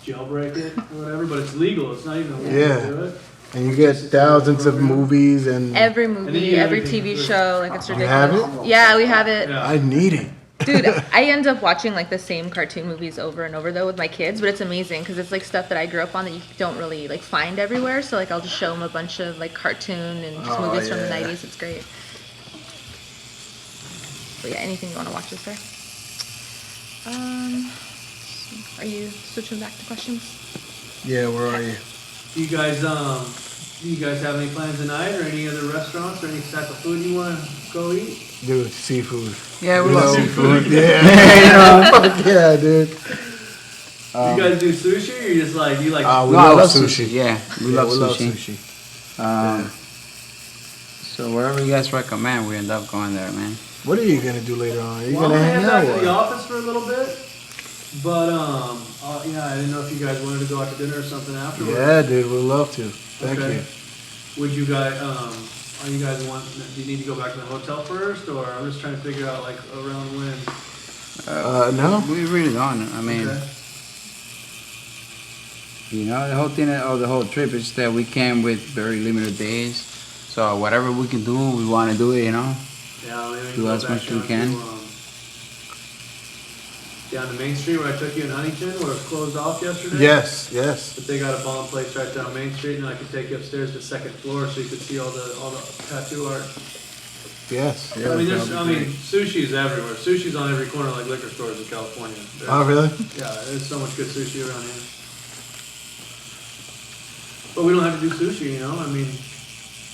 jailbreak it or whatever. But it's legal. It's not even illegal Yeah. to do it. And you get thousands of movies and Every And then movie, you get every everything TV for free. show, like it's You ridiculous. have Yeah, we have it. Yeah. I need it. Dude, I end up watching like the same cartoon movies over and over though with my kids, but it's amazing because it's like stuff that I grew up on that you don't really like find everywhere. So like I'll just show them a bunch of like cartoon and just movies from the yeah. 90s. It's great. But yeah, anything you want to watch is there. Are you switching back to questions? Yeah, where are you? You guys have any plans tonight, or any other restaurants, or any type of food you want to go eat? Dude, seafood. Yeah, we You love know? seafood. Yeah. Fuck yeah, dude. you guys do sushi, or you just like We No, I love love sushi. Yeah, we Yeah, love sushi. So wherever you guys recommend, we end up going there, man. What are you gonna do later on? Are you Well, I'm gonna gonna hang head out back to the or? office for a little bit, but yeah, I didn't know if you guys wanted to go out to dinner or something afterwards. Yeah, dude, we'd love to. Thank Okay. you. Would you guys, are you guys do you need to go back to the hotel first, or I'm just trying to figure out like around when? No. We really don't. I mean, Okay. the whole thing of the whole trip is that we came with very limited days. So whatever we can do, we want to do it, Yeah, maybe Do go as back much as we down can. down to Main Street where I took you in Huntington, where it was closed off yesterday. Yes, yes. But they got a bomb place right down Main Street, and I could take you upstairs to the second floor so you could see all the tattoo art. Yes. I mean, sushi's everywhere. Sushi's on every corner like liquor stores in California. Oh, really? Yeah, there's so much good sushi around here. But we don't have to do sushi, I mean,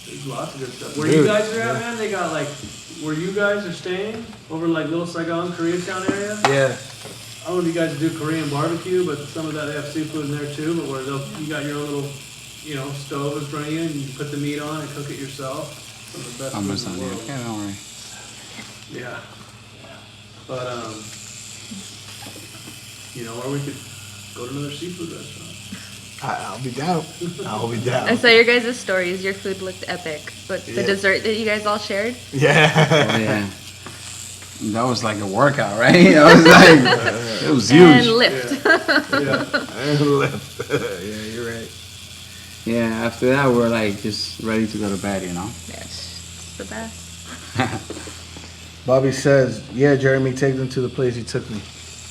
there's lots of good stuff. Where you Dude, guys are at, man, they got like, where you guys are staying, over like Little Saigon, Koreatown area. Yeah. I don't know if you guys do Korean barbecue, but some of that they have seafood in there too, but where you got your own little, stove in front of you, and you put the meat on and cook it yourself. Some of the best I'm food just in on the there. world. Okay, don't worry. Yeah. But, where we could go to another seafood restaurant. I'll be down. I'll be down. I saw your guys' stories. Your food looked epic. But the Yeah. dessert that you guys all shared? Yeah. Oh, yeah. That was like a workout, right? I was like, it was huge. And lift. And left. Yeah, you're right. Yeah, after that, we're like just ready to go to bed, you know? Yes, it's the best. Bobby says, yeah, Jeremy, take them to the place you took me.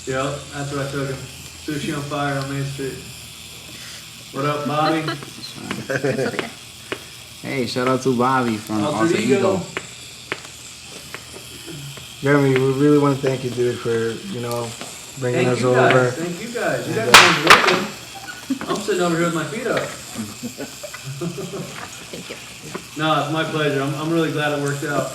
Yeah, that's what I took him. Sushi on fire on Main Street. What up, Bobby? Hey, shout out to Bobby from Alter Alter Ego. Ego. Jeremy, we really want to thank you, dude, for, you know, bringing Thank us you over. guys. Thank you guys. You guys are working. I'm sitting over here with my feet up. Thank you. No, it's my pleasure. I'm really glad it worked out.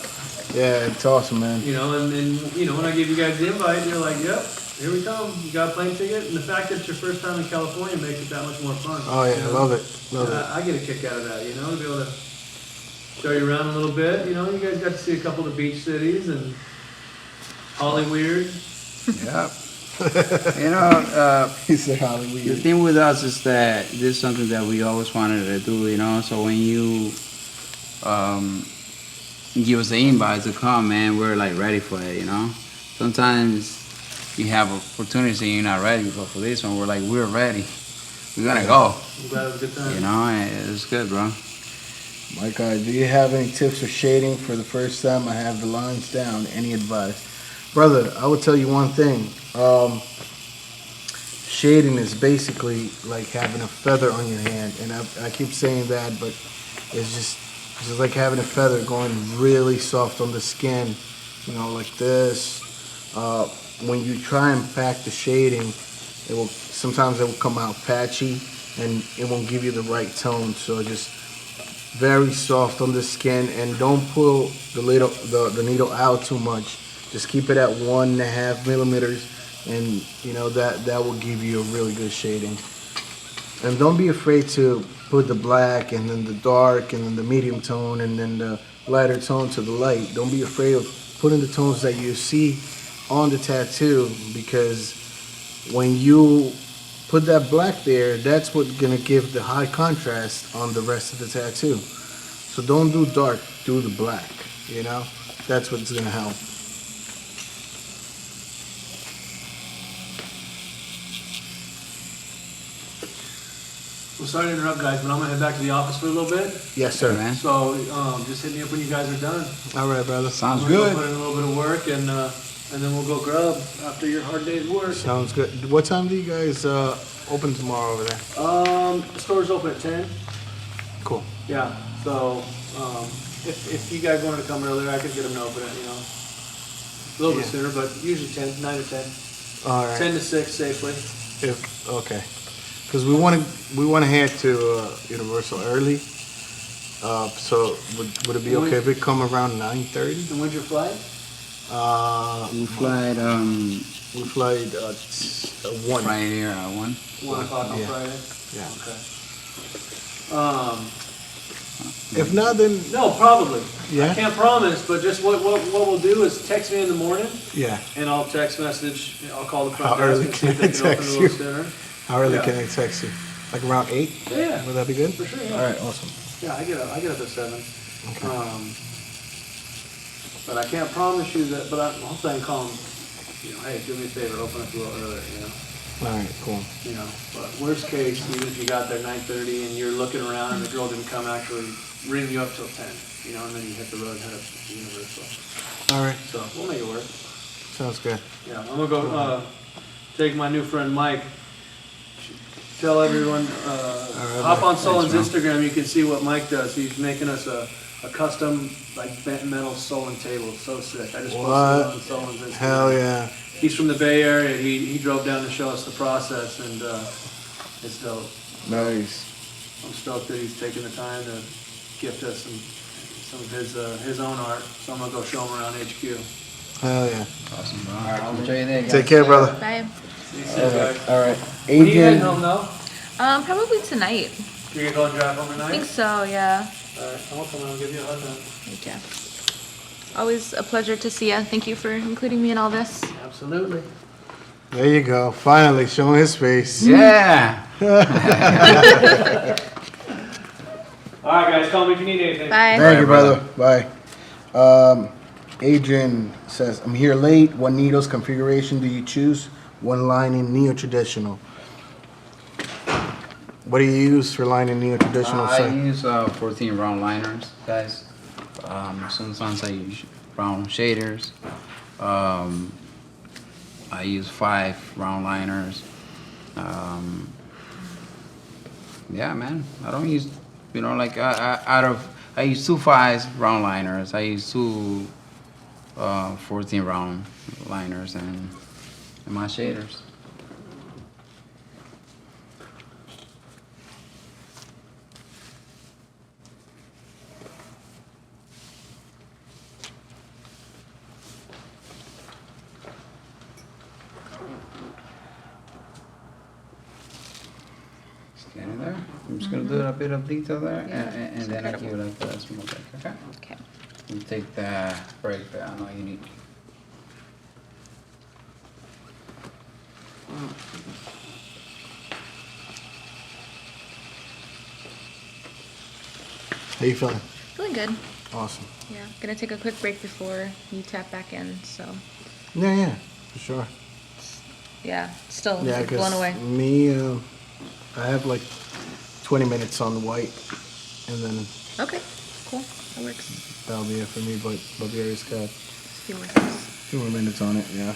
Yeah, it's awesome, man. You know, and you know, when I gave you guys the invite, you're like, yep, here we come. You got a plane ticket, and the fact that it's your first time in California makes it that much more fun. Oh, yeah, you I know? love it. Love it. I get a kick out of that, you know, to be able to show you around a little bit. You know, you guys got to see a couple of the beach cities and Hollyweird. Yep. You know, He said Hollywood. the thing with us is that this is something that we always wanted to do, you know? So when you give us the invite to come, man, we're like ready for it, you know? Sometimes you have opportunities and you're not ready, but for this one, we're ready. We're gonna go, I'm glad it was a good time. you know? And it's good, bro. My God, do you have any tips for shading for the first time I have the lines down? Any advice? Brother, I would tell you one thing. Shading is basically like having a feather on your hand. And I keep saying that, but it's just like having a feather going really soft on the skin, you know, like this. When you try and pack the shading, sometimes it will come out patchy and it won't give you the right tone. So just very soft on the skin, and don't pull the needle out too much. Just keep it at 1.5 millimeters, and you know that will give you a really good shading. And don't be afraid to put the black and then the dark and then the medium tone and then the lighter tone to the light. Don't be afraid of putting the tones that you see on the tattoo, because when you put that black there, that's what's gonna give the high contrast on the rest of the tattoo. So don't do dark, do the black, you know? That's what's gonna help. Well, sorry to interrupt, guys, but I'm gonna head back to the office for a little bit. Yes, sir. Man. So just hit me up when you guys are done. All right, brother. Sounds I'm gonna good. go put in a little bit of work, and then we'll go grub after your hard day's work. Sounds good. What time do you guys open tomorrow over there? The store's open at 10. Cool. Yeah. So if you guys wanted to come earlier, I could get them to open it. You know, a little bit sooner, but usually 10, 9 to 10, All right. 10 to 6 safely. Okay. Because we want to head to Universal early. So would it be okay if we come around 9:30? And when's your flight? We fly We fly 1. right here at 1. 1 o'clock on Yeah. Friday. Yeah. Okay. If not, then No, probably. Yeah. I can't promise, but just what we'll do is text me in the morning, yeah. and I'll text message. I'll call the How front desk early and see if can I they can open a text little you? sooner. How early Yeah. can I text you? Like around 8? Yeah. Would that be good? For sure, yeah. All right. Awesome. Yeah, I get up at 7. But I can't promise you that. But I'll try and call them. You know, hey, do me a favor, open up a little earlier. You know. All right. Cool. You know, but worst case, even if you got there 9:30 and you're looking around and the girl didn't come, actually ring you up till 10. You know, and then you hit the road and head up to Universal. All right. So we'll make it work. Sounds good. Yeah, I'm gonna go take my new friend Mike. Tell everyone, hop on Sullen's Instagram. You can see what Mike does. He's making us a custom like bent metal Sullen table. It's so sick. I just posted it on Sullen's Instagram. Hell yeah. He's from the Bay Area. He drove down to show us the process, and it's dope. Nice. I'm stoked that he's taking the time to gift us some of his own art. So I'm gonna go show him around HQ. Hell yeah. Awesome, bro. All right, I'll enjoy you there, guys. Take care, brother. Bye. See you soon, guys. All right. When are you Adrian. heading home now? Probably tonight. You're gonna go and drive home I tonight? think so, yeah. Alright, I'll come out and give you a hug then. Thank you. Always a pleasure to see you. Thank you for including me in all this. Absolutely. There you go. Finally showing his face. Yeah. All right, guys, call me if you need anything. Bye. Thank you, brother. Bye. Adrian says, I'm here late. What needles configuration do you choose? One lining, neo-traditional. What do you use for lining neo-traditional? I use 14 round liners, guys. Sometimes I use round shaders. I use 5 round liners. Yeah, man. I don't use, like I use 2 5 round liners. I use 2 14 round liners and my shaders. Get in there. I'm just gonna do a bit of detail there, and then I give it like a small break. Okay. Okay. You take that break that I know you need. How you feeling? Feeling good. Awesome. Yeah. Gonna take a quick break before you tap back in. So. Yeah, for sure. Yeah. Still Yeah, blown away. me, I have like 20 minutes on the white, and then Okay. Cool. That works. that'll be it for me. But Babiery's got Few more things. 2 more minutes on it. Yeah.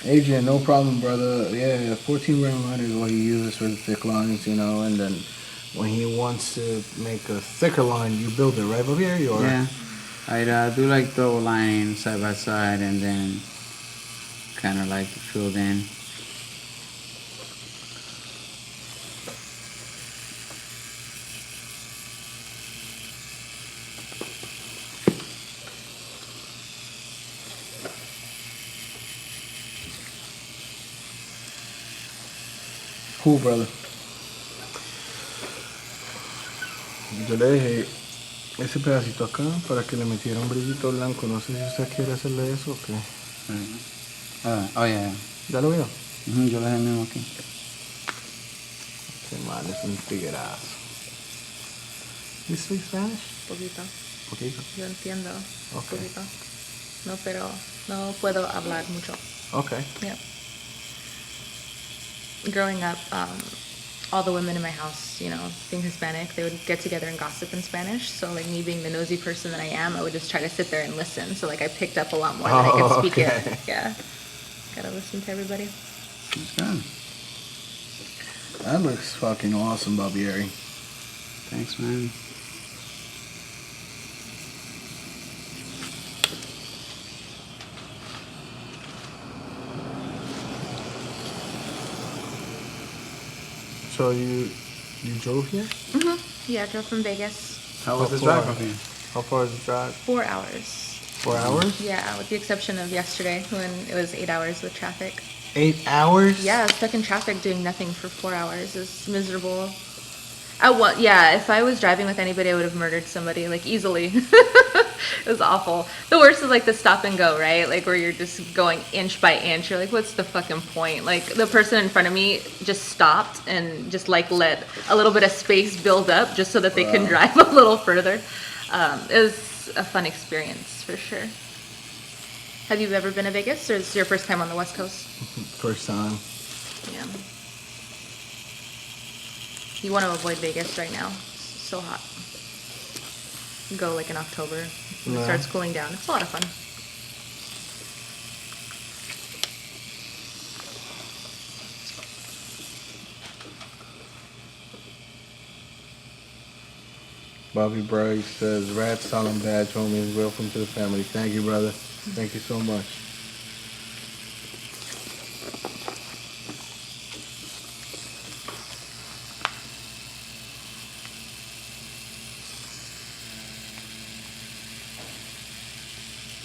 Adrian, no problem, brother. Yeah, 14 round liner is what he uses for the thick lines, and then when he wants to make a thicker line, you build it, right, Babiery? Or Yeah, I do like double lining side by side, and then kind of like filled in. Cool, brother. Yo le dejé ese pedacito acá para que le metiera un brillito blanco. No sé si usted quiere hacerle eso o qué. Oh, yeah. ¿Ya lo vio? Yo lo dejé mismo aquí. Este man es un tiguerazo. You speak Spanish? Poquito. Poquito. Yo entiendo. Okay. Poquito. No, pero no puedo hablar mucho. Okay. Yeah. Growing up, all the women in my house, being Hispanic, they would get together and gossip in Spanish. So, like, me being the nosy person that I am, I would just try to sit there and listen. So, like, I picked up a lot more than I could speak it. Yeah. Gotta listen to everybody. That's good. That looks fucking awesome, Babiery. Thanks, man. So you drove here? Yeah, I drove from Vegas. How was the far? drive from here? How far is the drive? 4 hours. 4 hours? Yeah, with the exception of yesterday when it was 8 hours with traffic. 8 hours? Yeah, stuck in traffic doing nothing for 4 hours is miserable. If I was driving with anybody, I would have murdered somebody, like, easily. It was awful. The worst is, like, the stop and go, right? Like, where you're just going inch by inch. You're like, what's the fucking point? Like, the person in front of me just stopped and just, like, let a little bit of space build up just so that they can drive a little further. It was a fun experience, for sure. Have you ever been to Vegas, or is this your first time on the West Coast? First time. Yeah. You want to avoid Vegas right now. It's so hot. Go like in October when it starts cooling down. It's a lot of fun. Bobby Bright says, Rad Sullen badge, homies. Welcome to the family. Thank you, brother. Thank you so much.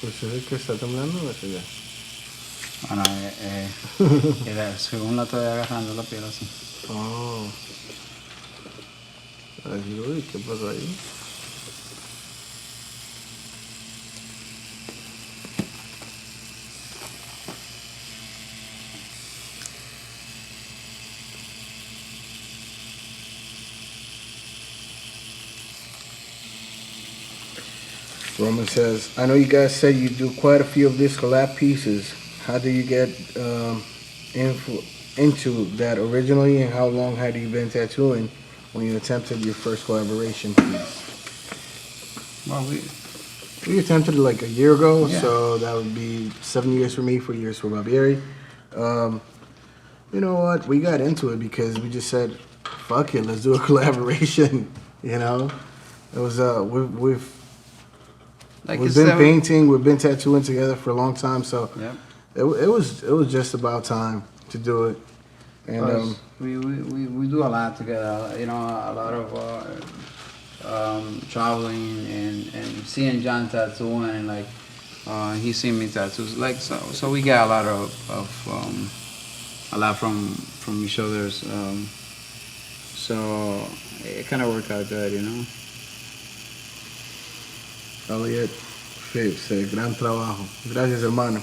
¿Pues es el que está temblando o ese ya? Bueno, según la estoy agarrando la piel así. Oh. A decir, uy, ¿qué pasó ahí? Roman says, I know you guys said you do quite a few of these collab pieces. How do you get into that originally, and how long had you been tattooing when you attempted your first collaboration piece? Well, We attempted it like a year ago, Yeah. so that would be 7 years for me, 4 years for Babiery. You know what? We got into it because we just said, fuck it, let's do a collaboration. You know? It was, we've been painting, we've been tattooing together for a long time, so Yep. it was just about time to do it. And Plus, we do a lot together. You know, a lot of traveling and seeing Jhon tattooing, and like he seen me tattoos. Like so we got a lot from each other's. So it kind of worked out good, you know. Elliot Phipps, gran trabajo. Gracias, hermano.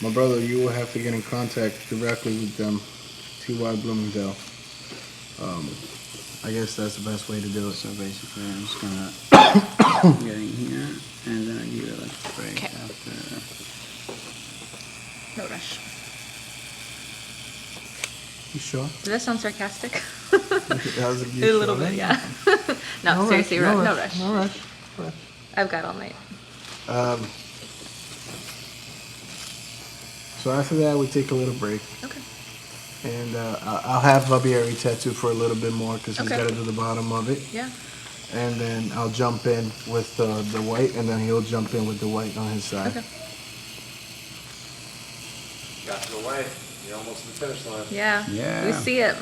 My brother, you will have to get in contact directly with them, T.Y. Bloomingdale. I guess that's the best way to do it. So basically, I'm just gonna get in here, and then I give it like a break Okay. after. No rush. You sure? Does that sound sarcastic? That was A little bit, yeah. No, seriously, no rush. No rush. I've got all night. So after that, we take a little break. Okay. And I'll have Babiery tattoo for a little bit more because he's Okay. got to do the bottom of it. Yeah. And then I'll jump in with the white, and then he'll jump in with the white on his side. Okay. Got to the white. You're almost to the finish line. Yeah. Yeah. We see it.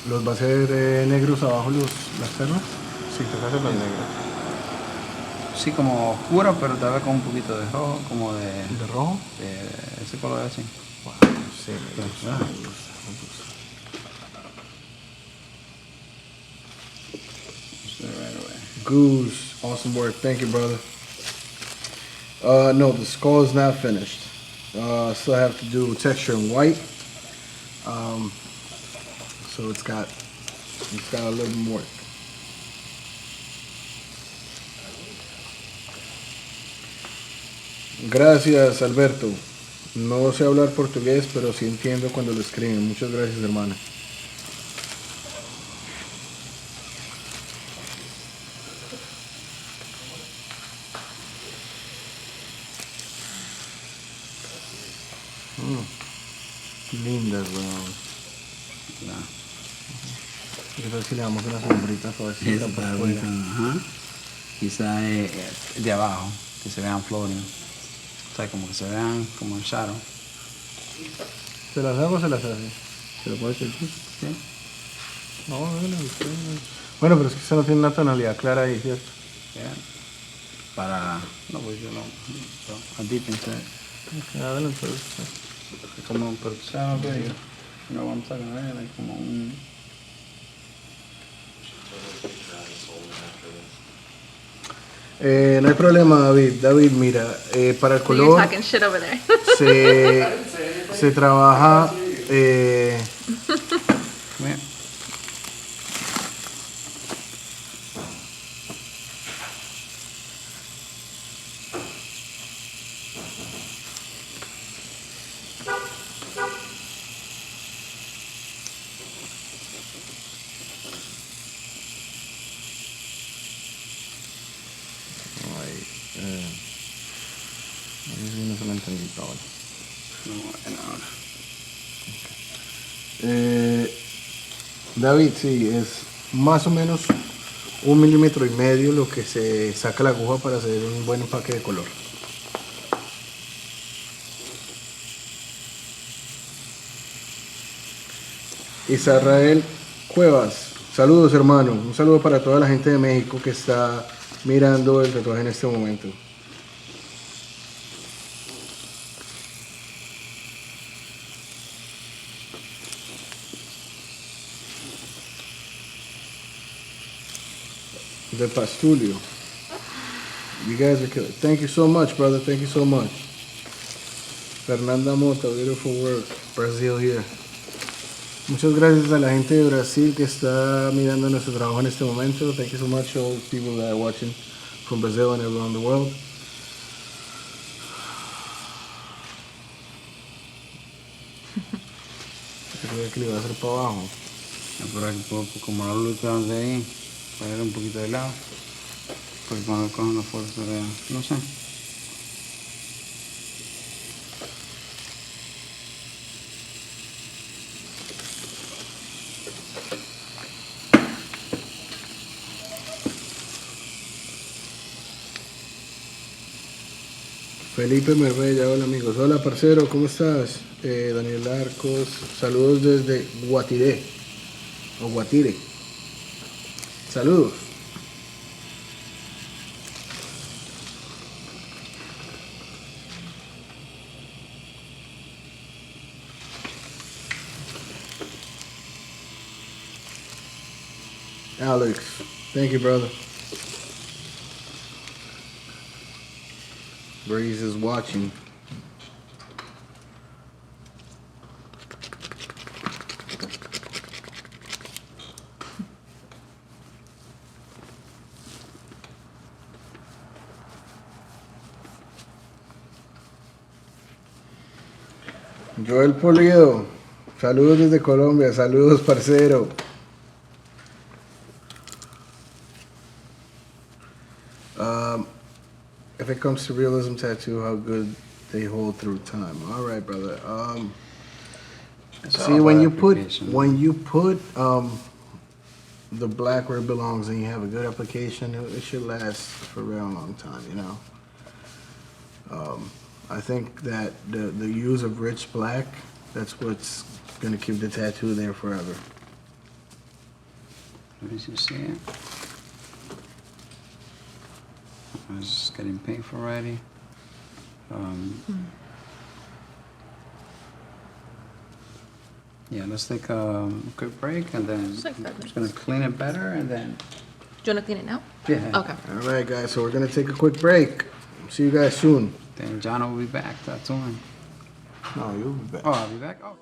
¿Los va a hacer negros abajo las perlas? Sí, te vas a hacer las negras. Sí, como oscuro, pero tal vez con un poquito de rojo, como de ¿De rojo? de ese color así. Sí, me gusta. Right away. Goose, awesome work. Thank you, brother. No, the skull is not finished. Still have to do texture in white. So it's got a little more. Gracias, Alberto. No sé hablar portugués, pero sí entiendo cuando lo escriben. Muchas gracias, hermana. Lindas, weón. ¿Qué tal si le damos una sombrita suavecita por afuera? Ajá. Quizá de abajo, que se vean flores. O sea, como que se vean como en shadow. ¿Se las hago o se las hace? ¿Se lo puede hacer tú? Sí. No, bueno, pero es que esa no tiene una tonalidad clara ahí, ¿cierto? Yeah. Para... No, pues yo no... A deep inside. Ok, adelante. Como, pero tú sabes lo que digo. No vamos a ver, hay como un... No hay problema, David. David, mira, para el So you're color talking shit over there. se trabaja... Mira. no se lo entendí todo. No, en ahora. David, sí, es más o menos 1,5 milímetros lo que se saca la aguja para hacer un buen empaque de color. Israel Cuevas, saludos hermano, un saludo para toda la gente de México que está mirando el tatuaje en este momento. de Pastulio. You guys are killing. Thank you so much, brother. Thank you so much. Fernanda Mota, beautiful work. Brazil here. Muchas gracias a la gente de Brasil que está mirando nuestro trabajo en este momento. Thank you so much, all people that are watching from Brazil and around the world. Creo que le voy a hacer para abajo. Por aquí puedo como la luz de ahí, poner un poquito de lado. Porque cuando cojan la fuerza de, no sé. Felipe Mervella, hola amigos. Hola parcero, ¿cómo estás? Daniel Arcos, saludos desde Guatiré. O Guatire. Saludos. Alex, thank you, brother. Breeze is watching. Joel Polido, saludos desde Colombia, saludos parcero. If it comes to realism tattoo, how good they hold through time. All right, brother. See, when you put the black where it belongs and you have a good application, it should last for a real long time, you know. I think that the use of rich black, that's what's gonna keep the tattoo there forever. Let me just see it. I was just getting painful already. Yeah, let's take a quick break and then Just like I'm 5 just gonna clean it better and then. Do you want to clean it now? Yeah. Okay. All right, guys, so we're gonna take a quick break. See you guys soon. Then Jhon will be back tattooing. No, you'll be back. Oh, I'll be back? Oh.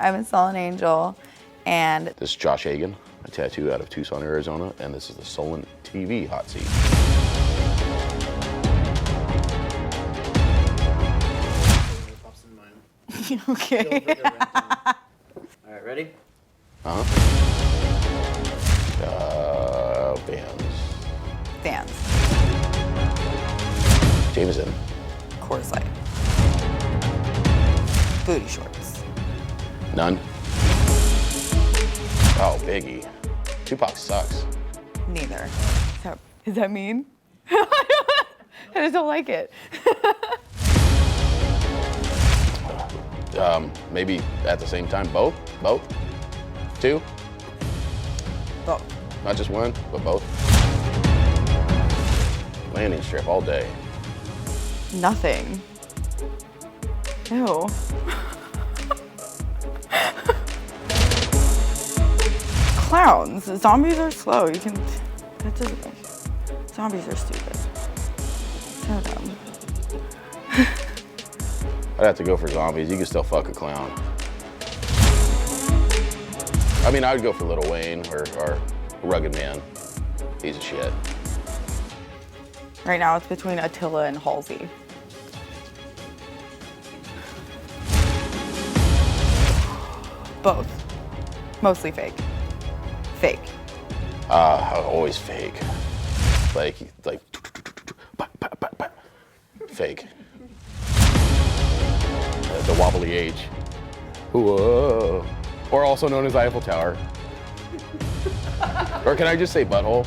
I'm a Sullen angel, and This is Josh Hagan, a tattoo out of Tucson, Arizona, and this is the SullenTv hot seat. okay. All right, ready? Bands. Fans. Jameson. Coors Light. Booty shorts. None. Oh, Biggie. Tupac sucks. Neither. Is that mean? I just don't like it. Maybe at the same time, both? Both? Two? Both. Not just one, but both? Landing strip all day. Nothing. Ew. Clowns. Zombies are slow. You can. That doesn't make. Zombies are stupid. So dumb. I'd have to go for zombies. You can still fuck a clown. I mean, I would go for Lil Wayne or Rugged Man. Piece of shit. Right now it's between Attila and Halsey. Both. Mostly fake. Fake. Always fake. Like fake. The wobbly H. Whoa. Or also known as Eiffel Tower. Or can I just say butthole?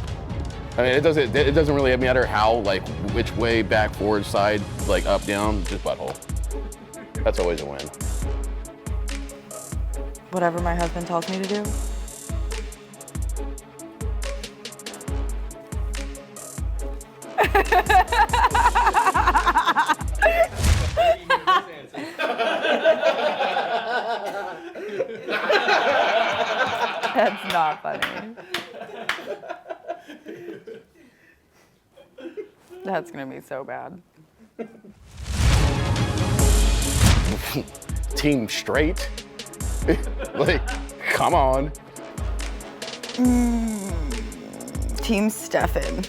I mean, it doesn't really matter how, like, which way, back, forward, side, like up, down, just butthole. That's always a win. Whatever my husband tells me to do. That's not funny. That's gonna be so bad. Team straight? Like, come on. Team Stefan.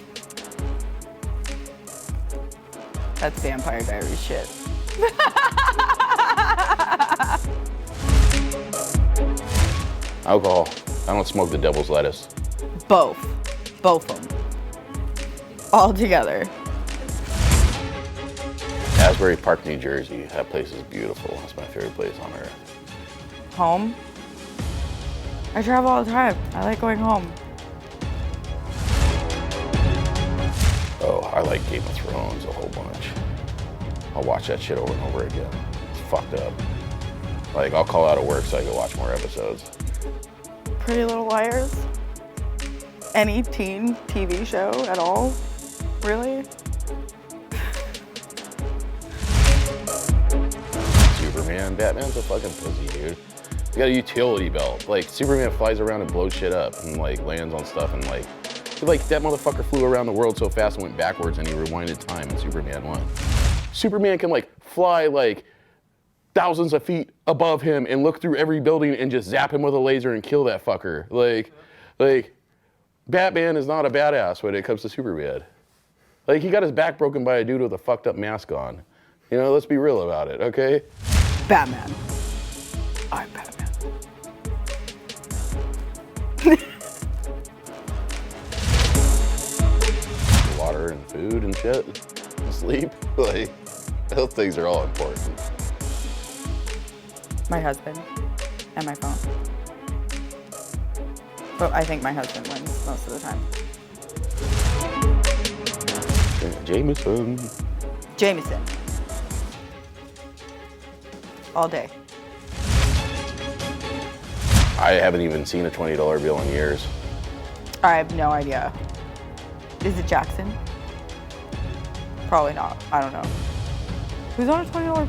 That's Vampire Diaries shit. Alcohol. I don't smoke the devil's lettuce. Both of them. All together. Asbury Park, New Jersey. That place is beautiful. That's my favorite place on earth. Home. I travel all the time. I like going home. Oh, I like Game of Thrones a whole bunch. I'll watch that shit over and over again. It's fucked up. Like, I'll call out of work so I can watch more episodes. Pretty Little Liars. Any teen TV show at all? Really? Superman. Batman's a fucking pussy, dude. He got a utility belt. Like, Superman flies around and blows shit up and, like, lands on stuff and, like, that motherfucker flew around the world so fast and went backwards and he rewinded time and Superman won. Superman can, like, fly, like, thousands of feet above him and look through every building and just zap him with a laser and kill that fucker. Like, Batman is not a badass when it comes to Superman. Like, he got his back broken by a dude with a fucked up mask on. You know, let's be real about it, okay? Batman. I'm Batman. Water and food and shit, and sleep, like, those things are all important. My husband and my phone. But I think my husband wins most of the time. Jameson. All day. I haven't even seen a $20 bill in years. I have no idea. Is it Jackson? Probably not. I don't know. Who's on a $20?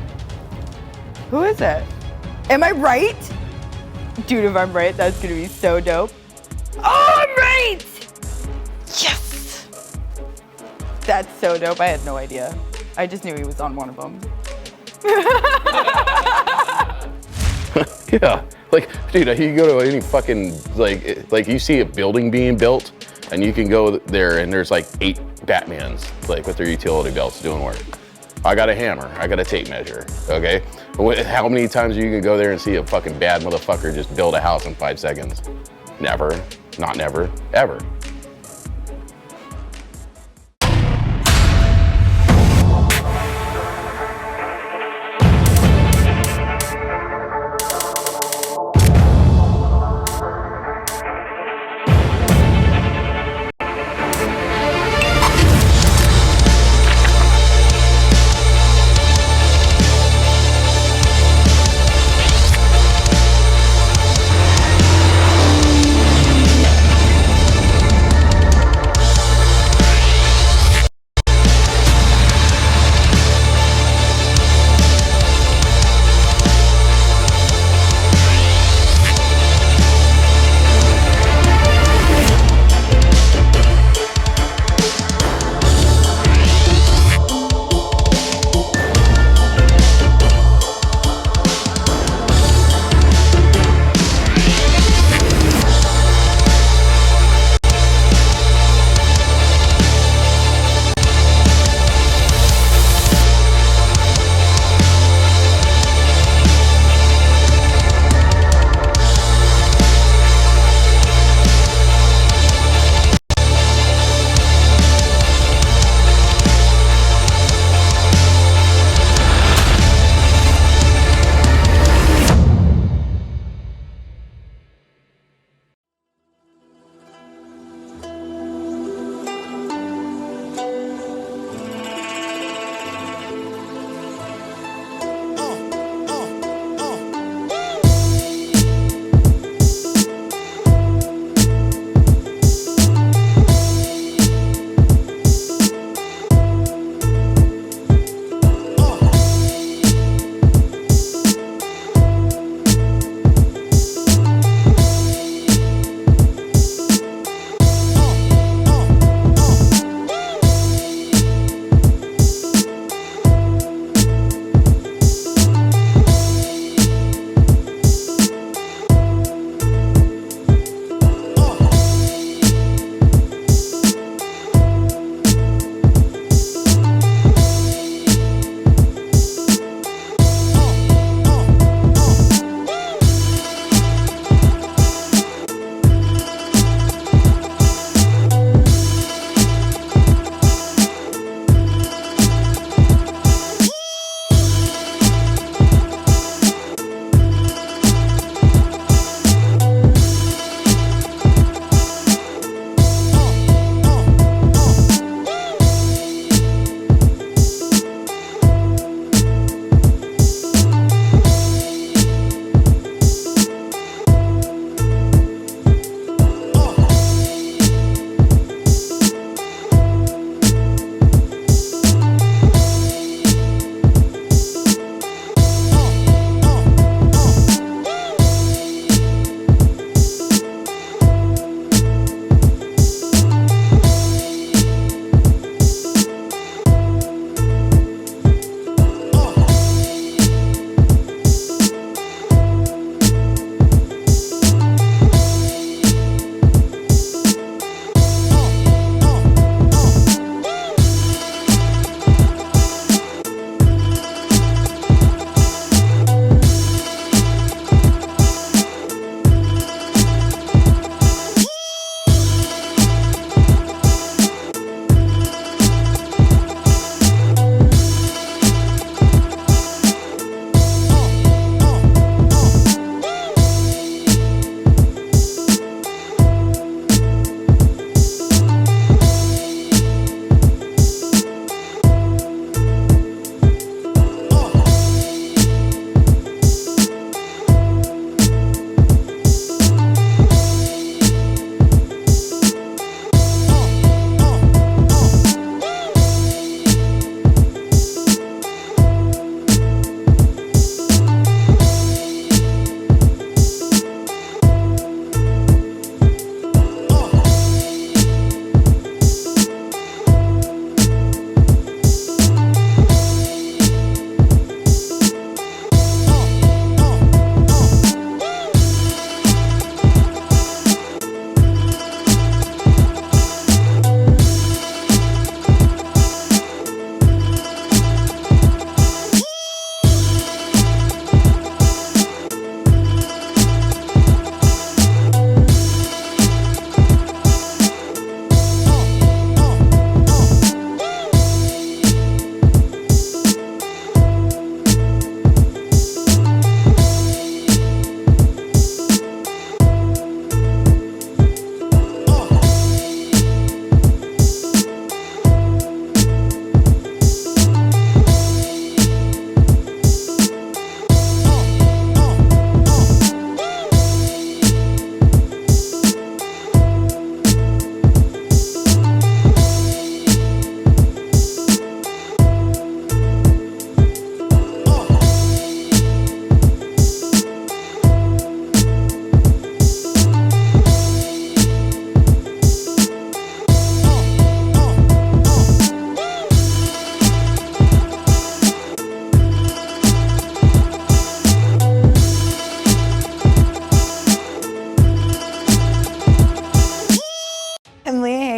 Who is it? Am I right? Dude, if I'm right, that's gonna be so dope. Oh, I'm right! Yes! That's so dope. I had no idea. I just knew he was on one of them. Yeah, like, dude, you can go to any fucking, like you see a building being built, and you can go there and there's like 8 Batmans, like with their utility belts doing work. I got a hammer, I got a tape measure, okay? How many times are you gonna go there and see a fucking bad motherfucker just build a house in 5 seconds? Never, not never, ever.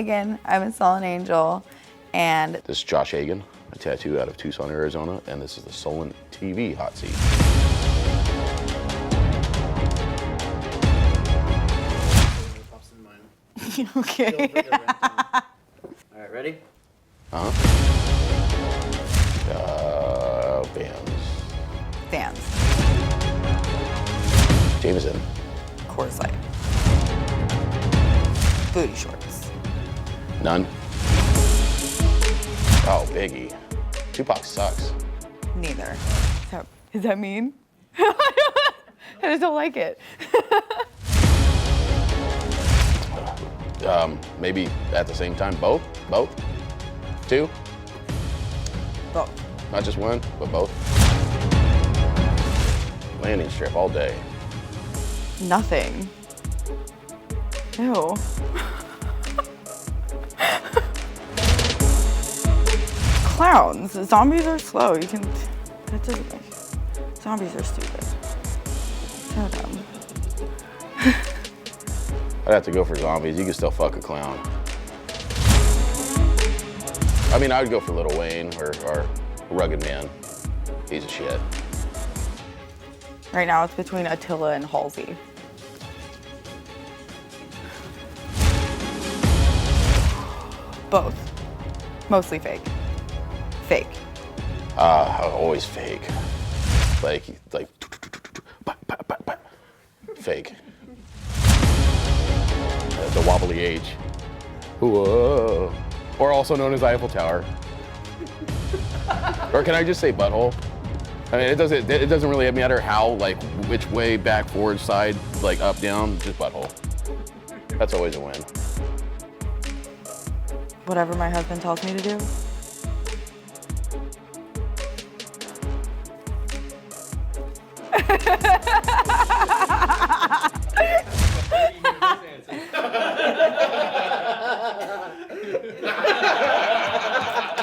Hagen. I'm a Sullen Angel. And This is Josh Hagen, a tattoo out of Tucson, Arizona, and this is the SullenTv hot seat. okay. All right, ready? Bands. Fans. Jameson. Coors Light. Booty shorts. None. Oh, Biggie. Tupac sucks. Neither. Is that mean? I just don't like it. Maybe at the same time, both? Both? Two? Both. Not just one, but both? Landing strip all day. Nothing. Ew. Clowns. Zombies are slow. You can. That doesn't make. Zombies are stupid. So dumb. I'd have to go for zombies. You can still fuck a clown. I mean, I would go for Lil Wayne or Rugged Man. Piece of shit. Right now it's between Attila and Halsey. Both. Mostly fake. Fake. Always fake. Like fake. The wobbly H. Whoa. Or also known as Eiffel Tower. Or can I just say butthole? I mean, it doesn't really matter how, like, which way, back, forward, side, like up, down, just butthole. That's always a win. Whatever my husband tells me to do.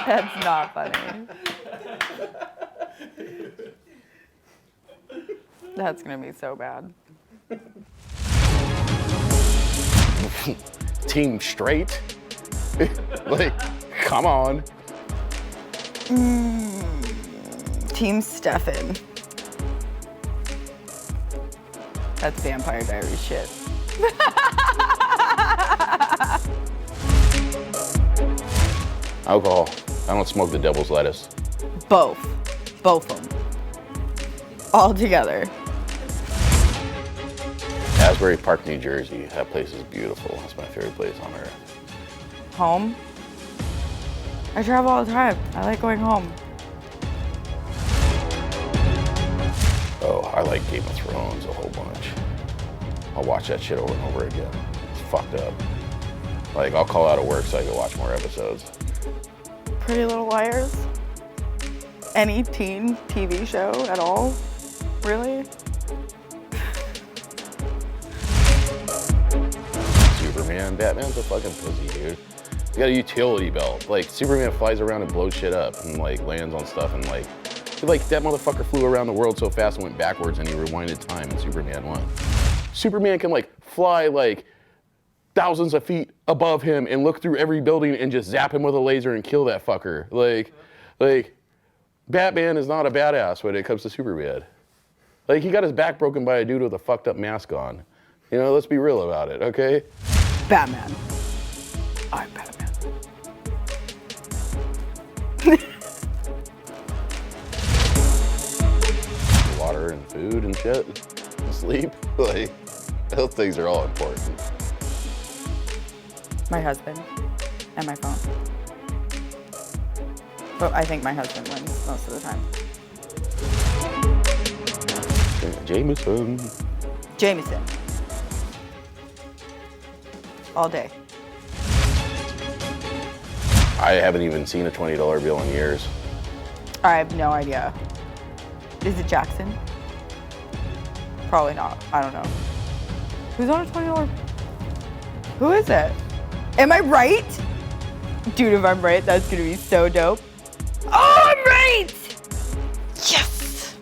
That's not funny. That's gonna be so bad. Team straight? Like, come on. Team Stefan. That's Vampire Diaries shit. Alcohol. I don't smoke the devil's lettuce. Both of them. All together. Asbury Park, New Jersey. That place is beautiful. That's my favorite place on earth. Home. I travel all the time. I like going home. Oh, I like Game of Thrones a whole bunch. I'll watch that shit over and over again. It's fucked up. Like, I'll call out of work so I can watch more episodes. Pretty Little Liars. Any teen TV show at all? Really? Superman. Batman's a fucking pussy, dude. You got a utility belt. Like, Superman flies around and blows shit up and, like, lands on stuff and, like, that motherfucker flew around the world so fast and went backwards and he rewinded time and Superman won. Superman can, like, fly, like, thousands of feet above him and look through every building and just zap him with a laser and kill that fucker. Like, Batman is not a badass when it comes to Superman. Like, he got his back broken by a dude with a fucked up mask on. You know, let's be real about it, okay? Batman. I'm Batman. Water and food and shit, and sleep, like, those things are all important. My husband and my phone. But I think my husband wins most of the time. Jameson. Jameson. All day. I haven't even seen a $20 bill in years. I have no idea. Is it Jackson? Probably not. I don't know. Who's on a $20? Who is it? Am I right? Dude, if I'm right, that's gonna be so dope. Oh, I'm right! Yes!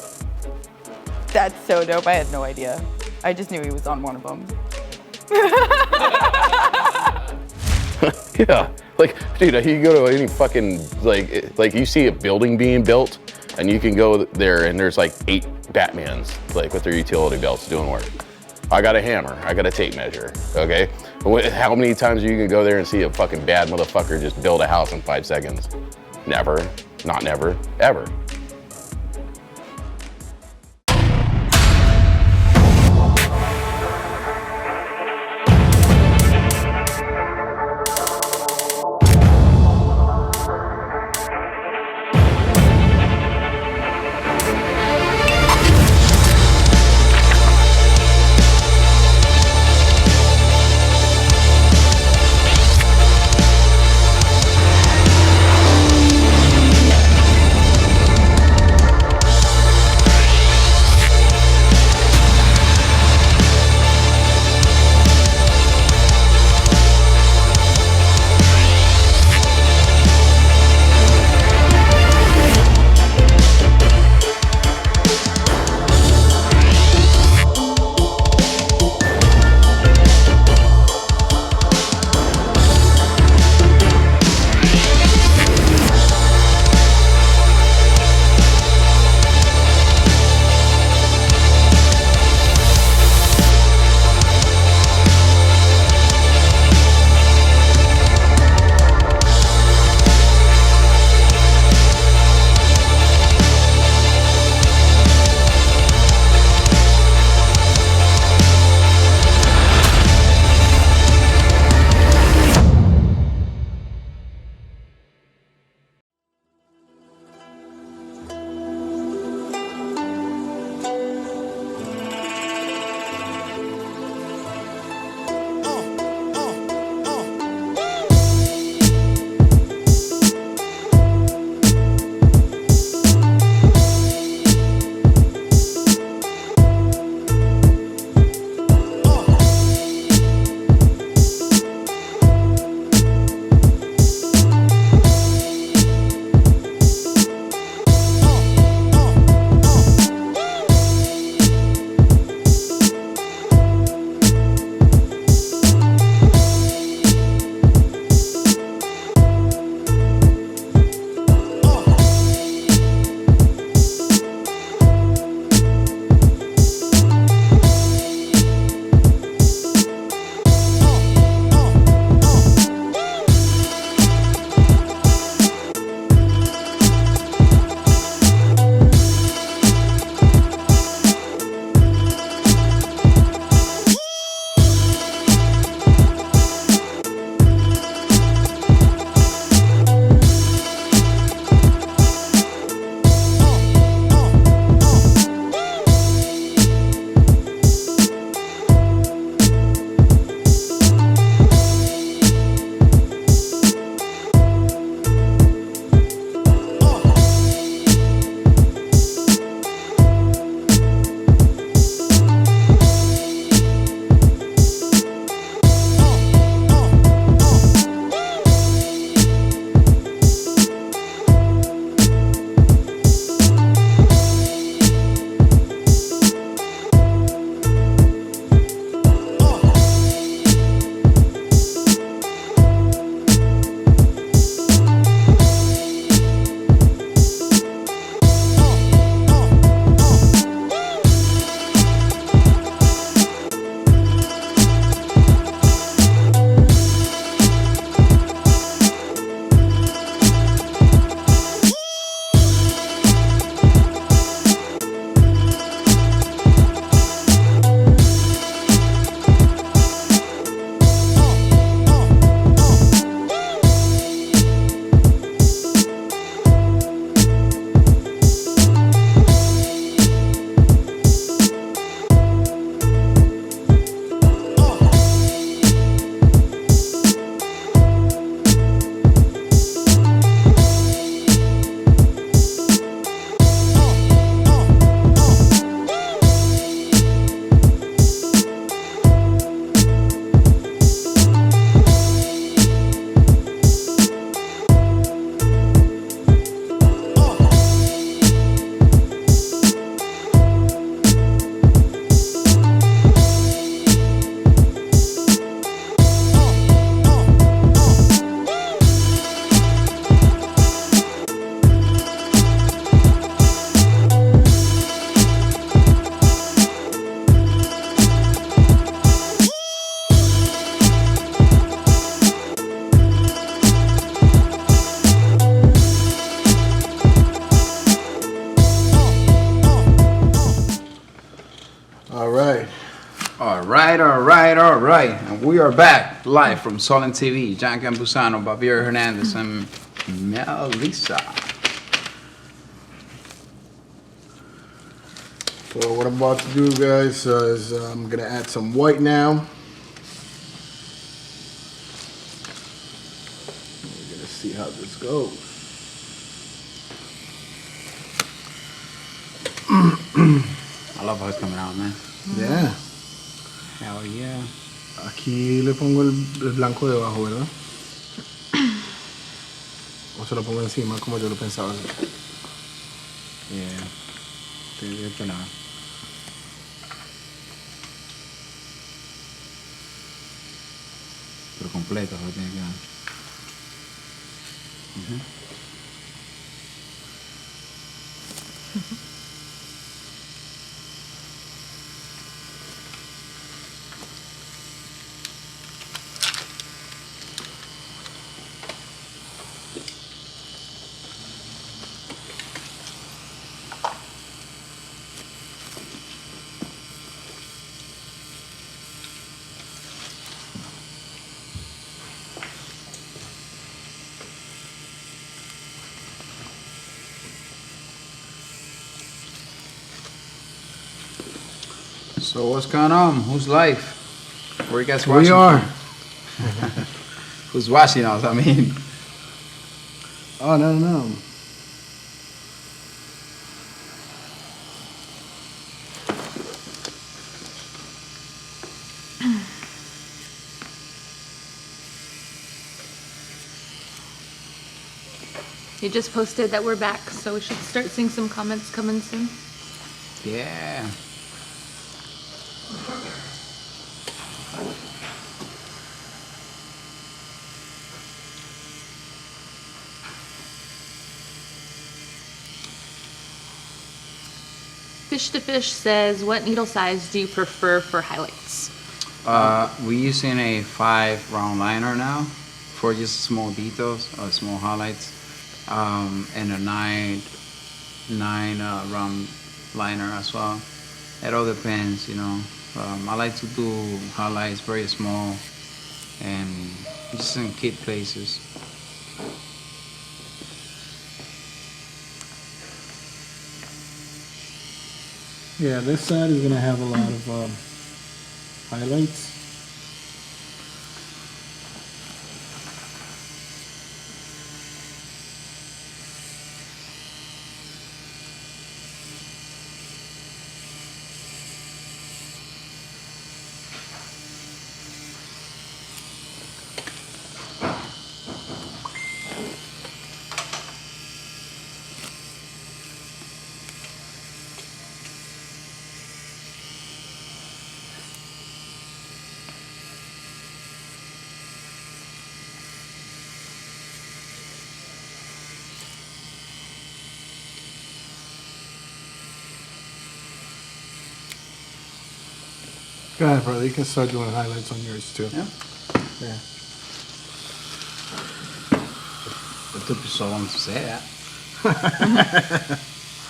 That's so dope. I had no idea. I just knew he was on one of them. Yeah, like, dude, you can go to any fucking, like you see a building being built, and you can go there and there's like 8 Batmans, like with their utility belts doing work. I got a hammer, I got a tape measure, okay? How many times are you gonna go there and see a fucking bad motherfucker just build a house in 5 seconds? Never, not never, ever. right, and we are back live from SullenTv. Jhon Campuzano, Babiery, Hernandez, and Melissa. So what I'm about to do, guys, is I'm gonna add some white now. We're gonna see how this goes. I love how it's coming out, man. Yeah. Hell yeah. Aquí le pongo el blanco debajo, ¿verdad? O se lo pongo encima como yo lo pensaba hacer. Yeah. Este lado. Pero completo, lo tiene que dar. So what's going on? Who's live? Where you guys watching? We are. Who's watching us? I mean. Oh, no. You just posted that we're back, so we should start seeing some comments coming soon. Yeah. Fish to Fish says, what needle size do you prefer for highlights? We're using a 5 round liner now for just small details or small highlights, and a 9 round liner as well. It all depends, you know. I like to do highlights very small and just in kid places. Yeah, this side is gonna have a lot of highlights. Go ahead, brother. You can start doing highlights on yours too. Yeah. Yeah. It took you so long to say that.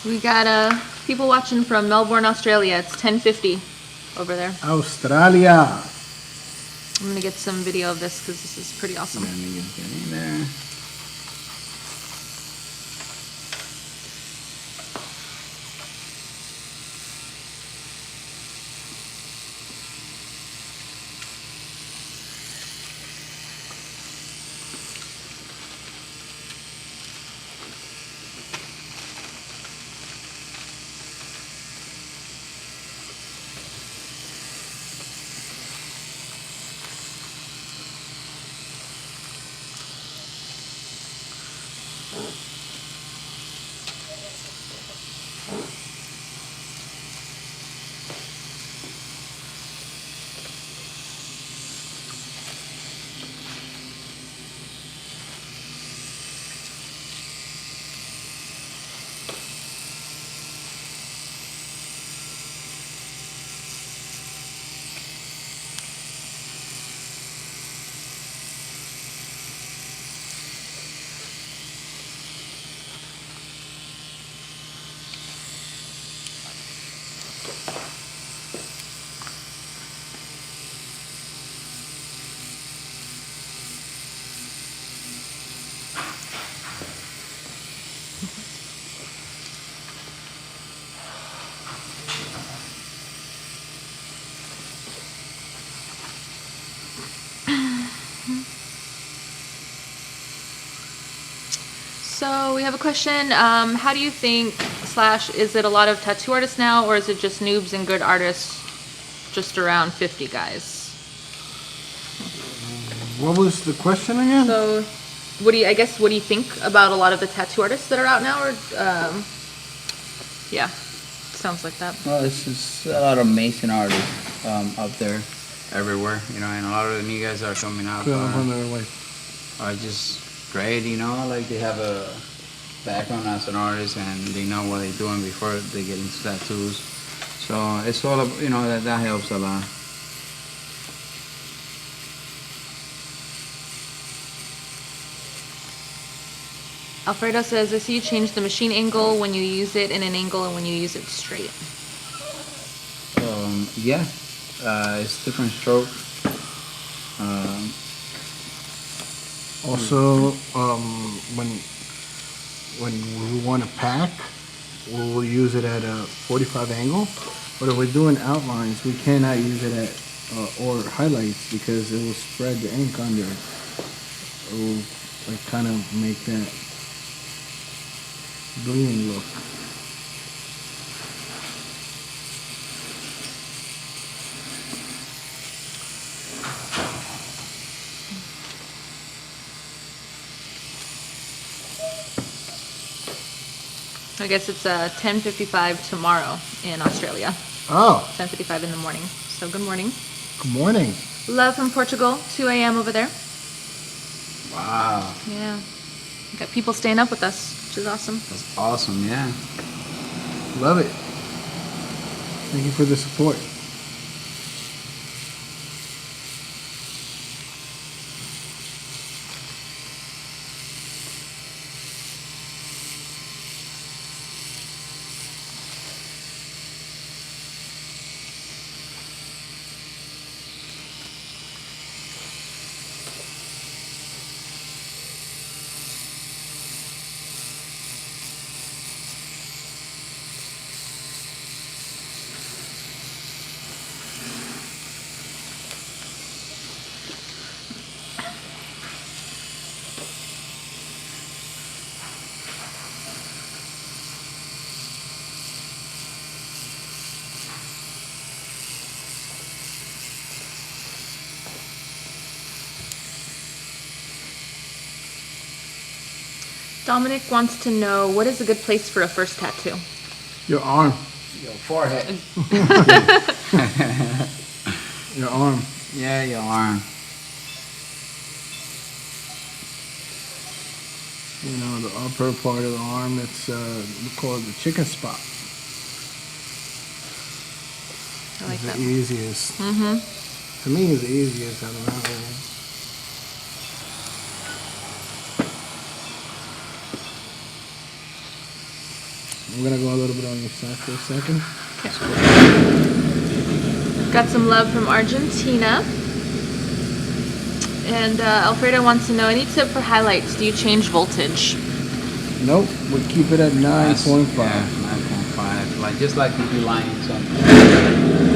We got people watching from Melbourne, Australia. It's 10:50 over there. Australia. I'm gonna get some video of this because this is pretty awesome. Let me get in there. So we have a question. How do you think, / is it a lot of tattoo artists now, or is it just noobs and good artists, just around 50 guys? What was the question again? So, what do you think about a lot of the tattoo artists that are out now, or yeah, sounds like that. Well, it's just a lot of amazing artists out there, everywhere, you know, and a lot of the new guys that are coming out are just great, you know, like they have a background as an artist and they know what they're doing before they get into tattoos. So it's all, you know, that helps a lot. Alfredo says, I see you change the machine angle when you use it in an angle and when you use it straight. Yeah, it's different stroke. Also, when we want to pack, we'll use it at a 45 angle. But if we're doing outlines, we cannot use it at or highlights because it will spread the ink under it. It will like kind of make that bleeding look. I guess it's 10:55 tomorrow in Australia. Oh. 10:55 in the morning. So good morning. Good morning. Love from Portugal, 2 a.m. over there. Wow. Yeah. We got people staying up with us, which is awesome. That's awesome, yeah. Love it. Thank you for the support. Dominic wants to know, what is a good place for a first tattoo? Your arm. Your forehead. Your arm. Yeah, your arm. You know, the upper part of the arm, that's we call it the chicken spot. I like it's that. The easiest. Mm-hmm. To me, it's the easiest out of that one. I'm gonna go a little bit on your side for a second. Okay. Got some love from Argentina. And Alfredo wants to know, any tip for highlights? Do you change voltage? Nope, we keep it at 9.5. Yeah, 9.5. Like just like if you line something.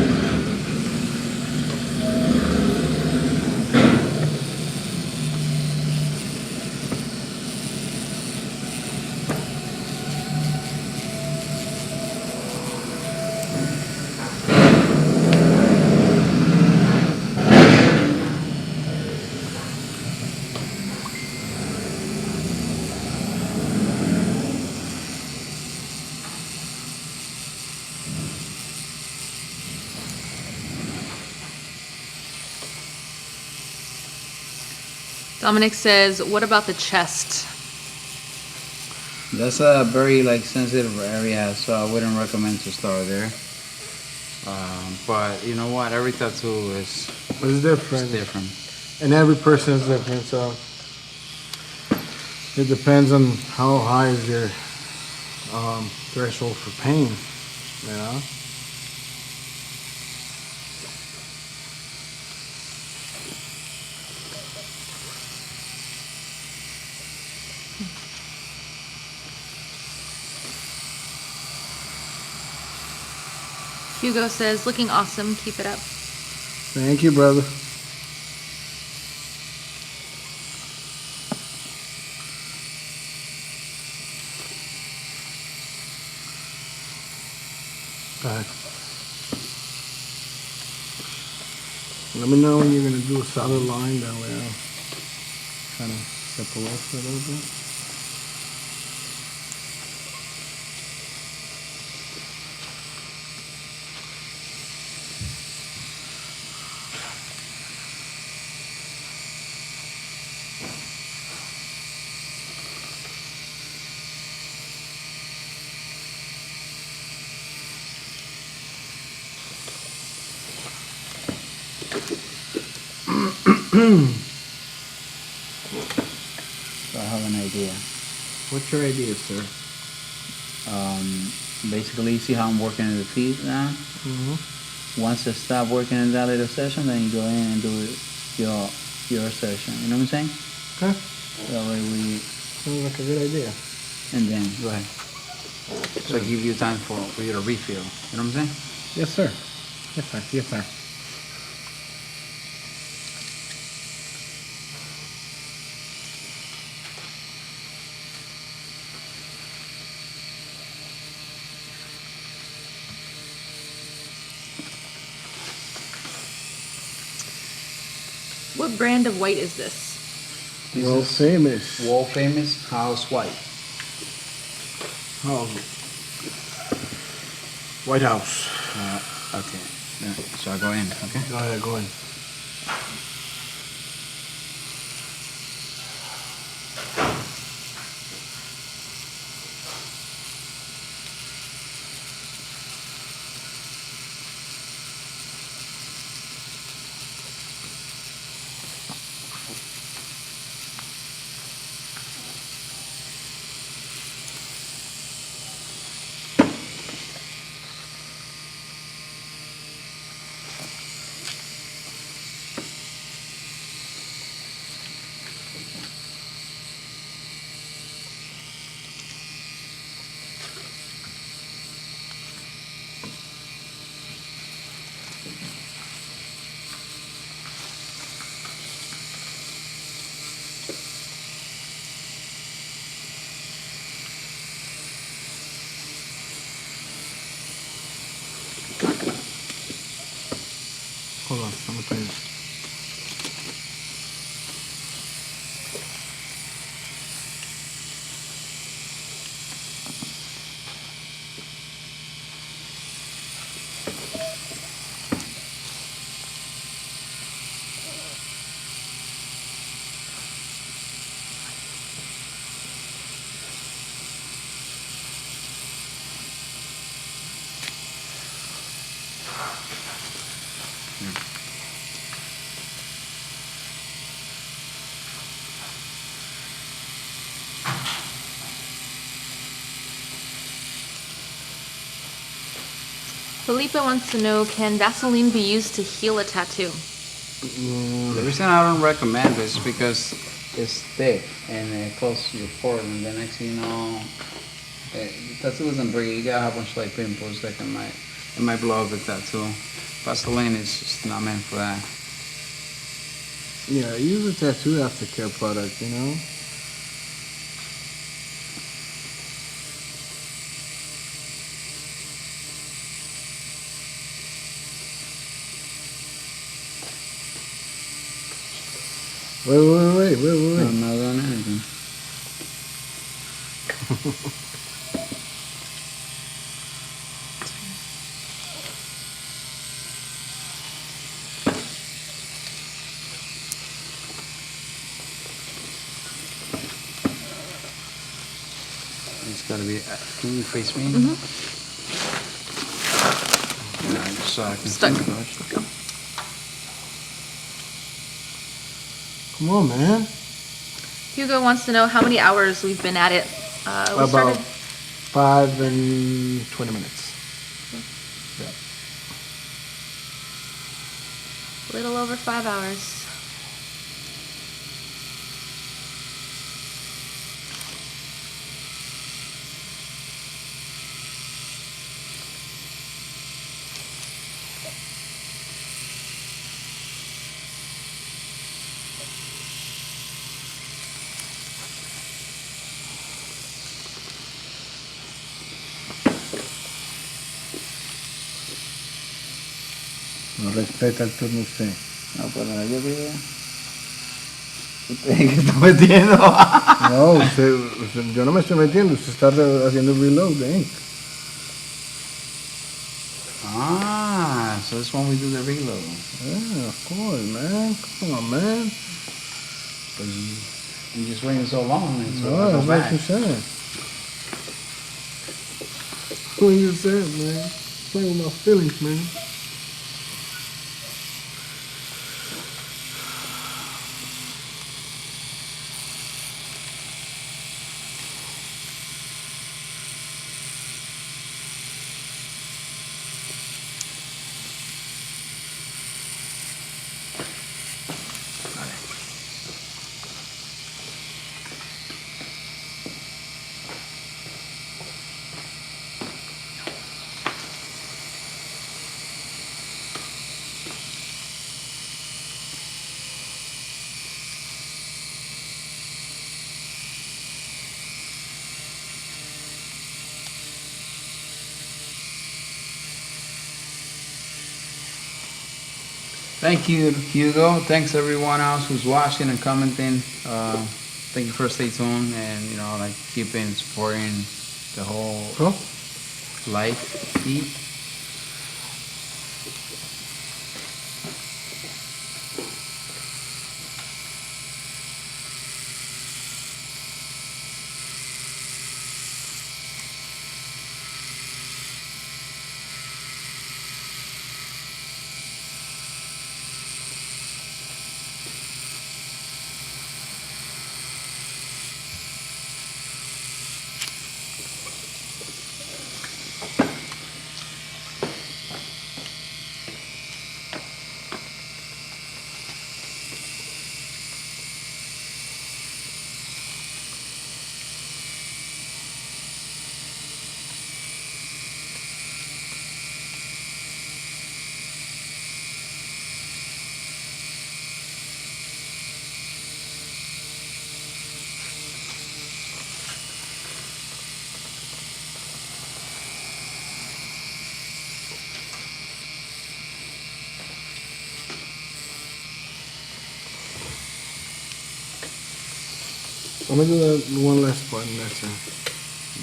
Dominic says, what about the chest? That's a very like sensitive area, so I wouldn't recommend to start there. But you know what? Every tattoo is different. It's different. And every person is different, so it depends on how high is your threshold for pain, you know? Hugo says, looking awesome, keep it up. Thank you, brother. Go ahead. Let me know when you're gonna do a solid line. That way I'll kind of step away for a little bit. So I have an idea. What's your idea, sir? Basically, see how I'm working the feet now? Mm-hmm. Once I stop working in that little session, then you go in and do your session. You know what I'm saying? Okay. That way we... Sounds like a good idea. And then, go ahead. So I give you time for you to refill. You know what I'm saying? Yes, sir. Yes, sir. Yes, sir. What brand of white is this? This World is famous. World famous house white. Oh. White House. Okay. Yeah. So I go in, okay? Go ahead, go in. Hold on, I'm gonna play this. Felipe wants to know, can Vaseline be used to heal a tattoo? The reason I don't recommend this is because it's thick and it closes your pores, and the next thing you know, the tattoo doesn't breathe. You gotta have a bunch of like pimples that it might blow up the tattoo. Vaseline is just not meant for that. Yeah, use a tattoo aftercare product, you know? Wait. I'm not doing anything. It's gotta be. Can you face me? Mm-hmm. Yeah, just so I can Stuck. finish. Go. Come on, man. Hugo wants to know how many hours we've been at it. We About started 5 and 20 minutes. Yeah. a little over 5 hours. respeta el turno usted. No, pero yo digo. ¿Usted qué está metiendo? No, yo no me estoy metiendo, usted está haciendo reload de ink. Ah, so that's when we do the reload. Yeah, of course, man. Come on, man. You just waiting so long. And so No, I go that's what back. you said. What you said, man. Playing with my feelings, man. Thank you, Hugo. Thanks everyone else who's watching and commenting. Thank you for staying tuned and like keeping supporting the whole life feed. I'm gonna do that one last button, that's it.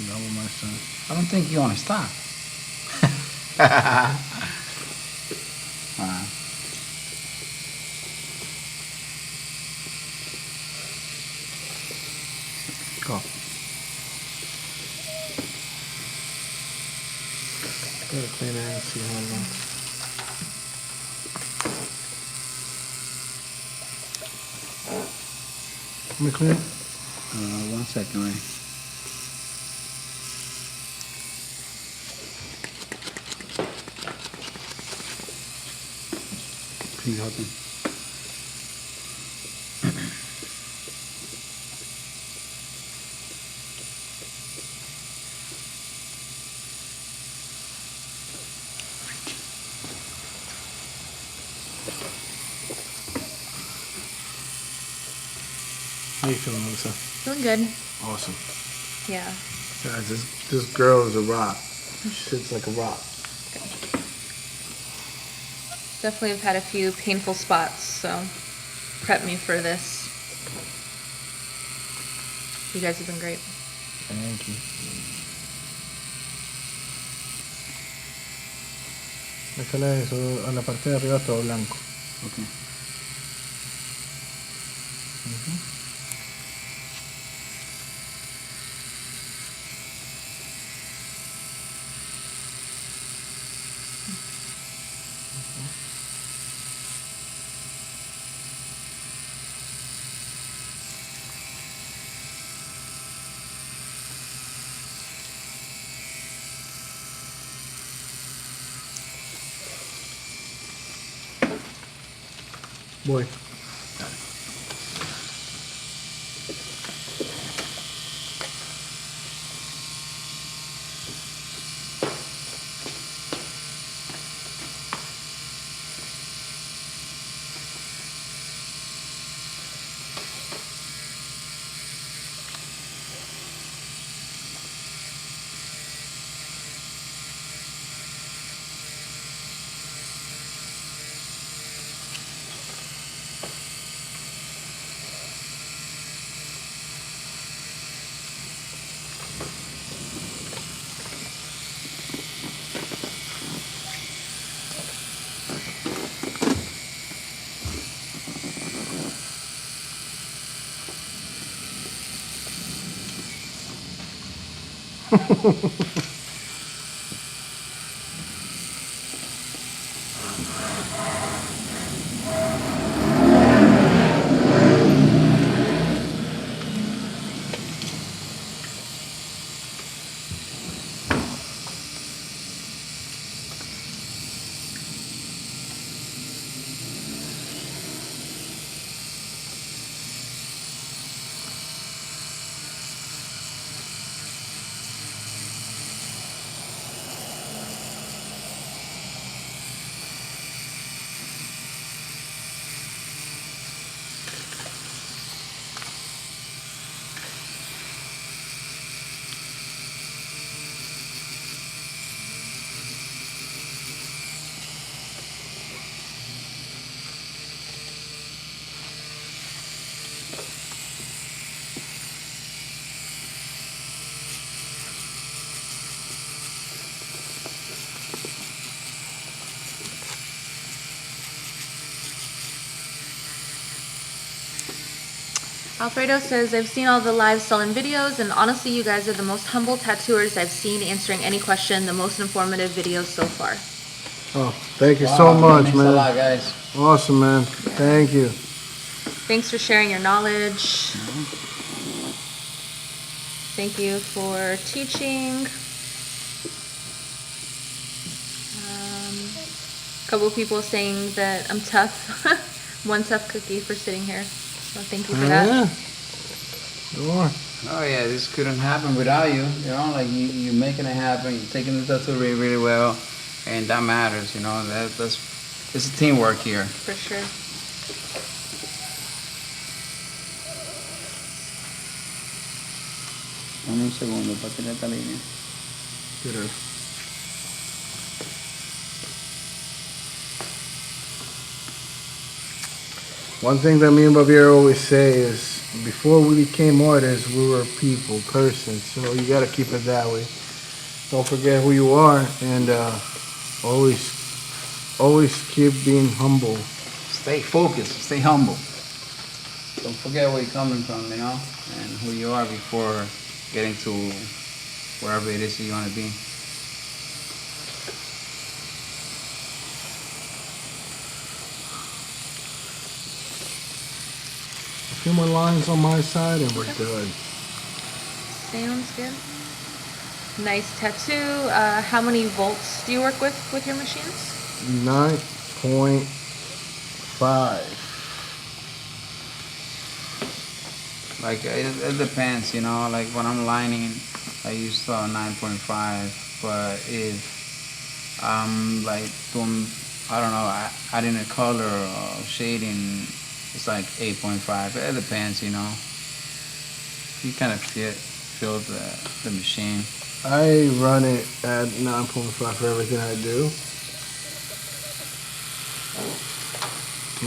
That one last time. I don't think you want to stop. Go. Gotta clean it and see how it looks. Let me clean it. 1 second, right? Can you help me? How you feeling, Melissa? Feeling good. Awesome. Yeah. Guys, this girl is a rock. Shit's like a rock. Definitely have had a few painful spots, so prep me for this. You guys have been great. Thank you. Déjale eso a la parte de arriba todo blanco. Okay. Voy. Alfredo says, I've seen all the live Sullen videos, and honestly, you guys are the most humble tattooers I've seen answering any question, the most informative videos so far. Oh, thank you so much, thanks man. a lot, guys. Awesome, man. Thank you. Thanks for sharing your knowledge. Thank you for teaching. A couple people saying that I'm tough. One tough cookie for sitting here. So thank you for that. Yeah. Sure. Oh yeah, this couldn't happen without you. You know, like you making it happen. You're taking the tattoo really, really well, and that matters. You know, that's it's a teamwork here. For sure. Dame un segundo para tirar esta línea. Good. One thing that me and Babiery always say is, before we became artists, we were people, persons. So you gotta keep it that way. Don't forget who you are, and always keep being humble. Stay focused. Stay humble. Don't forget where you're coming from, you know, and who you are before getting to wherever it is that you want to be. A few more lines on my side, and we're good. Sounds good. Nice tattoo. How many volts do you work with your machines? 9.5. Like it depends, you know. Like when I'm lining, I use 9.5. But if I'm like doing, I don't know, adding a color or shading, it's like 8.5. It depends, you know. You kind of feel the machine. I run it at 9.5 for everything I do.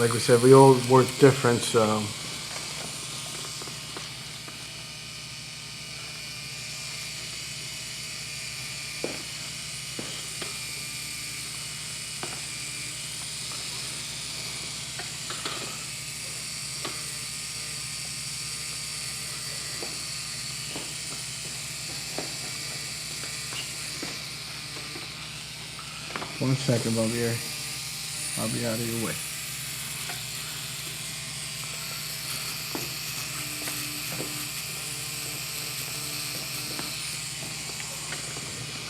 Like we said, we all work different, so. One second, Babiery. I'll be out of your way.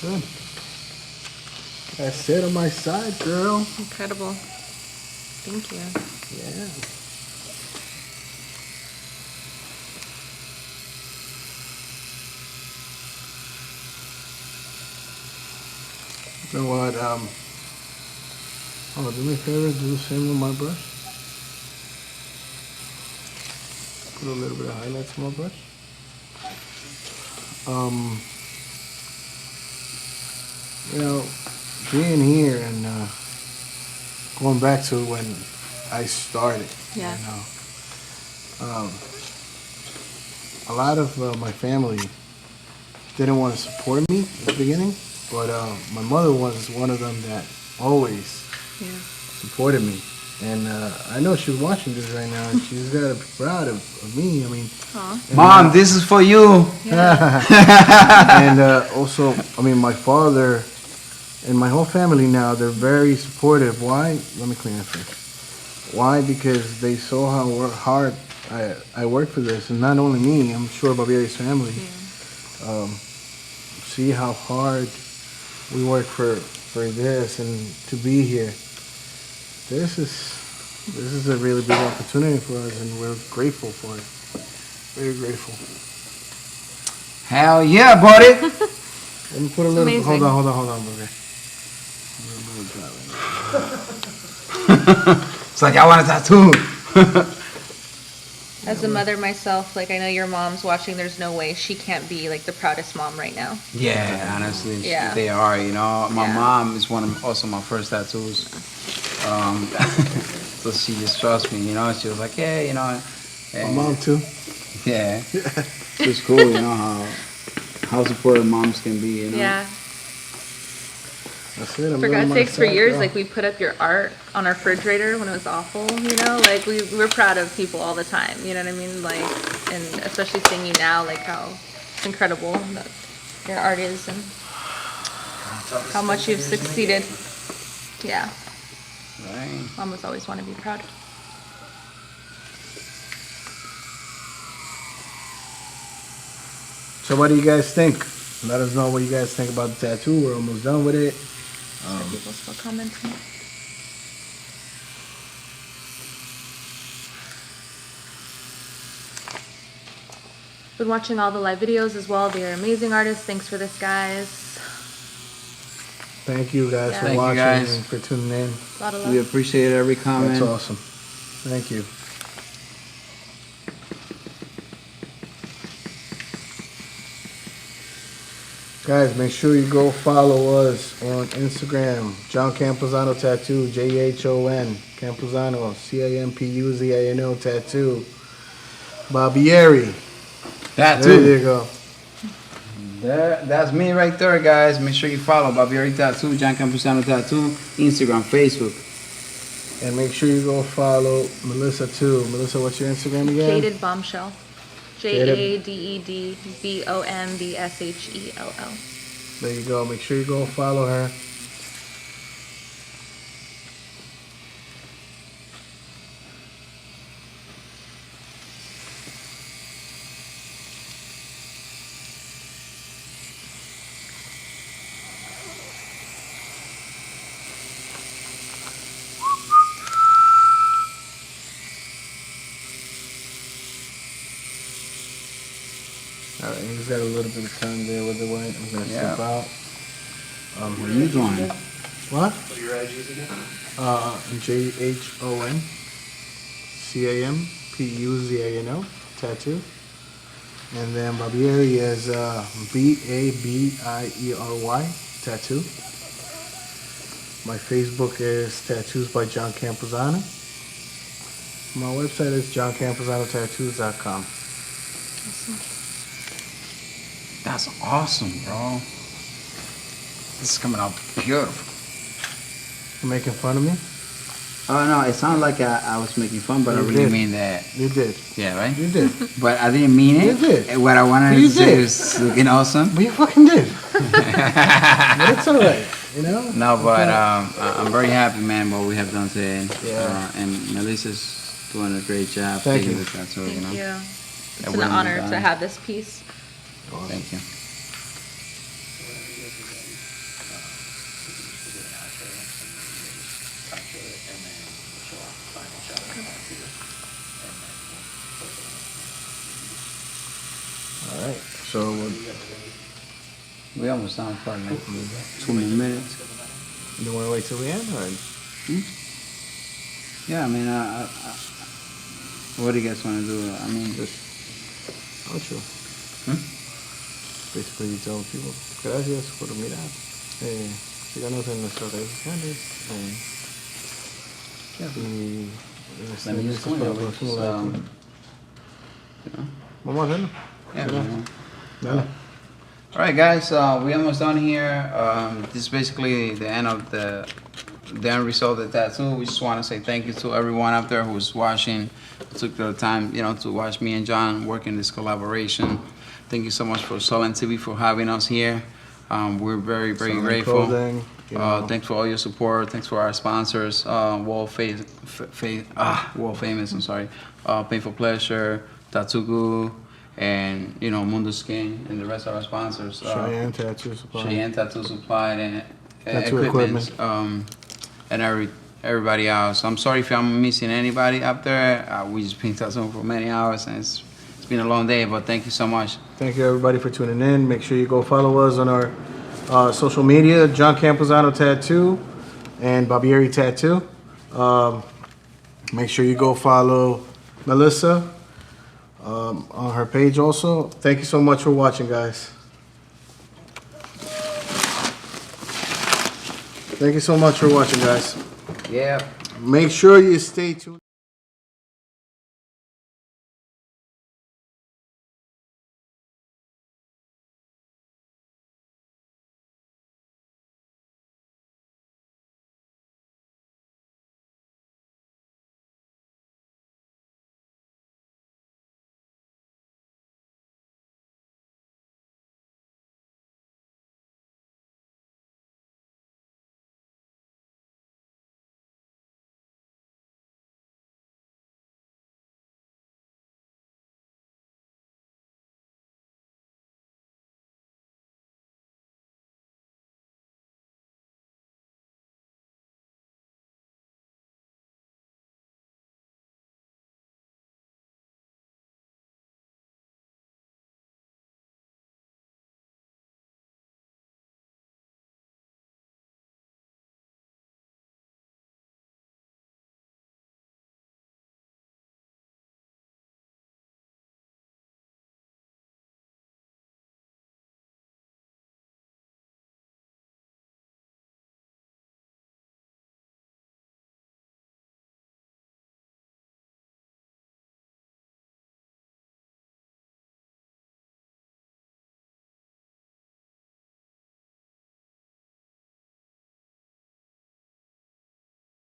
Good. That's it on my side, girl. Incredible. Thank you. Yeah. You know what, oh, do me a favor, do the same with my brush. Put a little bit of highlights on my brush. You know, being here and going back to when I started, Yeah. you know, a lot of my family didn't want to support me at the beginning. But my mother was one of them that always supported me. And I know she's watching this right now, and she's got to be proud of me. I mean, Mom, this is for you. And also, I mean, my father and my whole family now, they're very supportive. Why? Let me clean that first. Why? Because they saw how hard I work for this, and not only me, I'm sure Babiery's family. See how hard we work for this and to be here. This is a really big opportunity for us, and we're grateful for it. Very grateful. Hell yeah, buddy. Let me put a little. amazing. Hold on, Babiery. It's like I want a tattoo. As a mother myself, like I know your mom's watching, there's no way she can't be like the proudest mom right now. Yeah, honestly, Yeah. they are. You know, my Yeah. mom is also my first tattoos. So she just trusts me. You know, she was like, yeah, you know. My mom too. Yeah, it's cool. You know how supportive moms can be. You know. Yeah. That's it. I'm For letting God's sakes, for myself years, go. like we put up your art on our refrigerator when it was awful, you know, like we're proud of people all the time, you know what I mean? Like, and especially seeing you now, like how incredible that your art is and how much you've succeeded. Yeah. Right. Mamas always want to be proud. So what do you guys think? Let us know what you guys think about the tattoo. We're almost done with it. People still commenting. Been watching all the live videos as well. They're amazing artists. Thanks for this, guys. Thank you guys Yeah. for Thank you, watching guys. and for tuning in. A lot of love. We appreciate every comment. That's awesome. Thank you. Guys, make sure you go follow us on Instagram. Jhon Campuzano Tattoo, Jhon Campuzano, Campuzano Tattoo. Babiery. That There too. you go. That's me right there, guys. Make sure you follow Babiery Tattoo, Jhon Campuzano Tattoo, Instagram, Facebook. And make sure you go follow Melissa too. Melissa, what's your Instagram again? JadedBombshell. Jaded- JadedBombshell. There you go. Make sure you go follow her. All right, he's got a little bit of time there with the white. I'm gonna Yeah. step out. What are you doing? What? What are your IGs again? Jhon Campuzano tattoo, and then Babiery is Babiery tattoo. My Facebook is Tattoos by Jhon Campuzano. My website is JohnCampuzanoTattoos.com. That's awesome, bro. This is coming out beautiful. You making fun of me? Oh no, it sounded like I was making fun, but I You really did. mean that. You did. Yeah, right? You did. But I didn't mean it. You did. And what I wanted You to say did. is looking awesome. But you fucking did. But it's alright, you know? No, but Okay. I'm very happy, man, what we have done today. Yeah. And Melissa's doing a great job. Thank taking you. the tattoo, Thank you know? you. It's It an wouldn't be honor done. to have this piece. Thank you. Alright, so We almost done for like 2 more minutes. you want to wait till the end? Or? Yeah, I mean, what do you guys want to do? I mean, Just outro. Hmm? Basically, you tell people, gracias por mirar. Síganos en nuestras redes sociales. Y let me just para el go próximo you live. know? Vamos a hacerlo. Yeah, man. Dale. All right, guys, we almost done here. This is basically the end of the the end result of the tattoo. We just want to say thank you to everyone out there who's watching, who took the time, to watch me and Jhon work in this collaboration. Thank you so much for SullenTv for having us here. We're very, very Sullen grateful. Clothing, Thanks for all your support. Thanks for our sponsors, World Famous. I'm sorry. Painful Pleasure, Tattoo, and Mundo Skin, and the rest of our sponsors. Cheyenne Tattoo Supply. Cheyenne Tattoo Supply and Tattoo equipment. And everybody else. I'm sorry if I'm missing anybody up there. We just been tattooing for many hours, and it's been a long day. But thank you so much. Thank you everybody for tuning in. Make sure you go follow us on our social media, Jhon Campuzano Tattoo and Babiery Tattoo. Make sure you go follow Melissa on her page also. Thank you so much for watching, guys. Thank you so much for watching, guys. Yeah. Make sure you stay tuned.